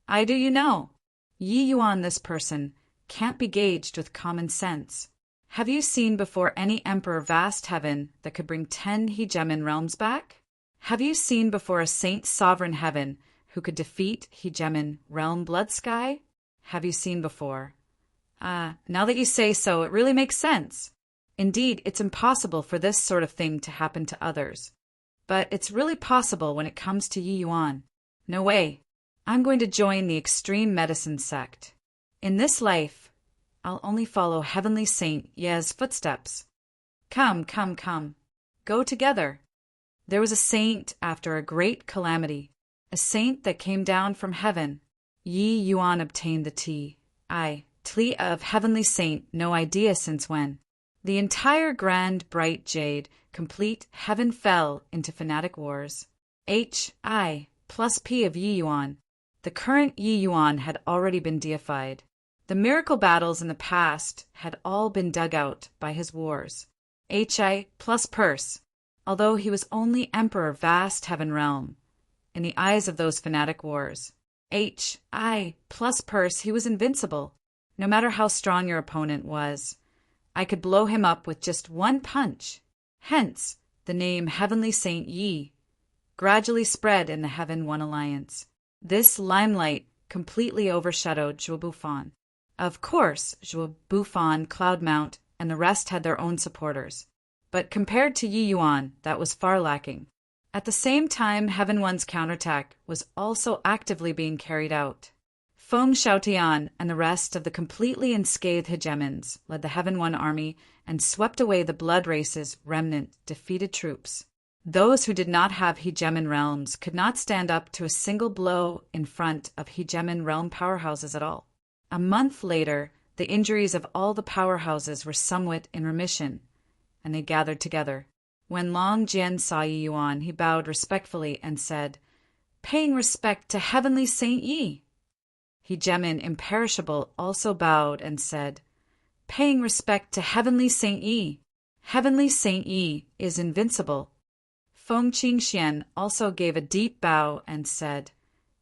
I do you know? Yi Yuan, this person, can't be gauged with common sense. Have you seen before any Emperor Vast Heaven that could bring 10 hegemon realms back? Have you seen before a Saint Sovereign Heaven who could defeat hegemon realm Blood Sky? Have you seen before? Now that you say so, it really makes sense. Indeed, it's impossible for this sort of thing to happen to others. But it's really possible when it comes to Yi Yuan. No way. I'm going to join the extreme medicine sect. In this life, I'll only follow Heavenly Saint Ye's footsteps. Come. Go together. There was a saint after a great calamity, a saint that came down from heaven. Yi Yuan obtained the Tli of Heavenly Saint, no idea since when. The entire grand, bright jade, complete heaven fell into fanatic wars. Plus P of Yi Yuan. The current Yi Yuan had already been deified. The miracle battles in the past had all been dug out by his wars. Plus Purse. Although he was only Emperor Vast Heaven Realm, in the eyes of those fanatic wars. Plus Purse, he was invincible. No matter how strong your opponent was, I could blow him up with just one punch. Hence, the name Heavenly Saint Yi gradually spread in the Heaven One Alliance. This limelight completely overshadowed Zhuo Bufan. Of course, Zhuo Bufan, Cloudmount, and the rest had their own supporters. But compared to Yi Yuan, that was far lacking. At the same time, Heaven One's counterattack was also actively being carried out. Feng Xiaotian and the rest of the completely unscathed hegemons led the Heaven One army and swept away the Blood Race's remnant defeated troops. Those who did not have hegemon realms could not stand up to a single blow in front of hegemon realm powerhouses at all. A month later, the injuries of all the powerhouses were somewhat in remission, and they gathered together. When Long Jian saw Yi Yuan, he bowed respectfully and said, "Paying respect to Heavenly Saint Yi." Hegemon Imperishable also bowed and said, "Paying respect to Heavenly Saint Yi. Heavenly Saint Yi is invincible." Feng Qingxian also gave a deep bow and said,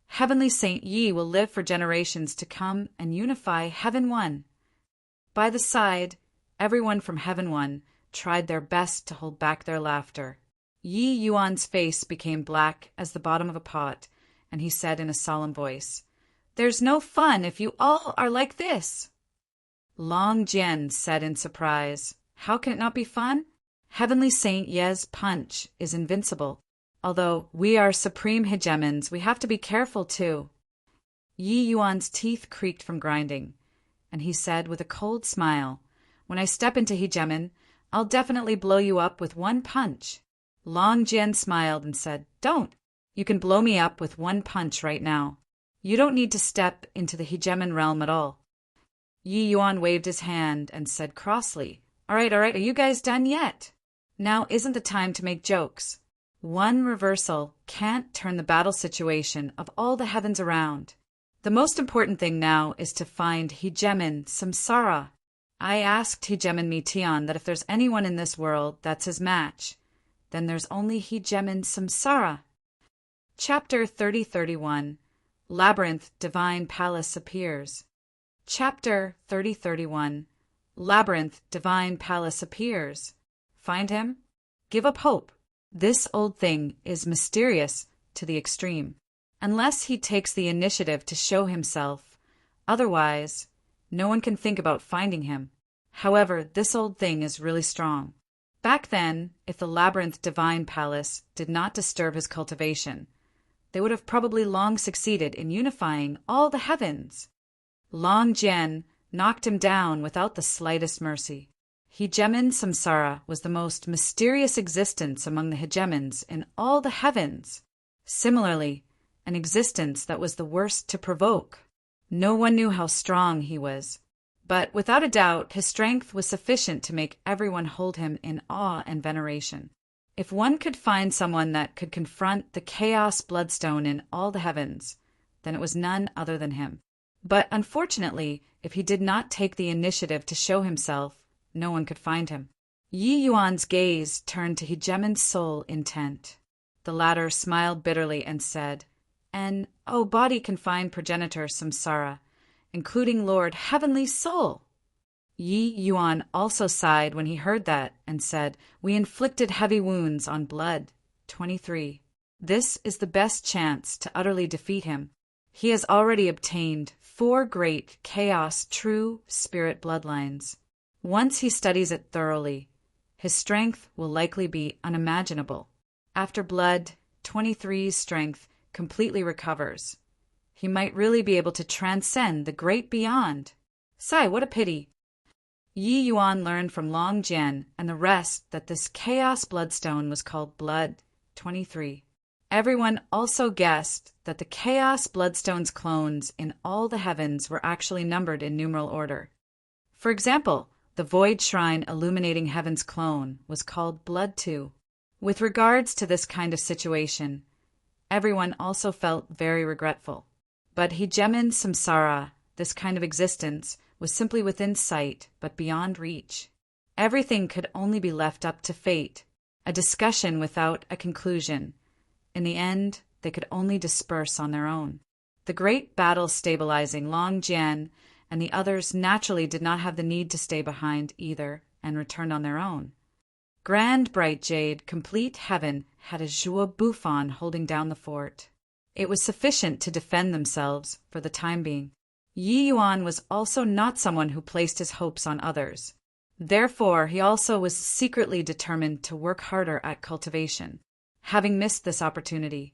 "Heavenly Saint Yi will live for generations to come and unify Heaven One." By the side, everyone from Heaven One tried their best to hold back their laughter. Yi Yuan's face became black as the bottom of a pot, and he said in a solemn voice, "There's no fun if you all are like this." Long Jian said in surprise, "How can it not be fun? Heavenly Saint Ye's punch is invincible. Although we are supreme hegemons, we have to be careful too." Yi Yuan's teeth creaked from grinding, and he said with a cold smile, "When I step into hegemon, I'll definitely blow you up with one punch." Long Jian smiled and said, "Don't. You can blow me up with one punch right now. You don't need to step into the hegemon realm at all." Yi Yuan waved his hand and said crossly, All right, are you guys done yet?" Now isn't the time to make jokes. One reversal can't turn the battle situation of all the heavens around. The most important thing now is to find Hegemen Samsara. I asked Hegemen Meteon that if there's anyone in this world that's his match, then there's only Hegemen Samsara. Chapter 30-31 Labyrinth Divine Palace Appears. Chapter 30-31 Labyrinth Divine Palace Appears. Find him? Give up hope. This old thing is mysterious to the extreme. Unless he takes the initiative to show himself, otherwise, no one can think about finding him. However, this old thing is really strong. Back then, if the Labyrinth Divine Palace did not disturb his cultivation, they would have probably long succeeded in unifying all the heavens. Long Jian knocked him down without the slightest mercy. Hegemen Samsara was the most mysterious existence among the hegemons in all the heavens. Similarly, an existence that was the worst to provoke. No one knew how strong he was, but without a doubt his strength was sufficient to make everyone hold him in awe and veneration. If one could find someone that could confront the chaos bloodstone in all the heavens, then it was none other than him. But unfortunately, if he did not take the initiative to show himself, no one could find him. Yi Yuan's gaze turned to Hegemon's soul intent. The latter smiled bitterly and said, "And, O body-confined progenitor Samsara, including Lord Heavenly Soul." Yi Yuan also sighed when he heard that and said, "We inflicted heavy wounds on blood." 23. This is the best chance to utterly defeat him. He has already obtained 4 great chaos true spirit bloodlines. Once he studies it thoroughly, his strength will likely be unimaginable. After blood, 23's strength completely recovers. He might really be able to transcend the great beyond. Sigh, what a pity. Yi Yuan learned from Long Jian and the rest that this chaos bloodstone was called blood. 23. Everyone also guessed that the chaos bloodstone's clones in all the heavens were actually numbered in numeral order. For example, the Void Shrine Illuminating Heaven's clone was called Blood 2. With regards to this kind of situation, everyone also felt very regretful. But Hegemen Samsara, this kind of existence, was simply within sight but beyond reach. Everything could only be left up to fate, a discussion without a conclusion. In the end, they could only disperse on their own. The great battle stabilizing Long Jian and the others naturally did not have the need to stay behind either and returned on their own. Grand Bright Jade, Complete Heaven, had a Joie Bouffon holding down the fort. It was sufficient to defend themselves for the time being. Yi Yuan was also not someone who placed his hopes on others. Therefore, he also was secretly determined to work harder at cultivation. Having missed this opportunity,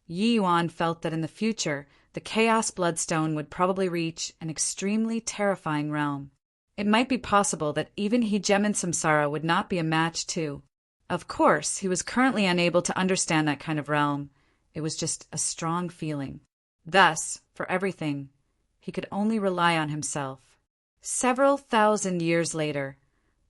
Yi Yuan felt that in the future, the Chaos Bloodstone would probably reach an extremely terrifying realm. It might be possible that even Hegemen Samsara would not be a match to. Of course, he was currently unable to understand that kind of realm. It was just a strong feeling. Thus, for everything, he could only rely on himself. Several thousand years later,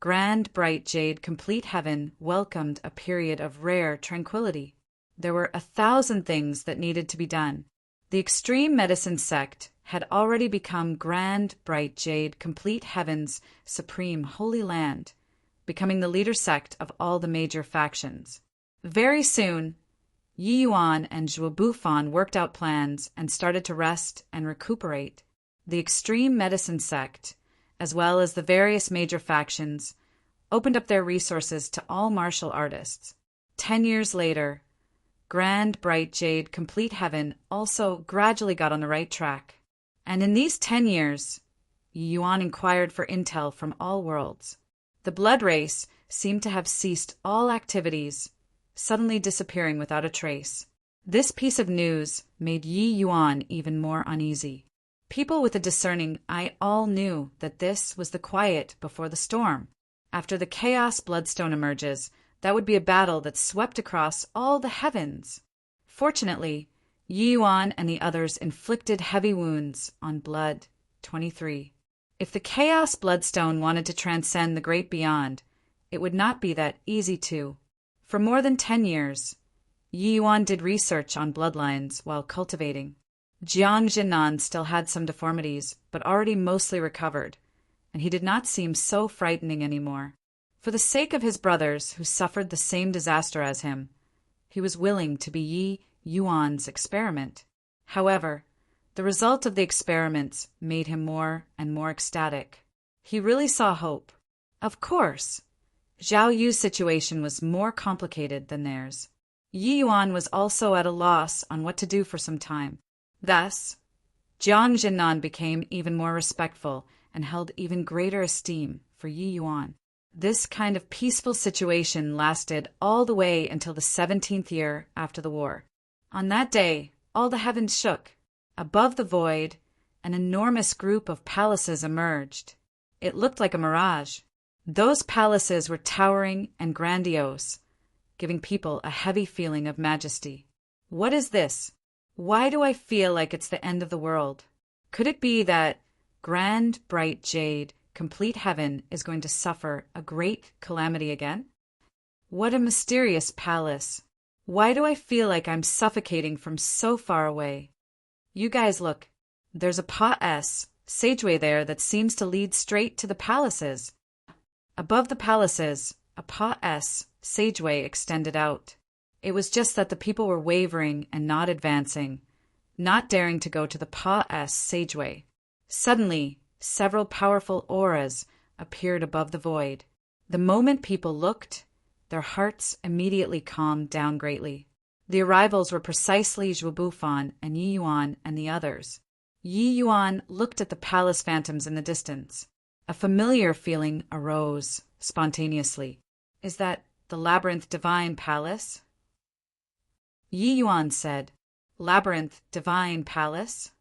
Grand Bright Jade Complete Heaven welcomed a period of rare tranquility. There were 1,000 things that needed to be done. The extreme medicine sect had already become Grand Bright Jade Complete Heaven's supreme holy land, becoming the leader sect of all the major factions. Very soon, Yi Yuan and Joie Bouffon worked out plans and started to rest and recuperate. The extreme medicine sect, as well as the various major factions, opened up their resources to all martial artists. 10 years later, Grand Bright Jade Complete Heaven also gradually got on the right track. And in these 10 years, Yi Yuan inquired for intel from all worlds. The blood race seemed to have ceased all activities, suddenly disappearing without a trace. This piece of news made Yi Yuan even more uneasy. People with a discerning eye all knew that this was the quiet before the storm. After the Chaos Bloodstone emerges, that would be a battle that swept across all the heavens. Fortunately, Yi Yuan and the others inflicted heavy wounds on blood. 23. If the Chaos Bloodstone wanted to transcend the great beyond, it would not be that easy to. For more than 10 years, Yi Yuan did research on bloodlines while cultivating. Jiang Jinan still had some deformities, but already mostly recovered, and he did not seem so frightening anymore. For the sake of his brothers who suffered the same disaster as him, he was willing to be Yi Yuan's experiment. However, the result of the experiments made him more and more ecstatic. He really saw hope. Of course, Zhao Yu's situation was more complicated than theirs. Yi Yuan was also at a loss on what to do for some time. Thus, Jiang Jinan became even more respectful and held even greater esteem for Yi Yuan. This kind of peaceful situation lasted all the way until the 17th year after the war. On that day, all the heavens shook. Above the void, an enormous group of palaces emerged. It looked like a mirage. Those palaces were towering and grandiose, giving people a heavy feeling of majesty. What is this? Why do I feel like it's the end of the world? Could it be that grand, bright jade, complete heaven is going to suffer a great calamity again? What a mysterious palace. Why do I feel like I'm suffocating from so far away? You guys look. There's a Pa-S, sageway there that seems to lead straight to the palaces. Above the palaces, a Pa-S, sageway extended out. It was just that the people were wavering and not advancing, not daring to go to the Pa-S sageway. Suddenly, several powerful auras appeared above the void. The moment people looked, their hearts immediately calmed down greatly. The arrivals were precisely Zhuo Bufan and Yi Yuan and the others. Yi Yuan looked at the palace phantoms in the distance. A familiar feeling arose spontaneously. Is that the Labyrinth Divine Palace? Yi Yuan said, Labyrinth Divine Palace?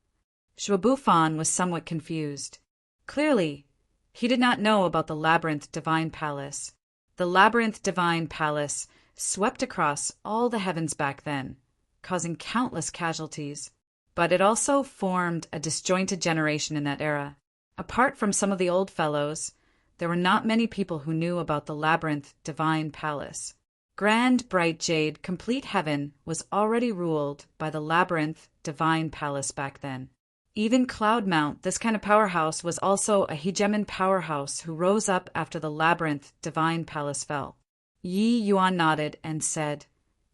Zhuo Bufan was somewhat confused. Clearly, he did not know about the Labyrinth Divine Palace. The Labyrinth Divine Palace swept across all the heavens back then, causing countless casualties. But it also formed a disjointed generation in that era. Apart from some of the old fellows, there were not many people who knew about the Labyrinth Divine Palace. Grand, bright jade, complete heaven was already ruled by the Labyrinth Divine Palace back then. Even Cloudmount, this kind of powerhouse, was also a hegemon powerhouse who rose up after the Labyrinth Divine Palace fell. Yi Yuan nodded and said,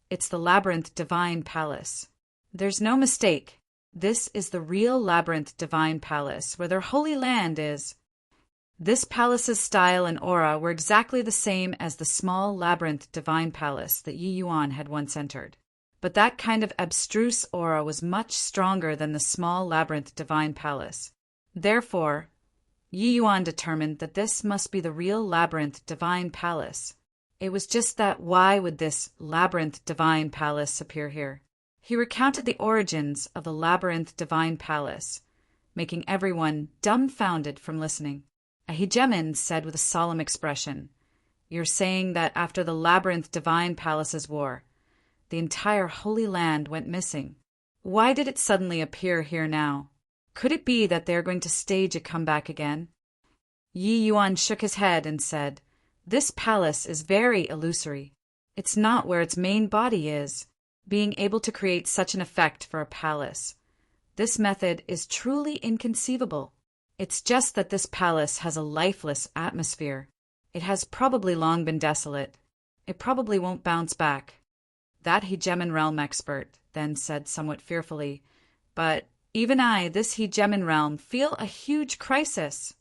It's the Labyrinth Divine Palace. There's no mistake. This is the real Labyrinth Divine Palace, where their holy land is. This palace's style and aura were exactly the same as the small Labyrinth Divine Palace that Yi Yuan had once entered. But that kind of abstruse aura was much stronger than the small Labyrinth Divine Palace. Therefore, Yi Yuan determined that this must be the real Labyrinth Divine Palace. It was just that why would this Labyrinth Divine Palace appear here? He recounted the origins of the Labyrinth Divine Palace, making everyone dumbfounded from listening. A hegemon said with a solemn expression, You're saying that after the Labyrinth Divine Palace's war, the entire Holy Land went missing. Why did it suddenly appear here now? Could it be that they're going to stage a comeback again? Yi Yuan shook his head and said, This palace is very illusory. It's not where its main body is, being able to create such an effect for a palace. This method is truly inconceivable. It's just that this palace has a lifeless atmosphere. It has probably long been desolate. It probably won't bounce back. That hegemon realm expert then said somewhat fearfully, But even I, this hegemon realm, feel a huge crisis.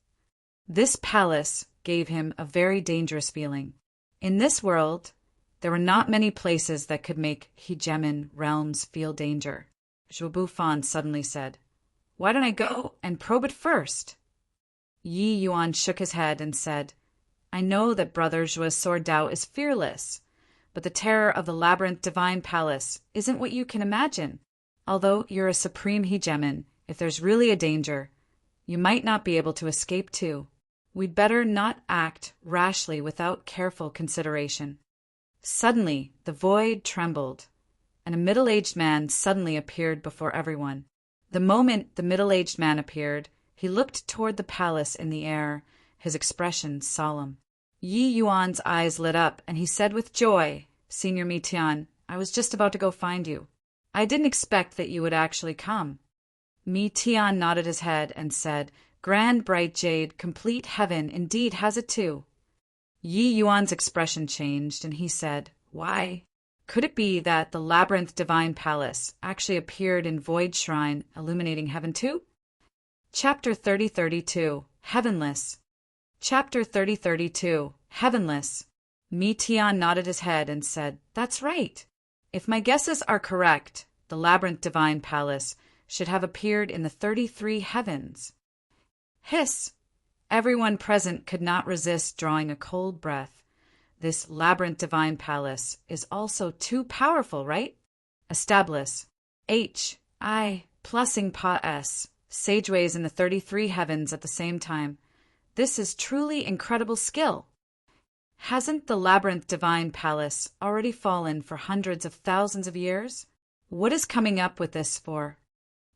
This palace gave him a very dangerous feeling. In this world, there were not many places that could make hegemon realms feel danger. Zhuo Bufan suddenly said, Why don't I go and probe it first? Yi Yuan shook his head and said, I know that Brother Zhuo's sword Dao is fearless, but the terror of the Labyrinth Divine Palace isn't what you can imagine. Although you're a supreme hegemon, if there's really a danger, you might not be able to escape too. We'd better not act rashly without careful consideration. Suddenly, the void trembled, and a middle-aged man suddenly appeared before everyone. The moment the middle-aged man appeared, he looked toward the palace in the air, his expression solemn. Yi Yuan's eyes lit up, and he said with joy, Senior Mi Tian, I was just about to go find you. I didn't expect that you would actually come. Mi Tian nodded his head and said, Grand bright jade, complete heaven, indeed has it too. Yi Yuan's expression changed, and he said, Why? Could it be that the labyrinth divine palace actually appeared in Void Shrine, illuminating heaven too? Chapter 3032, Heavenless. Chapter 3032, Heavenless. Mi Tian nodded his head and said, That's right. If my guesses are correct, the labyrinth divine palace should have appeared in the 33 heavens. Hiss! Everyone present could not resist drawing a cold breath. This labyrinth divine palace is also too powerful, right? Establish. H.I. Plussing Pa S. Sageways in the 33 heavens at the same time. This is truly incredible skill. Hasn't the labyrinth divine palace already fallen for hundreds of thousands of years? What is coming up with this for?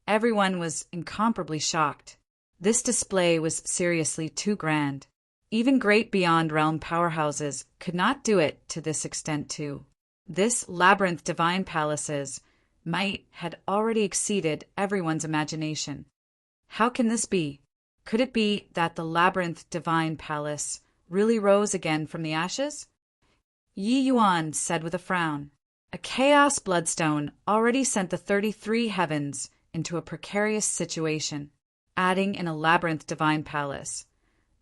Everyone was incomparably shocked. This display was seriously too grand. Even great beyond realm powerhouses could not do it to this extent too. This labyrinth divine palace's might had already exceeded everyone's imagination. How can this be? Could it be that the labyrinth divine palace really rose again from the ashes? Yi Yuan said with a frown. A chaos bloodstone already sent the 33 heavens into a precarious situation. Adding in a labyrinth divine palace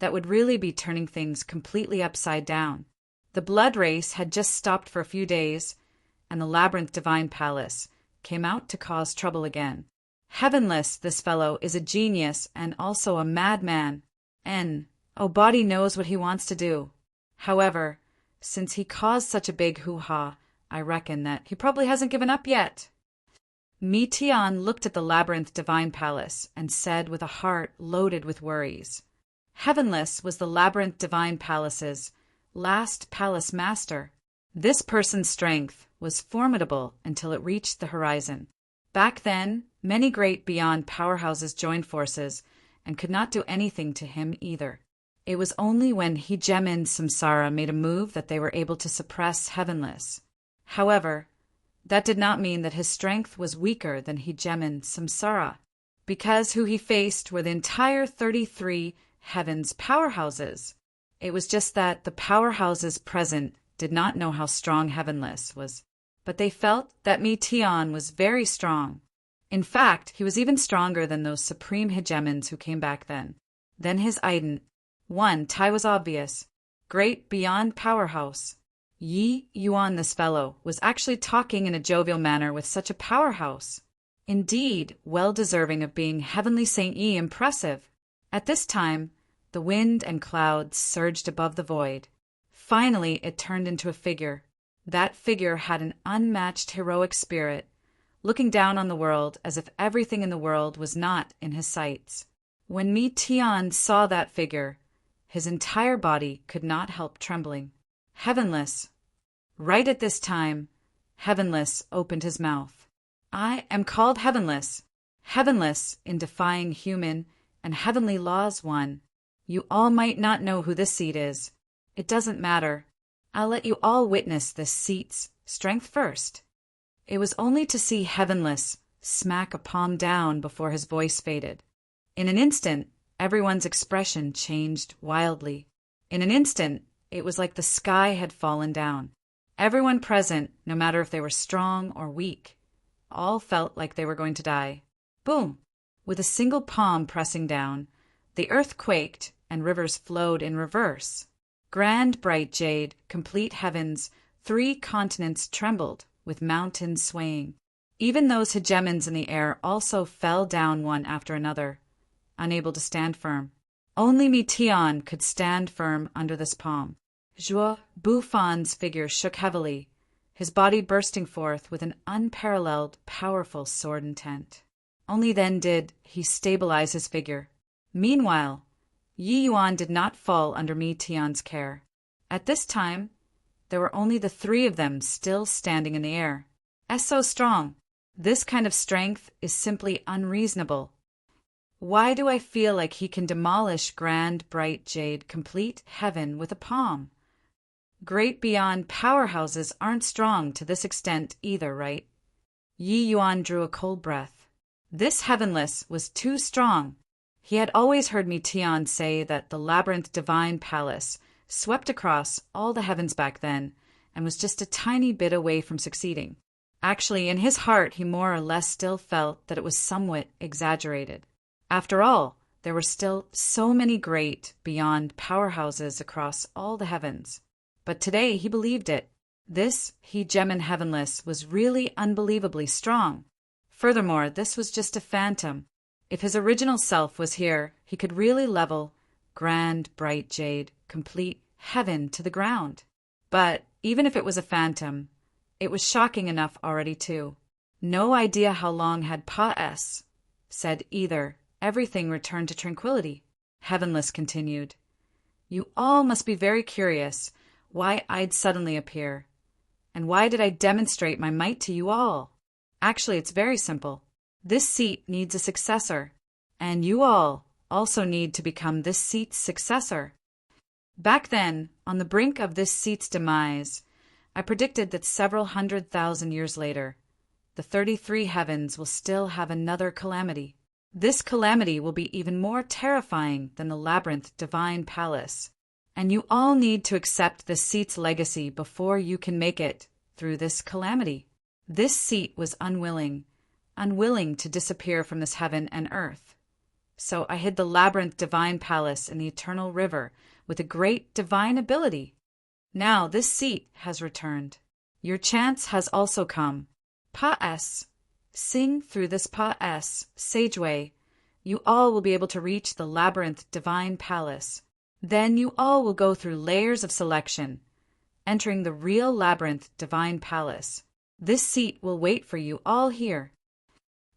that would really be turning things completely upside down. The blood race had just stopped for a few days, and the labyrinth divine palace came out to cause trouble again. Heavenless, this fellow is a genius and also a madman. Body knows what he wants to do. However, since he caused such a big hoo-ha, I reckon that he probably hasn't given up yet. Mi Tian looked at the labyrinth divine palace and said with a heart loaded with worries. Heavenless was the labyrinth divine palace's last palace master. This person's strength was formidable until it reached the horizon. Back then, many great beyond powerhouses joined forces and could not do anything to him either. It was only when Hegemin Samsara made a move that they were able to suppress Heavenless. However, that did not mean that his strength was weaker than Hegemin Samsara, because who he faced were the entire 33 heavens powerhouses. It was just that the powerhouses present did not know how strong Heavenless was, but they felt that Mi Tian was very strong. In fact, he was even stronger than those supreme hegemons who came back then. Then his ident. One, Tai was obvious. Great beyond powerhouse. Yi Yuan, this fellow, was actually talking in a jovial manner with such a powerhouse. Indeed, well deserving of being Heavenly Saint Yi impressive. At this time, the wind and clouds surged above the void. Finally, it turned into a figure. That figure had an unmatched heroic spirit, looking down on the world as if everything in the world was not in his sights. When Mi Tian saw that figure, his entire body could not help trembling. Heavenless. Right at this time, Heavenless opened his mouth. I am called Heavenless. Heavenless in defying human and heavenly laws one. You all might not know who this seat is. It doesn't matter. I'll let you all witness this seat's strength first. It was only to see Heavenless smack a palm down before his voice faded. In an instant, everyone's expression changed wildly. In an instant, it was like the sky had fallen down. Everyone present, no matter if they were strong or weak, all felt like they were going to die. Boom! With a single palm pressing down, the earth quaked and rivers flowed in reverse. Grand bright jade, complete heavens, 3 continents trembled, with mountains swaying. Even those hegemons in the air also fell down one after another, unable to stand firm. Only Mi Tian could stand firm under this palm. Zhuo Bufan's figure shook heavily, his body bursting forth with an unparalleled, powerful sword intent. Only then did he stabilize his figure. Meanwhile, Yi Yuan did not fall under Mi Tian's care. At this time, there were only the 3 of them still standing in the air. So strong. This kind of strength is simply unreasonable. Why do I feel like he can demolish grand, bright jade, complete heaven with a palm? Great beyond powerhouses aren't strong to this extent either, right? Yi Yuan drew a cold breath. This heavenless was too strong. He had always heard Mi Tian say that the labyrinth divine palace swept across all the heavens back then and was just a tiny bit away from succeeding. Actually, in his heart, he more or less still felt that it was somewhat exaggerated. After all, there were still so many great, beyond powerhouses across all the heavens. But today he believed it. This hegemon heavenless was really unbelievably strong. Furthermore, this was just a phantom. If his original self was here, he could really level grand, bright jade, complete heaven to the ground. But even if it was a phantom, it was shocking enough already too. No idea how long had Pa-S said either. Everything returned to tranquility. Heavenless continued. You all must be very curious why I'd suddenly appear. And why did I demonstrate my might to you all? Actually, it's very simple. This seat needs a successor, and you all also need to become this seat's successor. Back then, on the brink of this seat's demise, I predicted that several 100,000 years later, the 33 heavens will still have another calamity. This calamity will be even more terrifying than the labyrinth divine palace, and you all need to accept this seat's legacy before you can make it through this calamity. This seat was unwilling to disappear from this heaven and earth. So I hid the labyrinth divine palace in the eternal river with a great divine ability. Now this seat has returned. Your chance has also come. Pa-S. Sing through this Pa-S, Sageway. You all will be able to reach the labyrinth divine palace. Then you all will go through layers of selection, entering the real labyrinth divine palace. This seat will wait for you all here.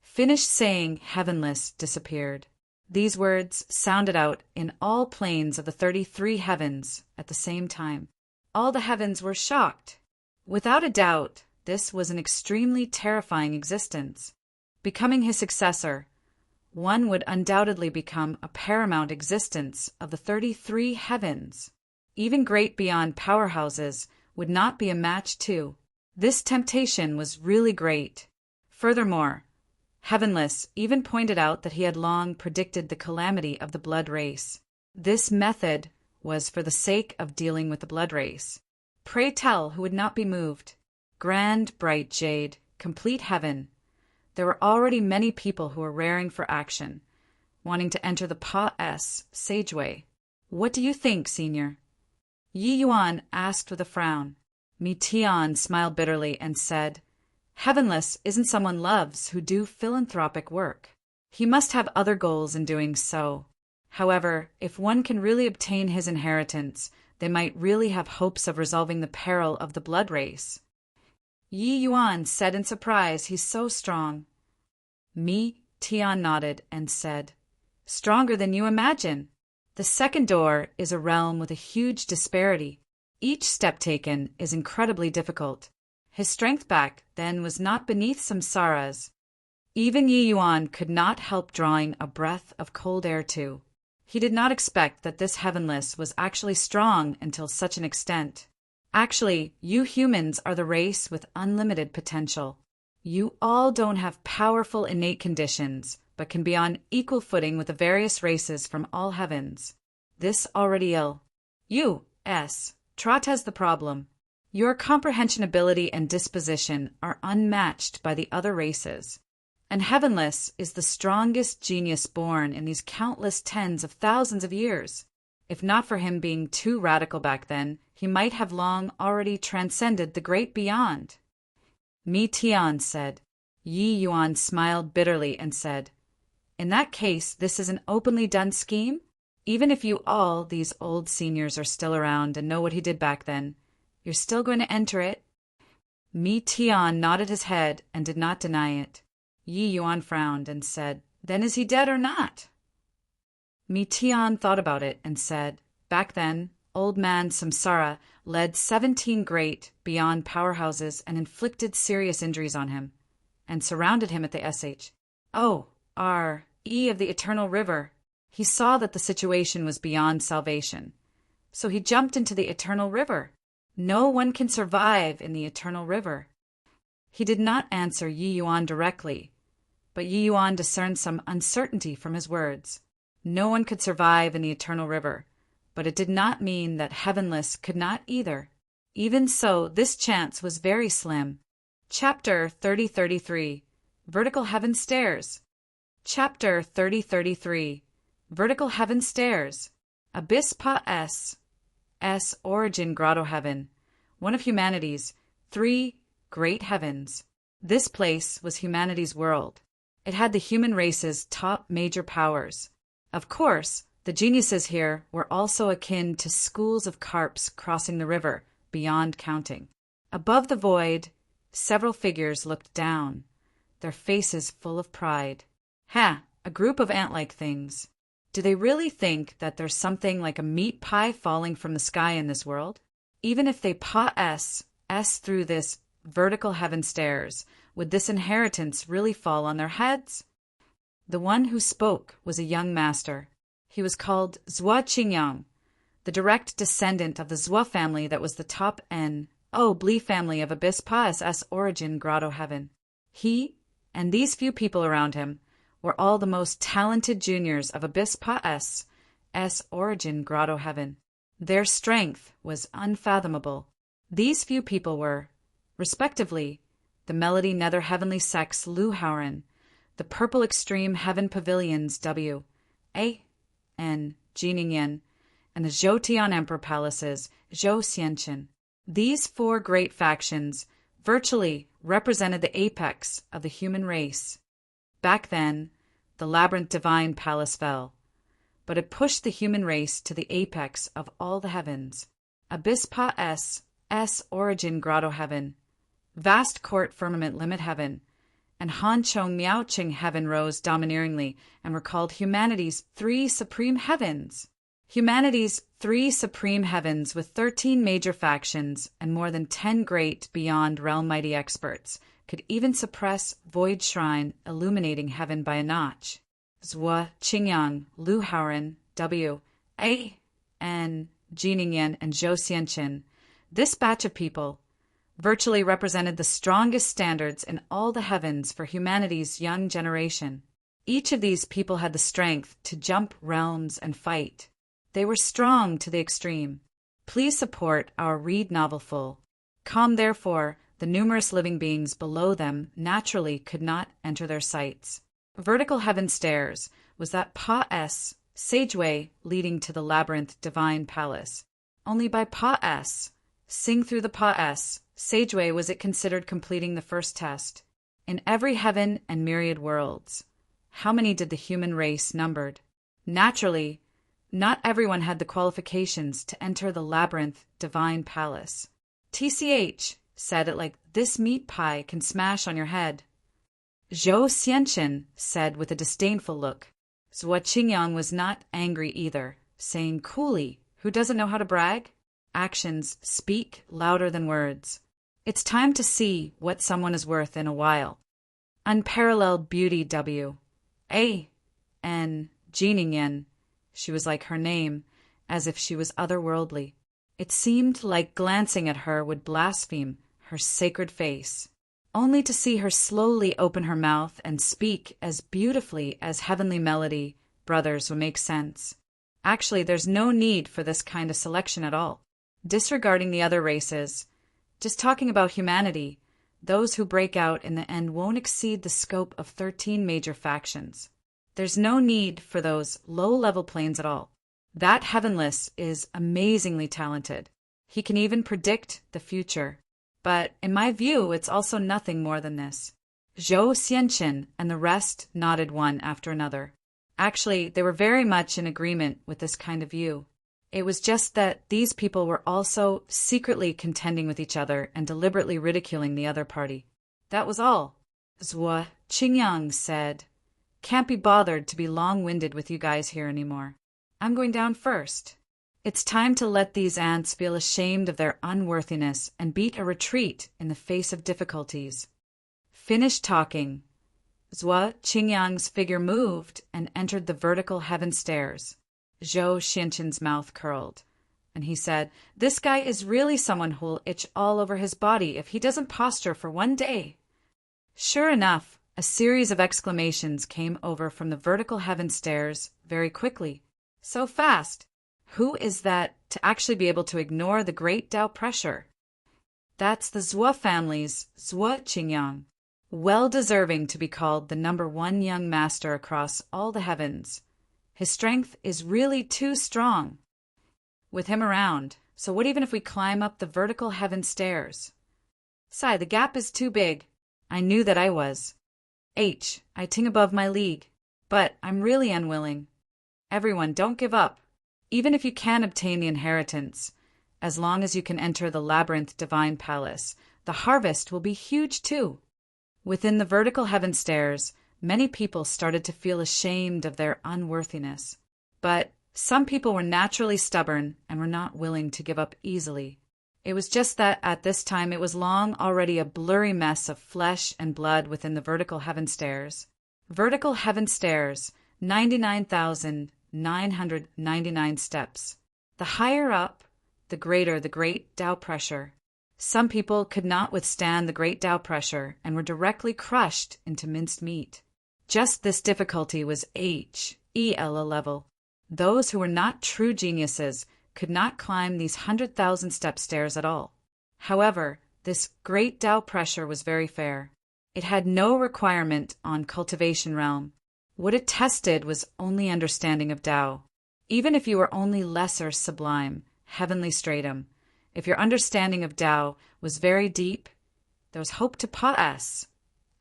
Finished saying, heavenless disappeared. These words sounded out in all planes of the 33 heavens at the same time. All the heavens were shocked. Without a doubt, this was an extremely terrifying existence. Becoming his successor, one would undoubtedly become a paramount existence of the 33 heavens. Even great beyond powerhouses would not be a match to. This temptation was really great. Furthermore, Heavenless even pointed out that he had long predicted the calamity of the blood race. This method was for the sake of dealing with the blood race. Pray tell who would not be moved. Grand, bright jade, complete heaven. There were already many people who were raring for action, wanting to enter the Pa-S Sageway. What do you think, Senior? Yi Yuan asked with a frown. Mi Tian smiled bitterly and said, Heavenless isn't someone loves who do philanthropic work. He must have other goals in doing so. However, if one can really obtain his inheritance, they might really have hopes of resolving the peril of the blood race. Yi Yuan said in surprise, he's so strong. Mi Tian nodded and said, Stronger than you imagine. The second door is a realm with a huge disparity. Each step taken is incredibly difficult. His strength back then was not beneath samsara's. Even Yi Yuan could not help drawing a breath of cold air too. He did not expect that this heavenless was actually strong until such an extent. Actually, you humans are the race with unlimited potential. You all don't have powerful innate conditions, but can be on equal footing with the various races from all heavens. This already ill. You, S. Trot has the problem. Your comprehension ability and disposition are unmatched by the other races. And Heavenless is the strongest genius born in these countless tens of thousands of years. If not for him being too radical back then, he might have long already transcended the great beyond. Mi Tian said. Yi Yuan smiled bitterly and said, In that case, this is an openly done scheme? Even if you all, these old seniors, are still around and know what he did back then, you're still going to enter it? Mi Tian nodded his head and did not deny it. Yi Yuan frowned and said, Then is he dead or not? Mi Tian thought about it and said, Back then, old man Samsara led 17 great, beyond powerhouses and inflicted serious injuries on him, and surrounded him at the SH. Oh, of the eternal river. He saw that the situation was beyond salvation. So he jumped into the eternal river. No one can survive in the eternal river. He did not answer Yi Yuan directly, but Yi Yuan discerned some uncertainty from his words. No one could survive in the eternal river, but it did not mean that heavenless could not either. Even so, this chance was very slim. Chapter 3033 Vertical Heaven Stairs. Chapter 3033 Vertical Heaven Stairs. Abyss Pa S. Origin Grotto Heaven. One of humanity's 3 great heavens. This place was humanity's world. It had the human race's top major powers. Of course, the geniuses here were also akin to schools of carps crossing the river, beyond counting. Above the void, several figures looked down, their faces full of pride. Ha! A group of ant-like things. Do they really think that there's something like a meat pie falling from the sky in this world? Even if they pa S through this vertical heaven stairs, would this inheritance really fall on their heads? The one who spoke was a young master. He was called Zhuo Qingyang, the direct descendant of the Zhuo family that was the top Bli family of Abyss Pa S Origin Grotto Heaven. He, and these few people around him, were all the most talented juniors of Abyss Pa S Origin Grotto Heaven. Their strength was unfathomable. These few people were, respectively, the Melody Nether Heavenly Sects Lu Haoren, the Purple Extreme Heaven Pavilions W. A. N. Jiningen, and the Zhoutian Emperor Palaces Zhou Xianqin. These 4 great factions virtually represented the apex of the human race. Back then, the Labyrinth Divine Palace fell, but it pushed the human race to the apex of all the heavens. Abyss Pa S Origin Grotto Heaven, Vast Court Firmament Limit Heaven, and Hanchong Miaoqing Heaven rose domineeringly and were called humanity's 3 supreme heavens. Humanity's 3 supreme heavens with 13 major factions and more than 10 great beyond realm mighty experts could even suppress Void Shrine illuminating heaven by a notch. Zhuo Qingyang, Lu Haoren, W. A. N. Jiningen, and Zhou Xianqin. This batch of people virtually represented the strongest standards in all the heavens for humanity's young generation. Each of these people had the strength to jump realms and fight. They were strong to the extreme. Please support our Read Novel full. Therefore, the numerous living beings below them naturally could not enter their sights. Vertical Heaven Stairs was that Pa S sageway leading to the Labyrinth Divine Palace. Only by Pa S, sing through the Pa S, sageway was it considered completing the first test. In every heaven and myriad worlds, how many did the human race numbered? Naturally, not everyone had the qualifications to enter the Labyrinth Divine Palace. TCH said it like this meat pie can smash on your head. Zhou Xianqin said with a disdainful look. Zhuo Qingyang was not angry either, saying coolly, who doesn't know how to brag? Actions speak louder than words. It's time to see what someone is worth in a while. Unparalleled beauty W. A. N. Jiningen. She was like her name, as if she was otherworldly. It seemed like glancing at her would blaspheme her sacred face, only to see her slowly open her mouth and speak as beautifully as heavenly melody brothers would make sense. Actually, there's no need for this kind of selection at all. Disregarding the other races, just talking about humanity, those who break out in the end won't exceed the scope of 13 major factions. There's no need for those low-level planes at all. That Heavenless is amazingly talented. He can even predict the future. But in my view, it's also nothing more than this. Zhou Xianqin and the rest nodded one after another. Actually, they were very much in agreement with this kind of view. It was just that these people were also secretly contending with each other and deliberately ridiculing the other party. That was all. Zhuo Qingyang said, "Can't be bothered to be long-winded with you guys here anymore. I'm going down first. It's time to let these ants feel ashamed of their unworthiness and beat a retreat in the face of difficulties." Finished talking. Zhuo Qingyang's figure moved and entered the vertical heaven stairs. Zhou Xianqin's mouth curled, and he said, "This guy is really someone who'll itch all over his body if he doesn't posture for one day." Sure enough, a series of exclamations came over from the vertical heaven stairs very quickly. So fast! Who is that to actually be able to ignore the great Tao pressure? That's the Zhuo family's Zhuo Qingyang, well deserving to be called the #1 young master across all the heavens. His strength is really too strong. With him around, so what even if we climb up the vertical heaven stairs? Sai, the gap is too big. I knew that I was. I ting above my league, but I'm really unwilling. Everyone, don't give up. Even if you can obtain the inheritance, as long as you can enter the labyrinth divine palace, the harvest will be huge too. Within the vertical heaven stairs, many people started to feel ashamed of their unworthiness. But some people were naturally stubborn and were not willing to give up easily. It was just that at this time it was long already a blurry mess of flesh and blood within the vertical heaven stairs. Vertical heaven stairs, 99,999 steps. The higher up, the greater the great Tao pressure. Some people could not withstand the great Tao pressure and were directly crushed into minced meat. Just this difficulty was HEL level. Those who were not true geniuses could not climb these 100,000 step stairs at all. However, this great Tao pressure was very fair. It had no requirement on cultivation realm. What it tested was only understanding of Tao. Even if you were only lesser sublime, heavenly stratum, if your understanding of Tao was very deep, there was hope to pass.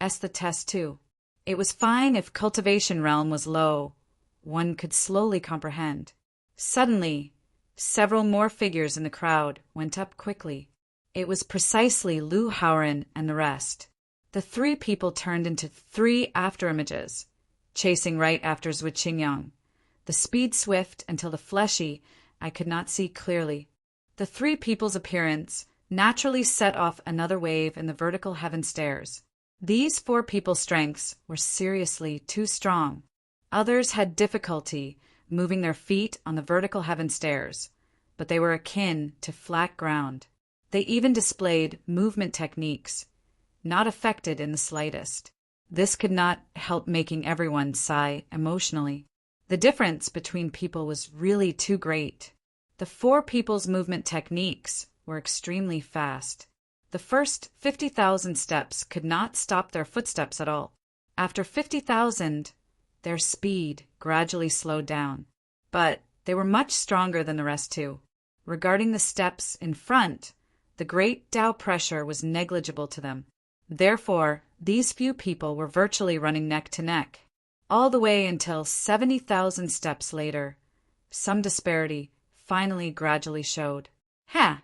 The test too. It was fine if cultivation realm was low. One could slowly comprehend. Suddenly, several more figures in the crowd went up quickly. It was precisely Lu Haoren and the rest. The three people turned into three afterimages, chasing right after Zhuo Qingyang. The speed swift until the fleshy I could not see clearly. The three people's appearance naturally set off another wave in the vertical heaven stairs. These four people's strengths were seriously too strong. Others had difficulty moving their feet on the vertical heaven stairs, but they were akin to flat ground. They even displayed movement techniques, not affected in the slightest. This could not help making everyone sigh emotionally. The difference between people was really too great. The four people's movement techniques were extremely fast. The first 50,000 steps could not stop their footsteps at all. After 50,000, their speed gradually slowed down. But they were much stronger than the rest too. Regarding the steps in front, the great Tao pressure was negligible to them. Therefore, these few people were virtually running neck to neck, all the way until 70,000 steps later. Some disparity finally gradually showed. Ha!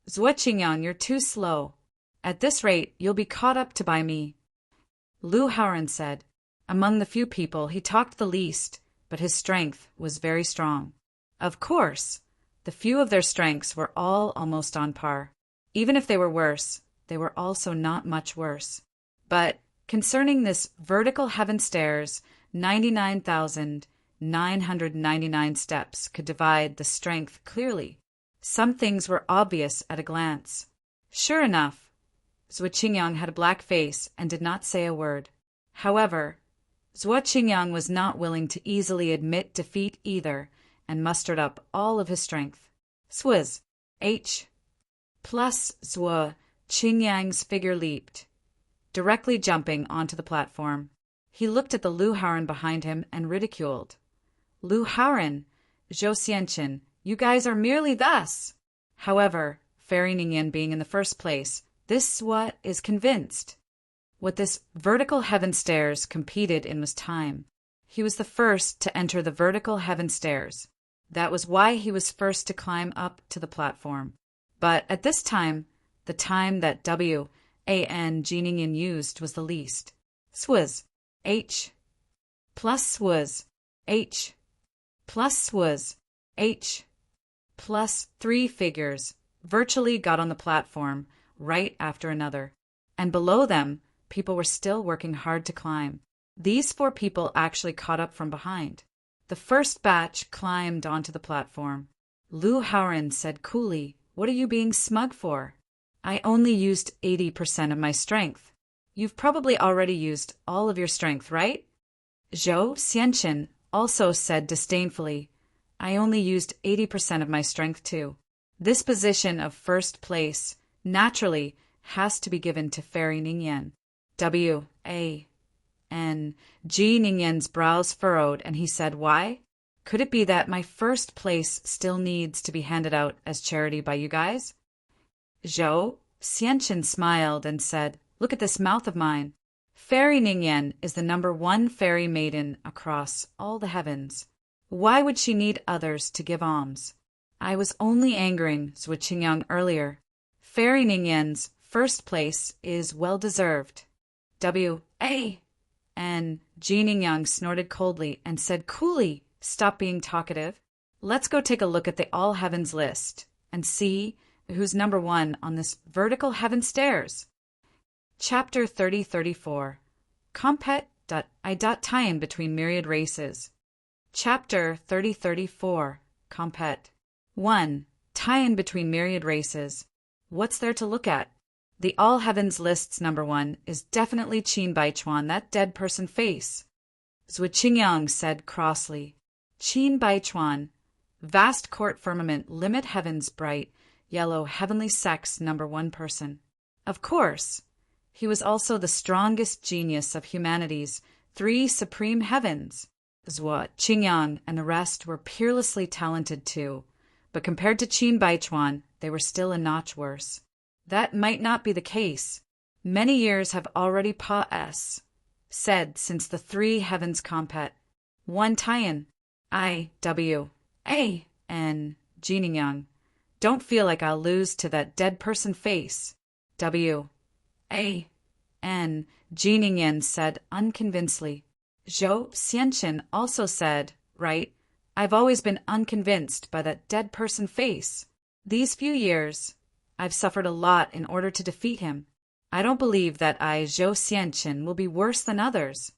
Zhuo Qingyang, you're too slow. At this rate, you'll be caught up to by me. Lu Haoren said. Among the few people, he talked the least, but his strength was very strong. Of course, the few of their strengths were all almost on par. Even if they were worse, they were also not much worse. But concerning this vertical heaven stairs, 99,999 steps could divide the strength clearly. Some things were obvious at a glance. Sure enough, Zhuo Qingyang had a black face and did not say a word. However, Zhuo Qingyang was not willing to easily admit defeat either and mustered up all of his strength. Swizz, H. Plus Zhuo Qingyang's figure leaped, directly jumping onto the platform. He looked at the Lu Haoren behind him and ridiculed. Lu Haoren, Zhou Xianqin, you guys are merely thus. However, Fairy Ningyan being in the first place, this Zhuo is convinced. What this vertical heaven stairs competed in was time. He was the first to enter the vertical heaven stairs. That was why he was first to climb up to the platform. But at this time, the time that W.A.N. Jiningen used was the least. Swizz, H. Plus Swizz, H. Plus Swizz, H. Plus three figures virtually got on the platform right after another. And below them, people were still working hard to climb. These 4 people actually caught up from behind. The first batch climbed onto the platform. Lu Haoran said coolly, "What are you being smug for? I only used 80% of my strength. You've probably already used all of your strength, right?" Zhou Xianchen also said disdainfully, "I only used 80% of my strength too." This position of first place, naturally, has to be given to Fairy Ningyan. W.A.N. Ji Ningyan's brows furrowed, and he said, "Why? Could it be that my first place still needs to be handed out as charity by you guys?" Zhou Xianchen smiled and said, "Look at this mouth of mine. Fairy Ningyan is the #1 fairy maiden across all the heavens. Why would she need others to give alms? I was only angering Zhuo Qingyang earlier. Fairy Ningyan's first place is well-deserved." W.A.N. Ji Ningyang snorted coldly and said coolly, "Stop being talkative. Let's go take a look at the All Heavens list and see who's #1 on this vertical heaven stairs." Chapter 3034. Compet.I. Tie-in between myriad races. Chapter 3034. Compet. 1. Tie-in between myriad races. What's there to look at? The All Heavens list's #1 is definitely Qin Baichuan, that dead person face. Zhuo Qingyang said crossly. Qin Baichuan, vast court firmament, limit heaven's bright, yellow heavenly sex #1 person. Of course, he was also the strongest genius of humanity's 3 supreme heavens. Zhuo Qingyang and the rest were peerlessly talented too, but compared to Qin Baichuan, they were still a notch worse. That might not be the case. Many years have already said since the 3 heavens compet. 1 tie-in. I.W.A.N. Ji Ningyang. Don't feel like I'll lose to that dead person face. W.A.N. Ji Ningyan said unconvincedly. Zhou Xianchen also said, "Right, I've always been unconvinced by that dead person face. These few years, I've suffered a lot in order to defeat him. I don't believe that Zhou Xianchen will be worse than others."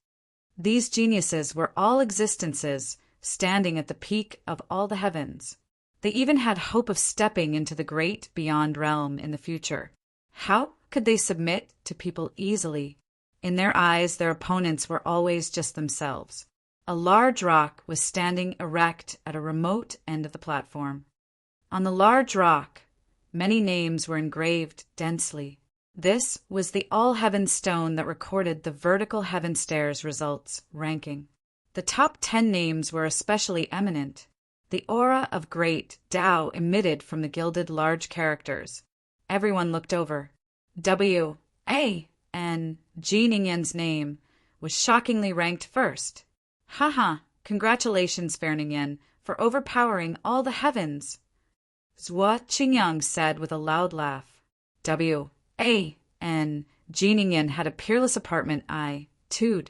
These geniuses were all existences, standing at the peak of all the heavens. They even had hope of stepping into the great beyond realm in the future. How could they submit to people easily? In their eyes, their opponents were always just themselves. A large rock was standing erect at a remote end of the platform. On the large rock, many names were engraved densely. This was the all-heaven stone that recorded the vertical heaven stairs results ranking. The top 10 names were especially eminent. The aura of great Tao emitted from the gilded large characters. Everyone looked over. W.A.N. Ji Ningyan's name was shockingly ranked first. "Haha, congratulations, Fair Ningyan, for overpowering all the heavens," Zhuo Qingyang said with a loud laugh. W.A.N. Ji Ningyan had a peerless apartment I.'d.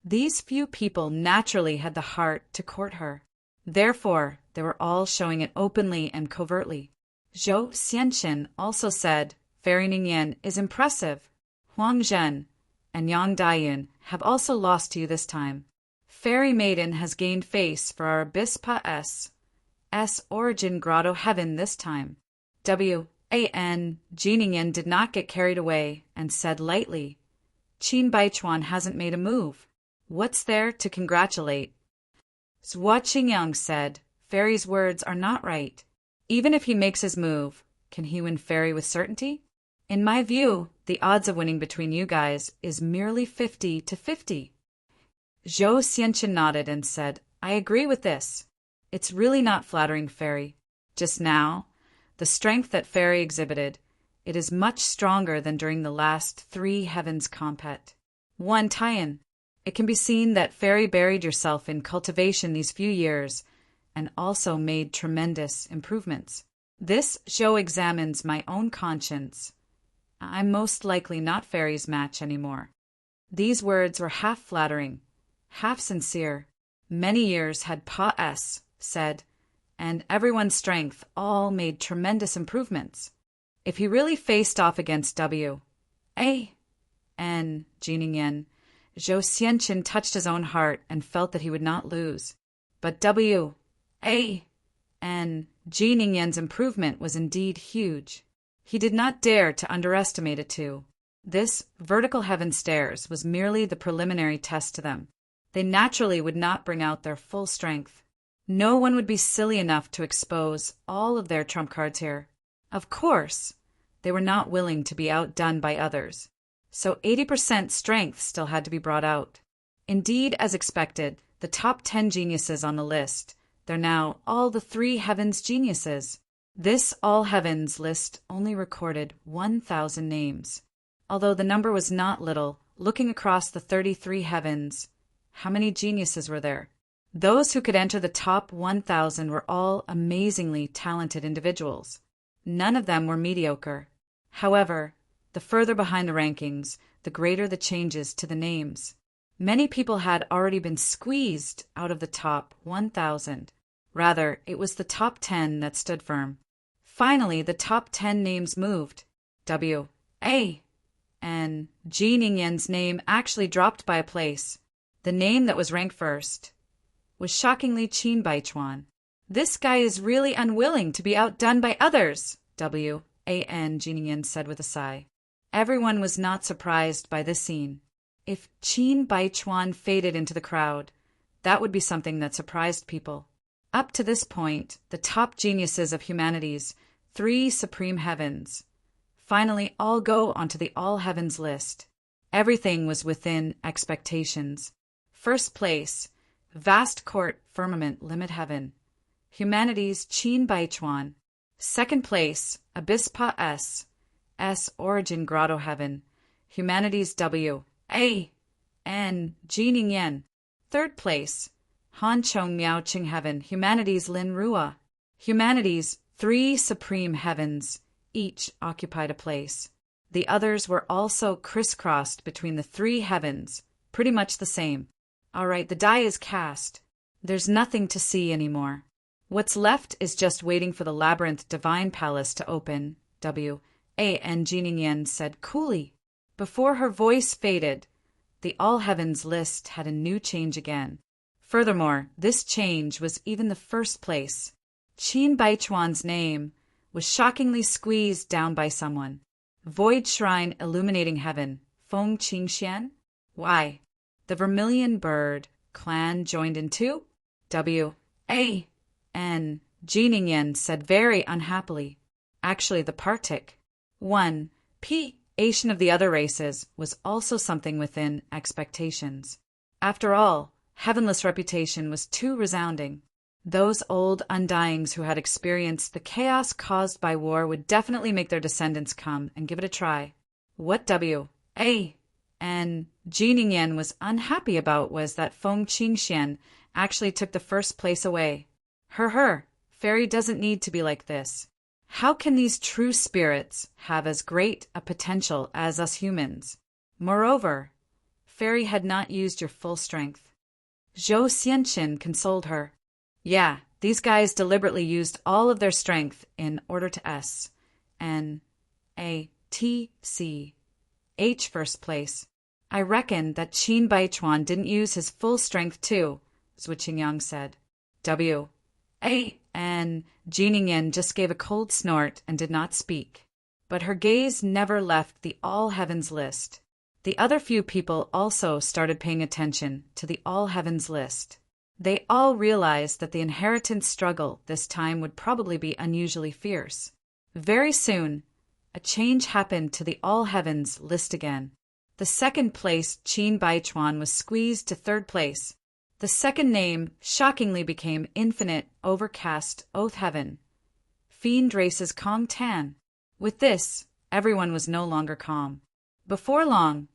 These few people naturally had the heart to court her. Therefore, they were all showing it openly and covertly. Zhou Xianchen also said, "Fairy Ningyan is impressive. Huang Zhen and Yang Daiyun have also lost to you this time. Fairy Maiden has gained face for our Abyspa S origin grotto heaven this time." W.A.N. Ji Ningyan did not get carried away and said lightly, "Qin Baichuan hasn't made a move. What's there to congratulate?" Zhuo Qingyang said, "Fairy's words are not right. Even if he makes his move, can he win Fairy with certainty? In my view, the odds of winning between you guys is merely 50-50. Zhou Xianchen nodded and said, "I agree with this. It's really not flattering, Fairy. Just now, the strength that Fairy exhibited, it is much stronger than during the last 3 heavens compet. 1 tie-in. It can be seen that Fairy buried yourself in cultivation these few years and also made tremendous improvements. This show examines my own conscience. I'm most likely not Fairy's match anymore." These words were half flattering, half sincere. Many years had said, and everyone's strength all made tremendous improvements. If he really faced off against W.A.N. Ji Ningyan, Zhou Xianqin touched his own heart and felt that he would not lose. But Wu and Ji Ningyan's improvement was indeed huge. He did not dare to underestimate it too. This vertical heaven stairs was merely the preliminary test to them. They naturally would not bring out their full strength. No one would be silly enough to expose all of their trump cards here. Of course, they were not willing to be outdone by others. So 80% strength still had to be brought out. Indeed, as expected, the top 10 geniuses on the list, they're now all the 3 heavens geniuses. This all heavens list only recorded 1,000 names. Although the number was not little, looking across the 33 heavens, how many geniuses were there? Those who could enter the top 1,000 were all amazingly talented individuals. None of them were mediocre. However, the further behind the rankings, the greater the changes to the names. Many people had already been squeezed out of the top 1,000. Rather, it was the top 10 that stood firm. Finally, the top 10 names moved. And Ji Ningyan's name actually dropped by a place. The name that was ranked first was shockingly Qin Baichuan. This guy is really unwilling to be outdone by others, Ji Ningyan said with a sigh. Everyone was not surprised by this scene. If Qin Baichuan faded into the crowd, that would be something that surprised people. Up to this point, the top geniuses of humanity's 3 supreme heavens finally all go onto the all heavens list. Everything was within expectations. First place, vast court firmament limit heaven, humanity's Qin Baichuan. Second place, Abispa S origin grotto heaven, humanity's and Ji Ningyan. Third place, Han Chong Miao Qing heaven, humanity's Lin Rua. Humanity's 3 supreme heavens each occupied a place. The others were also crisscrossed between the 3 heavens, pretty much the same. All right, the die is cast. There's nothing to see anymore. What's left is just waiting for the labyrinth divine palace to open, and Ji Ningyan said coolly. Before her voice faded, the all heavens list had a new change again. Furthermore, this change was even the first place. Qin Baichuan's name was shockingly squeezed down by someone. Void Shrine Illuminating Heaven, Feng Qingxian? Why? The Vermilion Bird clan joined in too? And Ji Ningyan said very unhappily. Actually, the Partik. 1. Asian of the other races was also something within expectations. After all, heavenless reputation was too resounding. Those old undyings who had experienced the chaos caused by war would definitely make their descendants come and give it a try. What and Ji Ningyan was unhappy about was that Feng Qingxian actually took the first place away. Fairy doesn't need to be like this. How can these true spirits have as great a potential as us humans? Moreover, Fairy had not used your full strength. Zhou Xianqin consoled her. Yeah, these guys deliberately used all of their strength in order to H first place. I reckon that Qin Baichuan didn't use his full strength too, Zhu Qingyang said. And Ji Ningyan just gave a cold snort and did not speak. But her gaze never left the all heavens list. The other few people also started paying attention to the all heavens list. They all realized that the inheritance struggle this time would probably be unusually fierce. Very soon, a change happened to the all heavens list again. The second place Qin Baichuan was squeezed to third place. The second name shockingly became Infinite Overcast Oath Heaven, Fiend Race's Kong Tan. With this, everyone was no longer calm. Before long,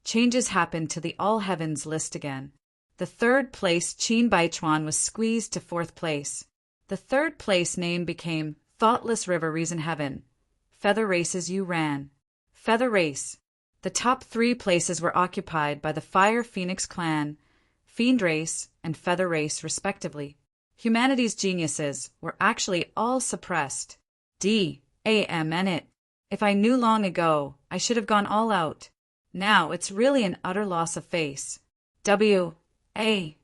changes happened to the all heavens list again. The third place Qin Baichuan was squeezed to fourth place. The third place name became Thoughtless River Reason Heaven, Feather Race's You Ran. Feather Race. The top 3 places were occupied by the Fire Phoenix Clan, Fiend Race, and Feather Race respectively. Humanity's geniuses were actually all suppressed. If I knew long ago, I should have gone all out. Now it's really an utter loss of face. W-A-N.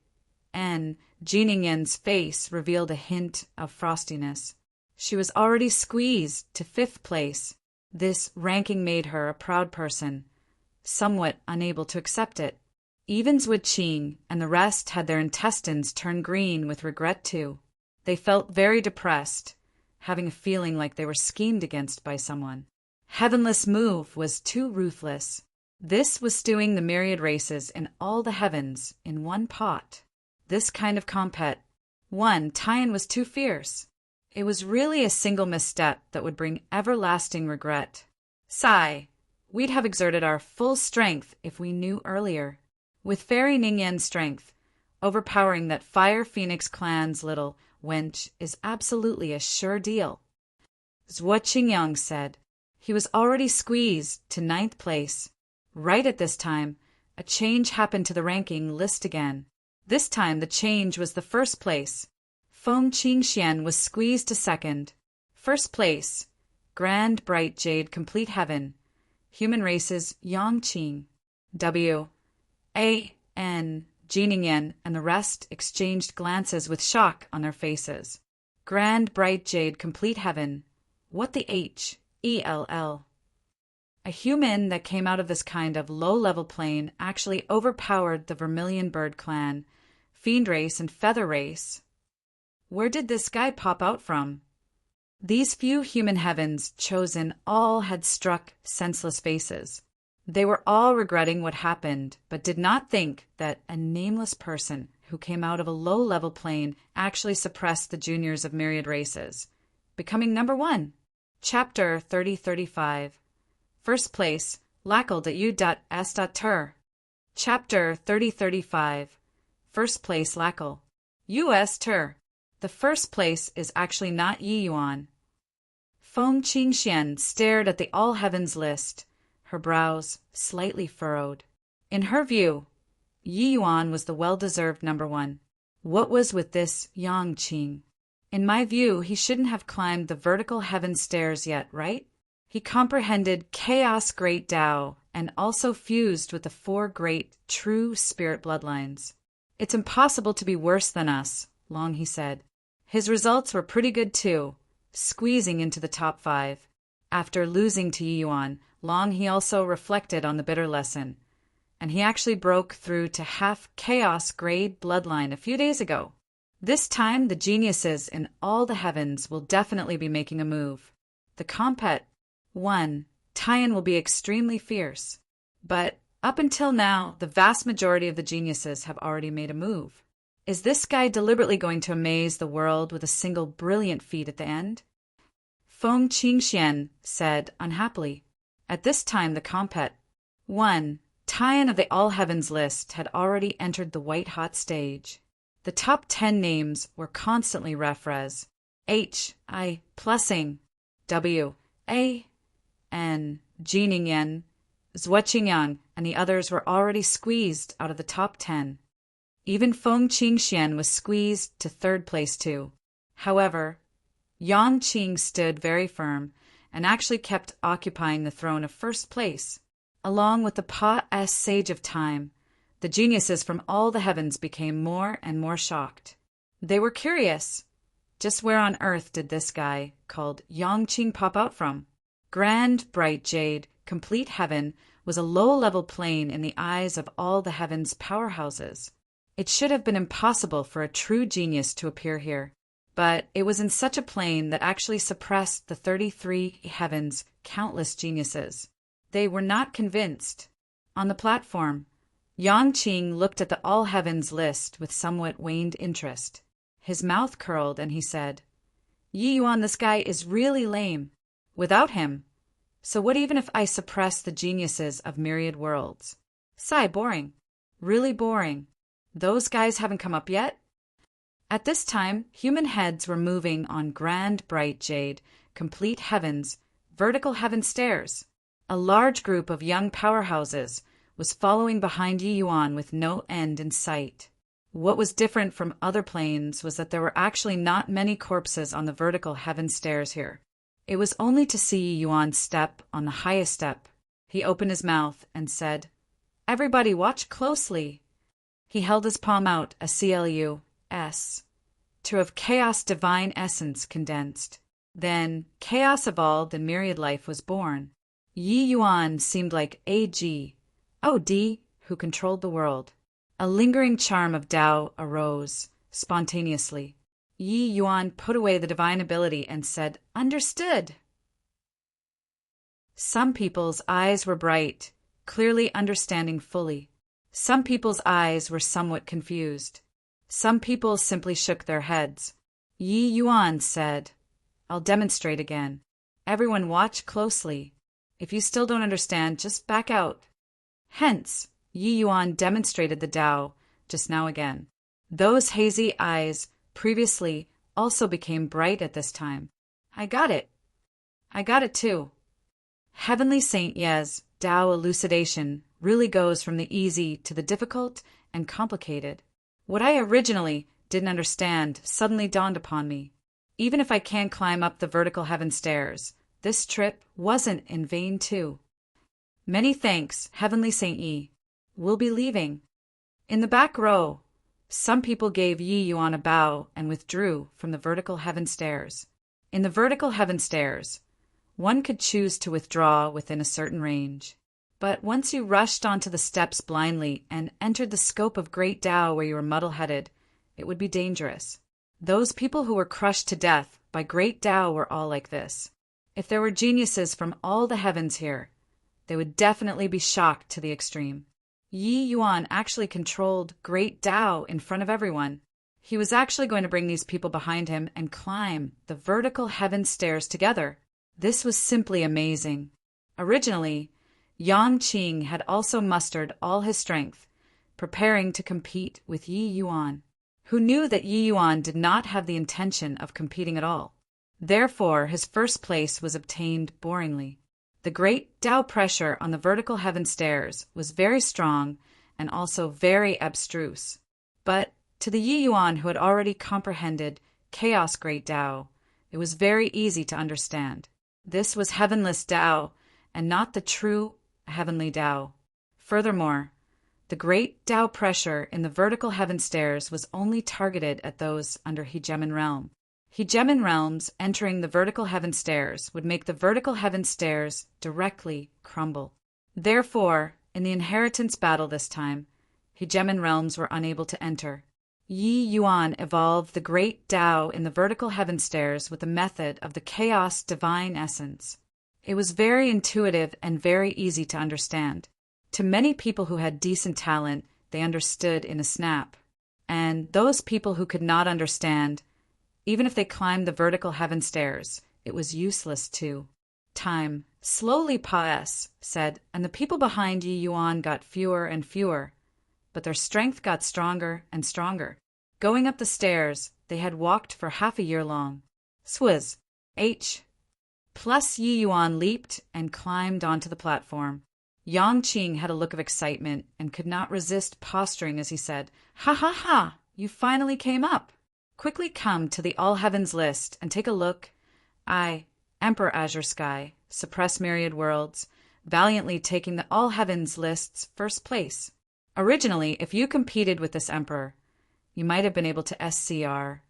Jininyan's face revealed a hint of frostiness. She was already squeezed to 5th place. This ranking made her a proud person, somewhat unable to accept it. Even Zhuqing and the rest had their intestines turn green with regret too. They felt very depressed, having a feeling like they were schemed against by someone. Heavenless move was too ruthless. This was stewing the myriad races in all the heavens in one pot. This kind of compet. Tian was too fierce. It was really a single misstep that would bring everlasting regret. Sigh, we'd have exerted our full strength if we knew earlier. With Fairy Ningyan's strength, overpowering that Fire Phoenix clan's little wench is absolutely a sure deal. Zhuqing said. He was already squeezed to 9th place. Right at this time, a change happened to the ranking list again. This time the change was the 1st place. Feng Qingxian was squeezed to 2nd. 1st place, Grand Bright Jade Complete Heaven. Human races Yangqing. W-A-N. Jininyan and the rest exchanged glances with shock on their faces. Grand Bright Jade Complete Heaven. What the H-E-L-L. A human that came out of this kind of low-level plane actually overpowered the Vermilion Bird clan, Fiend race and Feather race. Where did this guy pop out from? These few human heavens chosen all had struck senseless faces. They were all regretting what happened, but did not think that a nameless person who came out of a low-level plane actually suppressed the juniors of myriad races, becoming number 1. Chapter 3035. 1st place, Lackle.U.S.Ter. Chapter 3035. 1st place, Lackle. U.S. Ter. The 1st place is actually not Yi Yuan. Feng Qingxian stared at the All Heavens list, her brows slightly furrowed. In her view, Yi Yuan was the well-deserved number 1. What was with this Yang Qing? In my view, he shouldn't have climbed the vertical heaven stairs yet, right? He comprehended Chaos Great Tao and also fused with the 4 great true spirit bloodlines. It's impossible to be worse than us, Long he said. His results were pretty good too, squeezing into the top 5. After losing to Yi Yuan, Long he also reflected on the bitter lesson, and he actually broke through to half Chaos grade bloodline a few days ago. This time the geniuses in all the heavens will definitely be making a move. The compet 1. Tian will be extremely fierce. But up until now, the vast majority of the geniuses have already made a move. Is this guy deliberately going to amaze the world with a single brilliant feat at the end? Feng Qingxian said unhappily. At this time, the compet 1. Tian of the All Heavens list had already entered the white-hot stage. The top 10 names were constantly refres. H.I. Plussing. W.A. N. Jininyan, Zhuqing, and the others were already squeezed out of the top 10. Even Feng Qingxian was squeezed to 3rd place too. However, Yang Qing stood very firm and actually kept occupying the throne of 1st place. Along with the Pa-S Sage of Time, the geniuses from all the heavens became more and more shocked. They were curious. Just where on earth did this guy, called Yang Qing, pop out from? Grand Bright Jade Complete Heaven was a low-level plane in the eyes of all the heavens' powerhouses. It should have been impossible for a true genius to appear here, but it was in such a plane that actually suppressed the 33 heavens' countless geniuses. They were not convinced. On the platform, Yang Qing looked at the All Heavens list with somewhat waned interest. His mouth curled and he said, Yi Yuan, this guy is really lame. Without him. So what even if I suppress the geniuses of myriad worlds? Sigh, boring. Really boring. Those guys haven't come up yet? At this time, human heads were moving on Grand Bright Jade, Complete Heavens, vertical heaven stairs. A large group of young powerhouses was following behind Yi Yuan with no end in sight. What was different from other planes was that there were actually not many corpses on the vertical heaven stairs here. It was only to see Yi Yuan step on the highest step. He opened his mouth and said, "Everybody watch closely." He held his palm out, a CLUS, to have chaos divine essence condensed. Then chaos evolved and myriad life was born. Yi Yuan seemed like AG, OD, who controlled the world. A lingering charm of Tao arose, spontaneously. Yi Yuan put away the divine ability and said, "Understood." Some people's eyes were bright, clearly understanding fully. Some people's eyes were somewhat confused. Some people simply shook their heads. Yi Yuan said, "I'll demonstrate again. Everyone watch closely. If you still don't understand, just back out." Hence, Yi Yuan demonstrated the Tao just now again. Those hazy eyes previously also became bright at this time. I got it. I got it too. Heavenly Saint Ye's Tao elucidation really goes from the easy to the difficult and complicated. What I originally didn't understand suddenly dawned upon me. Even if I can't climb up the vertical heaven stairs, this trip wasn't in vain too. Many thanks, Heavenly Saint Yi. We'll be leaving. In the back row, some people gave Yi Yuan a bow and withdrew from the vertical heaven stairs. In the vertical heaven stairs, one could choose to withdraw within a certain range. But once you rushed onto the steps blindly and entered the scope of great Tao where you were muddle-headed, it would be dangerous. Those people who were crushed to death by great Tao were all like this. If there were geniuses from all the heavens here, they would definitely be shocked to the extreme. Yi Yuan actually controlled great Tao in front of everyone. He was actually going to bring these people behind him and climb the vertical heaven stairs together. This was simply amazing. Originally, Yang Qing had also mustered all his strength, preparing to compete with Yi Yuan, who knew that Yi Yuan did not have the intention of competing at all. Therefore, his first place was obtained boringly. The great Tao pressure on the vertical heaven stairs was very strong and also very abstruse. But to the Yi Yuan who had already comprehended chaos great Tao, it was very easy to understand. This was heavenless Tao and not the true heavenly Tao. Furthermore, the great Tao pressure in the vertical heaven stairs was only targeted at those under Hegemon realm. Hegemon realms entering the vertical heaven stairs would make the vertical heaven stairs directly crumble. Therefore, in the inheritance battle this time, Hegemon realms were unable to enter. Yi Yuan evolved the great Tao in the vertical heaven stairs with the method of the chaos divine essence. It was very intuitive and very easy to understand. To many people who had decent talent, they understood in a snap. And those people who could not understand, even if they climbed the vertical heaven stairs, it was useless too. Time slowly said, and the people behind Yi Yuan got fewer and fewer, but their strength got stronger and stronger. Going up the stairs, they had walked for half a year long. Swizz. H. Plus Yi Yuan leaped and climbed onto the platform. Yang Qing had a look of excitement and could not resist posturing as he said, "Ha ha ha! You finally came up! Quickly come to the All Heavens list and take a look. I, Emperor Azure Sky, suppress myriad worlds, valiantly taking the All Heavens list's first place. Originally, if you competed with this Emperor, you might have been able to SCR.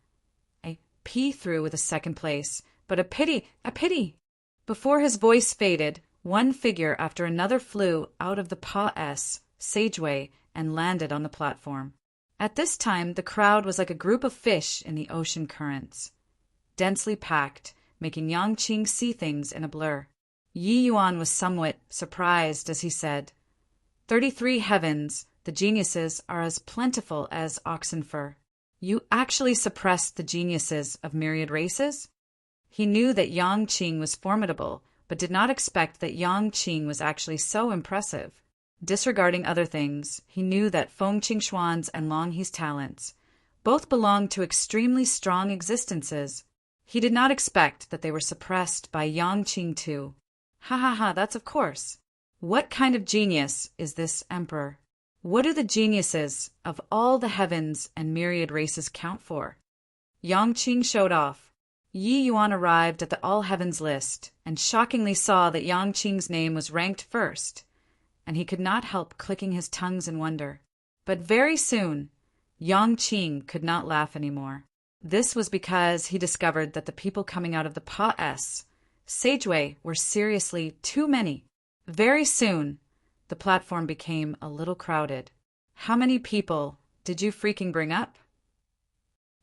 A P through with a second place, but a pity! Before his voice faded, one figure after another flew out of the sageway and landed on the platform. At this time, the crowd was like a group of fish in the ocean currents, densely packed, making Yang Qing see things in a blur. Yi Yuan was somewhat surprised as he said, 33 heavens, the geniuses are as plentiful as oxen fur. You actually suppressed the geniuses of myriad races? He knew that Yang Qing was formidable, but did not expect that Yang Qing was actually so impressive. Disregarding other things, he knew that Feng Qingxuan's and Long He's talents both belonged to extremely strong existences. He did not expect that they were suppressed by Yang Qing too. Ha ha ha, that's of course. What kind of genius is this emperor? What do the geniuses of all the heavens and myriad races count for? Yang Qing showed off. Yi Yuan arrived at the All Heavens list and shockingly saw that Yang Qing's name was ranked first, and he could not help clicking his tongues in wonder. But very soon, Yang Qing could not laugh anymore. This was because he discovered that the people coming out of the Pa-S Sageway were seriously too many. Very soon, the platform became a little crowded. How many people did you freaking bring up?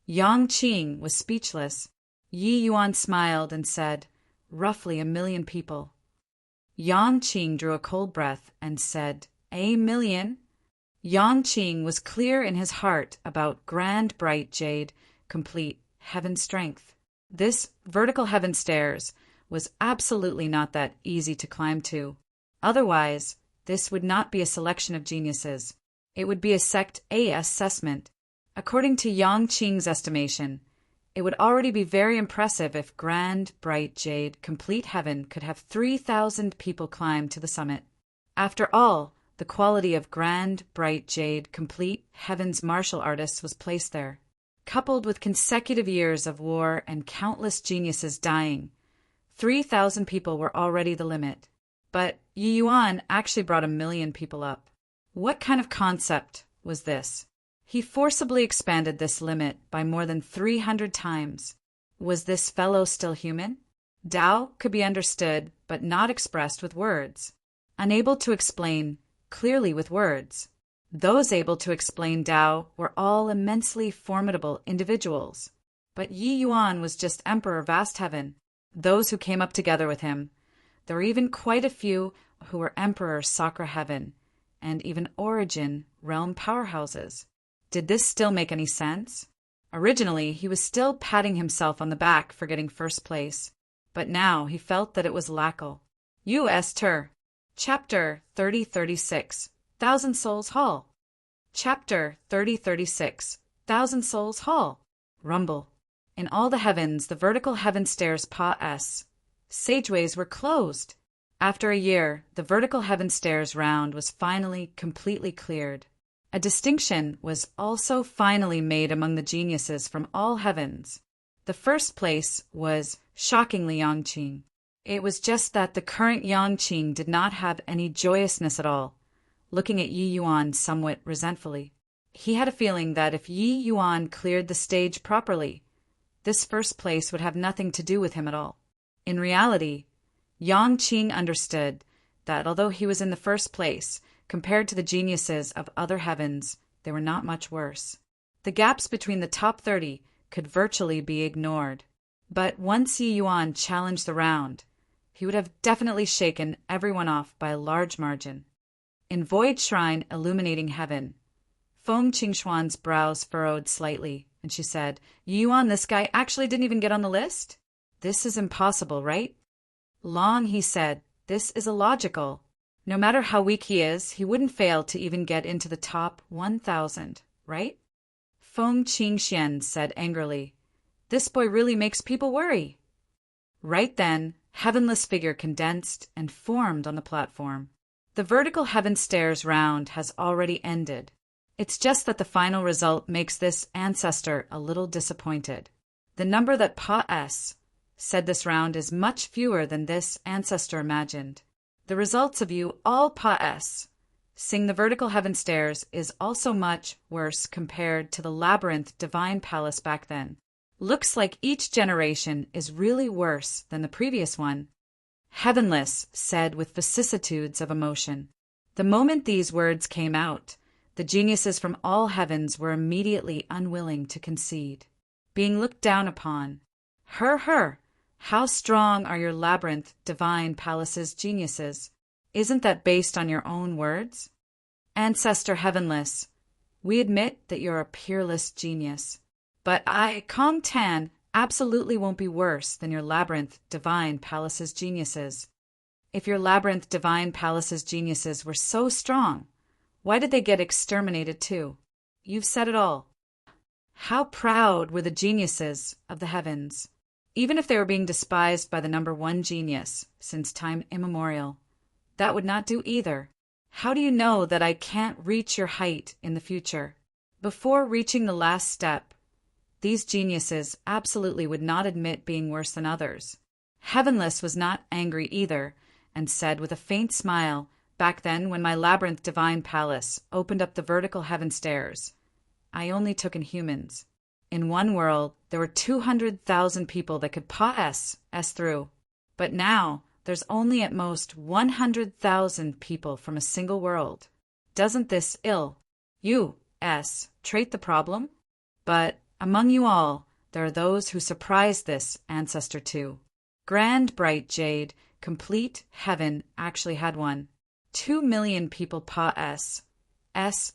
Yang Qing was speechless. Yi Yuan smiled and said, roughly 1 million people. Yang Qing drew a cold breath and said, 1 million? Yang Qing was clear in his heart about grand, bright jade, complete heaven strength. This vertical heaven stairs was absolutely not that easy to climb to. Otherwise, this would not be a selection of geniuses. It would be a sect A assessment. According to Yang Qing's estimation, it would already be very impressive if grand, bright jade, complete heaven could have 3,000 people climb to the summit. After all, the quality of grand, bright jade, complete heaven's martial artists was placed there. Coupled with consecutive years of war and countless geniuses dying, 3,000 people were already the limit. But Yi Yuan actually brought 1 million people up. What kind of concept was this? He forcibly expanded this limit by more than 300 times. Was this fellow still human? Tao could be understood but not expressed with words. Unable to explain clearly with words. Those able to explain Tao were all immensely formidable individuals. But Yi Yuan was just Emperor Vast Heaven. Those who came up together with him. There were even quite a few who were Emperor Sakra Heaven, and even Origin realm powerhouses. Did this still make any sense? Originally, he was still patting himself on the back for getting first place, but now he felt that it was lacquel. U.S. Ter. Chapter 3036, Thousand Souls Hall. Chapter 3036, Thousand Souls Hall. Rumble. In all the heavens, the vertical heaven stairs Pa-S Sageways were closed. After a year, the vertical heaven stairs round was finally completely cleared. A distinction was also finally made among the geniuses from all heavens. The first place was shockingly Yang Qing. It was just that the current Yang Qing did not have any joyousness at all, looking at Yi Yuan somewhat resentfully. He had a feeling that if Yi Yuan cleared the stage properly, this first place would have nothing to do with him at all. In reality, Yang Qing understood that although he was in the first place, compared to the geniuses of other heavens, they were not much worse. The gaps between the top 30 could virtually be ignored. But once Yi Yuan challenged the round, he would have definitely shaken everyone off by a large margin. In Void Shrine illuminating heaven, Feng Qingshuan's brows furrowed slightly, and she said, Yi Yuan, this guy actually didn't even get on the list? This is impossible, right? Long, he said, this is illogical. No matter how weak he is, he wouldn't fail to even get into the top 1,000, right? Feng Qingxian said angrily, this boy really makes people worry. Right then, heavenless figure condensed and formed on the platform. The vertical heaven stairs round has already ended. It's just that the final result makes this ancestor a little disappointed. The number that Pa-S said this round is much fewer than this ancestor imagined. The results of you all Pa-S sing the vertical heaven stairs is also much worse compared to the labyrinth divine palace back then. Looks like each generation is really worse than the previous one. Heavenless said with vicissitudes of emotion. The moment these words came out, the geniuses from all heavens were immediately unwilling to concede. Being looked down upon. Her, how strong are your labyrinth divine palace's geniuses? Isn't that based on your own words? Ancestor Heavenless, we admit that you're a peerless genius. But I, Kong Tan, absolutely won't be worse than your labyrinth divine palace's geniuses. If your labyrinth divine palace's geniuses were so strong, why did they get exterminated too? You've said it all. How proud were the geniuses of the heavens, even if they were being despised by the number one genius since time immemorial. That would not do either. How do you know that I can't reach your height in the future? Before reaching the last step, These geniuses absolutely would not admit being worse than others. Heavenless was not angry either, and said with a faint smile, "Back then, when my labyrinth divine palace opened up the vertical heaven stairs, I only took in humans. In one world, there were 200,000 people that could pass through. But now, there's only at most 100,000 people from a single world. Doesn't this trait the problem? But among you all, there are those who surprise this ancestor too. Grand, bright jade, complete heaven actually had one. 2 million people pass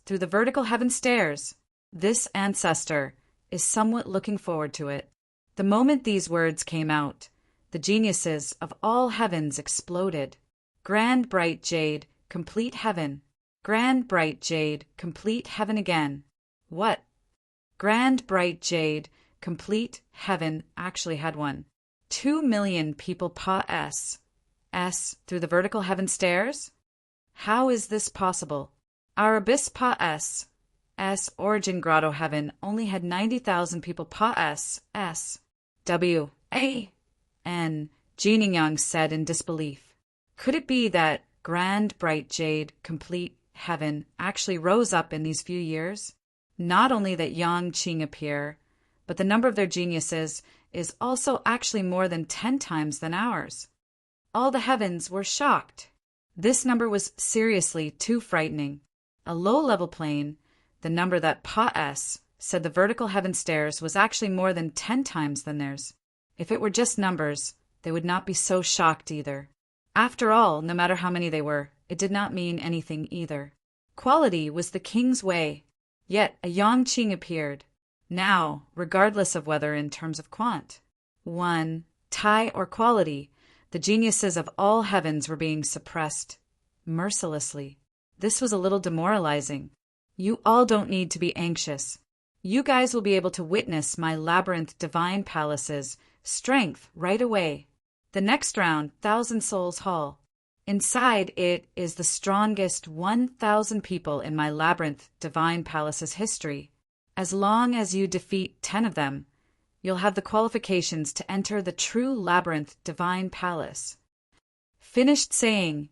through the vertical heaven stairs. This ancestor is somewhat looking forward to it." The moment these words came out, the geniuses of all heavens exploded. Grand, bright jade, complete heaven. Grand, bright jade, complete heaven again. What? Grand, bright jade, complete heaven actually had one. 2 million people pass through the vertical heaven stairs? How is this possible? Our abyss pass origin grotto heaven only had 90,000 people pass. W.A.N. Jeannie Young said in disbelief. Could it be that grand, bright jade, complete heaven actually rose up in these few years? Not only that Yang Qing appear, but the number of their geniuses is also actually more than 10 times than ours. All the heavens were shocked. This number was seriously too frightening. A low-level plane, the number that pa's said the vertical heaven stairs was actually more than 10 times than theirs. If it were just numbers, they would not be so shocked either. After all, no matter how many they were, it did not mean anything either. Quality was the king's way. Yet a Yang Qing appeared. Now, regardless of whether in terms of quant, one, tie, or quality, the geniuses of all heavens were being suppressed mercilessly. This was a little demoralizing. You all don't need to be anxious. You guys will be able to witness my labyrinth divine palace's strength right away. The next round, Thousand Souls Hall. Inside it is the strongest 1,000 people in my labyrinth divine palace's history. As long as you defeat 10 of them, you'll have the qualifications to enter the true labyrinth divine palace. Finished saying,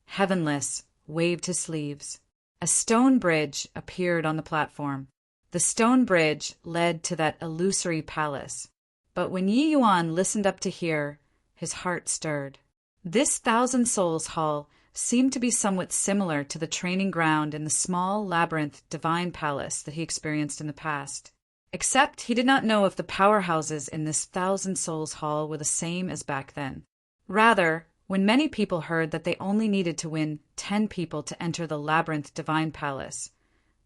Heavenless waved his sleeves. A stone bridge appeared on the platform. The stone bridge led to that illusory palace. But when Yi Yuan listened up to hear, his heart stirred. This Thousand Souls Hall seemed to be somewhat similar to the training ground in the small labyrinth divine palace that he experienced in the past. Except he did not know if the powerhouses in this Thousand Souls Hall were the same as back then. Rather, when many people heard that they only needed to win 10 people to enter the labyrinth divine palace,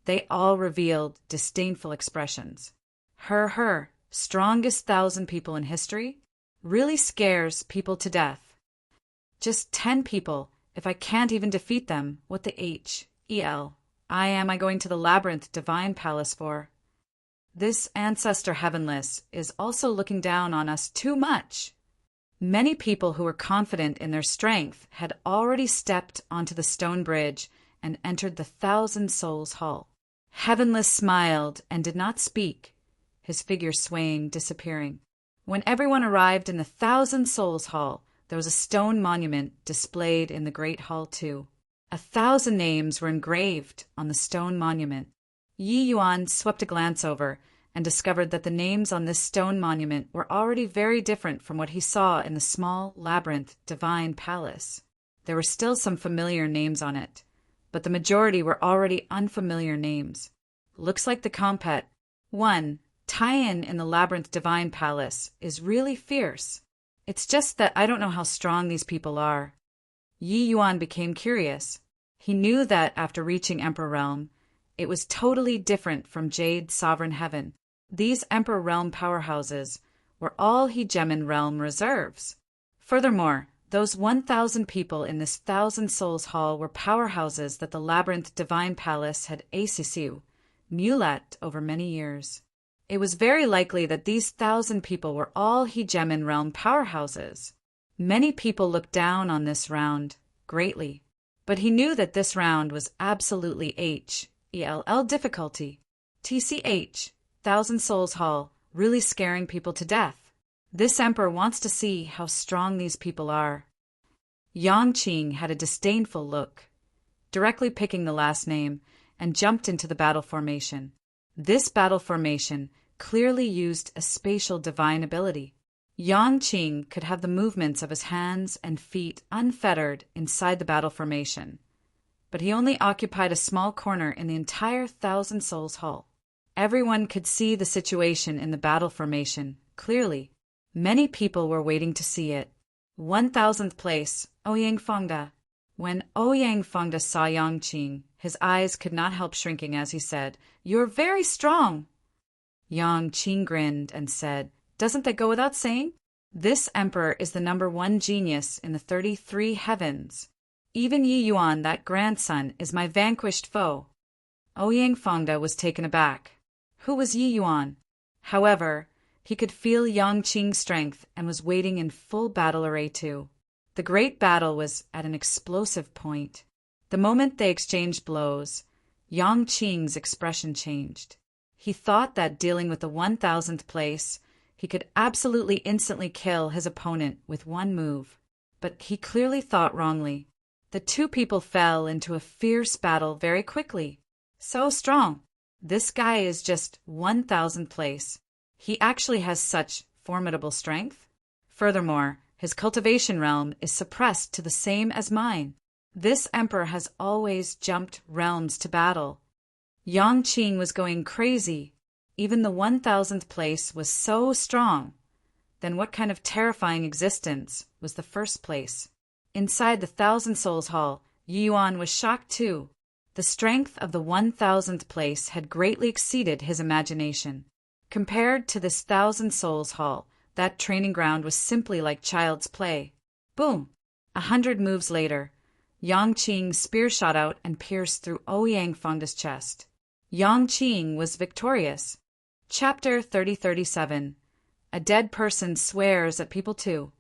they all revealed disdainful expressions. Her, strongest 1,000 people in history, really scares people to death. Just 10 people. If I can't even defeat them, what the hell am I going to the labyrinth divine palace for? This ancestor heavenless is also looking down on us too much. Many people who were confident in their strength had already stepped onto the stone bridge and entered the Thousand Souls Hall. Heavenless smiled and did not speak, his figure swaying, disappearing. When everyone arrived in the Thousand Souls Hall, there was a stone monument displayed in the Great Hall too. 1,000 names were engraved on the stone monument. Yi Yuan swept a glance over and discovered that the names on this stone monument were already very different from what he saw in the small labyrinth divine palace. There were still some familiar names on it, but the majority were already unfamiliar names. Looks like the compet 1 tie-in in the labyrinth divine palace is really fierce. It's just that I don't know how strong these people are. Yi Yuan became curious. He knew that after reaching Emperor Realm, it was totally different from Jade Sovereign Heaven. These Emperor Realm powerhouses were all Hegemon Realm reserves. Furthermore, those 1,000 people in this Thousand Souls Hall were powerhouses that the Labyrinth Divine Palace had mulet over many years. It was very likely that these 1,000 people were all Hegemon Realm powerhouses. Many people looked down on this round greatly, but he knew that this round was absolutely HELL difficulty. TCH, Thousand Souls Hall, really scaring people to death. This emperor wants to see how strong these people are. Yang Qing had a disdainful look, directly picking the last name, and jumped into the battle formation. This battle formation clearly used a spatial divine ability. Yang Qing could have the movements of his hands and feet unfettered inside the battle formation, but he only occupied a small corner in the entire Thousand Souls Hall. Everyone could see the situation in the battle formation clearly. Many people were waiting to see it. 1000th place, Ouyang Fengde. When Ouyang Fengde saw Yang Qing, his eyes could not help shrinking as he said, "You're very strong." Yang Qing grinned and said, "Doesn't that go without saying? This emperor is the #1 genius in the 33 heavens. Even Yi Yuan, that grandson, is my vanquished foe." Ouyang Fengde was taken aback. Who was Yi Yuan? However, he could feel Yang Qing's strength and was waiting in full battle array too. The great battle was at an explosive point. The moment they exchanged blows, Yang Qing's expression changed. He thought that dealing with the 1000th place, he could absolutely instantly kill his opponent with one move. But he clearly thought wrongly. The two people fell into a fierce battle very quickly. So strong. This guy is just 1000th place. He actually has such formidable strength. Furthermore, his cultivation realm is suppressed to the same as mine. This emperor has always jumped realms to battle. Yang Qing was going crazy. Even the 1000th place was so strong. Then what kind of terrifying existence was the first place? Inside the Thousand Souls Hall, Yi Yuan was shocked too. The strength of the 1000th place had greatly exceeded his imagination. Compared to this Thousand Souls Hall, that training ground was simply like child's play. Boom! 100 moves later, Yang Qing's spear shot out and pierced through Ouyang Fengde's chest. Yang Qing was victorious. Chapter 3037. A dead person swears at people too.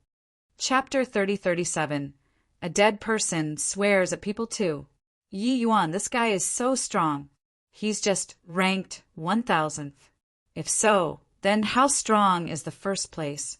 Chapter 3037. A dead person swears at people too. Yi Yuan, this guy is so strong. He's just ranked 1000th. If so, then how strong is the first place?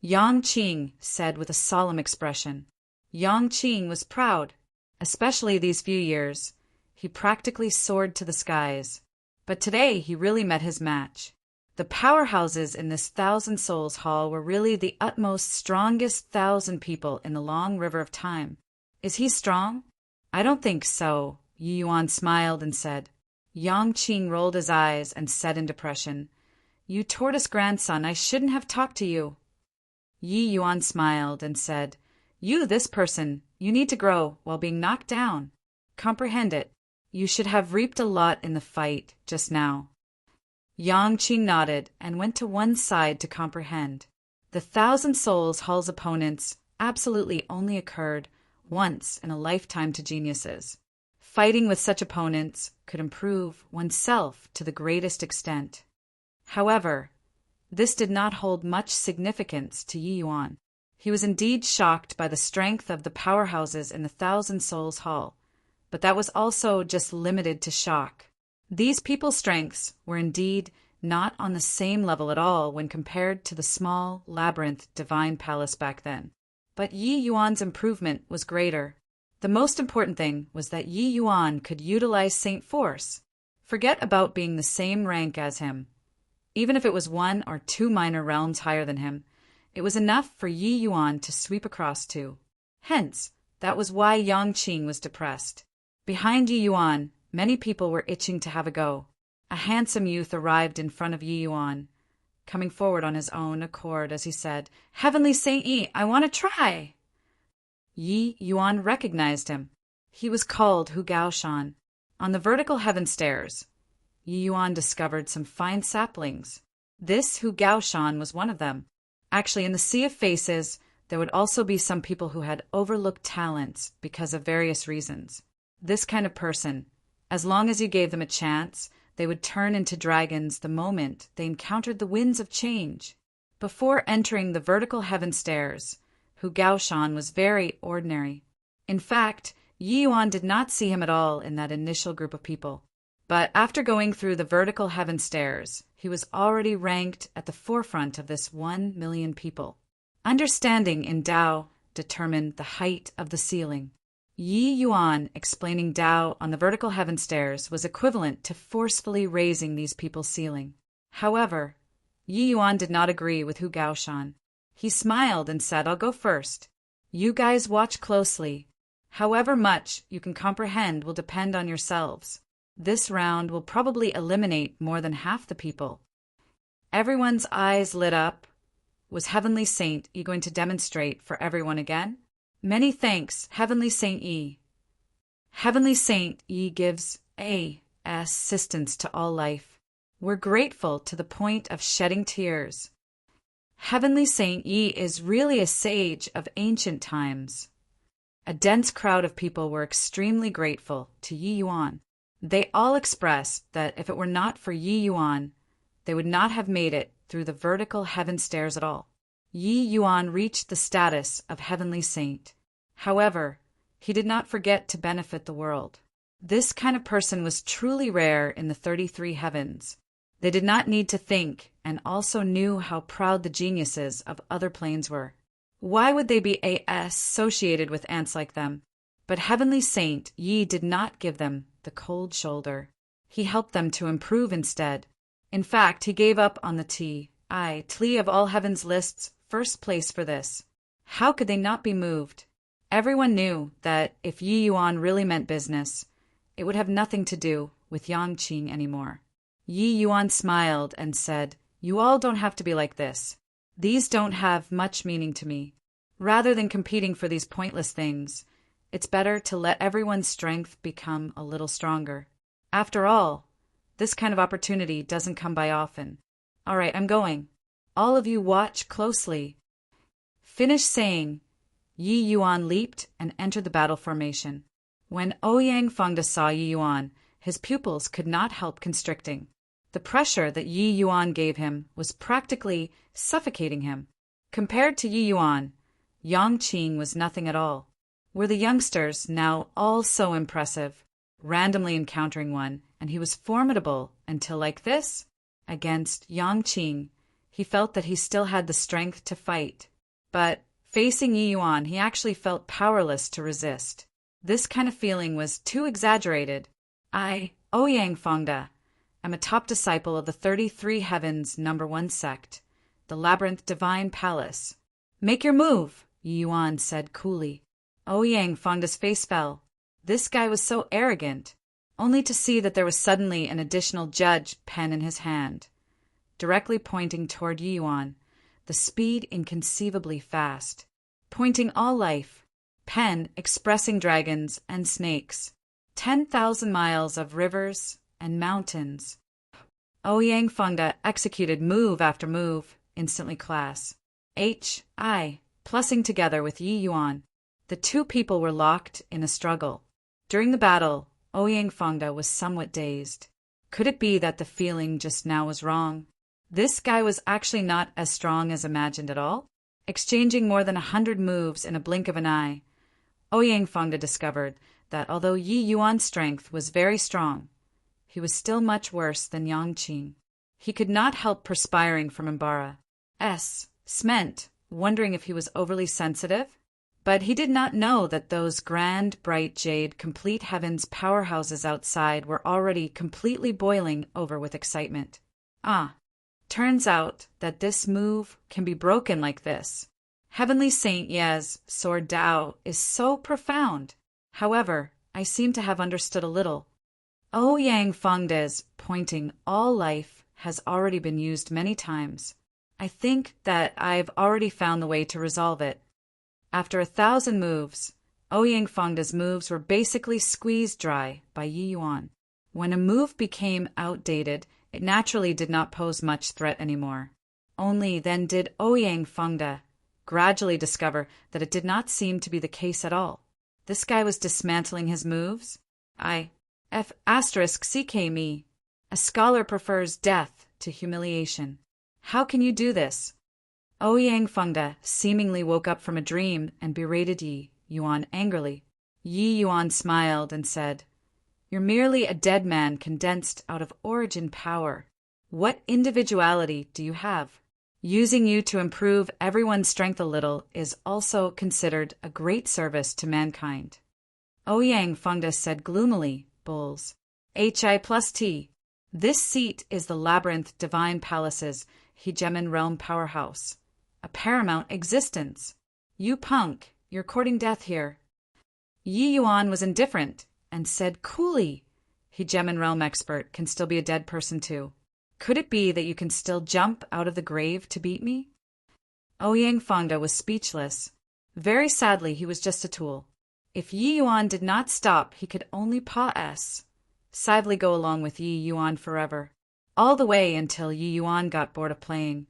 Yang Qing said with a solemn expression. Yang Qing was proud, especially these few years. He practically soared to the skies. But today he really met his match. The powerhouses in this Thousand Souls Hall were really the utmost strongest 1000 people in the long river of time. Is he strong? I don't think so, Yi Yuan smiled and said. Yang Qing rolled his eyes and said in depression, "You tortoise grandson, I shouldn't have talked to you." Yi Yuan smiled and said, "You, this person, you need to grow while being knocked down. Comprehend it. You should have reaped a lot in the fight just now." Yang Qing nodded and went to one side to comprehend. The Thousand Souls Hall's opponents absolutely only occurred once in a lifetime to geniuses. Fighting with such opponents could improve oneself to the greatest extent. However, this did not hold much significance to Yi Yuan. He was indeed shocked by the strength of the powerhouses in the Thousand Souls Hall, but that was also just limited to shock. These people's strengths were indeed not on the same level at all when compared to the small labyrinth divine palace back then. But Yi Yuan's improvement was greater. The most important thing was that Yi Yuan could utilize Saint Force. Forget about being the same rank as him. Even if it was 1 or 2 minor realms higher than him, it was enough for Yi Yuan to sweep across to. Hence, that was why Yang Qing was depressed. Behind Yi Yuan, many people were itching to have a go. A handsome youth arrived in front of Yi Yuan, coming forward on his own accord as he said, "Heavenly Saint Yi, I want to try." Yi Yuan recognized him. He was called Hu Gaoshan. On the vertical heaven stairs, Yi Yuan discovered some fine saplings. This Hu Gaoshan was one of them. Actually, in the sea of faces, there would also be some people who had overlooked talents because of various reasons. This kind of person, as long as you gave them a chance, they would turn into dragons the moment they encountered the winds of change. Before entering the vertical heaven stairs, Hu Gaoshan was very ordinary. In fact, Yi Yuan did not see him at all in that initial group of people. But after going through the vertical heaven stairs, he he was already ranked at the forefront of this 1,000,000 people. Understanding in Tao determined the height of the ceiling. Yi Yuan explaining Tao on the vertical heaven stairs was equivalent to forcefully raising these people's ceiling. However, Yi Yuan did not agree with Hu Gaoshan. He smiled and said, "I'll go first. You guys watch closely. However much you can comprehend will depend on yourselves. This round will probably eliminate more than half the people." Everyone's eyes lit up. Was Heavenly Saint Yi going to demonstrate for everyone again? Many thanks, Heavenly Saint Yi. Heavenly Saint Yi gives assistance to all life. We're grateful to the point of shedding tears. Heavenly Saint Yi is really a sage of ancient times. A dense crowd of people were extremely grateful to Yi Yuan. They all expressed that if it were not for Yi Yuan, they would not have made it through the vertical heaven stairs at all. Yi Yuan reached the status of Heavenly Saint. However, he did not forget to benefit the world. This kind of person was truly rare in the 33 heavens. They did not need to think and also knew how proud the geniuses of other planes were. Why would they be associated with ants like them? But Heavenly Saint Yi did not give them the cold shoulder. He helped them to improve instead. In fact, he gave up on the Tli of all heavens lists first place for this. How could they not be moved? Everyone knew that if Yi Yuan really meant business, it would have nothing to do with Yangqing anymore. Yi Yuan smiled and said, "You all don't have to be like this. These don't have much meaning to me. Rather than competing for these pointless things, it's better to let everyone's strength become a little stronger. After all, this kind of opportunity doesn't come by often. All right, I'm going. All of you watch closely." Finished saying, Yi Yuan leaped and entered the battle formation. When Ouyang Fengde saw Yi Yuan, his pupils could not help constricting. The pressure that Yi Yuan gave him was practically suffocating him. Compared to Yi Yuan, Yangqing was nothing at all. Were the youngsters now all so impressive, randomly encountering one, and he was formidable until like this? Against Yangqing, he felt that he still had the strength to fight. But facing Yi Yuan, he actually felt powerless to resist. This kind of feeling was too exaggerated. I, Ouyang Fengde, am a top disciple of the 33 Heavens #1 sect, the Labyrinth Divine Palace. "Make your move," Yi Yuan said coolly. Ouyang Fengde's face fell. This guy was so arrogant, only to see that there was suddenly an additional judge pen in his hand, directly pointing toward Yi Yuan, the speed inconceivably fast, pointing all life, pen expressing dragons and snakes, 10,000 miles of rivers and mountains. Ouyang Fengde executed move after move, instantly class. Plussing together with Yi Yuan. The two people were locked in a struggle. During the battle, Ouyang Fengde was somewhat dazed. Could it be that the feeling just now was wrong? This guy was actually not as strong as imagined at all. Exchanging more than 100 moves in a blink of an eye, Ouyang Fengde discovered that although Yi Yuan's strength was very strong, he was still much worse than Yangqing. He could not help perspiring from embarrassment, wondering if he was overly sensitive. But he did not know that those grand, bright jade, complete heavens powerhouses outside were already completely boiling over with excitement. Turns out that this move can be broken like this. Heavenly Saint Ye's sword Tao is so profound. However, I seem to have understood a little. Ouyang Fengde's pointing all life has already been used many times. I think that I've already found the way to resolve it. After 1,000 moves, Ouyang Fengde's moves were basically squeezed dry by Yi Yuan. When a move became outdated, it naturally did not pose much threat anymore. Only then did Ouyang Fengde gradually discover that it did not seem to be the case at all. This guy was dismantling his moves. CK me. A scholar prefers death to humiliation. How can you do this? Ouyang Fengde seemingly woke up from a dream and berated Yi Yuan angrily. Yi Yuan smiled and said, "You're merely a dead man condensed out of origin power. What individuality do you have? Using you to improve everyone's strength a little is also considered a great service to mankind. Ouyang Fengda said gloomily, Bulls. Hi plus T. This seat is the labyrinth divine palaces, hegemon realm powerhouse. A paramount existence. You punk, you're courting death here. Yi Yuan was indifferent and said coolly, hegemon realm expert can still be a dead person too. Could it be that you can still jump out of the grave to beat me? Ouyang Fengda was speechless. Very sadly, he was just a tool. If Yi Yuan did not stop, he could only sadly go along with Yi Yuan forever, all the way until Yi Yuan got bored of playing,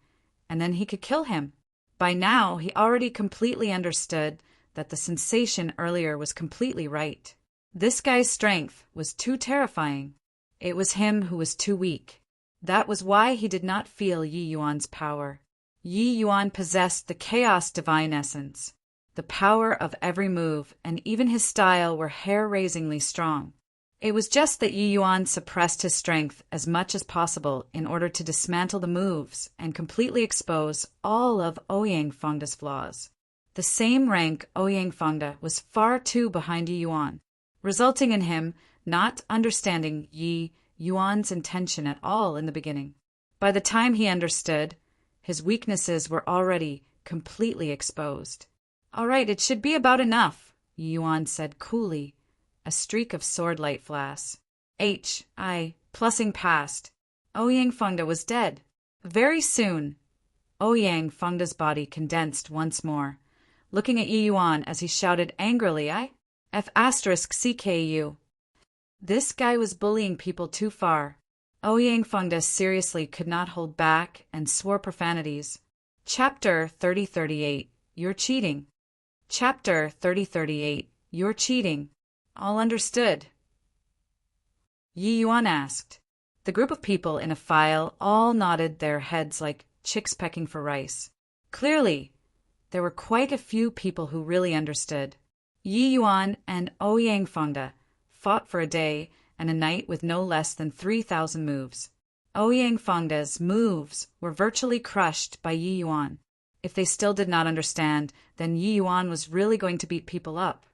and then he could kill him. By now, he already completely understood that the sensation earlier was completely right. This guy's strength was too terrifying. It was him who was too weak. That was why he did not feel Yi Yuan's power. Yi Yuan possessed the chaos divine essence. The power of every move and even his style were hair-raisingly strong. It was just that Yi Yuan suppressed his strength as much as possible in order to dismantle the moves and completely expose all of Ouyang Fengda's flaws. The same rank Ouyang Fengda was far too behind Yi Yuan, resulting in him not understanding Yi Yuan's intention at all in the beginning. By the time he understood, his weaknesses were already completely exposed. All right, it should be about enough, Yi Yuan said coolly. A streak of sword-light flashed. Plussing past. Ouyang Fengda was dead. Very soon, Ouyang Fengda's body condensed once more, looking at Yi Yuan as he shouted angrily, F***CKU. This guy was bullying people too far. Ouyang Fengda seriously could not hold back and swore profanities. Chapter 3038. You're cheating. Chapter 3038. You're cheating. All understood. Yi Yuan asked. The group of people in a file all nodded their heads like chicks pecking for rice. Clearly, there were quite a few people who really understood. Yi Yuan and Ouyang Fengda fought for a day and a night with no less than 3,000 moves. Ouyang Fengda's moves were virtually crushed by Yi Yuan. If they still did not understand, then Yi Yuan was really going to beat people up.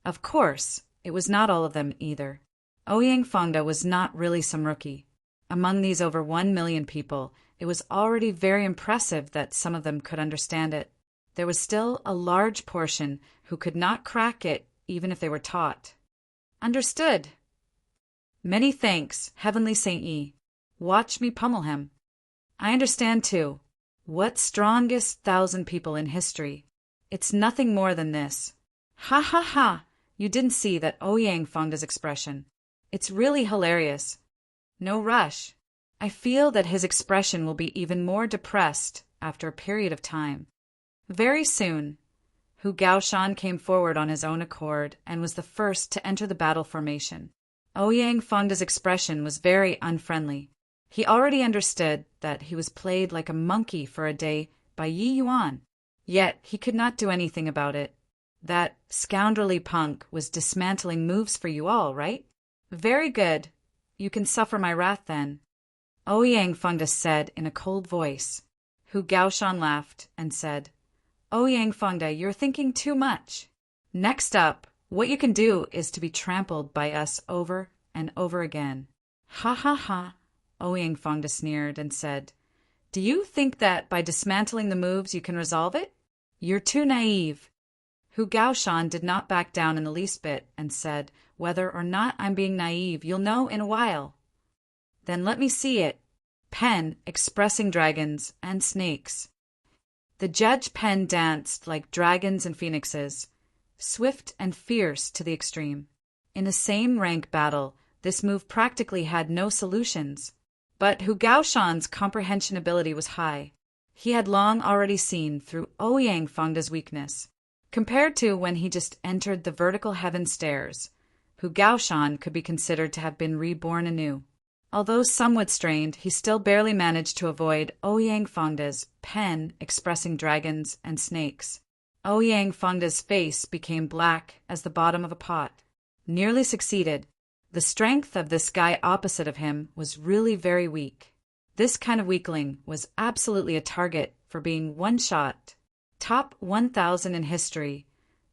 Of course, it was not all of them either. Ouyang Fengda was not really some rookie. Among these over 1 million people, it was already very impressive that some of them could understand it. There was still a large portion who could not crack it even if they were taught. Understood. Many thanks, Heavenly Saint Yi. Watch me pummel him. I understand too. What strongest 1,000 people in history? It's nothing more than this. Ha ha ha! You didn't see that Ouyang Fengda's expression. It's really hilarious. No rush. I feel that his expression will be even more depressed after a period of time. Very soon, Hu Gaoshan came forward on his own accord and was the first to enter the battle formation. Ouyang Fengda's expression was very unfriendly. He already understood that he was played like a monkey for a day by Yi Yuan, yet he could not do anything about it. That scoundrelly punk was dismantling moves for you all, right? Very good. You can suffer my wrath then. Ouyang Fengda said in a cold voice. Hu Gaoshan laughed and said, Ouyang Fengda, you're thinking too much. Next up, what you can do is to be trampled by us over and over again. Ha ha ha, Ouyang Fengda sneered and said, do you think that by dismantling the moves you can resolve it? You're too naive. Hu Gaoshan did not back down in the least bit and said, whether or not I'm being naive, you'll know in a while. Then let me see it. Pen expressing dragons and snakes. The judge pen danced like dragons and phoenixes, swift and fierce to the extreme. In the same rank battle, this move practically had no solutions. But Hu Gaoshan's comprehension ability was high. He had long already seen through Ouyang Fengda's weakness. Compared to when he just entered the vertical heaven stairs, Hu Gaoshan could be considered to have been reborn anew. Although somewhat strained, he still barely managed to avoid Ouyang Fengda's pen expressing dragons and snakes. Ouyang Fengda's face became black as the bottom of a pot. Nearly succeeded. The strength of this guy opposite of him was really very weak. This kind of weakling was absolutely a target for being one-shot. Top 1,000 in history.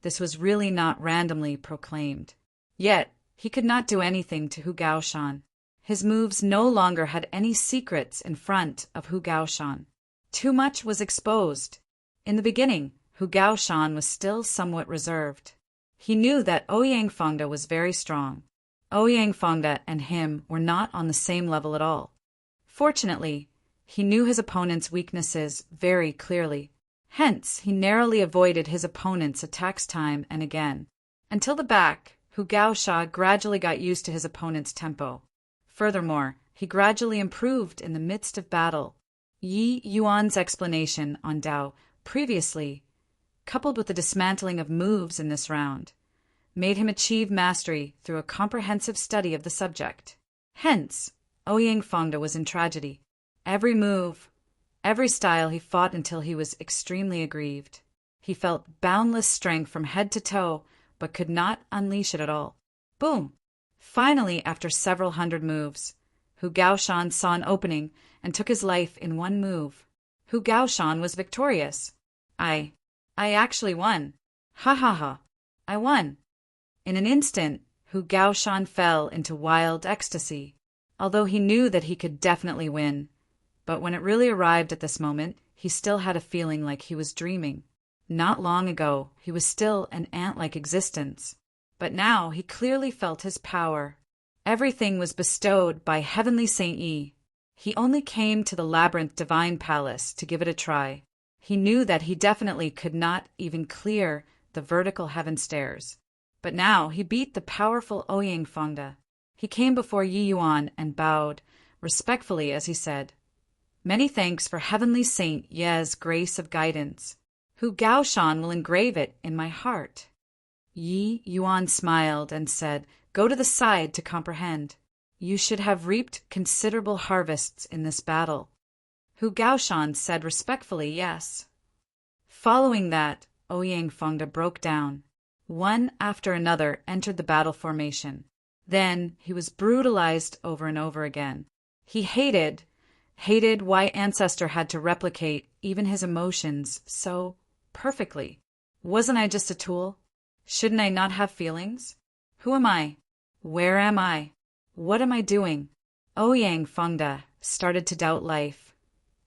This was really not randomly proclaimed. Yet, he could not do anything to Hu Gaoshan. His moves no longer had any secrets in front of Hu Gaoshan. Too much was exposed. In the beginning, Hu Gaoshan was still somewhat reserved. He knew that Ouyang Fengde was very strong. Ouyang Fengde and him were not on the same level at all. Fortunately, he knew his opponent's weaknesses very clearly. Hence, he narrowly avoided his opponent's attacks time and again. Until the back, Hu Gaoshan gradually got used to his opponent's tempo. Furthermore, he gradually improved in the midst of battle. Yi Yuan's explanation on Dao previously, coupled with the dismantling of moves in this round, made him achieve mastery through a comprehensive study of the subject. Hence, Ouyang Fengde was in tragedy. Every move, every style he fought until he was extremely aggrieved. He felt boundless strength from head to toe, but could not unleash it at all. Boom! Finally, after several hundred moves, Hu Gaoshan saw an opening and took his life in one move. Hu Gaoshan was victorious. I actually won. Ha ha ha. I won. In an instant, Hu Gaoshan fell into wild ecstasy, although he knew that he could definitely win. But when it really arrived at this moment, he still had a feeling like he was dreaming. Not long ago, he was still an ant-like existence, but now he clearly felt his power. Everything was bestowed by Heavenly Saint Yi. He only came to the Labyrinth Divine Palace to give it a try. He knew that he definitely could not even clear the vertical heaven stairs. But now he beat the powerful Ouyang Fengde. He came before Yi Yuan and bowed respectfully as he said, "Many thanks for Heavenly Saint Ye's grace of guidance. Hu Gaoshan will engrave it in my heart." Yi Yuan smiled and said, "Go to the side to comprehend. You should have reaped considerable harvests in this battle." Hu Gaoshan said respectfully, "Yes." Following that, Ouyang Fengde broke down. One after another entered the battle formation. Then he was brutalized over and over again. He hated why Ancestor had to replicate even his emotions so perfectly. Wasn't I just a tool? Shouldn't I not have feelings? Who am I? Where am I? What am I doing? Ouyang Fengde started to doubt life,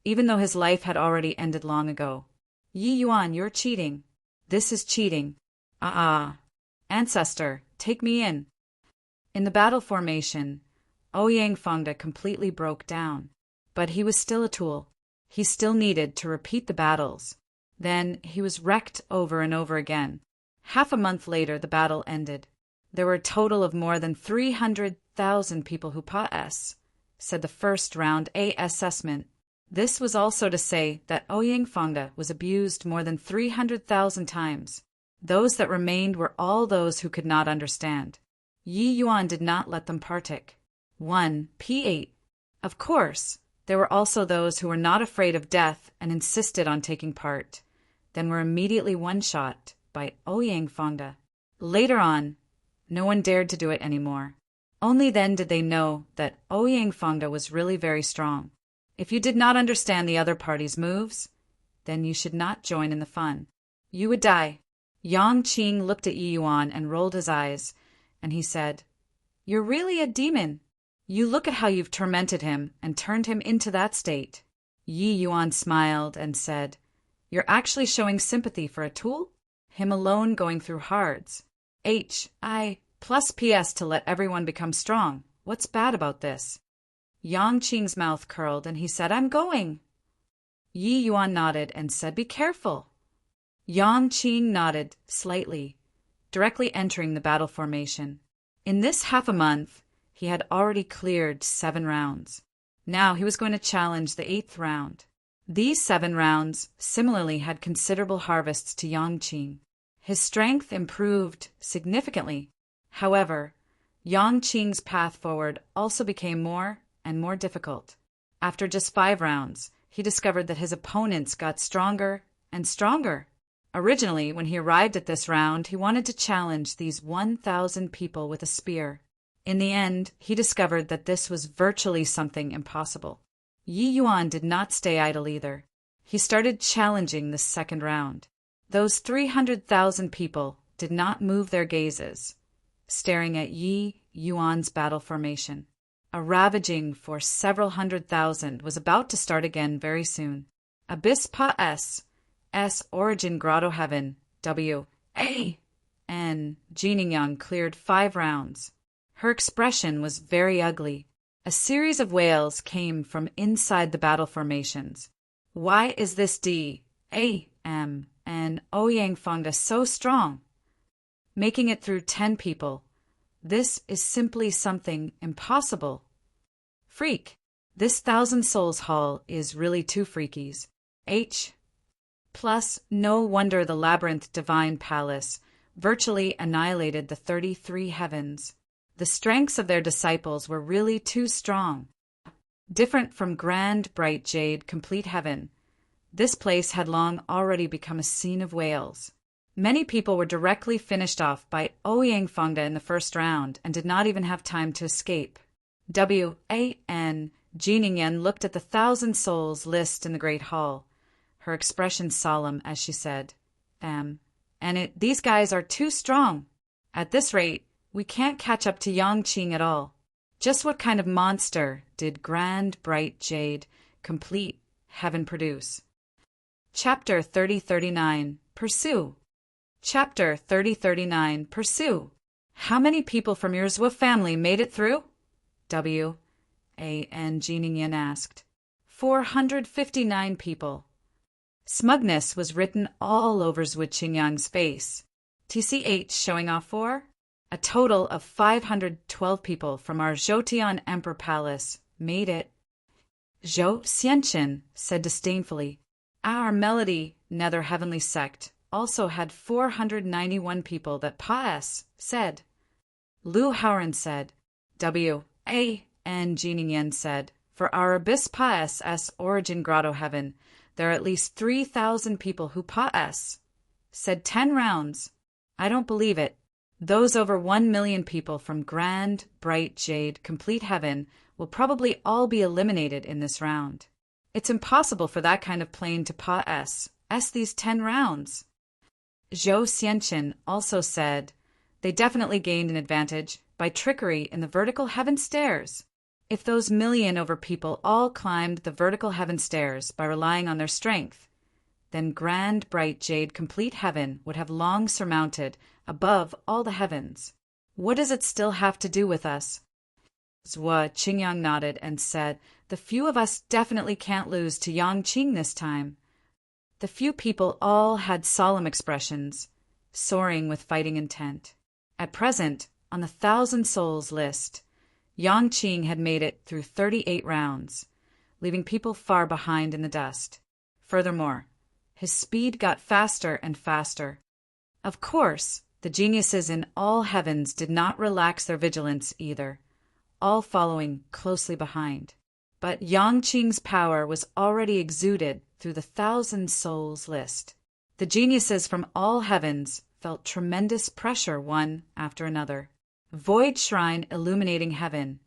even though his life had already ended long ago. "Yi Yuan, you're cheating. This is cheating. Ancestor, take me in." In the battle formation, Ouyang Fengde completely broke down. But he was still a tool. He still needed to repeat the battles. Then he was wrecked over and over again. Half a month later, the battle ended. There were a total of more than 300,000 people who passed, said the first round A assessment. This was also to say that Ouyang Fengde was abused more than 300,000 times. Those that remained were all those who could not understand. Yi Yuan did not let them partake. 1 P8. Of course, there were also those who were not afraid of death and insisted on taking part, then were immediately one-shot by Ouyang Fengde. Later on, no one dared to do it anymore. Only then did they know that Ouyang Fengde was really very strong. If you did not understand the other party's moves, then you should not join in the fun. You would die. Yang Qing looked at Yi Yuan and rolled his eyes, and he said, "You're really a demon. You look at how you've tormented him and turned him into that state." Yi Yuan smiled and said, "You're actually showing sympathy for a tool? Him alone going through hards. HI plus PS to let everyone become strong. What's bad about this?" Yang Qing's mouth curled and he said, "I'm going." Yi Yuan nodded and said, "Be careful." Yang Qing nodded slightly, directly entering the battle formation. In this half a month, he had already cleared 7 rounds. Now he was going to challenge the 8th round. These 7 rounds similarly had considerable harvests to Yang Qing. His strength improved significantly. However, Yang Qing's path forward also became more and more difficult. After just 5 rounds, he discovered that his opponents got stronger and stronger. Originally, when he arrived at this round, he wanted to challenge these 1,000 people with a spear. In the end, he discovered that this was virtually something impossible. Yi Yuan did not stay idle either. He started challenging the second round. Those 300,000 people did not move their gazes, staring at Yi Yuan's battle formation. A ravaging for several 100,000 was about to start again very soon. Abyss Pa S. Origin Grotto Heaven, W. A. N. Jiningyang cleared 5 rounds. Her expression was very ugly. A series of wails came from inside the battle formations. Why is this D. A. M. and Ouyang Fangda so strong? Making it through 10 people. This is simply something impossible. Freak. This 1,000 Souls Hall is really two freakies. H. Plus, no wonder the Labyrinth Divine Palace virtually annihilated the 33 heavens. The strengths of their disciples were really too strong. Different from Grand Bright Jade Complete Heaven, this place had long already become a scene of wails. Many people were directly finished off by Ouyang Fangda in the first round and did not even have time to escape. W.A.N. Jiningyang looked at the 1,000 souls list in the Great Hall, her expression solemn as she said, these guys are too strong. At this rate, we can't catch up to Yangqing at all. Just what kind of monster did Grand Bright Jade Complete Heaven produce? Chapter 3039, Pursue. Chapter 3039, Pursue. How many people from your Zhou family made it through? W.A.N. Jiningyang asked. 459 people. Smugness was written all over Zhou Qingyang's face. TCH showing off for? A total of 512 people from our Zhoutian Emperor Palace made it. Zhou Xianqin said disdainfully, our Melody Nether Heavenly Sect also had 491 people that Pa-S said. Lu Haoran said. W.A.N. Jiningyang said, for our Abyss Pa-S Origin Grotto Heaven, there are at least 3,000 people who Pa-S said 10 rounds. I don't believe it. Those over 1 million people from Grand Bright Jade Complete Heaven will probably all be eliminated in this round. It's impossible for that kind of plane to Pa-S these 10 rounds. Zhou Xianqin also said they definitely gained an advantage by trickery in the vertical heaven stairs. If those million over people all climbed the vertical heaven stairs by relying on their strength, then Grand Bright Jade Complete Heaven would have long surmounted above all the heavens. What does it still have to do with us? Zhou Qingyang nodded and said, the few of us definitely can't lose to Yangqing this time. The few people all had solemn expressions, soaring with fighting intent. At present, on the 1,000 souls list, Yangqing had made it through 38 rounds, leaving people far behind in the dust. Furthermore, his speed got faster and faster. Of course, the geniuses in all heavens did not relax their vigilance either, all following closely behind. But Yangqing's power was already exuded through the 1,000 souls list. The geniuses from all heavens felt tremendous pressure one after another. Void Shrine illuminating heaven.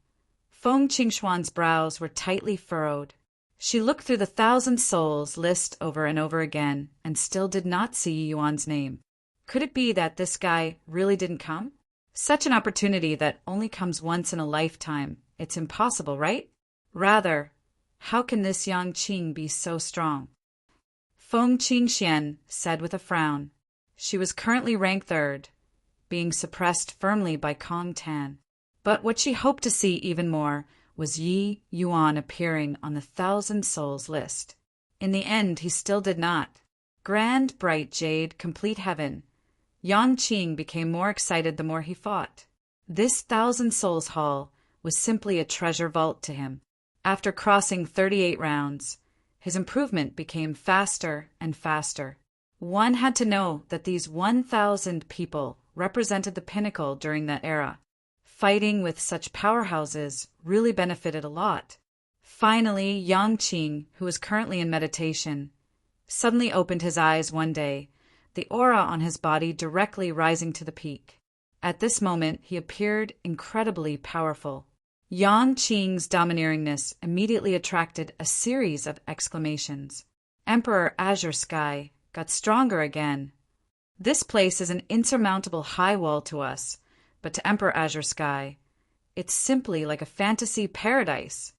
Feng Qingshuan's brows were tightly furrowed. She looked through the 1,000 souls list over and over again and still did not see Yuan's name. Could it be that this guy really didn't come? Such an opportunity that only comes once in a lifetime. It's impossible, right? Rather, how can this Yangqing be so strong? Feng Qingxian said with a frown. She was currently ranked 3rd, being suppressed firmly by Kong Tan. But what she hoped to see even more was Yi Yuan appearing on the 1,000 souls list. In the end, he still did not. Grand Bright Jade Complete Heaven. Yangqing became more excited the more he fought. This 1,000 souls hall was simply a treasure vault to him. After crossing 38 rounds, his improvement became faster and faster. One had to know that these 1,000 people represented the pinnacle during that era. Fighting with such powerhouses really benefited a lot. Finally, Yangqing, who was currently in meditation, suddenly opened his eyes one day, the aura on his body directly rising to the peak. At this moment, he appeared incredibly powerful. Yang Qing's domineeringness immediately attracted a series of exclamations. Emperor Azure Sky got stronger again. This place is an insurmountable high wall to us, but to Emperor Azure Sky, it's simply like a fantasy paradise.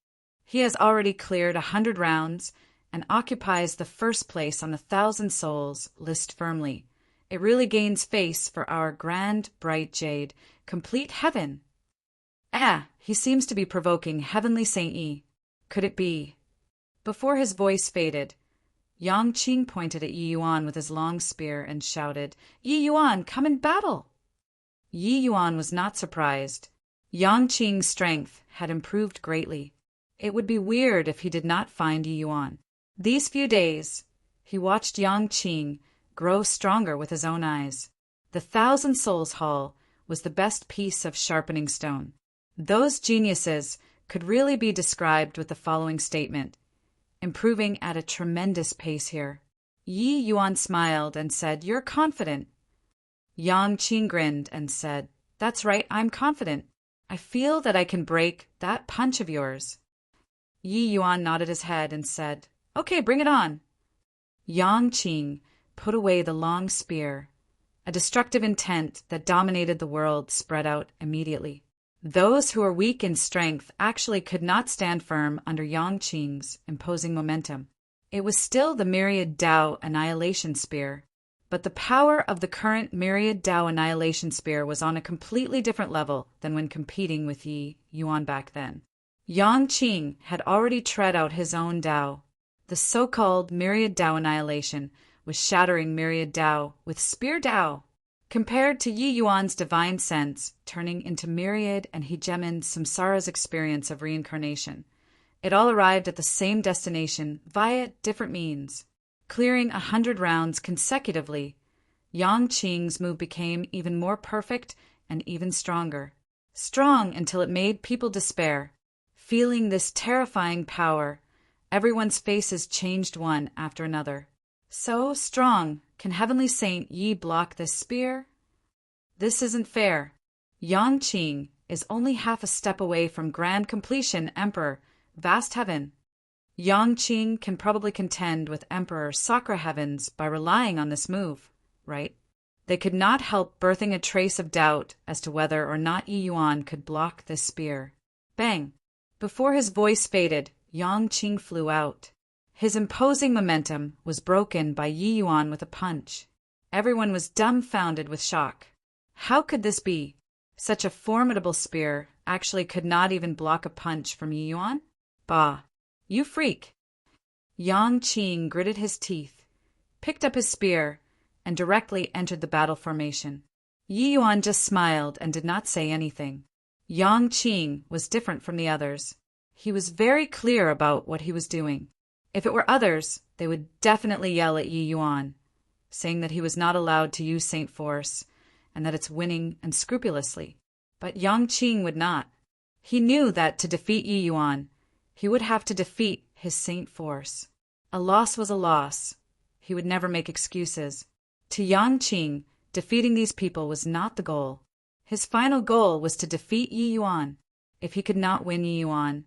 He has already cleared 100 rounds and occupies the first place on the 1,000 Souls list firmly. It really gains face for our grand, bright jade, complete heaven. He seems to be provoking Heavenly Saint Yi. Could it be? Before his voice faded, Yang Qing pointed at Yi Yuan with his long spear and shouted, "Yi Yuan, come and battle!" Yi Yuan was not surprised. Yang Qing's strength had improved greatly. It would be weird if he did not find Yi Yuan. These few days, he watched Yang Qing grow stronger with his own eyes. The 1,000 Souls Hall was the best piece of sharpening stone. Those geniuses could really be described with the following statement: improving at a tremendous pace here. Yi Yuan smiled and said, "You're confident." Yang Qing grinned and said, "That's right, I'm confident. I feel that I can break that punch of yours." Yi Yuan nodded his head and said, "Okay, bring it on." Yang Qing put away the long spear. A destructive intent that dominated the world spread out immediately. Those who were weak in strength actually could not stand firm under Yang Qing's imposing momentum. It was still the Myriad Dao Annihilation Spear, but the power of the current Myriad Dao Annihilation Spear was on a completely different level than when competing with Yi Yuan back then. Yang Qing had already tread out his own Dao. The so-called Myriad Dao Annihilation was shattering Myriad Dao with Spear Dao. Compared to Yi Yuan's divine sense, turning into Myriad and Hegemon Samsara's experience of reincarnation, it all arrived at the same destination via different means. Clearing 100 rounds consecutively, Yang Qing's move became even more perfect and even stronger. Strong until it made people despair. Feeling this terrifying power, everyone's faces changed one after another. So strong, can Heavenly Saint Yi block this spear? This isn't fair. Yang Qing is only half a step away from grand completion, Emperor, vast heaven. Yang Qing can probably contend with Emperor Sakura Heavens by relying on this move, right? They could not help birthing a trace of doubt as to whether or not Yi Yuan could block this spear. Bang! Before his voice faded, Yang Qing flew out. His imposing momentum was broken by Yi Yuan with a punch. Everyone was dumbfounded with shock. How could this be? Such a formidable spear actually could not even block a punch from Yi Yuan? Bah! You freak! Yang Qing gritted his teeth, picked up his spear, and directly entered the battle formation. Yi Yuan just smiled and did not say anything. Yang Qing was different from the others. He was very clear about what he was doing. If it were others, they would definitely yell at Yi Yuan, saying that he was not allowed to use Saint Force and that it's winning unscrupulously. But Yang Qing would not. He knew that to defeat Yi Yuan, he would have to defeat his Saint Force. A loss was a loss. He would never make excuses. To Yang Qing, defeating these people was not the goal. His final goal was to defeat Yi Yuan. If he could not win Yi Yuan,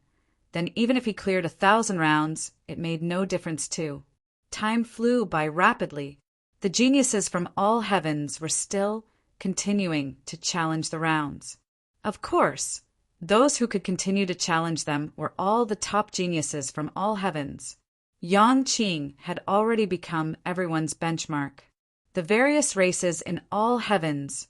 then even if he cleared 1,000 rounds, it made no difference too. Time flew by rapidly. The geniuses from all heavens were still continuing to challenge the rounds. Of course, those who could continue to challenge them were all the top geniuses from all heavens. Yang Qing had already become everyone's benchmark. The various races in all heavens,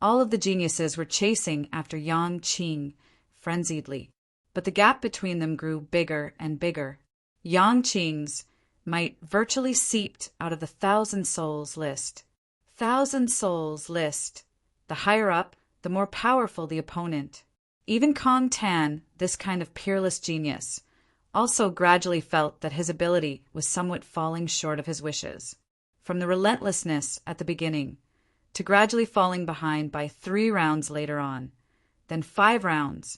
all of the geniuses were chasing after Yang Qing frenziedly. But the gap between them grew bigger and bigger. Yang Qing's might virtually seeped out of the 1,000 Souls list. 1,000 Souls list. The higher up, the more powerful the opponent. Even Kong Tan, this kind of peerless genius, also gradually felt that his ability was somewhat falling short of his wishes. From the relentlessness at the beginning, to gradually falling behind by 3 rounds later on, then 5 rounds,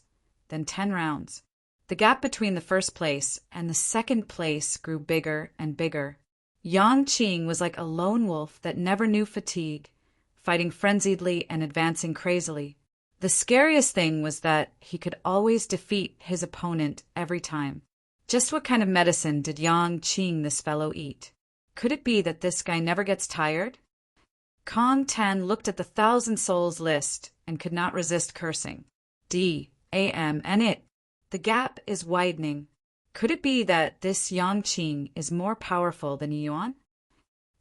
then 10 rounds. The gap between the first place and the second place grew bigger and bigger. Yang Qing was like a lone wolf that never knew fatigue, fighting frenziedly and advancing crazily. The scariest thing was that he could always defeat his opponent every time. Just what kind of medicine did Yang Qing this fellow eat? Could it be that this guy never gets tired? Kong Tan looked at the Thousand Souls list and could not resist cursing. D-A-M and it. The gap is widening. Could it be that this Yang Qing is more powerful than Yuan?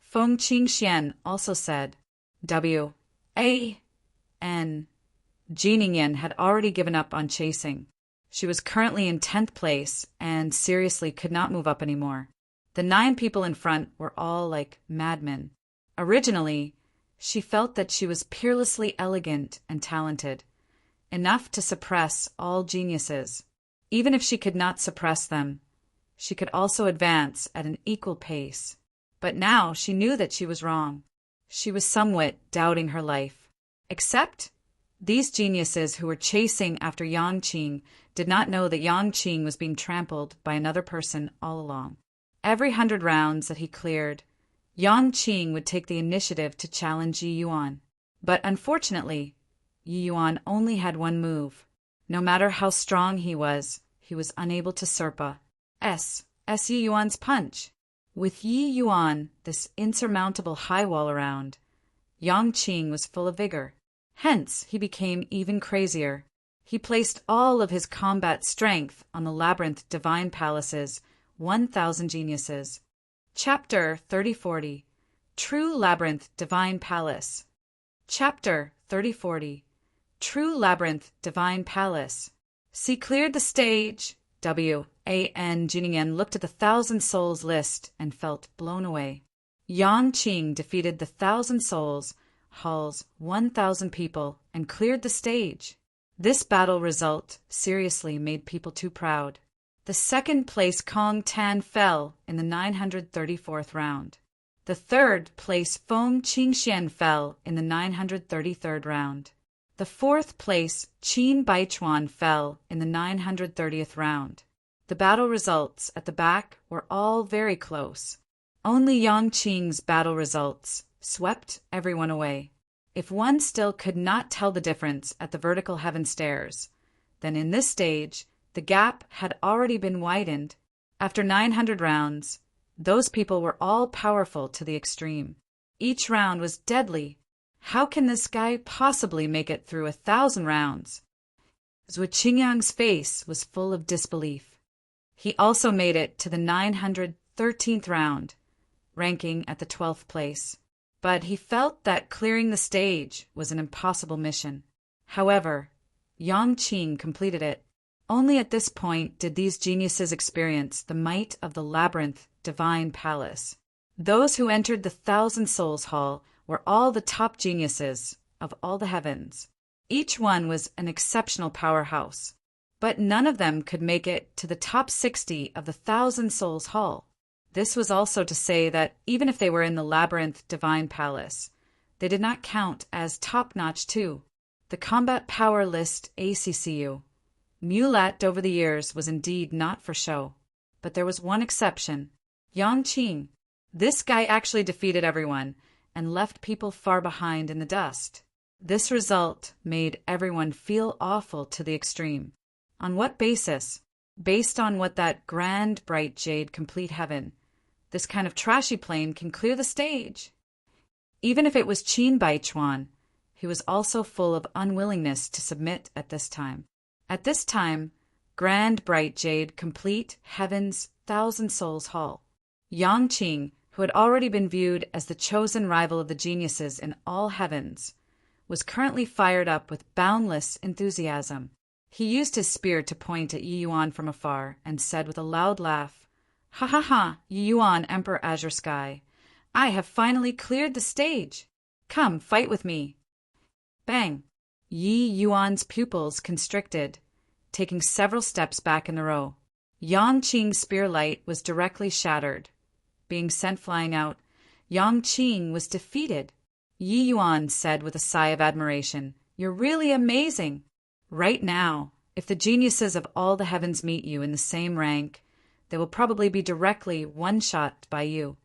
Feng Qingxian also said, W-A-N. Jiningen had already given up on chasing. She was currently in 10th place and seriously could not move up anymore. The 9 people in front were all like madmen. Originally, she felt that she was peerlessly elegant and talented, enough to suppress all geniuses. Even if she could not suppress them, she could also advance at an equal pace. But now she knew that she was wrong. She was somewhat doubting her life. Except these geniuses who were chasing after Yang Qing did not know that Yang Qing was being trampled by another person all along. Every 100 rounds that he cleared, Yang Qing would take the initiative to challenge Yi Yuan. But unfortunately, Yi Yuan only had one move. No matter how strong he was unable to surpa Yi Yuan's punch. With Yi Yuan, this insurmountable high wall around, Yang Qing was full of vigor. Hence, he became even crazier. He placed all of his combat strength on the Labyrinth Divine Palace's 1,000 geniuses. Chapter 3040 True Labyrinth Divine Palace. Chapter 3040 True Labyrinth Divine Palace. She cleared the stage. W-A-N Jiningen looked at the Thousand Souls list and felt blown away. Yang Qing defeated the Thousand Souls Hall's 1,000 people and cleared the stage. This battle result seriously made people too proud. The second place Kong Tan fell in the 934th round. The third place Feng Qingxian fell in the 933rd round. The fourth place Qin Baichuan fell in the 930th round. The battle results at the back were all very close. Only Yang Qing's battle results swept everyone away. If one still could not tell the difference at the vertical heaven stairs, then in this stage the gap had already been widened. After 900 rounds, those people were all powerful to the extreme. Each round was deadly. How can this guy possibly make it through 1,000 rounds? Zhu Qingyang's face was full of disbelief. He also made it to the 913th round, ranking at the 12th place. But he felt that clearing the stage was an impossible mission. However, Yang Qing completed it. Only at this point did these geniuses experience the might of the Labyrinth Divine Palace. Those who entered the Thousand Souls Hall were all the top geniuses of all the heavens. Each one was an exceptional powerhouse, but none of them could make it to the top 60 of the Thousand Souls Hall. This was also to say that even if they were in the Labyrinth Divine Palace, they did not count as top-notch too. The Combat Power List ACCU, Mulat over the years, was indeed not for show. But there was one exception, Yang Qing. This guy actually defeated everyone and left people far behind in the dust. This result made everyone feel awful to the extreme. On what basis? Based on what that grand, bright jade complete heaven, this kind of trashy plane can clear the stage. Even if it was Qin Baichuan, he was also full of unwillingness to submit at this time. At this time, grand, bright jade complete heaven's Thousand Souls Hall. Yang Qing, who had already been viewed as the chosen rival of the geniuses in all heavens, was currently fired up with boundless enthusiasm. He used his spear to point at Yi Yuan from afar and said with a loud laugh, "Ha ha ha, Yi Yuan, Emperor Azure Sky, I have finally cleared the stage. Come, fight with me." Bang! Yi Yuan's pupils constricted, taking several steps back in the row. Yang Qing's spear light was directly shattered. Being sent flying out, Yang Qing was defeated. Yi Yuan said with a sigh of admiration, "You're really amazing. Right now, if the geniuses of all the heavens meet you in the same rank, they will probably be directly one-shot by you."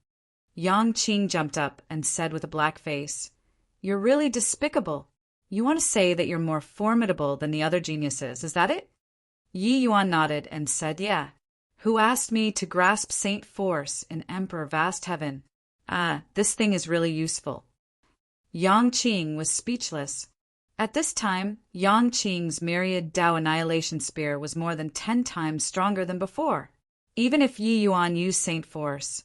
Yang Qing jumped up and said with a black face, "You're really despicable. You want to say that you're more formidable than the other geniuses, is that it? Yi Yuan nodded and said, yeah. Who asked me to grasp Saint Force in Emperor Vast Heaven? Ah, this thing is really useful. Yang Qing was speechless. At this time, Yang Qing's myriad Dao Annihilation Spear was more than 10 times stronger than before. Even if Yi Yuan used Saint Force,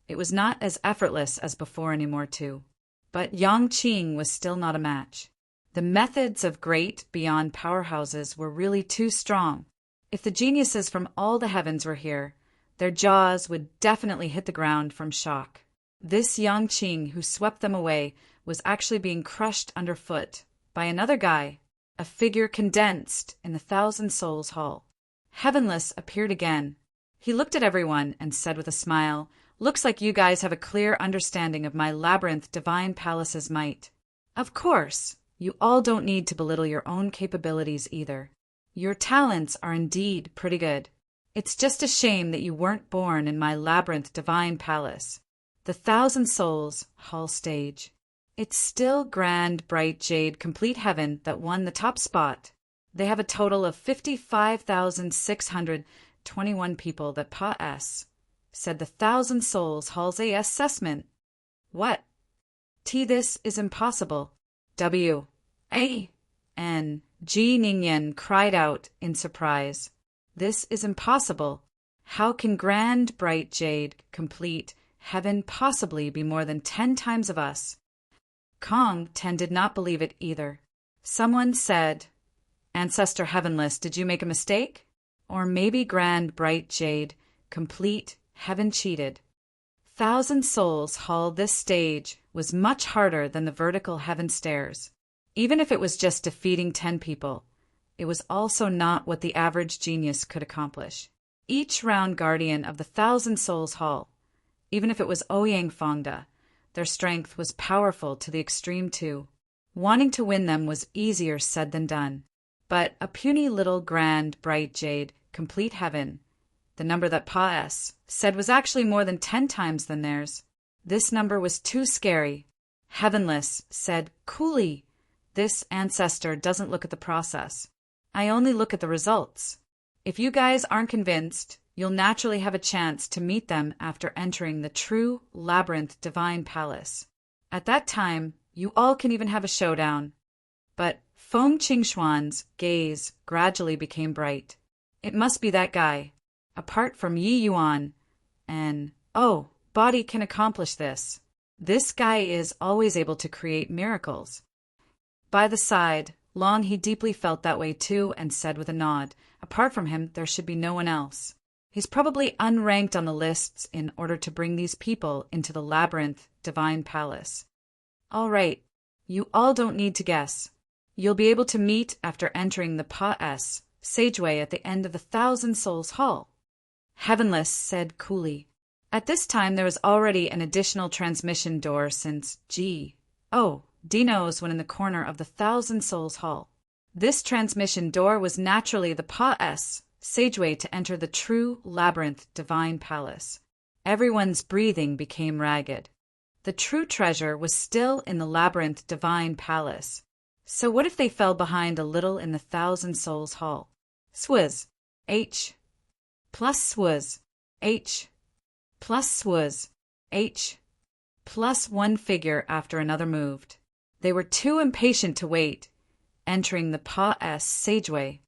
it was not as effortless as before anymore too. But Yang Qing was still not a match. The methods of great, beyond powerhouses were really too strong. If the geniuses from all the heavens were here, their jaws would definitely hit the ground from shock. This Yang Qing who swept them away was actually being crushed underfoot by another guy, a figure condensed in the Thousand Souls Hall. Heavenless appeared again. He looked at everyone and said with a smile, "Looks like you guys have a clear understanding of my labyrinth divine palace's might. Of course, you all don't need to belittle your own capabilities either. Your talents are indeed pretty good. It's just a shame that you weren't born in my labyrinth divine palace, the Thousand Souls Hall stage. It's still grand, bright jade, complete heaven that won the top spot. They have a total of 55,621 people that pass," said the Thousand Souls Hall's assessment. What? This is impossible. W.A.N. Ji Ningyan cried out in surprise. This is impossible. How can grand, bright jade, complete heaven possibly be more than 10 times of us? Kong Ten did not believe it either. Someone said, "Ancestor Heavenless, did you make a mistake? Or maybe grand, bright jade, complete heaven cheated." Thousand Souls Hall, this stage was much harder than the vertical heaven stairs. Even if it was just defeating 10 people, it was also not what the average genius could accomplish. Each round guardian of the Thousand Souls Hall, even if it was Ouyang Fangda, their strength was powerful to the extreme too. Wanting to win them was easier said than done. But a puny little grand, bright jade, complete heaven, the number that Pa-S said was actually more than 10 times than theirs. This number was too scary. Heavenless said coolly, "This ancestor doesn't look at the process. I only look at the results. If you guys aren't convinced, you'll naturally have a chance to meet them after entering the true labyrinth divine palace. At that time, you all can even have a showdown." But Feng Qingxuan's gaze gradually became bright. It must be that guy. Apart from Yi Yuan and, oh, body can accomplish this. This guy is always able to create miracles. By the side, Long he deeply felt that way too and said with a nod, apart from him there should be no one else. He's probably unranked on the lists in order to bring these people into the labyrinth divine palace. All right, you all don't need to guess. You'll be able to meet after entering the Pa-S sageway at the end of the Thousand Souls Hall. Heavenless said coolly. At this time there was already an additional transmission door since D knows when in the corner of the Thousand Souls Hall. This transmission door was naturally the Pa-S sageway to enter the true labyrinth divine palace. Everyone's breathing became ragged. The true treasure was still in the labyrinth divine palace. So what if they fell behind a little in the Thousand Souls Hall? Swizz. H. Plus swizz. H. Plus swizz. H. Plus one figure after another moved. They were too impatient to wait, entering the Pa-S sageway.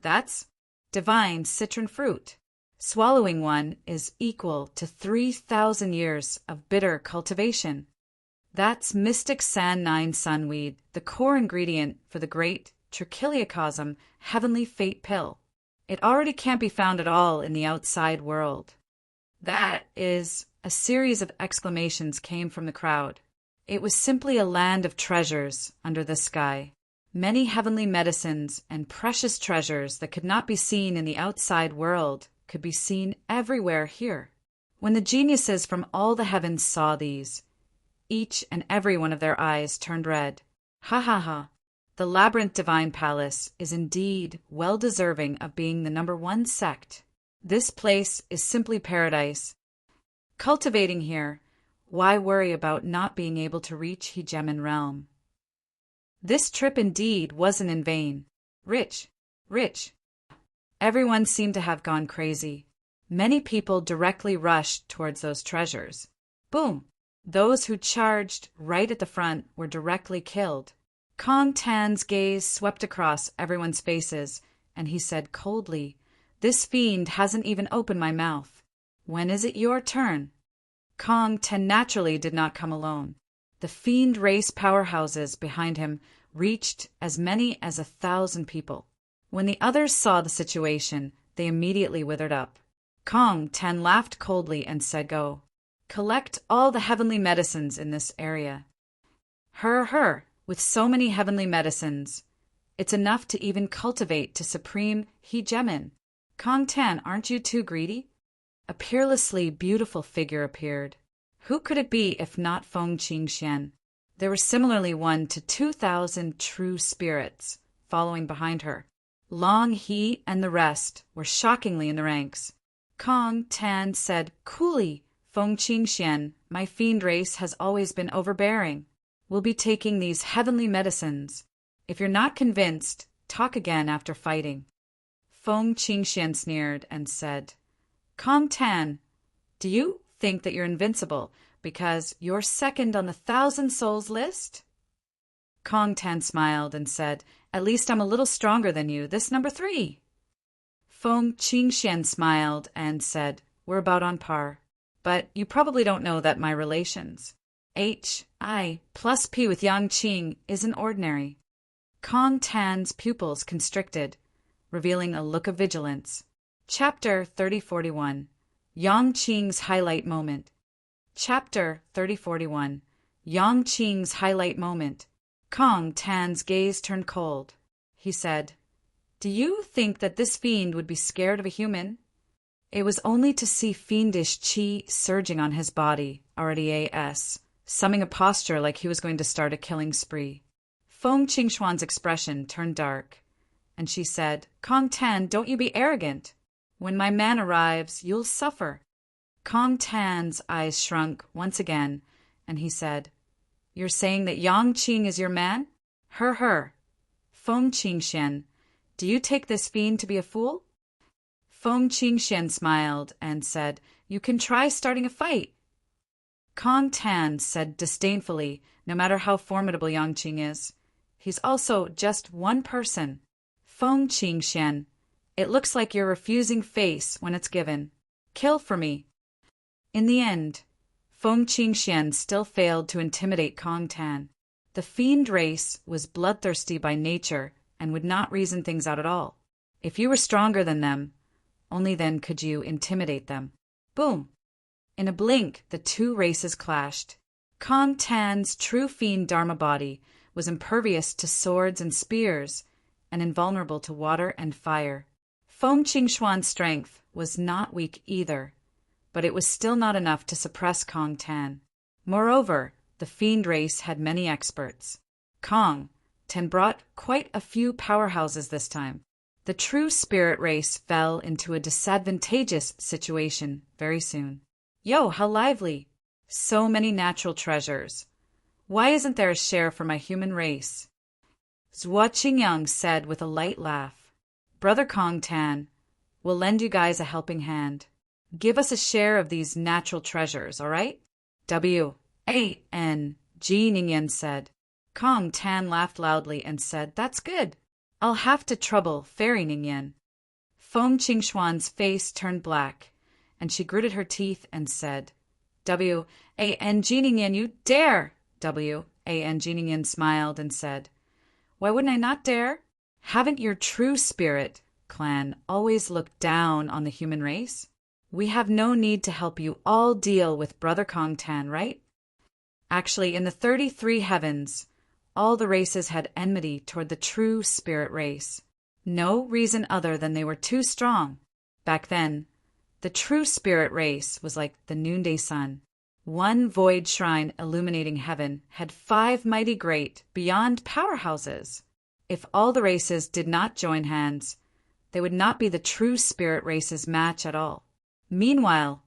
That's divine citron fruit. Swallowing one is equal to 3,000 years of bitter cultivation. That's mystic San Nine sunweed, the core ingredient for the great trichiliocosm heavenly fate pill. It already can't be found at all in the outside world. That is, a series of exclamations came from the crowd. It was simply a land of treasures under the sky. Many heavenly medicines and precious treasures that could not be seen in the outside world could be seen everywhere here. When the geniuses from all the heavens saw these, each and every one of their eyes turned red. Ha ha ha. The Labyrinth Divine Palace is indeed well deserving of being the #1 sect. This place is simply paradise. Cultivating here, why worry about not being able to reach Hegemon realm? This trip indeed wasn't in vain. Rich, rich. Everyone seemed to have gone crazy. Many people directly rushed towards those treasures. Boom! Those who charged right at the front were directly killed. Kong Tan's gaze swept across everyone's faces, and he said coldly, "This fiend hasn't even opened my mouth. When is it your turn?" Kong Tan naturally did not come alone. The fiend race powerhouses behind him reached as many as 1,000 people. When the others saw the situation, they immediately withered up. Kong Tan laughed coldly and said, "Go. Collect all the heavenly medicines in this area." Her, with so many heavenly medicines, it's enough to even cultivate to supreme hegemon. Kong Tan, aren't you too greedy? A peerlessly beautiful figure appeared. Who could it be if not Feng Qingxian? There were similarly 1 to 2,000 true spirits following behind her. Long He and the rest were shockingly in the ranks. Kong Tan said coolly, "Feng Qingxian, my fiend race has always been overbearing. We'll be taking these heavenly medicines. If you're not convinced, talk again after fighting." Feng Qingxian sneered and said, "Kong Tan, do you think that you're invincible because you're second on the 1,000 souls list?" Kong Tan smiled and said, "At least I'm a little stronger than you, this number 3. Feng Qingxian smiled and said, "We're about on par. But you probably don't know that my relations, HI plus P with Yang Qing, isn't ordinary." Kong Tan's pupils constricted, revealing a look of vigilance. Chapter 3041. Yang Qing's Highlight Moment. Chapter 3041. Yang Qing's Highlight Moment. Kong Tan's gaze turned cold. He said, "Do you think that this fiend would be scared of a human?" It was only to see fiendish qi surging on his body, already AS, summing a posture like he was going to start a killing spree. Feng Qingxuan's expression turned dark, and she said, "Kong Tan, don't you be arrogant. When my man arrives, you'll suffer." Kong Tan's eyes shrunk once again, and he said, "You're saying that Yang Qing is your man?" Her. Feng Qingxian, do you take this fiend to be a fool? Feng Qingxian smiled and said, "You can try starting a fight." Kong Tan said disdainfully, "No matter how formidable Yang Qing is, he's also just one person." Feng Qingxian, it looks like you're refusing face when it's given. Kill for me. In the end, Feng Qingxian still failed to intimidate Kong Tan. The fiend race was bloodthirsty by nature and would not reason things out at all. If you were stronger than them, only then could you intimidate them. Boom! In a blink, the two races clashed. Kong Tan's true fiend Dharma body was impervious to swords and spears and invulnerable to water and fire. Feng Qingxuan's strength was not weak either, but it was still not enough to suppress Kong Tan. Moreover, the fiend race had many experts. Kong Tan brought quite a few powerhouses this time. The true spirit race fell into a disadvantageous situation very soon. Yo, how lively! So many natural treasures. Why isn't there a share for my human race? Zhuo Qingyang said with a light laugh. Brother Kong Tan, we'll lend you guys a helping hand. Give us a share of these natural treasures, all right? W.A.N. Ji Ningyan said. Kong Tan laughed loudly and said, "That's good. I'll have to trouble Fairy Ningyan." Feng Qingxuan's face turned black, and she gritted her teeth and said, "W.A.N. Ji Ningyan, you dare!" W.A.N. Ji Ningyan smiled and said, "Why wouldn't I not dare? Haven't your true spirit clan always looked down on the human race? We have no need to help you all deal with Brother Kong Tan, right?" Actually, in the 33 heavens, all the races had enmity toward the true spirit race. No reason other than they were too strong. Back then, the true spirit race was like the noonday sun. One void shrine illuminating heaven had 5 mighty great, beyond powerhouses. If all the races did not join hands, they would not be the true spirit race's match at all. Meanwhile,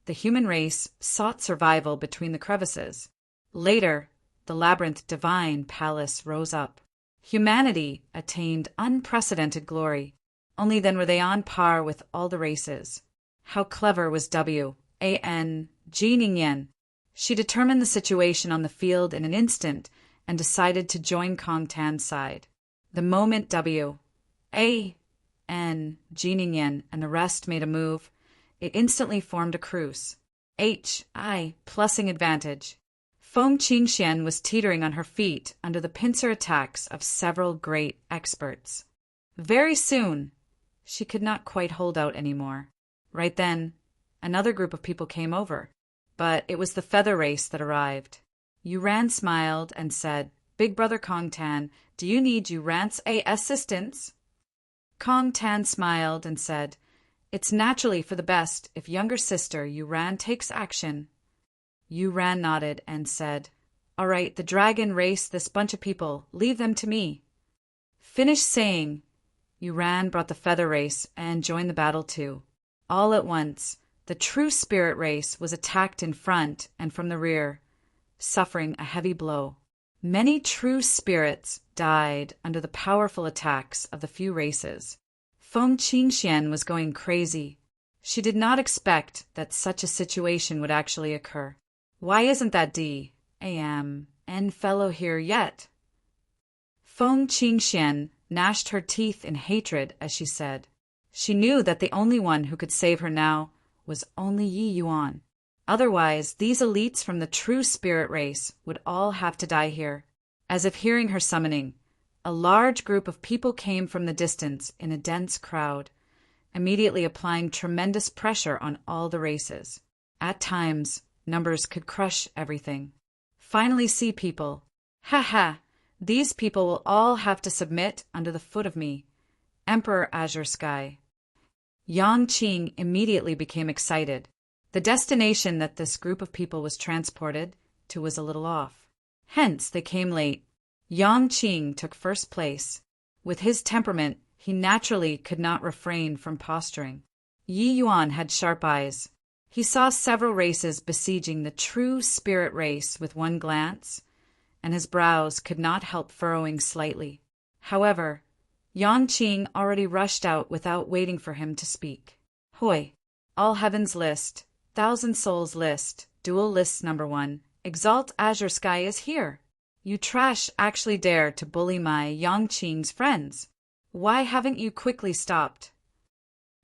the human race sought survival between the crevices. Later, the labyrinth divine palace rose up. Humanity attained unprecedented glory. Only then were they on par with all the races. How clever was W.A.N. Jiningen. She determined the situation on the field in an instant and decided to join Kong Tan's side. The moment W.A.N. Jiningen and the rest made a move, it instantly formed a creuse. H.I. plussing advantage. Feng Qingxian was teetering on her feet under the pincer attacks of several great experts. Very soon, she could not quite hold out anymore. Right then, another group of people came over, but it was the feather race that arrived. Yuran smiled and said, "Big brother Kong Tan, do you need Yuran's assistance?" Kong Tan smiled and said, "It's naturally for the best if younger sister Yuran takes action." Yuran nodded and said, "All right, the dragon race this bunch of people. Leave them to me." Finished saying, Yuran brought the feather race and joined the battle too. All at once, the true spirit race was attacked in front and from the rear, suffering a heavy blow. Many true spirits died under the powerful attacks of the few races. Feng Qingxian was going crazy. She did not expect that such a situation would actually occur. Why isn't that D.A.M. fellow here yet? Feng Qingxian gnashed her teeth in hatred as she said. She knew that the only one who could save her now was only Yi Yuan. Otherwise, these elites from the true spirit race would all have to die here. As if hearing her summoning, a large group of people came from the distance in a dense crowd, immediately applying tremendous pressure on all the races. At times, numbers could crush everything. Finally, sea people. Ha ha! These people will all have to submit under the foot of me, Emperor Azure Sky. Yang Qing immediately became excited. The destination that this group of people was transported to was a little off. Hence, they came late. Yang Qing took first place. With his temperament, he naturally could not refrain from posturing. Yi Yuan had sharp eyes. He saw several races besieging the true spirit race with one glance, and his brows could not help furrowing slightly. However, Yang Qing already rushed out without waiting for him to speak. "Hoi! All Heavens list, Thousand Souls list, Dual Lists number 1, Exalt Azure Sky is here. You trash actually dare to bully my Yang Qing's friends. Why haven't you quickly stopped?"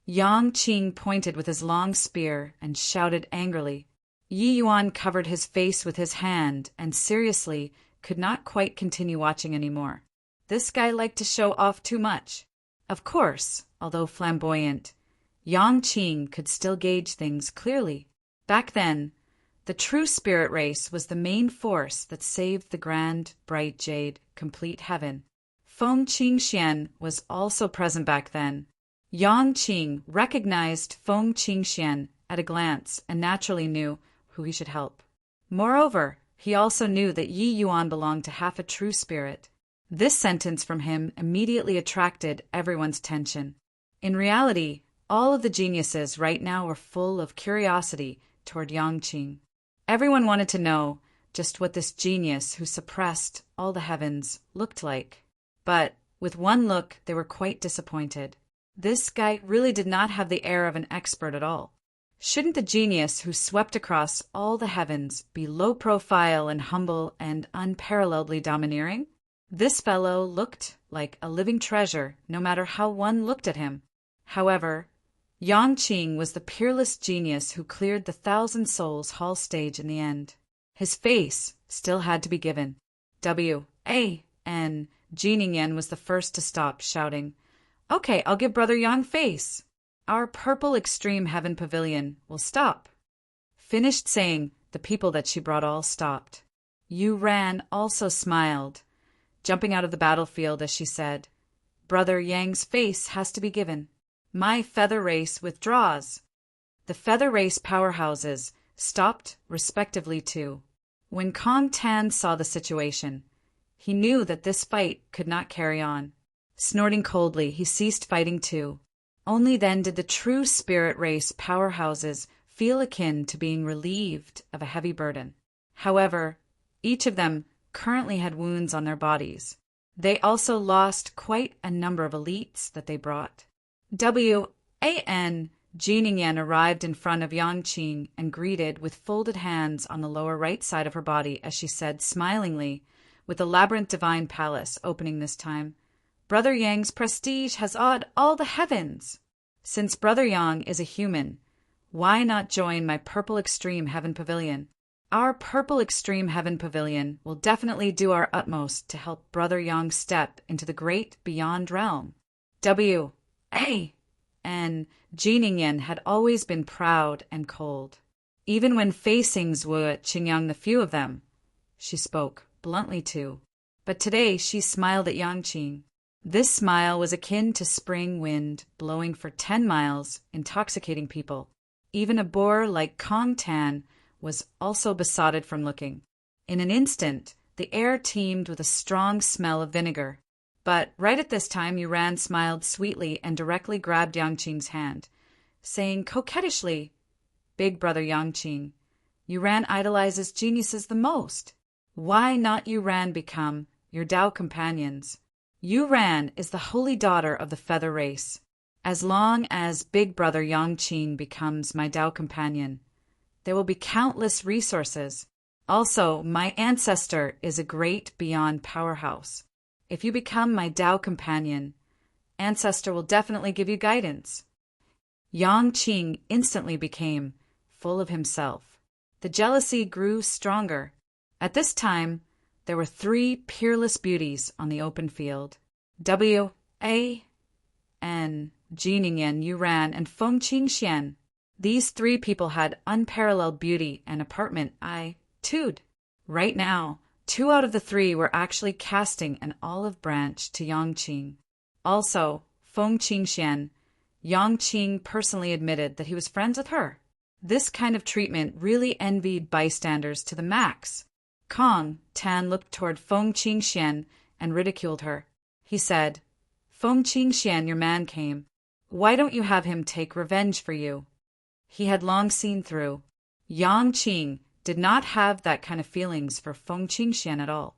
Yang Qing pointed with his long spear and shouted angrily. Yi Yuan covered his face with his hand and seriously could not quite continue watching anymore. This guy liked to show off too much. Of course, although flamboyant, Yang Qing could still gauge things clearly. Back then, the true spirit race was the main force that saved the grand, bright jade, complete heaven. Feng Qingxian was also present back then. Yang Qing recognized Feng Qingxian at a glance and naturally knew who he should help. Moreover, he also knew that Yi Yuan belonged to half a true spirit. This sentence from him immediately attracted everyone's attention. In reality, all of the geniuses right now were full of curiosity toward Yang Qing. Everyone wanted to know just what this genius who suppressed all the heavens looked like. But with one look, they were quite disappointed. This guy really did not have the air of an expert at all. Shouldn't the genius who swept across all the heavens be low profile and humble and unparalleledly domineering? This fellow looked like a living treasure, no matter how one looked at him. However, Yang Qing was the peerless genius who cleared the Thousand Souls hall stage in the end. His face still had to be given. W.A.N. Jiningen was the first to stop, shouting, "Okay, I'll give Brother Yang face. Our purple extreme heaven pavilion will stop." Finished saying, the people that she brought all stopped. Yuran also smiled, jumping out of the battlefield as she said, "Brother Yang's face has to be given. My feather race withdraws." The feather race powerhouses stopped respectively too. When Kong Tan saw the situation, he knew that this fight could not carry on. Snorting coldly, he ceased fighting too. Only then did the true spirit race powerhouses feel akin to being relieved of a heavy burden. However, each of them currently had wounds on their bodies. They also lost quite a number of elites that they brought. Wan Jiningen arrived in front of Yang Qing and greeted with folded hands on the lower right side of her body as she said smilingly, with the labyrinth divine palace opening this time, "Brother Yang's prestige has awed all the heavens. Since Brother Yang is a human, why not join my Purple Extreme Heaven Pavilion? Our Purple Extreme Heaven Pavilion will definitely do our utmost to help Brother Yang step into the great beyond realm." And Jiningen had always been proud and cold. Even when facing Zwu Qingyang, the few of them, she spoke bluntly too. But today she smiled at Yang Qing. This smile was akin to spring wind blowing for 10 miles, intoxicating people. Even a boar like Kong Tan was also besotted from looking. In an instant, the air teemed with a strong smell of vinegar. But right at this time, Yuran smiled sweetly and directly grabbed Yang Qing's hand, saying coquettishly, "Big brother Yang Qing, Yuran idolizes geniuses the most. Why not Yuran become your Tao companions? Yuran is the holy daughter of the feather race. As long as big brother Yang Qing becomes my Tao companion, there will be countless resources. Also, my ancestor is a great beyond powerhouse. If you become my Tao companion, ancestor will definitely give you guidance." Yang Qing instantly became full of himself. The jealousy grew stronger. At this time, there were 3 peerless beauties on the open field. Wan, Jiningen, Yuran, and Feng Qingxian. These 3 people had unparalleled beauty and apartment I-tude. Right now, 2 out of the 3 were actually casting an olive branch to Yang Qing. Also, Feng Qingxian, Yang Qing personally admitted that he was friends with her. This kind of treatment really envied bystanders to the max. Kong Tan looked toward Feng Qingxian and ridiculed her. He said, "Feng Qingxian, your man came. Why don't you have him take revenge for you?" He had long seen through. Yang Qing did not have that kind of feelings for Feng Qingxian at all.